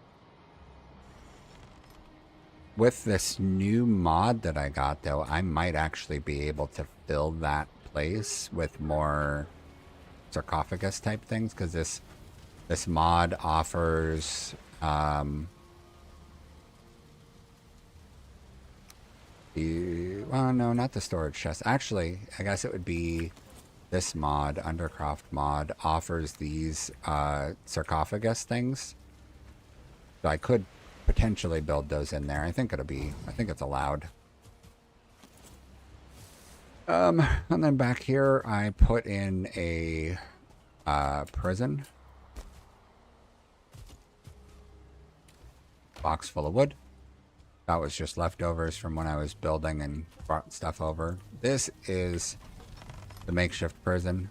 With this new mod that I got, though, I might actually be able to fill that place with more sarcophagus type things, because this mod offers well, no, not the storage chest. Actually, I guess it would be this mod, Undercroft mod, offers these sarcophagus things. So I could potentially build those in there. I think it's allowed. And then back here, I put in a prison. Box full of wood. That was just leftovers from when I was building and brought stuff over. This is the makeshift prison.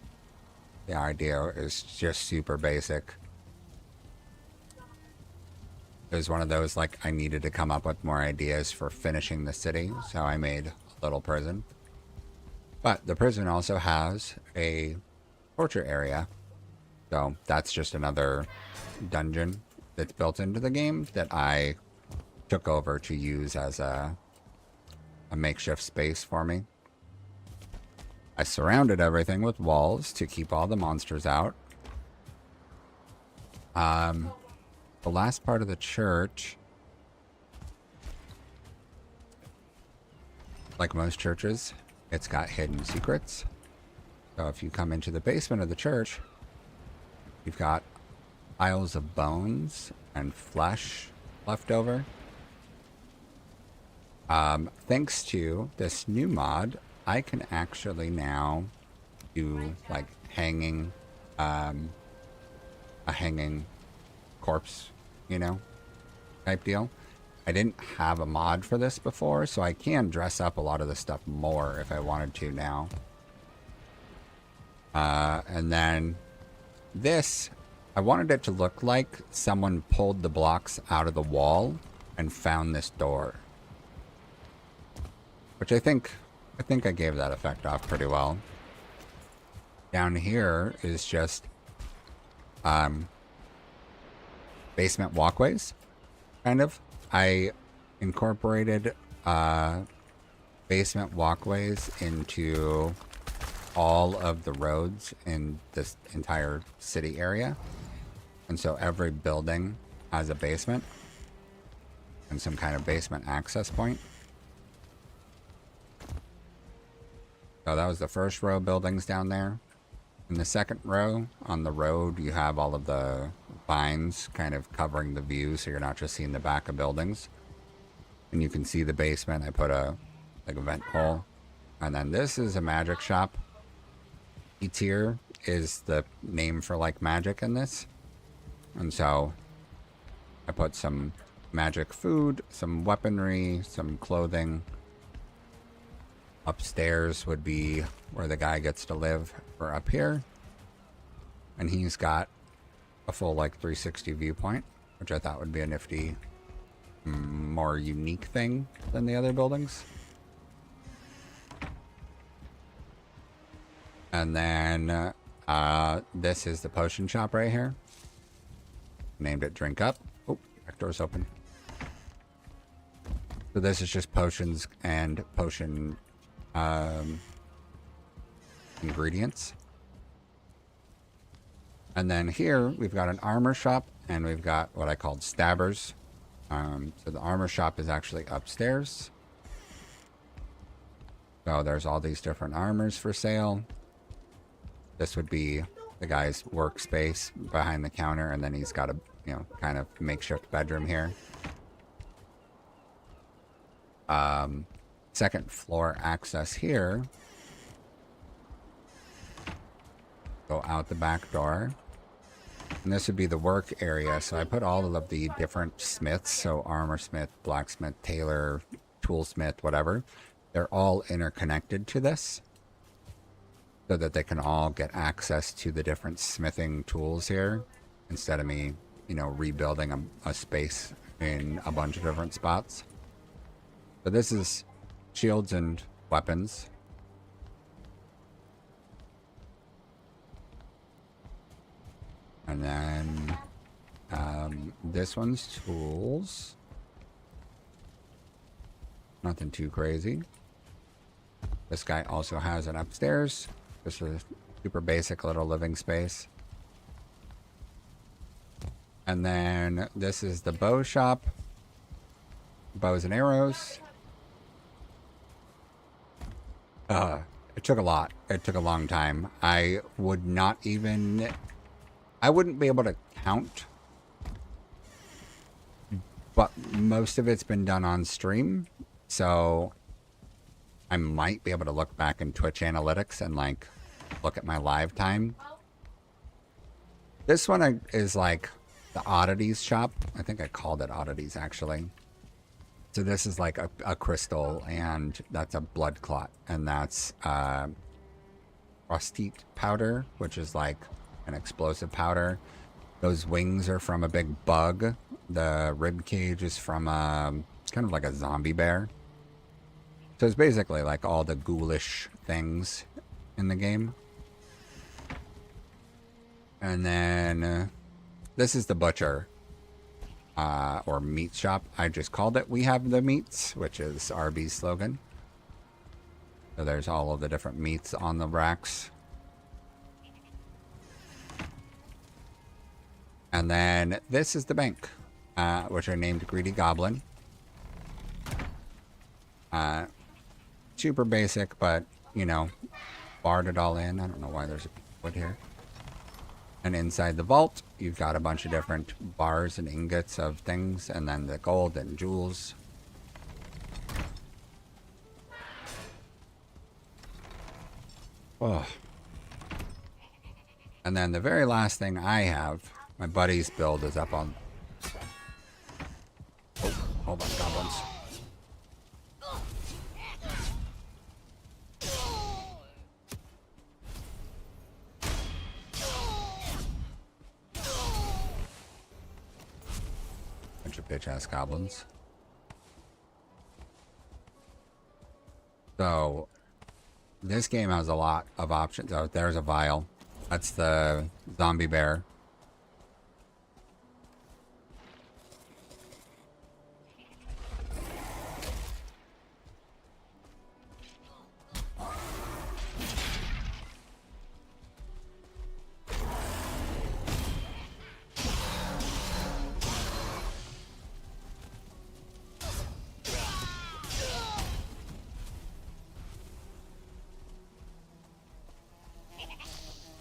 The idea is just super basic. It was one of those, like, I needed to come up with more ideas for finishing the city, so I made a little prison. But the prison also has a torture area. So that's just another dungeon that's built into the game that I took over to use as a makeshift space for me. I surrounded everything with walls to keep all the monsters out. The last part of the church, like most churches, it's got hidden secrets. So if you come into the basement of the church, you've got piles of bones and flesh left over. Thanks to this new mod, I can actually now do like hanging, a hanging corpse, you know, type deal. I didn't have a mod for this before, so I can dress up a lot of this stuff more if I wanted to now. And then this, I wanted it to look like someone pulled the blocks out of the wall and found this door. Which I think I gave that effect off pretty well. Down here is just basement walkways, kind of. I incorporated basement walkways into all of the roads in this entire city area. And so every building has a basement and some kind of basement access point. So that was the first row of buildings down there. In the second row, on the road, you have all of the vines kind of covering the view, so you're not just seeing the back of buildings. And you can see the basement. I put a vent hole. And then this is a magic shop. Each here is the name for like magic in this. And so I put some magic food, some weaponry, some clothing. Upstairs would be where the guy gets to live, or up here. And he's got a full like 360 viewpoint, which I thought would be a nifty, more unique thing than the other buildings. And then this is the potion shop right here. Named it Drink Up. Oh, back door's open. So this is just potions and potion ingredients. And then here we've got an armor shop, and we've got what I called stabbers. So the armor shop is actually upstairs. So there's all these different armors for sale. This would be the guy's workspace behind the counter, and then he's got a, you know, kind of makeshift bedroom here. Second floor access here. Go out the back door. And this would be the work area. So I put all of the different smiths. So armor smith, blacksmith, tailor, toolsmith, whatever. They're all interconnected to this, so that they can all get access to the different smithing tools here, instead of me, you know, rebuilding a space in a bunch of different spots. So this is shields and weapons. And then this one's tools. Nothing too crazy. This guy also has an upstairs. Just a super basic little living space. And then this is the bow shop. Bows and arrows. It took a lot. It took a long time. I wouldn't be able to count, but most of it's been done on stream. So I might be able to look back in Twitch analytics and like look at my live time. This one is like the oddities shop. I think I called it oddities actually. So this is like a crystal, and that's a blood clot, and that's frostite powder, which is like an explosive powder. Those wings are from a big bug. The rib cage is from kind of like a zombie bear. So it's basically like all the ghoulish things in the game. And then this is the butcher or meat shop. I just called it We Have the Meats, which is Arby's slogan. So there's all of the different meats on the racks. And then this is the bank, which I named Greedy Goblin. Super basic, but, you know, barred it all in. I don't know why there's a wood here. And inside the vault, you've got a bunch of different bars and ingots of things, and then the gold and jewels. Oh. And then the very last thing I have, my buddy's build is up on... Oh, hold on, goblins. Bunch of bitch-ass goblins. So, this game has a lot of options. Oh, there's a vial. That's the zombie bear.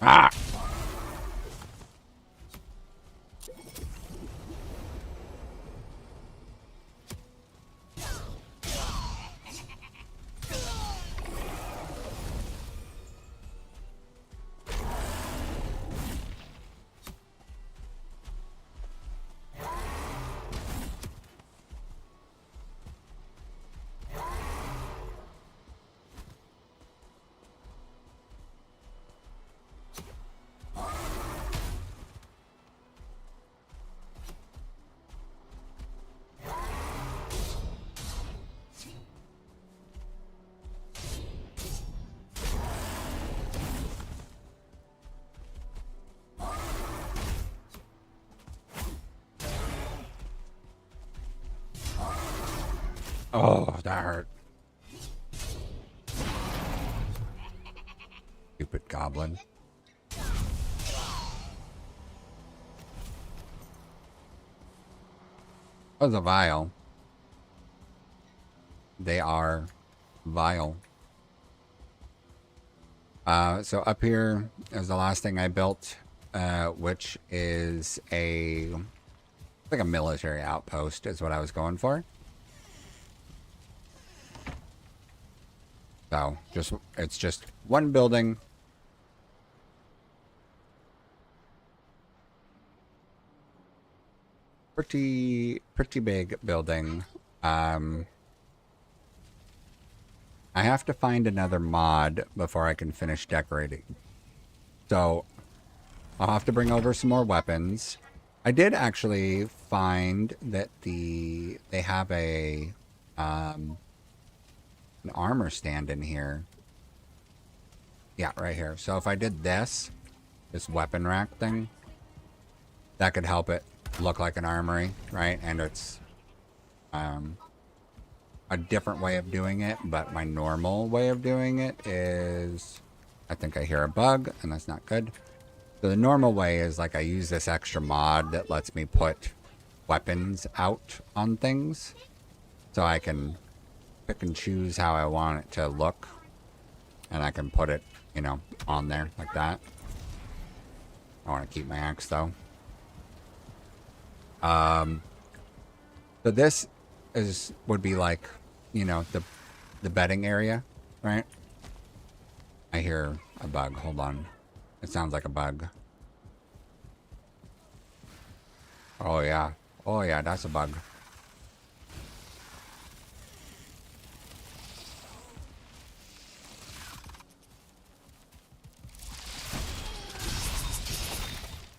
Ah! Oh, that hurt. Stupid goblin. Oh, the vial. They are vile. So up here is the last thing I built, which is like a military outpost is what I was going for. So it's just one building. Pretty big building. I have to find another mod before I can finish decorating. So I'll have to bring over some more weapons. I did actually find that they have an armor stand in here. Yeah, right here. So if I did this weapon rack thing, that could help it look like an armory, right? And it's a different way of doing it, but my normal way of doing it is, I think I hear a bug, and that's not good. So the normal way is like I use this extra mod that lets me put weapons out on things, so I can pick and choose how I want it to look, and I can put it, you know, on there like that. I want to keep my axe though. So this would be like, you know, the bedding area, right? I hear a bug. Hold on. It sounds like a bug. Oh yeah. Oh yeah, that's a bug.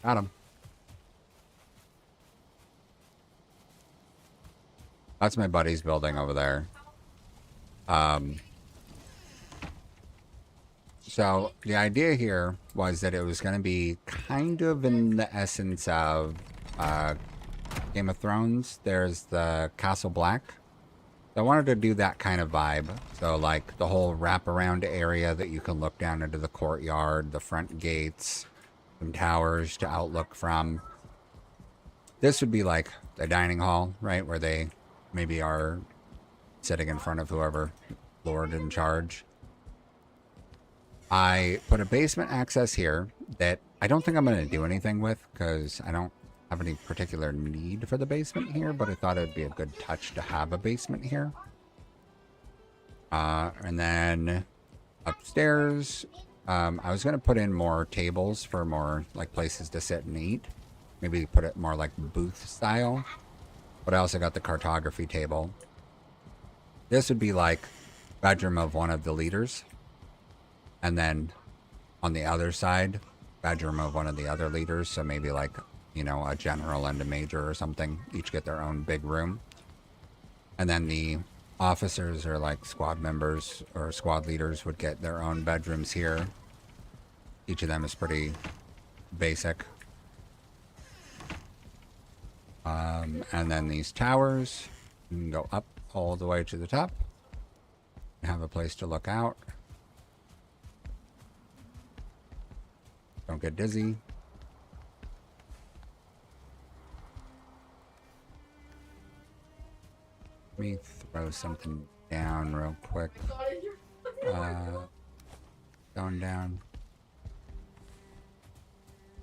Got him. That's my buddy's building over there. So the idea here was that it was going to be kind of in the essence of Game of Thrones. There's the Castle Black. So I wanted to do that kind of vibe. So like the whole wraparound area that you can look down into the courtyard, the front gates, some towers to outlook from. This would be like the dining hall, right? Where they maybe are sitting in front of whoever lord in charge. I put a basement access here that I don't think I'm going to do anything with because I don't have any particular need for the basement here, but I thought it would be a good touch to have a basement here. And then upstairs, I was going to put in more tables for more like places to sit and eat. Maybe put it more like booth style. But I also got the cartography table. This would be like bedroom of one of the leaders. And then on the other side, bedroom of one of the other leaders. So maybe like, you know, a general and a major or something. Each get their own big room. And then the officers or like squad members or squad leaders would get their own bedrooms here. Each of them is pretty basic. And then these towers, you can go up all the way to the top. Have a place to look out. Don't get dizzy. Let me throw something down real quick. Going down.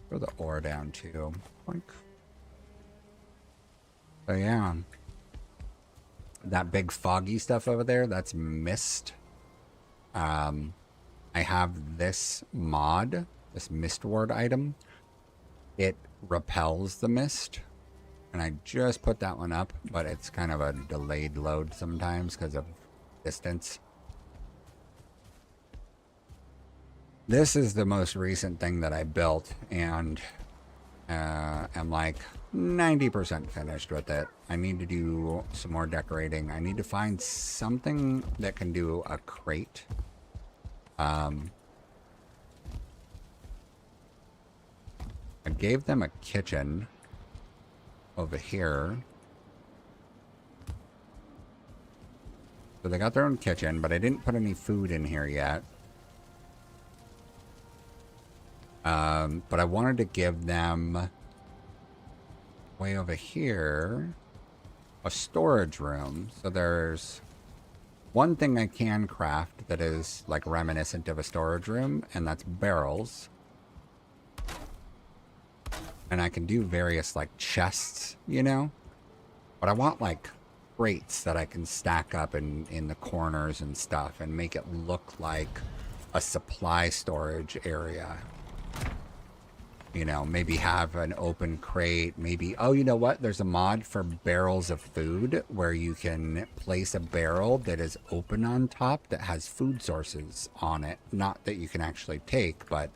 Throw the ore down too. Boink. So yeah. That big foggy stuff over there, that's mist. I have this mod, this mist ward item. It repels the mist. And I just put that one up, but it's kind of a delayed load sometimes because of distance. This is the most recent thing that I built, and I'm like 90% finished with it. I need to do some more decorating. I need to find something that can do a crate. I gave them a kitchen over here. So they got their own kitchen, but I didn't put any food in here yet. But I wanted to give them way over here a storage room. So there's one thing I can craft that is like reminiscent of a storage room, and that's barrels. And I can do various like chests, you know? But I want like crates that I can stack up in the corners and stuff and make it look like a supply storage area. You know, maybe have an open crate, maybe, oh, you know what? There's a mod for barrels of food where you can place a barrel that is open on top that has food sources on it. Not that you can actually take, but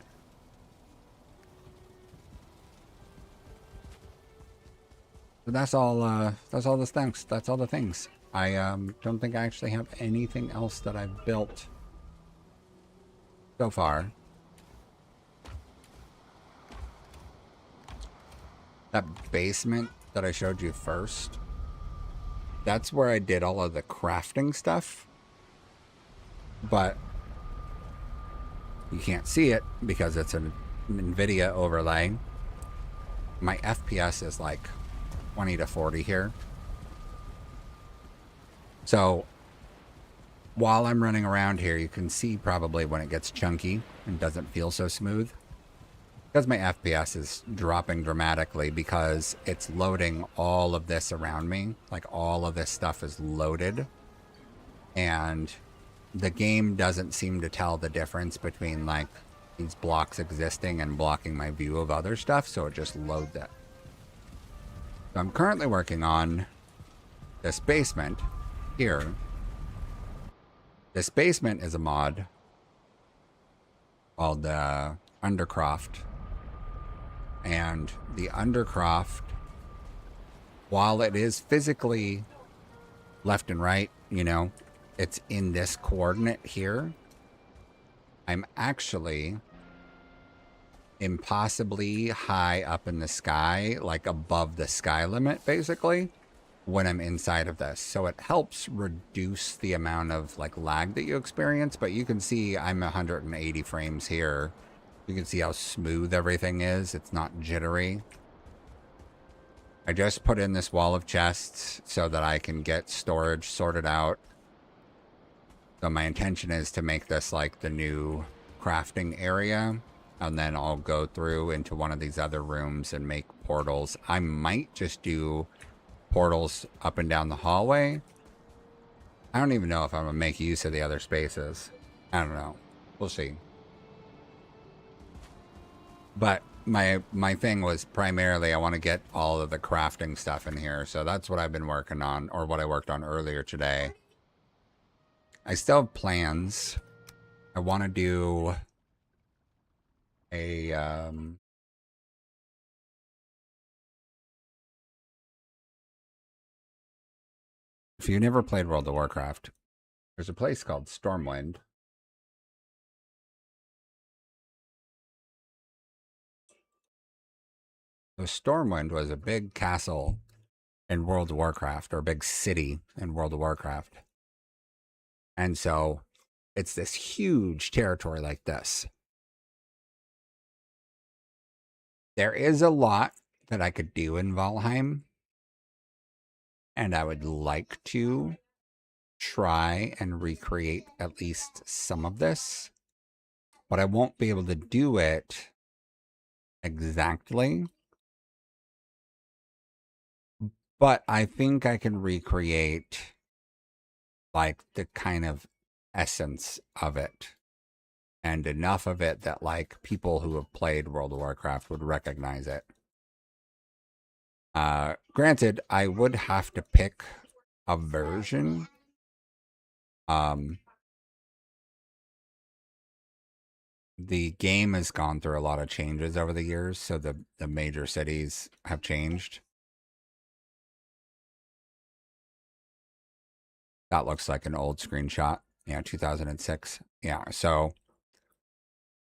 that's all the things. That's all the things. I don't think I actually have anything else that I've built so far. That basement that I showed you first, that's where I did all of the crafting stuff. But you can't see it because it's an NVIDIA overlay. My FPS is like 20 to 40 here. So while I'm running around here, you can see probably when it gets chunky and doesn't feel so smooth. Because my FPS is dropping dramatically because it's loading all of this around me. Like all of this stuff is loaded. And the game doesn't seem to tell the difference between like these blocks existing and blocking my view of other stuff. So it just loads it. So I'm currently working on this basement here. This basement is a mod called Undercroft. And the Undercroft, while it is physically left and right, you know, it's in this coordinate here. I'm actually impossibly high up in the sky, like above the sky limit, basically, when I'm inside of this. So it helps reduce the amount of like lag that you experience, but you can see I'm 180 frames here. You can see how smooth everything is. It's not jittery. I just put in this wall of chests so that I can get storage sorted out. So my intention is to make this like the new crafting area. And then I'll go through into one of these other rooms and make portals. I might just do portals up and down the hallway. I don't even know if I'm going to make use of the other spaces. I don't know. We'll see. But my thing was primarily I want to get all of the crafting stuff in here. So that's what I've been working on, or what I worked on earlier today. I still have plans. I want to do a if you never played World of Warcraft, there's a place called Stormwind. So Stormwind was a big castle in World of Warcraft, or a big city in World of Warcraft. And so it's this huge territory like this. There is a lot that I could do in Valheim. And I would like to try and recreate at least some of this. But I won't be able to do it exactly. But I think I can recreate like the kind of essence of it. And enough of it that like people who have played World of Warcraft would recognize it. Granted, I would have to pick a version. The game has gone through a lot of changes over the years, so the major cities have changed. That looks like an old screenshot. Yeah, 2006. Yeah, so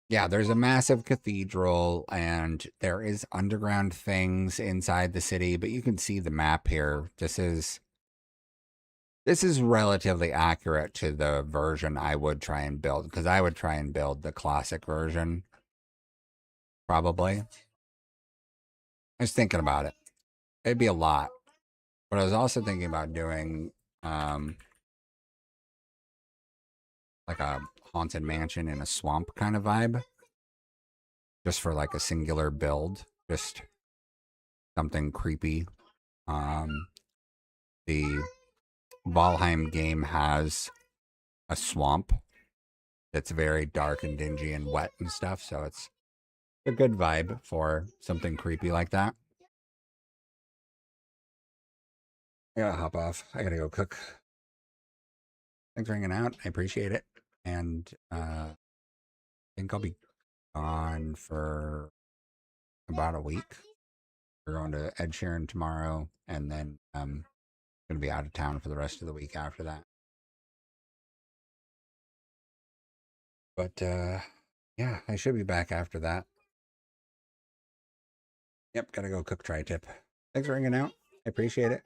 yeah, there's a massive cathedral and there is underground things inside the city, but you can see the map here. This is This is relatively accurate to the version I would try and build, because I would try and build the classic version. Probably. I was thinking about it. It'd be a lot. But I was also thinking about doing like a haunted mansion in a swamp kind of vibe. Just for like a singular build. Just something creepy. The Valheim game has a swamp that's very dark and dingy and wet and stuff, so it's a good vibe for something creepy like that. I gotta hop off. I gotta go cook. Thanks for hanging out. I appreciate it. And I think I'll be gone for about a week. We're going to Ed Sheeran tomorrow, and then I'm gonna be out of town for the rest of the week after that. But yeah, I should be back after that. Yep, gotta go cook tri-tip. Thanks for hanging out. I appreciate it.